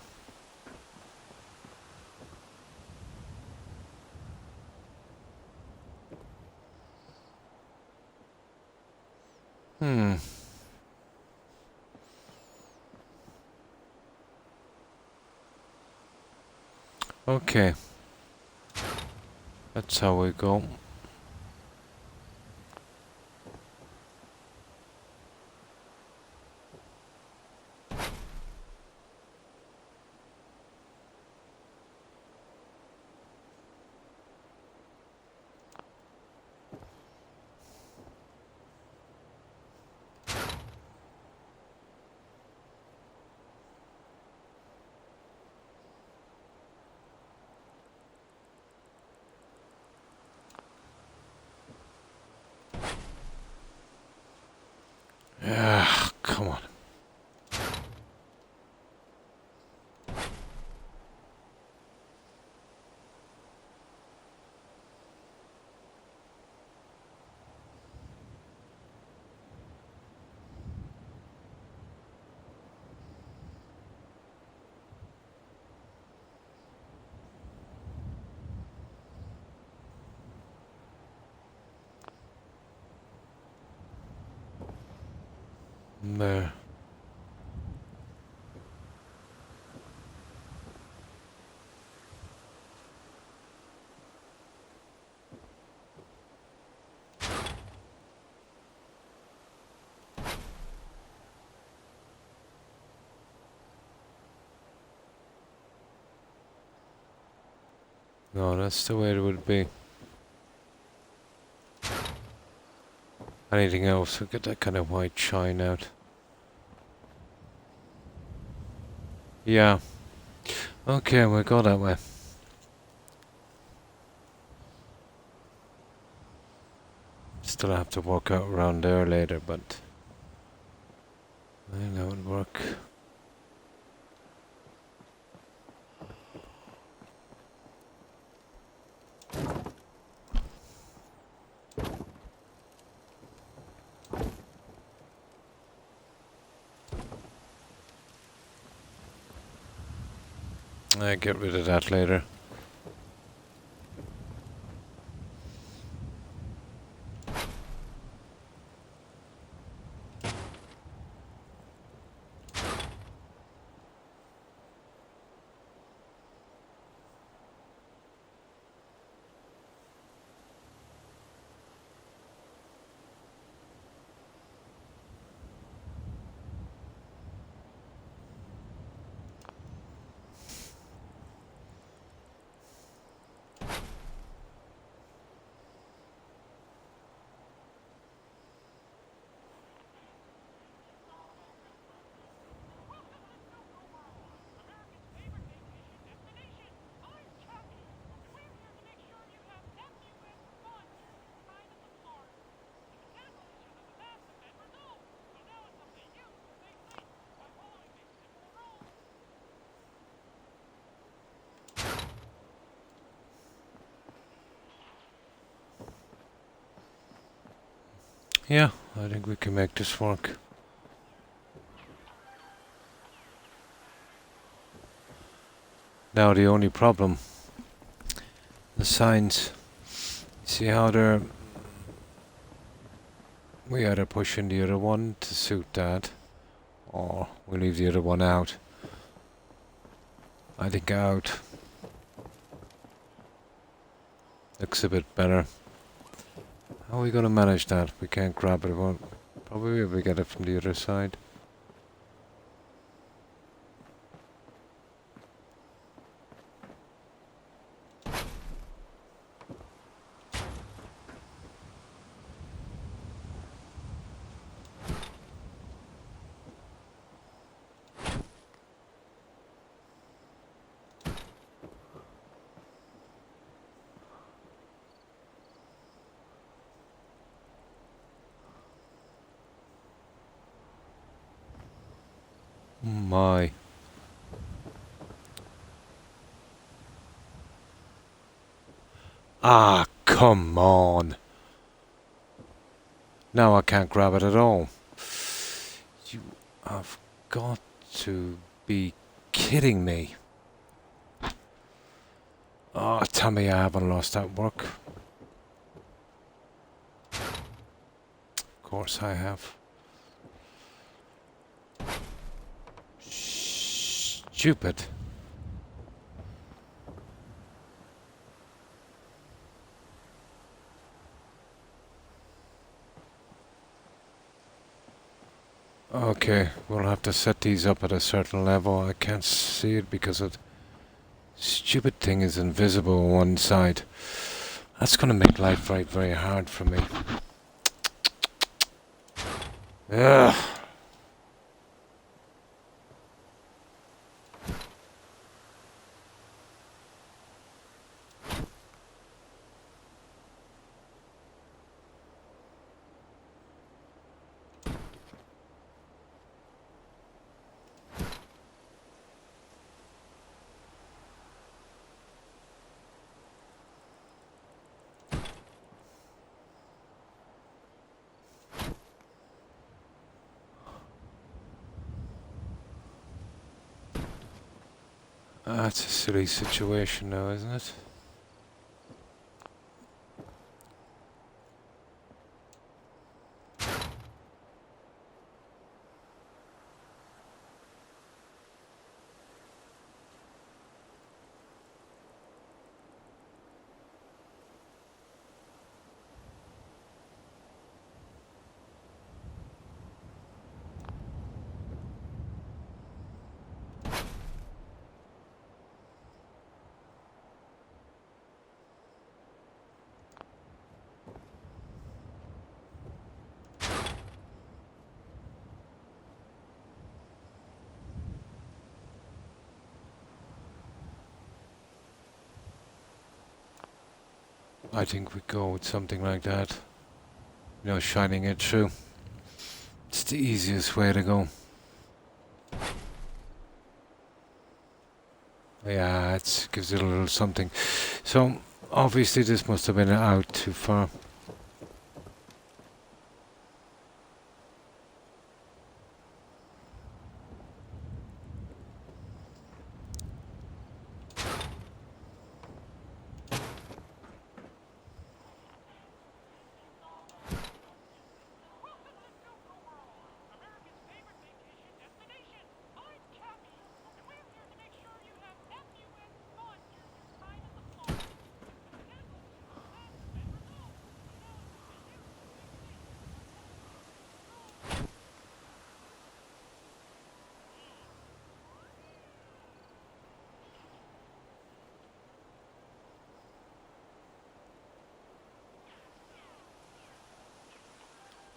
Okay. That's how we go. Ah, come on. There. No, that's the way it would be. Anything else would get that kind of white shine out. Yeah. Okay, we'll go that way. Still have to walk out around there later, but I think that would work. I get rid of that later. Yeah, I think we can make this work. Now the only problem, the signs. See how they're... We either push in the other one to suit that, or we leave the other one out. I think out. Looks a bit better. How are we going to manage that? We can't grab it. Well, probably if we get it from the other side. My. Ah, come on. Now I can't grab it at all. You have got to be kidding me. Oh, tell me I haven't lost that work. Of course I have. Stupid. Okay, we'll have to set these up at a certain level. I can't see it because the stupid thing is invisible on one side. That's going to make life very hard for me. Ugh. That's a silly situation now, isn't it? I think we go with something like that. You know, shining it through. It's the easiest way to go. Yeah, it gives it a little something. So, obviously this must have been out too far.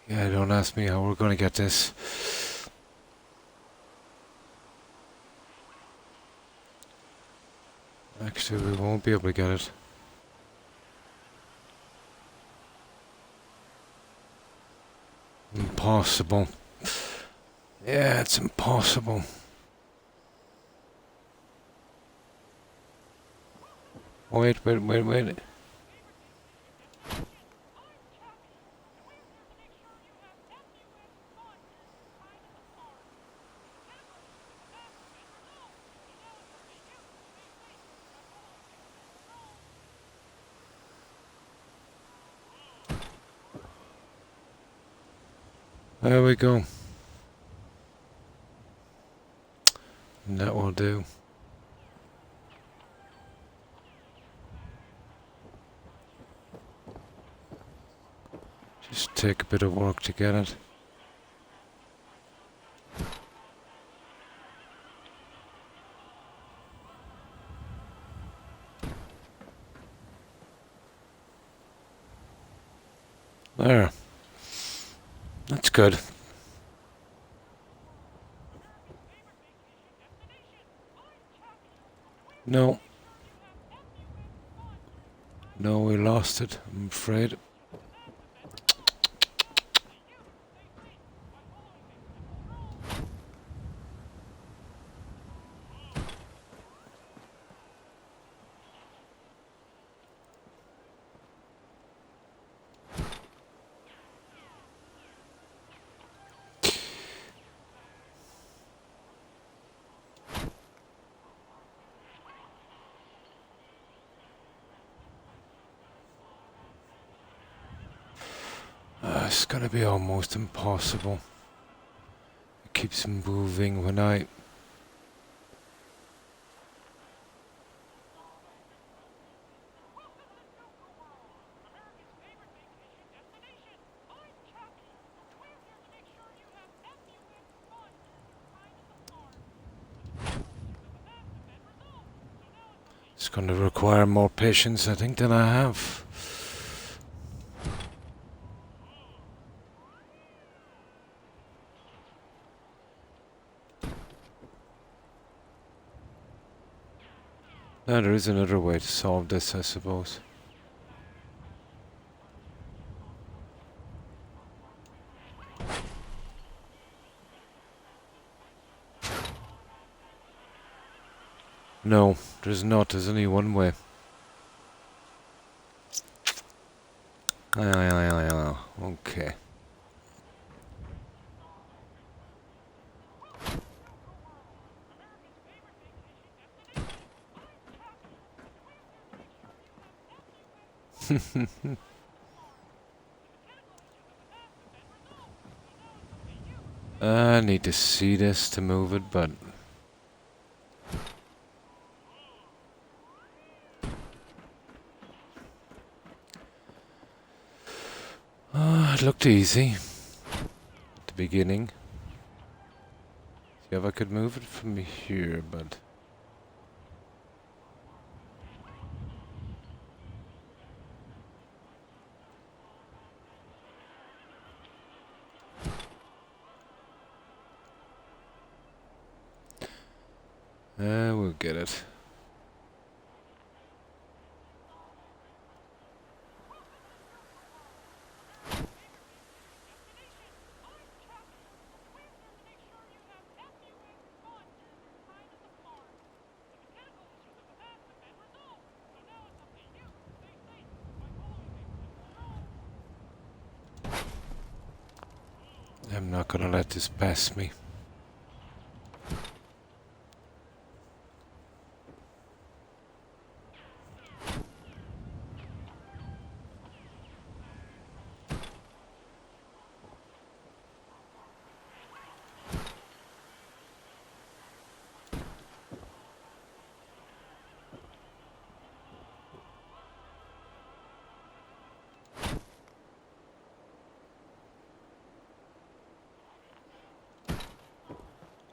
Yeah, don't ask me how we're going to get this. Actually, we won't be able to get it. Impossible. Yeah, it's impossible. Wait. There we go. And that will do. Just take a bit of work to get it. There. That's good. No. No, we lost it, I'm afraid. It's gonna be almost impossible. It keeps moving when I... It's gonna require more patience, I think, than I have. Now there is another way to solve this, I suppose. No, there's not. There's only one way. Okay. I need to see this to move it, but... It looked easy at the beginning. See if I could move it from here, but... we'll get it. I'm not gonna let this pass me.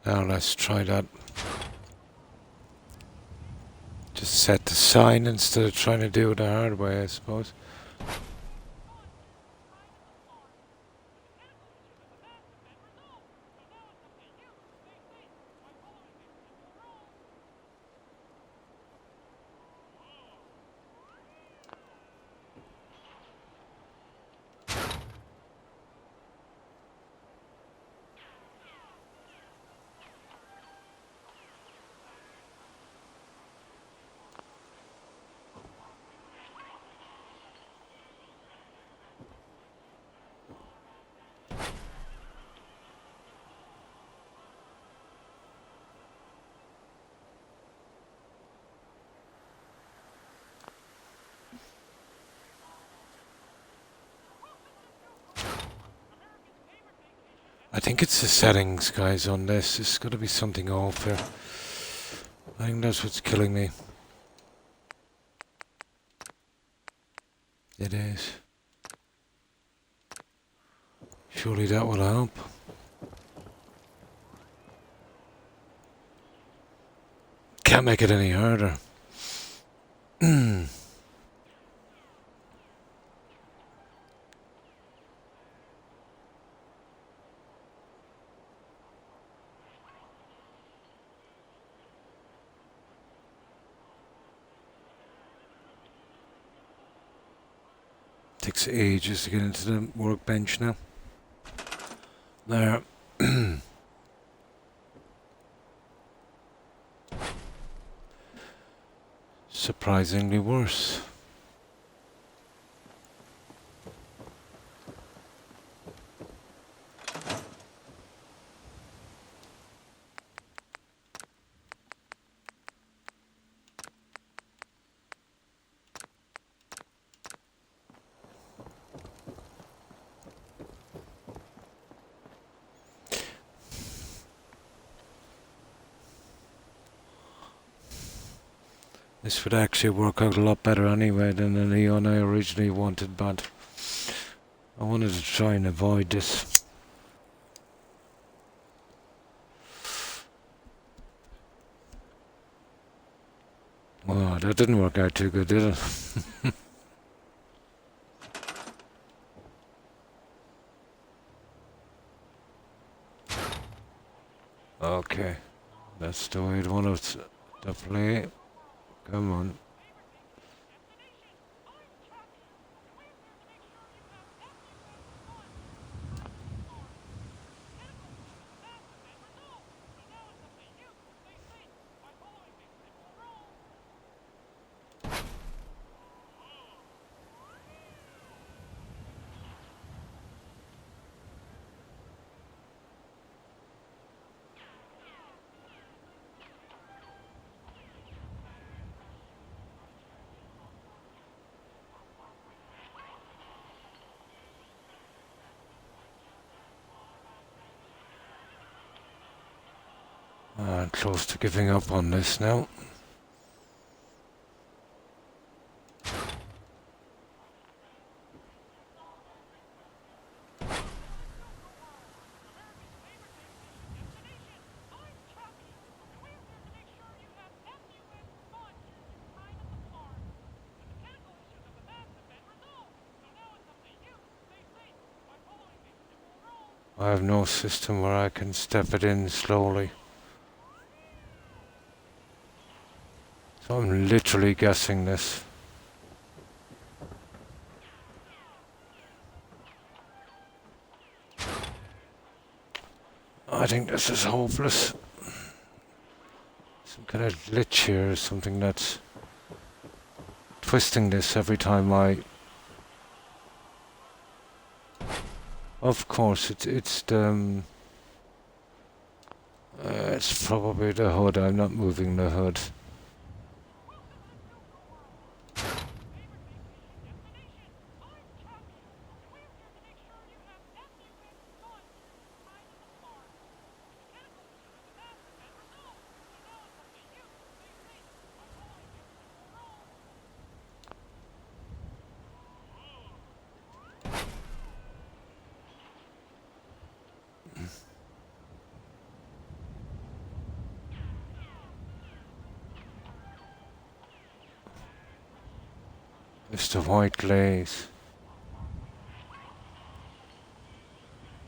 Now let's try that. Just set the sign instead of trying to do it the hard way, I suppose. I think it's the settings, guys, on this. There's got to be something off here. I think that's what's killing me. It is. Surely that will help. Can't make it any harder. 'Takes ages to get into the workbench now. There. Surprisingly worse. This would actually work out a lot better anyway than the neon I originally wanted, but I wanted to try and avoid this. Oh, that didn't work out too good, did it? Okay, that's the way I want it to play. Come on. I'm close to giving up on this now. I have no system where I can step it in slowly. So I'm literally guessing this. I think this is hopeless. Some kind of glitch here, something that's twisting this every time I... Of course, it's the... it's probably the hood. I'm not moving the hood. It's the white glaze.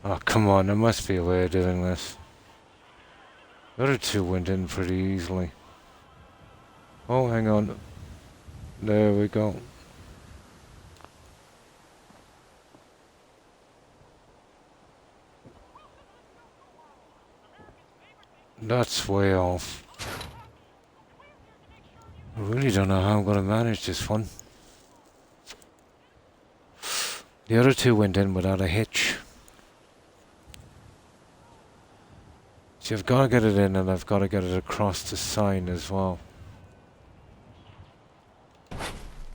Oh, come on, there must be a way of doing this. The other two went in pretty easily. Oh, hang on. There we go. That's way off. I really don't know how I'm going to manage this one. The other two went in without a hitch. See, I've got to get it in and I've got to get it across the sign as well.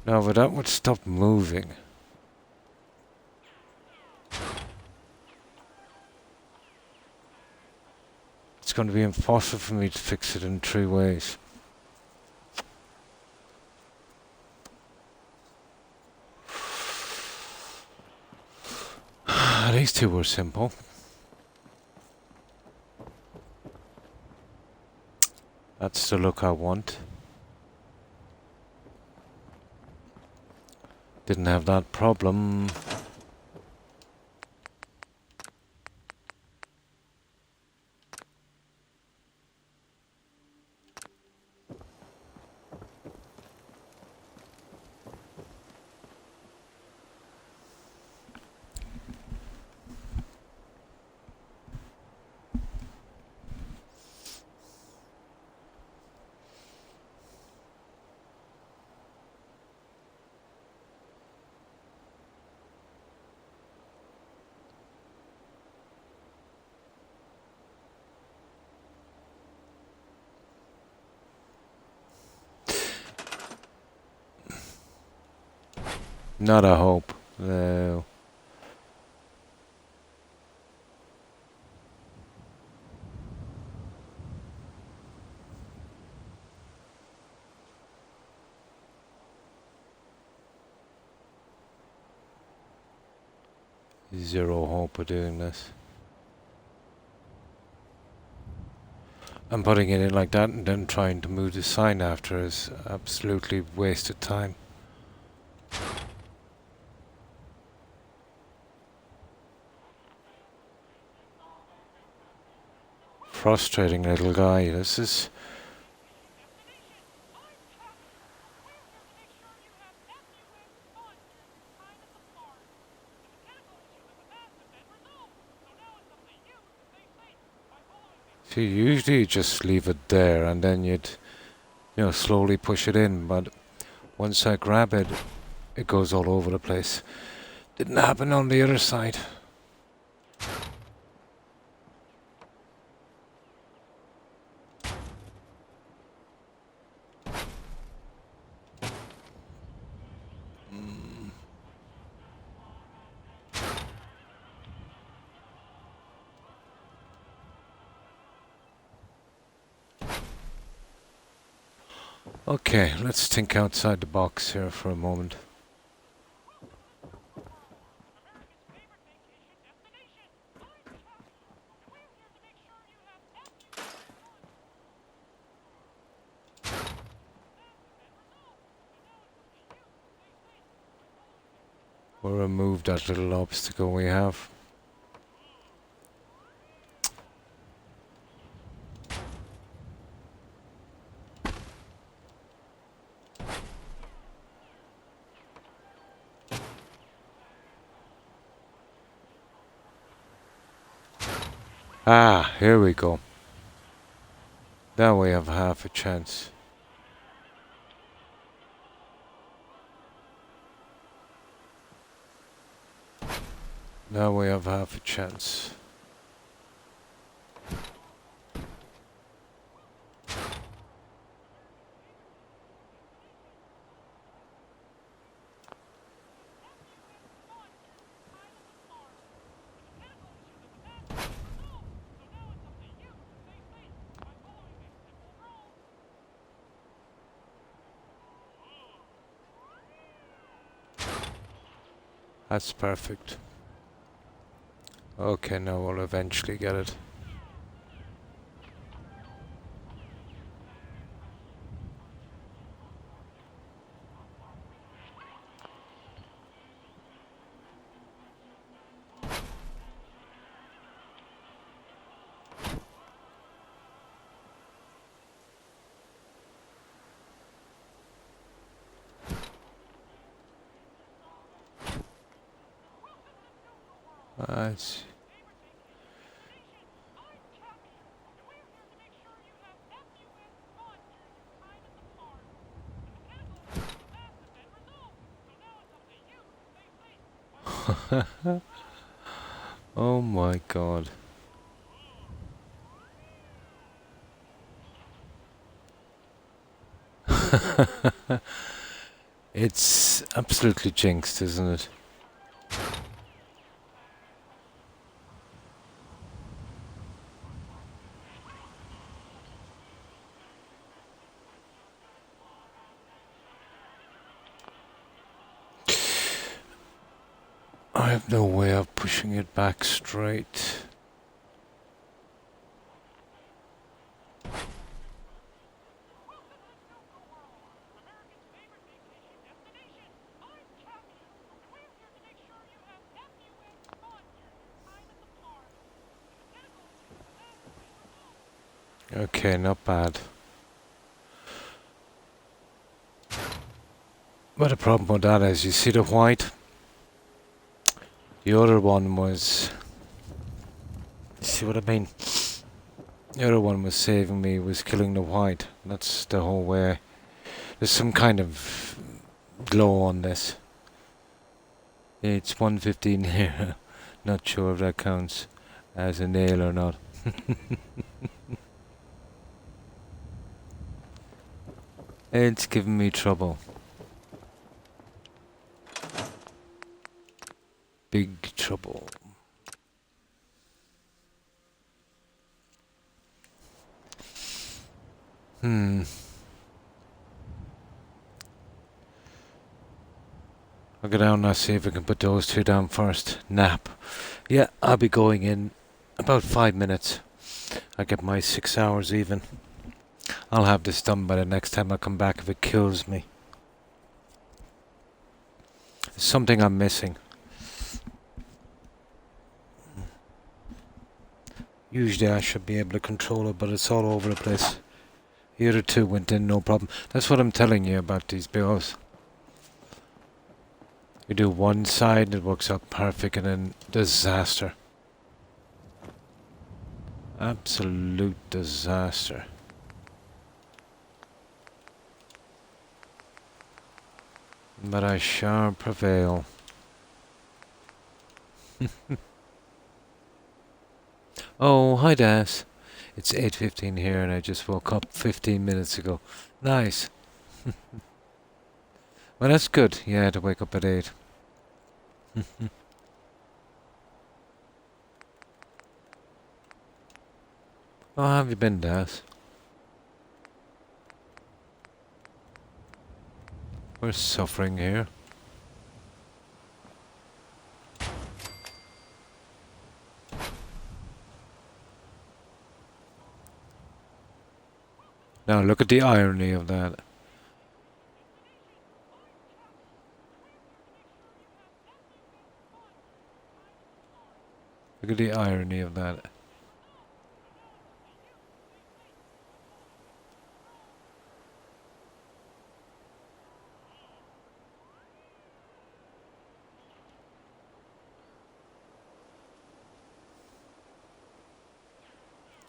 Now, but that would stop moving. It's going to be impossible for me to fix it in 3 ways. these two were simple. That's the look I want. Didn't have that problem. Not a hope. No. Zero hope of doing this. And putting it in like that and then trying to move the sign after is absolutely wasted time. Frustrating little guy. This is... See, usually you just leave it there and then you'd, slowly push it in, but once I grab it, it goes all over the place. Didn't happen on the other side. Okay, let's think outside the box here for a moment. We'll remove that little obstacle we have. Ah, here we go. Now we have half a chance. Now we have half a chance. That's perfect. Okay, now we'll eventually get it. That's... Oh my god. It's absolutely jinxed, isn't it? I have no way of pushing it back straight. Okay, not bad. But the problem with that is, you see the white? The other one was... You see what I mean? The other one was saving me, was killing the white. That's the whole way. There's some kind of glow on this. It's 115 here. Not sure if that counts as a nail or not. It's giving me trouble. Big trouble. I'll go down and see if I can put those two down first. Nap. Yeah, I'll be going in about 5 minutes. I get my 6 hours even. I'll have this done by the next time I come back if it kills me. There's something I'm missing. Usually I should be able to control it, but it's all over the place. The other two went in no problem. That's what I'm telling you about these bills. You do one side, it works out perfect, and then disaster. Absolute disaster. But I shall prevail. Oh, hi Das. It's 8:15 here and I just woke up 15 minutes ago. Nice. Well, that's good. Yeah, to wake up at 8. Oh, how have you been, Das? We're suffering here. Now look at the irony of that. Look at the irony of that.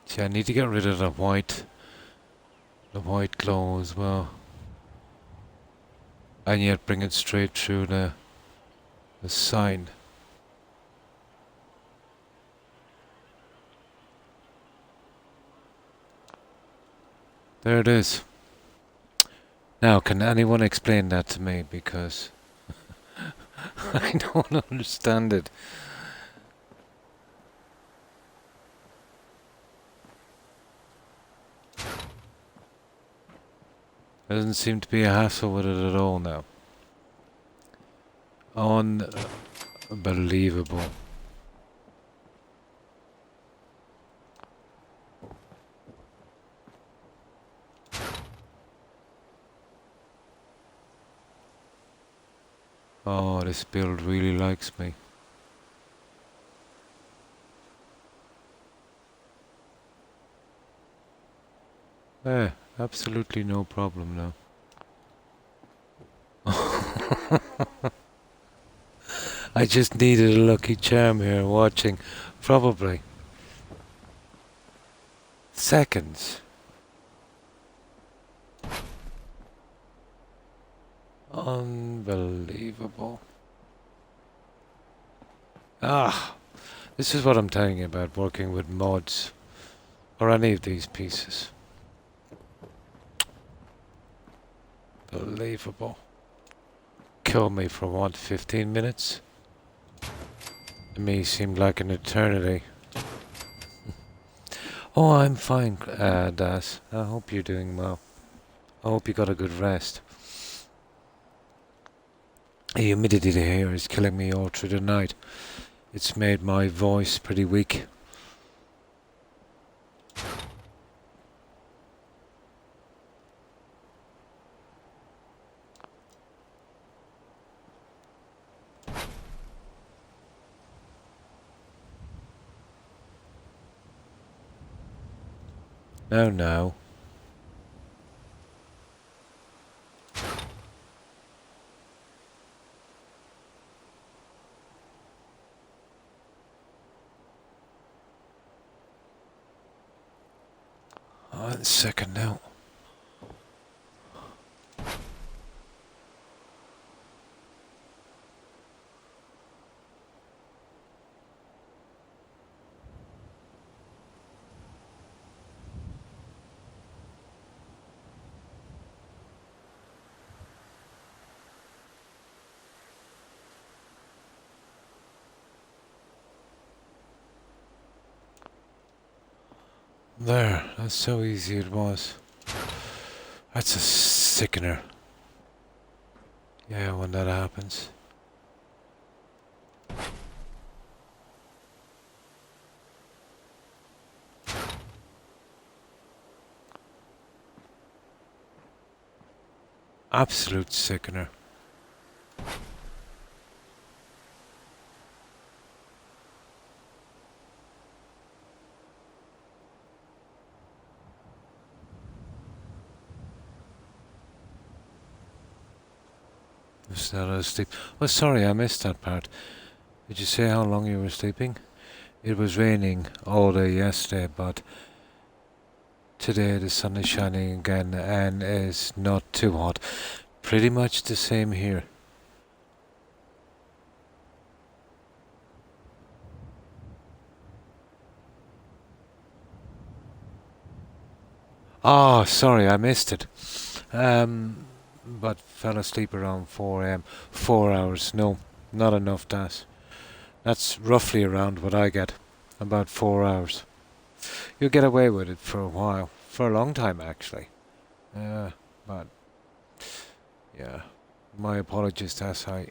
See, I need to get rid of the white glow as well. And yet bring it straight through the sign. There it is. Now, can anyone explain that to me? Because I don't understand it. There doesn't seem to be a hassle with it at all now. Unbelievable. Oh, this build really likes me. Absolutely no problem now. I just needed a lucky charm here watching. Probably. Seconds. Unbelievable. This is what I'm telling you about working with mods. Or any of these pieces. Unbelievable. Kill me for what, 15 minutes? To me seemed like an eternity. Oh, I'm fine, Das. I hope you're doing well. I hope you got a good rest. The humidity here is killing me all through the night. It's made my voice pretty weak. No, no. Oh, 1 second now. There, that's so easy it was. That's a sickener. Yeah, when that happens. Absolute sickener. Was that asleep? Oh, sorry, I missed that part. Did you say how long you were sleeping? It was raining all day yesterday, but today the sun is shining again and is not too hot. Pretty much the same here. Oh, sorry, I missed it. But fell asleep around 4 a.m. 4 hours. No, not enough that. That's roughly around what I get. About 4 hours. You'll get away with it for a while. For a long time, actually. But, yeah. My apologies, Tess. I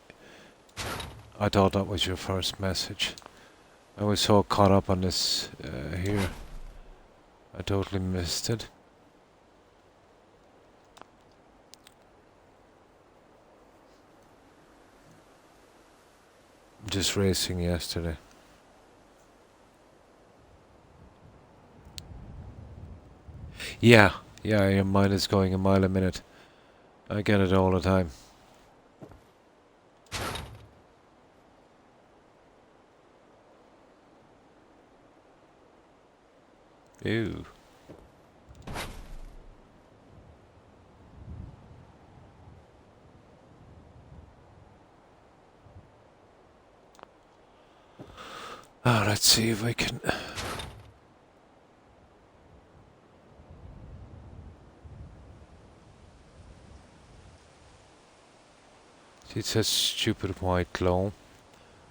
thought that was your first message. I was so caught up on this here. I totally missed it. Just racing yesterday. Yeah, your mind is going a mile a minute. I get it all the time. Ew. Oh, let's see if I can... See, it says stupid white glow.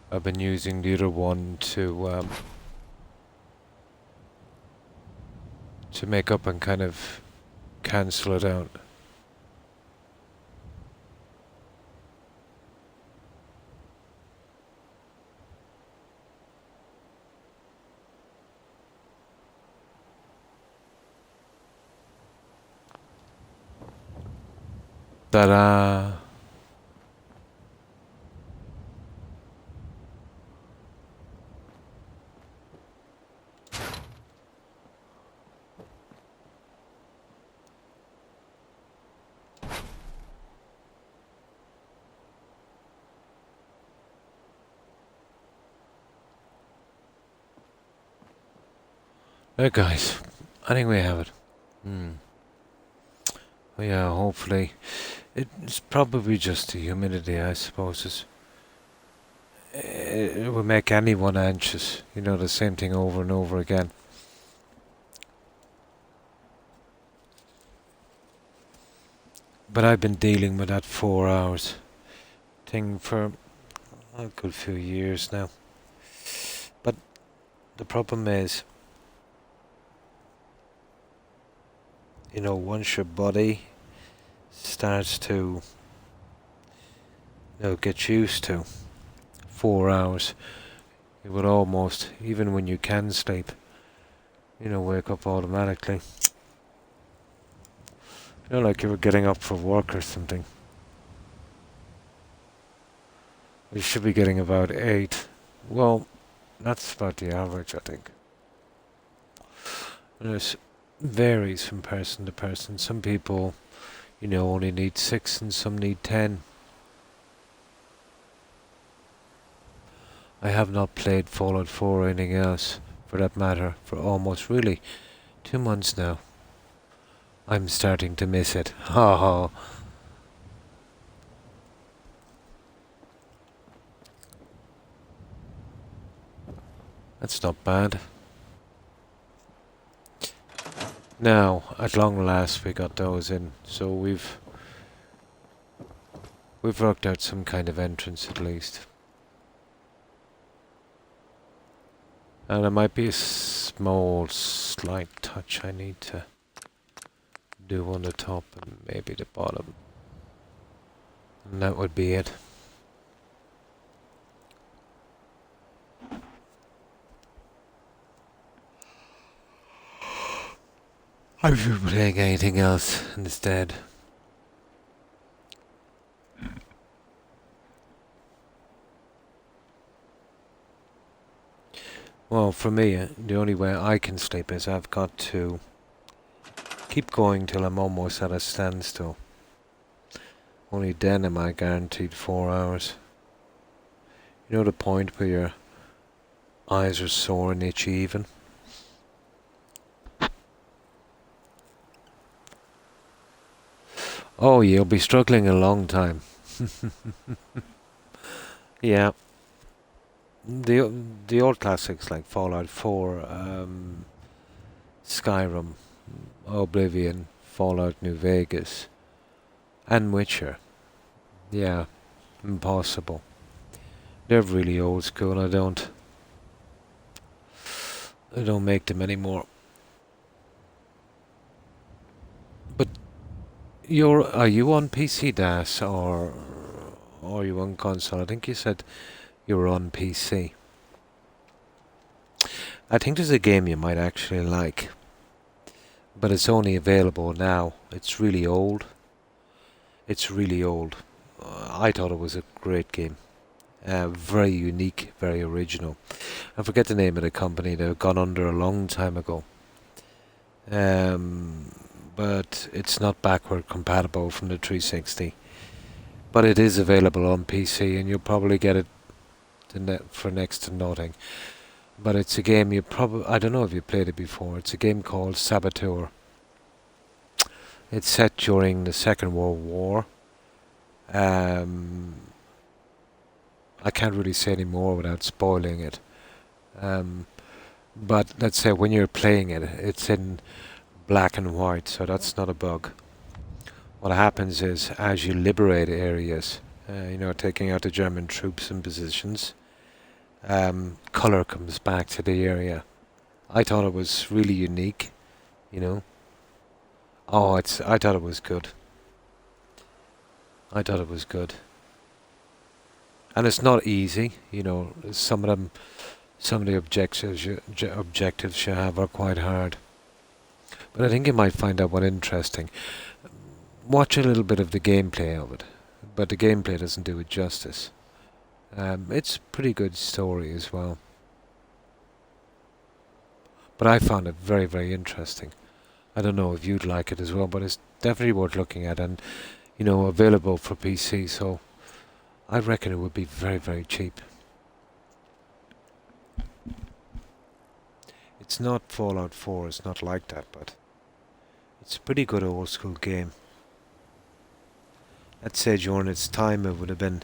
I've been using the other one to make up and kind of cancel it out. Ta-da! There, guys. I think we have it. Well, yeah, hopefully. It's probably just the humidity, I suppose. It would make anyone anxious. You know, the same thing over and over again. But I've been dealing with that 4 hours thing for a good few years now. But the problem is, you know, once your body starts to get used to. 4 hours. You would almost, even when you can sleep, wake up automatically. Like you were getting up for work or something. You should be getting about 8. Well, that's about the average, I think. And it varies from person to person. Some people, only need 6 and some need 10. I have not played Fallout 4 or anything else, for that matter, for almost really 2 months now. I'm starting to miss it. Ha ha. That's not bad. Now, at long last, we got those in, so we've worked out some kind of entrance at least. And there might be a small, slight touch I need to do on the top and maybe the bottom. And that would be it. I should be playing anything else instead. Well, for me, the only way I can sleep is I've got to keep going till I'm almost at a standstill. Only then am I guaranteed 4 hours. You know the point where your eyes are sore and itchy even? Oh, you'll be struggling a long time. Yeah. The old classics like Fallout 4, Skyrim, Oblivion, Fallout New Vegas, and Witcher. Yeah, impossible. They're really old school. I don't make them anymore. But are you on PC, Das, or are you on console? I think you said you were on PC. I think there's a game you might actually like, but it's only available now. It's really old. It's really old. I thought it was a great game. Very unique, very original. I forget the name of the company. They've gone under a long time ago. But it's not backward compatible from the 360. But it is available on PC, and you'll probably get it for next to nothing. But it's a game I don't know if you played it before. It's a game called Saboteur. It's set during the Second World War. I can't really say any more without spoiling it. But let's say when you're playing it, it's in black and white, so that's not a bug. What happens is, as you liberate areas, taking out the German troops and positions, colour comes back to the area. I thought it was really unique, I thought it was good. I thought it was good. And it's not easy, some of the objectives you have are quite hard. But I think you might find that one interesting. Watch a little bit of the gameplay of it, but the gameplay doesn't do it justice. It's a pretty good story as well. But I found it very, very interesting. I don't know if you'd like it as well, but it's definitely worth looking at, and available for PC, so I reckon it would be very, very cheap. It's not Fallout 4, it's not like that, but it's a pretty good old school game. I'd say during its time it would have been,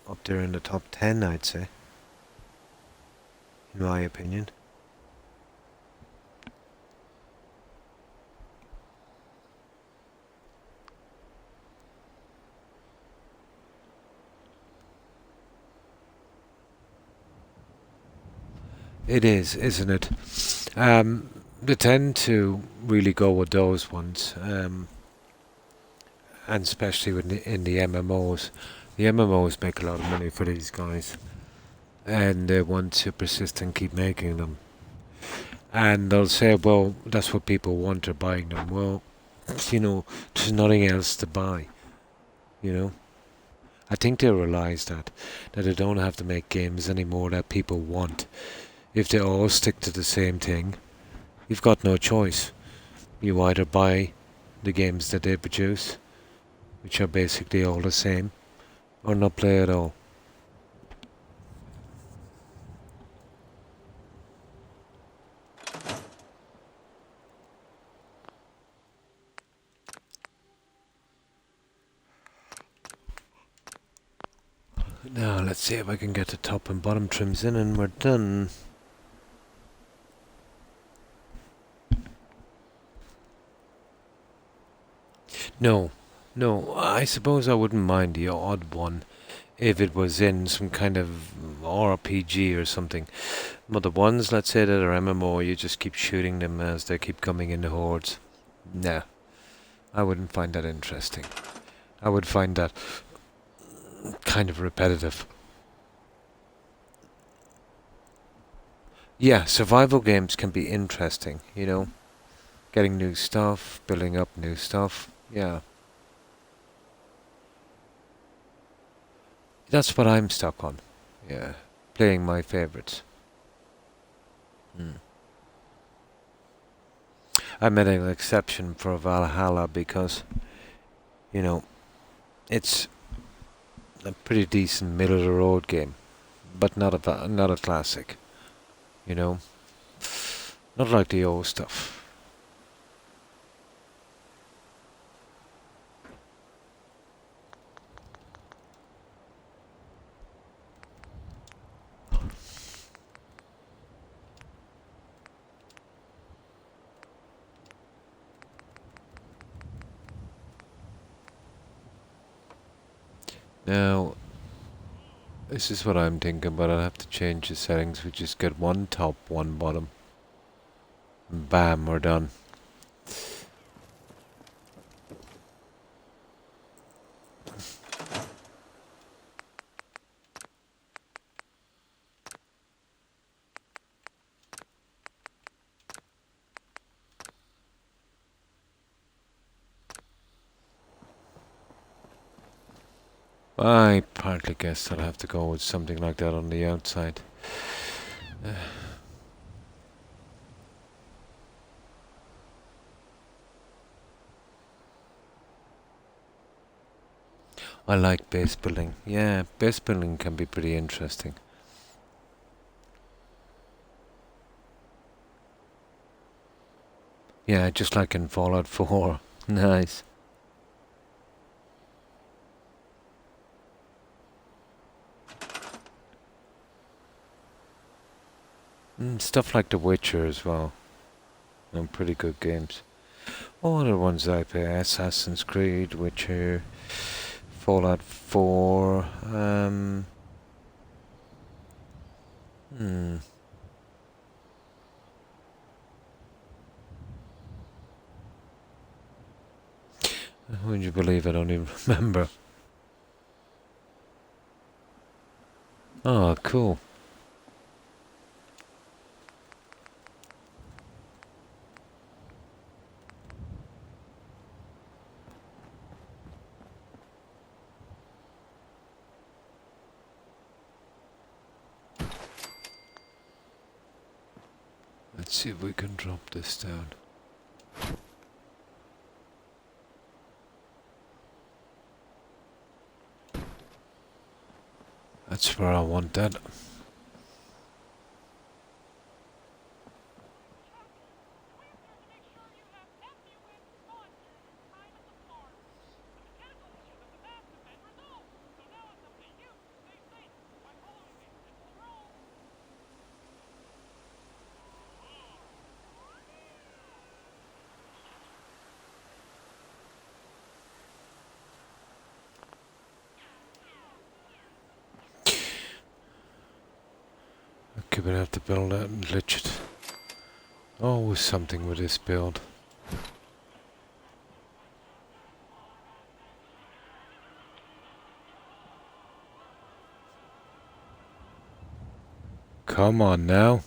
up there in the top 10, I'd say, in my opinion. It is, isn't it? They tend to really go with those ones. and especially in the MMOs. The MMOs make a lot of money for these guys, and they want to persist and keep making them. And they'll say, well, that's what people want, are buying them. Well, there's nothing else to buy, you know. I think they realise that they don't have to make games anymore that people want. If they all stick to the same thing, you've got no choice. You either buy the games that they produce, which are basically all the same, or not play at all. Now let's see if I can get the top and bottom trims in and we're done. No, I suppose I wouldn't mind the odd one if it was in some kind of RPG or something. But the ones, let's say, that are MMO, you just keep shooting them as they keep coming in the hordes. Nah, I wouldn't find that interesting. I would find that kind of repetitive. Yeah, survival games can be interesting, getting new stuff, building up new stuff. Yeah. That's what I'm stuck on. Yeah. Playing my favorites. I made an exception for Valhalla because, it's a pretty decent middle of the road game, but not a classic. Not like the old stuff. Now, this is what I'm thinking, but I'll have to change the settings. We just get one top, one bottom. Bam, we're done. I partly guess I'll have to go with something like that on the outside. I like base building. Yeah, base building can be pretty interesting. Yeah, just like in Fallout 4. Nice. Stuff like The Witcher as well. Pretty good games. All other ones I play: Assassin's Creed, Witcher, Fallout 4. Would you believe I don't even remember? Oh, cool. Let's see if we can drop this down. That's where I want that. Okay, we'll have to build that and glitch it. Always something with this build. Come on now.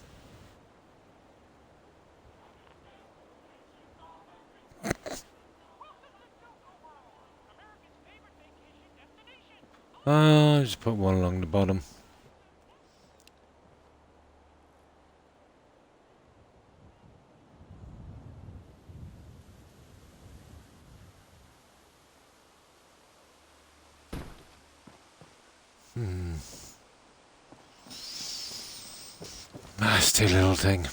Just put one along the bottom. Nasty little thing.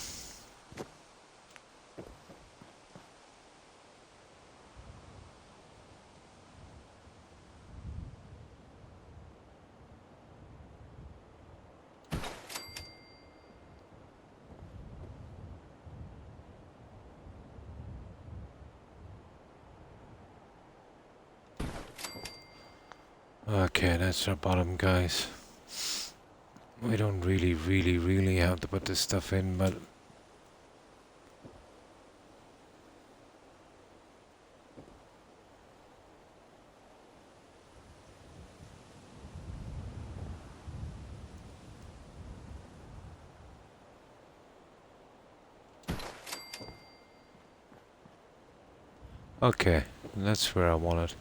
Okay, that's our bottom, guys. We don't really have to put this stuff in, but okay, that's where I want it.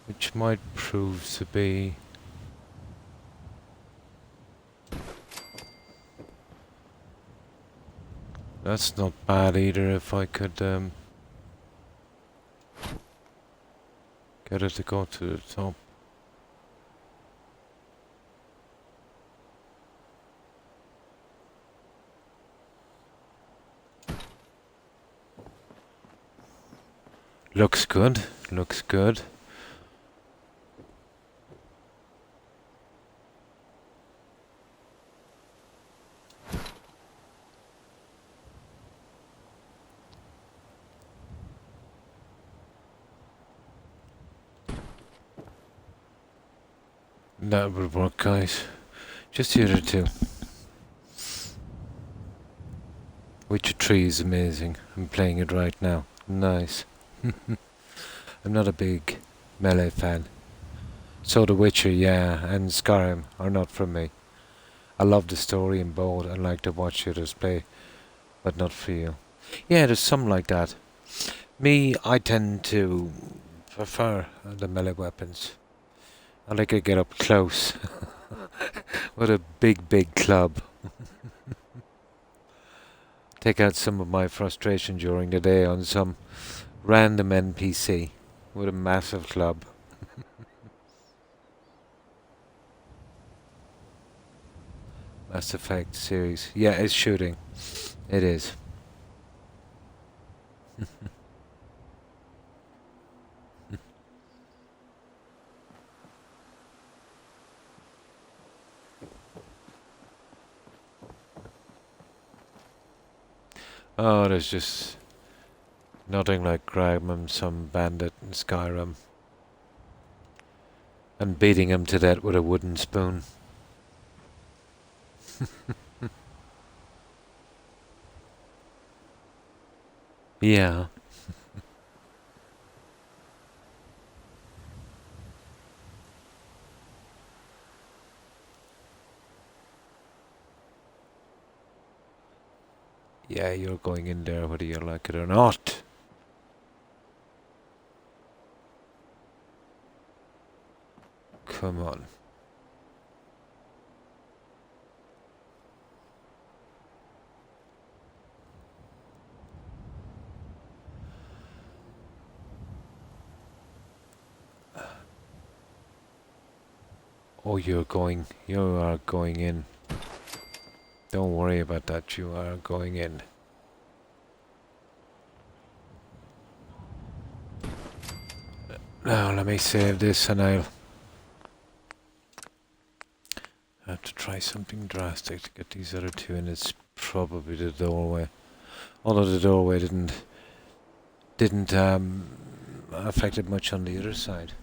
Which might prove to be... That's not bad either if I could get it to go to the top. Looks good, looks good. That would work, guys. Just the other two. Witcher 3 is amazing. I'm playing it right now. Nice. I'm not a big Melee fan. So The Witcher, yeah, and Skyrim are not for me. I love the story in both and like to watch others play, but not for you. Yeah, there's some like that. Me, I tend to prefer the melee weapons. I like to get up close with a big club. Take out some of my frustration during the day on some random NPC with a massive club. Mass Effect series. Yeah, it's shooting. It is. Oh, there's just nothing like grabbing some bandit in Skyrim and beating him to death with a wooden spoon. Yeah. Yeah, you're going in there whether you like it or not. Come on. Oh, you are going in. Don't worry about that, you are going in. Now, let me save this and I'll have to try something drastic to get these other two in. It's probably the doorway. Although the doorway didn't affect it much on the other side.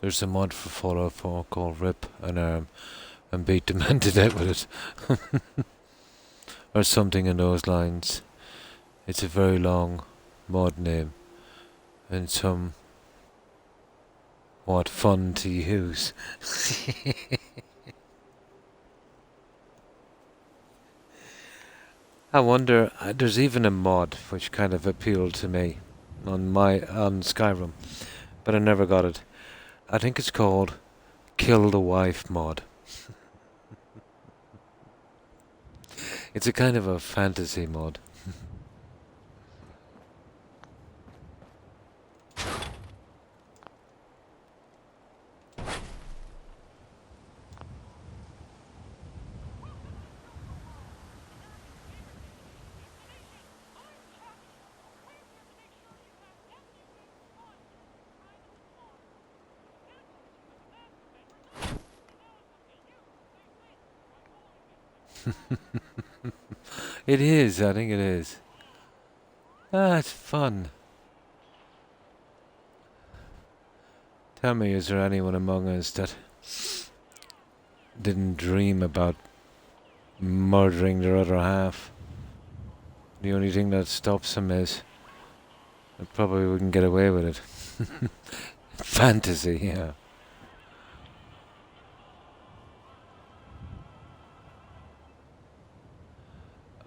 There's a mod for Fallout 4 called Rip an Arm and beat the man to death with it. Or something in those lines. It's a very long mod name and somewhat fun to use. I wonder, there's even a mod which kind of appealed to me on Skyrim, but I never got it. I think it's called Kill the Wife mod. It's a kind of a fantasy mod. It is, I think it is. Ah, it's fun. Tell me, is there anyone among us that didn't dream about murdering their other half? The only thing that stops them is I probably wouldn't get away with it. Fantasy, yeah.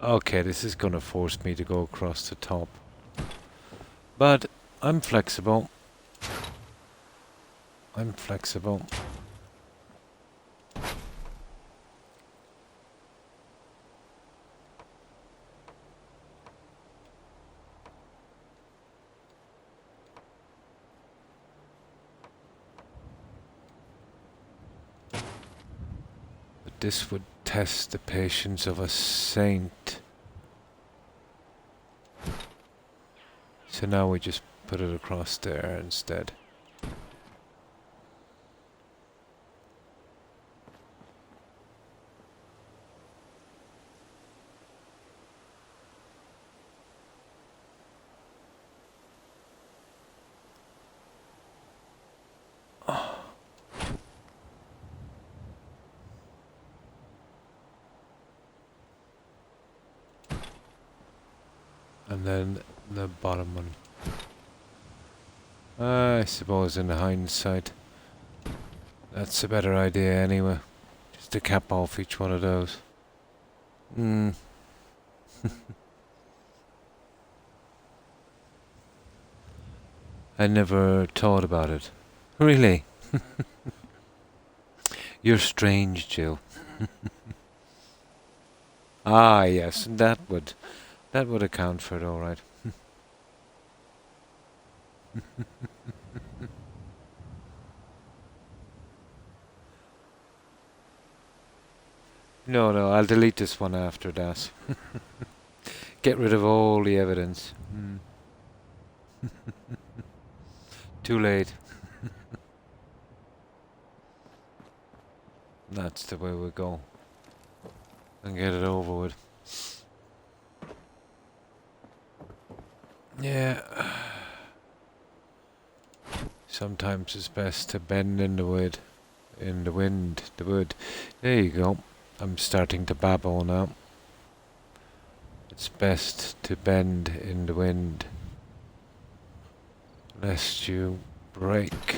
Okay, this is gonna force me to go across the top. But I'm flexible. I'm flexible. But this would test the patience of a saint. So now we just put it across there instead. And then the bottom one. I suppose in hindsight, that's a better idea anyway. Just to cap off each one of those. I never thought about it. Really? You're strange, Jill. Ah, yes, that would account for it, all right. No, I'll delete this one after that. Get rid of all the evidence. Too late. That's the way we go. And get it over with. Yeah. Sometimes it's best to bend in the wood. The wood. There you go. I'm starting to babble now. It's best to bend in the wind, lest you break.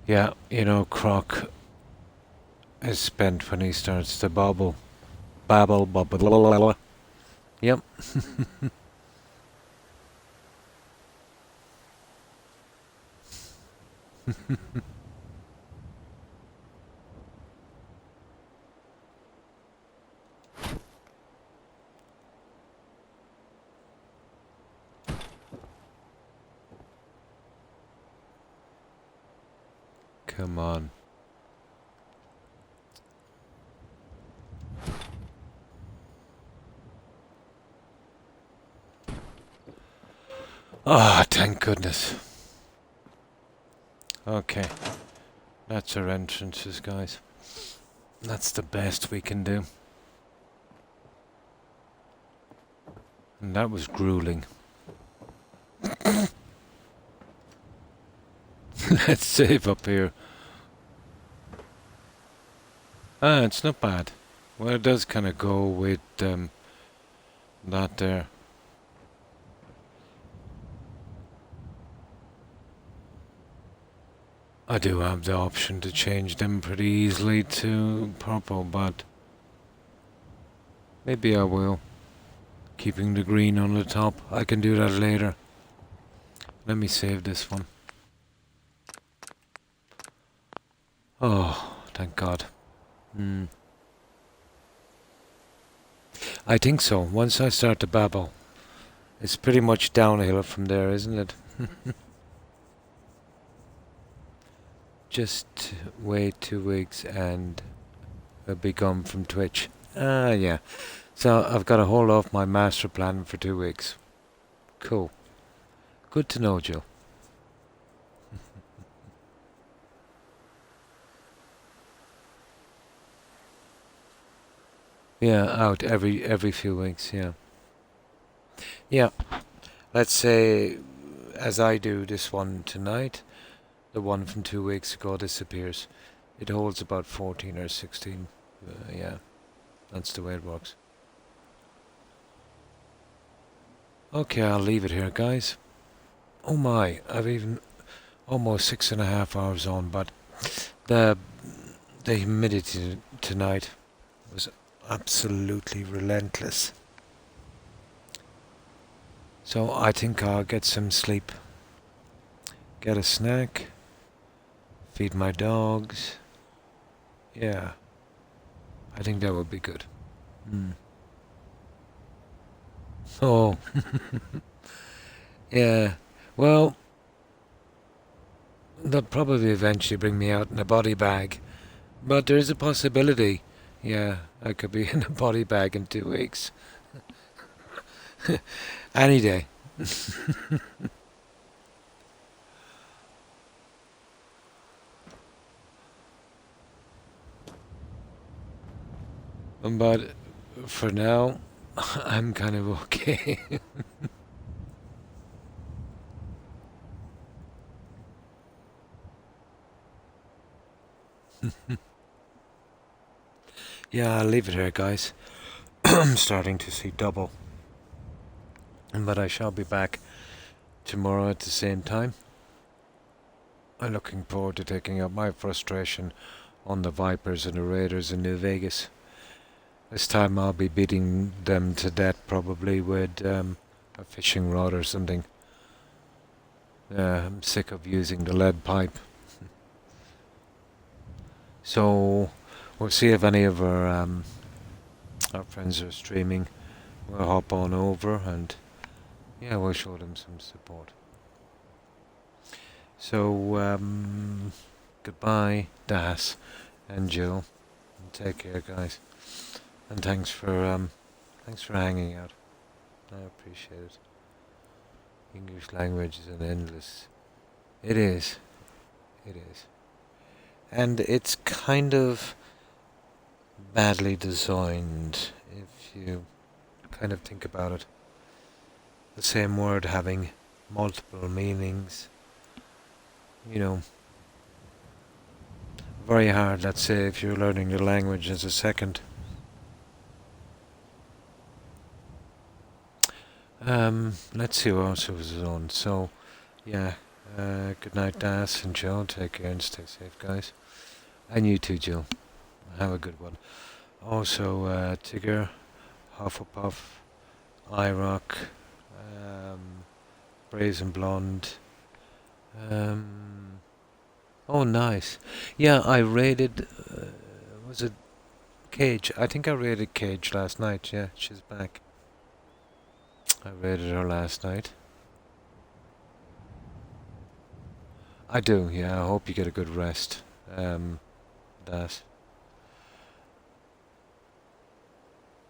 Yeah, you know, Croc is spent when he starts to babble. Babble. Yep. Come on. Ah, thank goodness. Okay. That's our entrances, guys. That's the best we can do. And that was grueling. Let's save up here. Ah, it's not bad. Well, it does kind of go with that there. I do have the option to change them pretty easily to purple, but maybe I will. Keeping the green on the top. I can do that later. Let me save this one. Oh, thank God. I think so. Once I start to babble, it's pretty much downhill from there, isn't it? Just wait 2 weeks and I'll be gone from Twitch. Ah, yeah. So I've got to hold off my master plan for 2 weeks. Cool. Good to know, Joe. Yeah, out every few weeks, yeah. Yeah. Let's say, as I do this one tonight, the one from 2 weeks ago disappears. It holds about 14 or 16. Yeah, that's the way it works. Okay, I'll leave it here, guys. Oh my, I've even almost 6.5 hours on, but the humidity tonight was absolutely relentless. So I think I'll get some sleep, get a snack, feed my dogs. Yeah, I think that would be good. Oh, yeah. Well, they'll probably eventually bring me out in a body bag, but there is a possibility. Yeah, I could be in a body bag in 2 weeks. Any day. But for now, I'm kind of okay. Yeah, I'll leave it here, guys. I'm starting to see double. But I shall be back tomorrow at the same time. I'm looking forward to taking out my frustration on the Vipers and the Raiders in New Vegas. This time I'll be beating them to death, probably with a fishing rod or something. I'm sick of using the lead pipe. So we'll see if any of our friends are streaming. We'll hop on over and yeah, we'll show them some support. So goodbye, Das and Jill, and take care, guys. And thanks for hanging out. I appreciate it. English language is an endless. It is. It is. And it's kind of badly designed if you kind of think about it. The same word having multiple meanings. You know, very hard, let's say, if you're learning the language as a second. Let's see what else was on. So, yeah, good night, Das and Joe. Take care and stay safe, guys. And you too, Jill. Have a good one. Also, Tigger, Hufflepuff, iRock, Brazen Blonde. Oh, nice. Yeah, I raided. Was it Cage? I think I raided Cage last night. Yeah, she's back. I raided her last night. I do, yeah. I hope you get a good rest. That.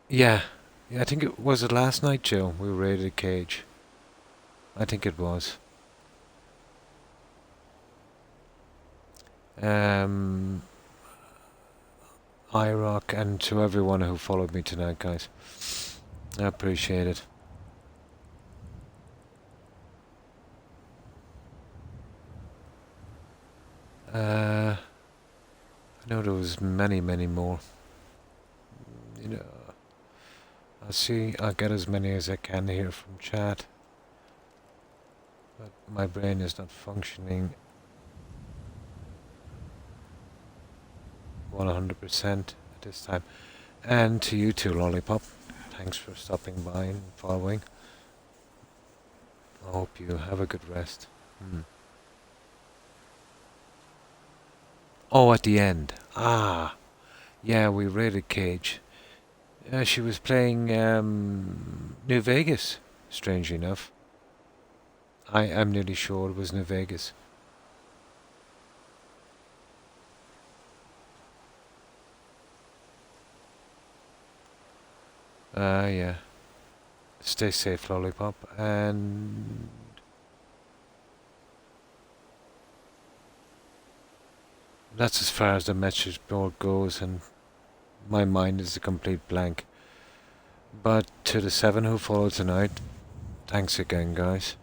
Yeah. Yeah, I think it was last night, Joe. We raided Cage. I think it was. IROC, and to everyone who followed me tonight, guys. I appreciate it. I know there was many more. You know, I'll get as many as I can here from chat. But my brain is not functioning 100% at this time. And to you too, Lollipop. Thanks for stopping by and following. I hope you have a good rest. Oh, at the end. Ah, yeah, we raided Cage. She was playing New Vegas, strangely enough. I am nearly sure it was New Vegas. Yeah. Stay safe, Lollipop, and that's as far as the message board goes, and my mind is a complete blank. But to the 7 who followed tonight, thanks again, guys.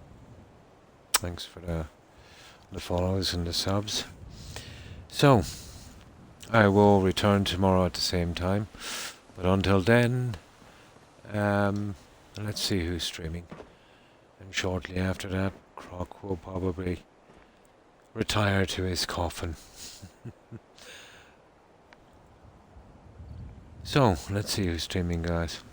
Thanks for the follows and the subs. So, I will return tomorrow at the same time. But until then, let's see who's streaming. And shortly after that, Croc will probably retire to his coffin. So, let's see who's streaming, guys.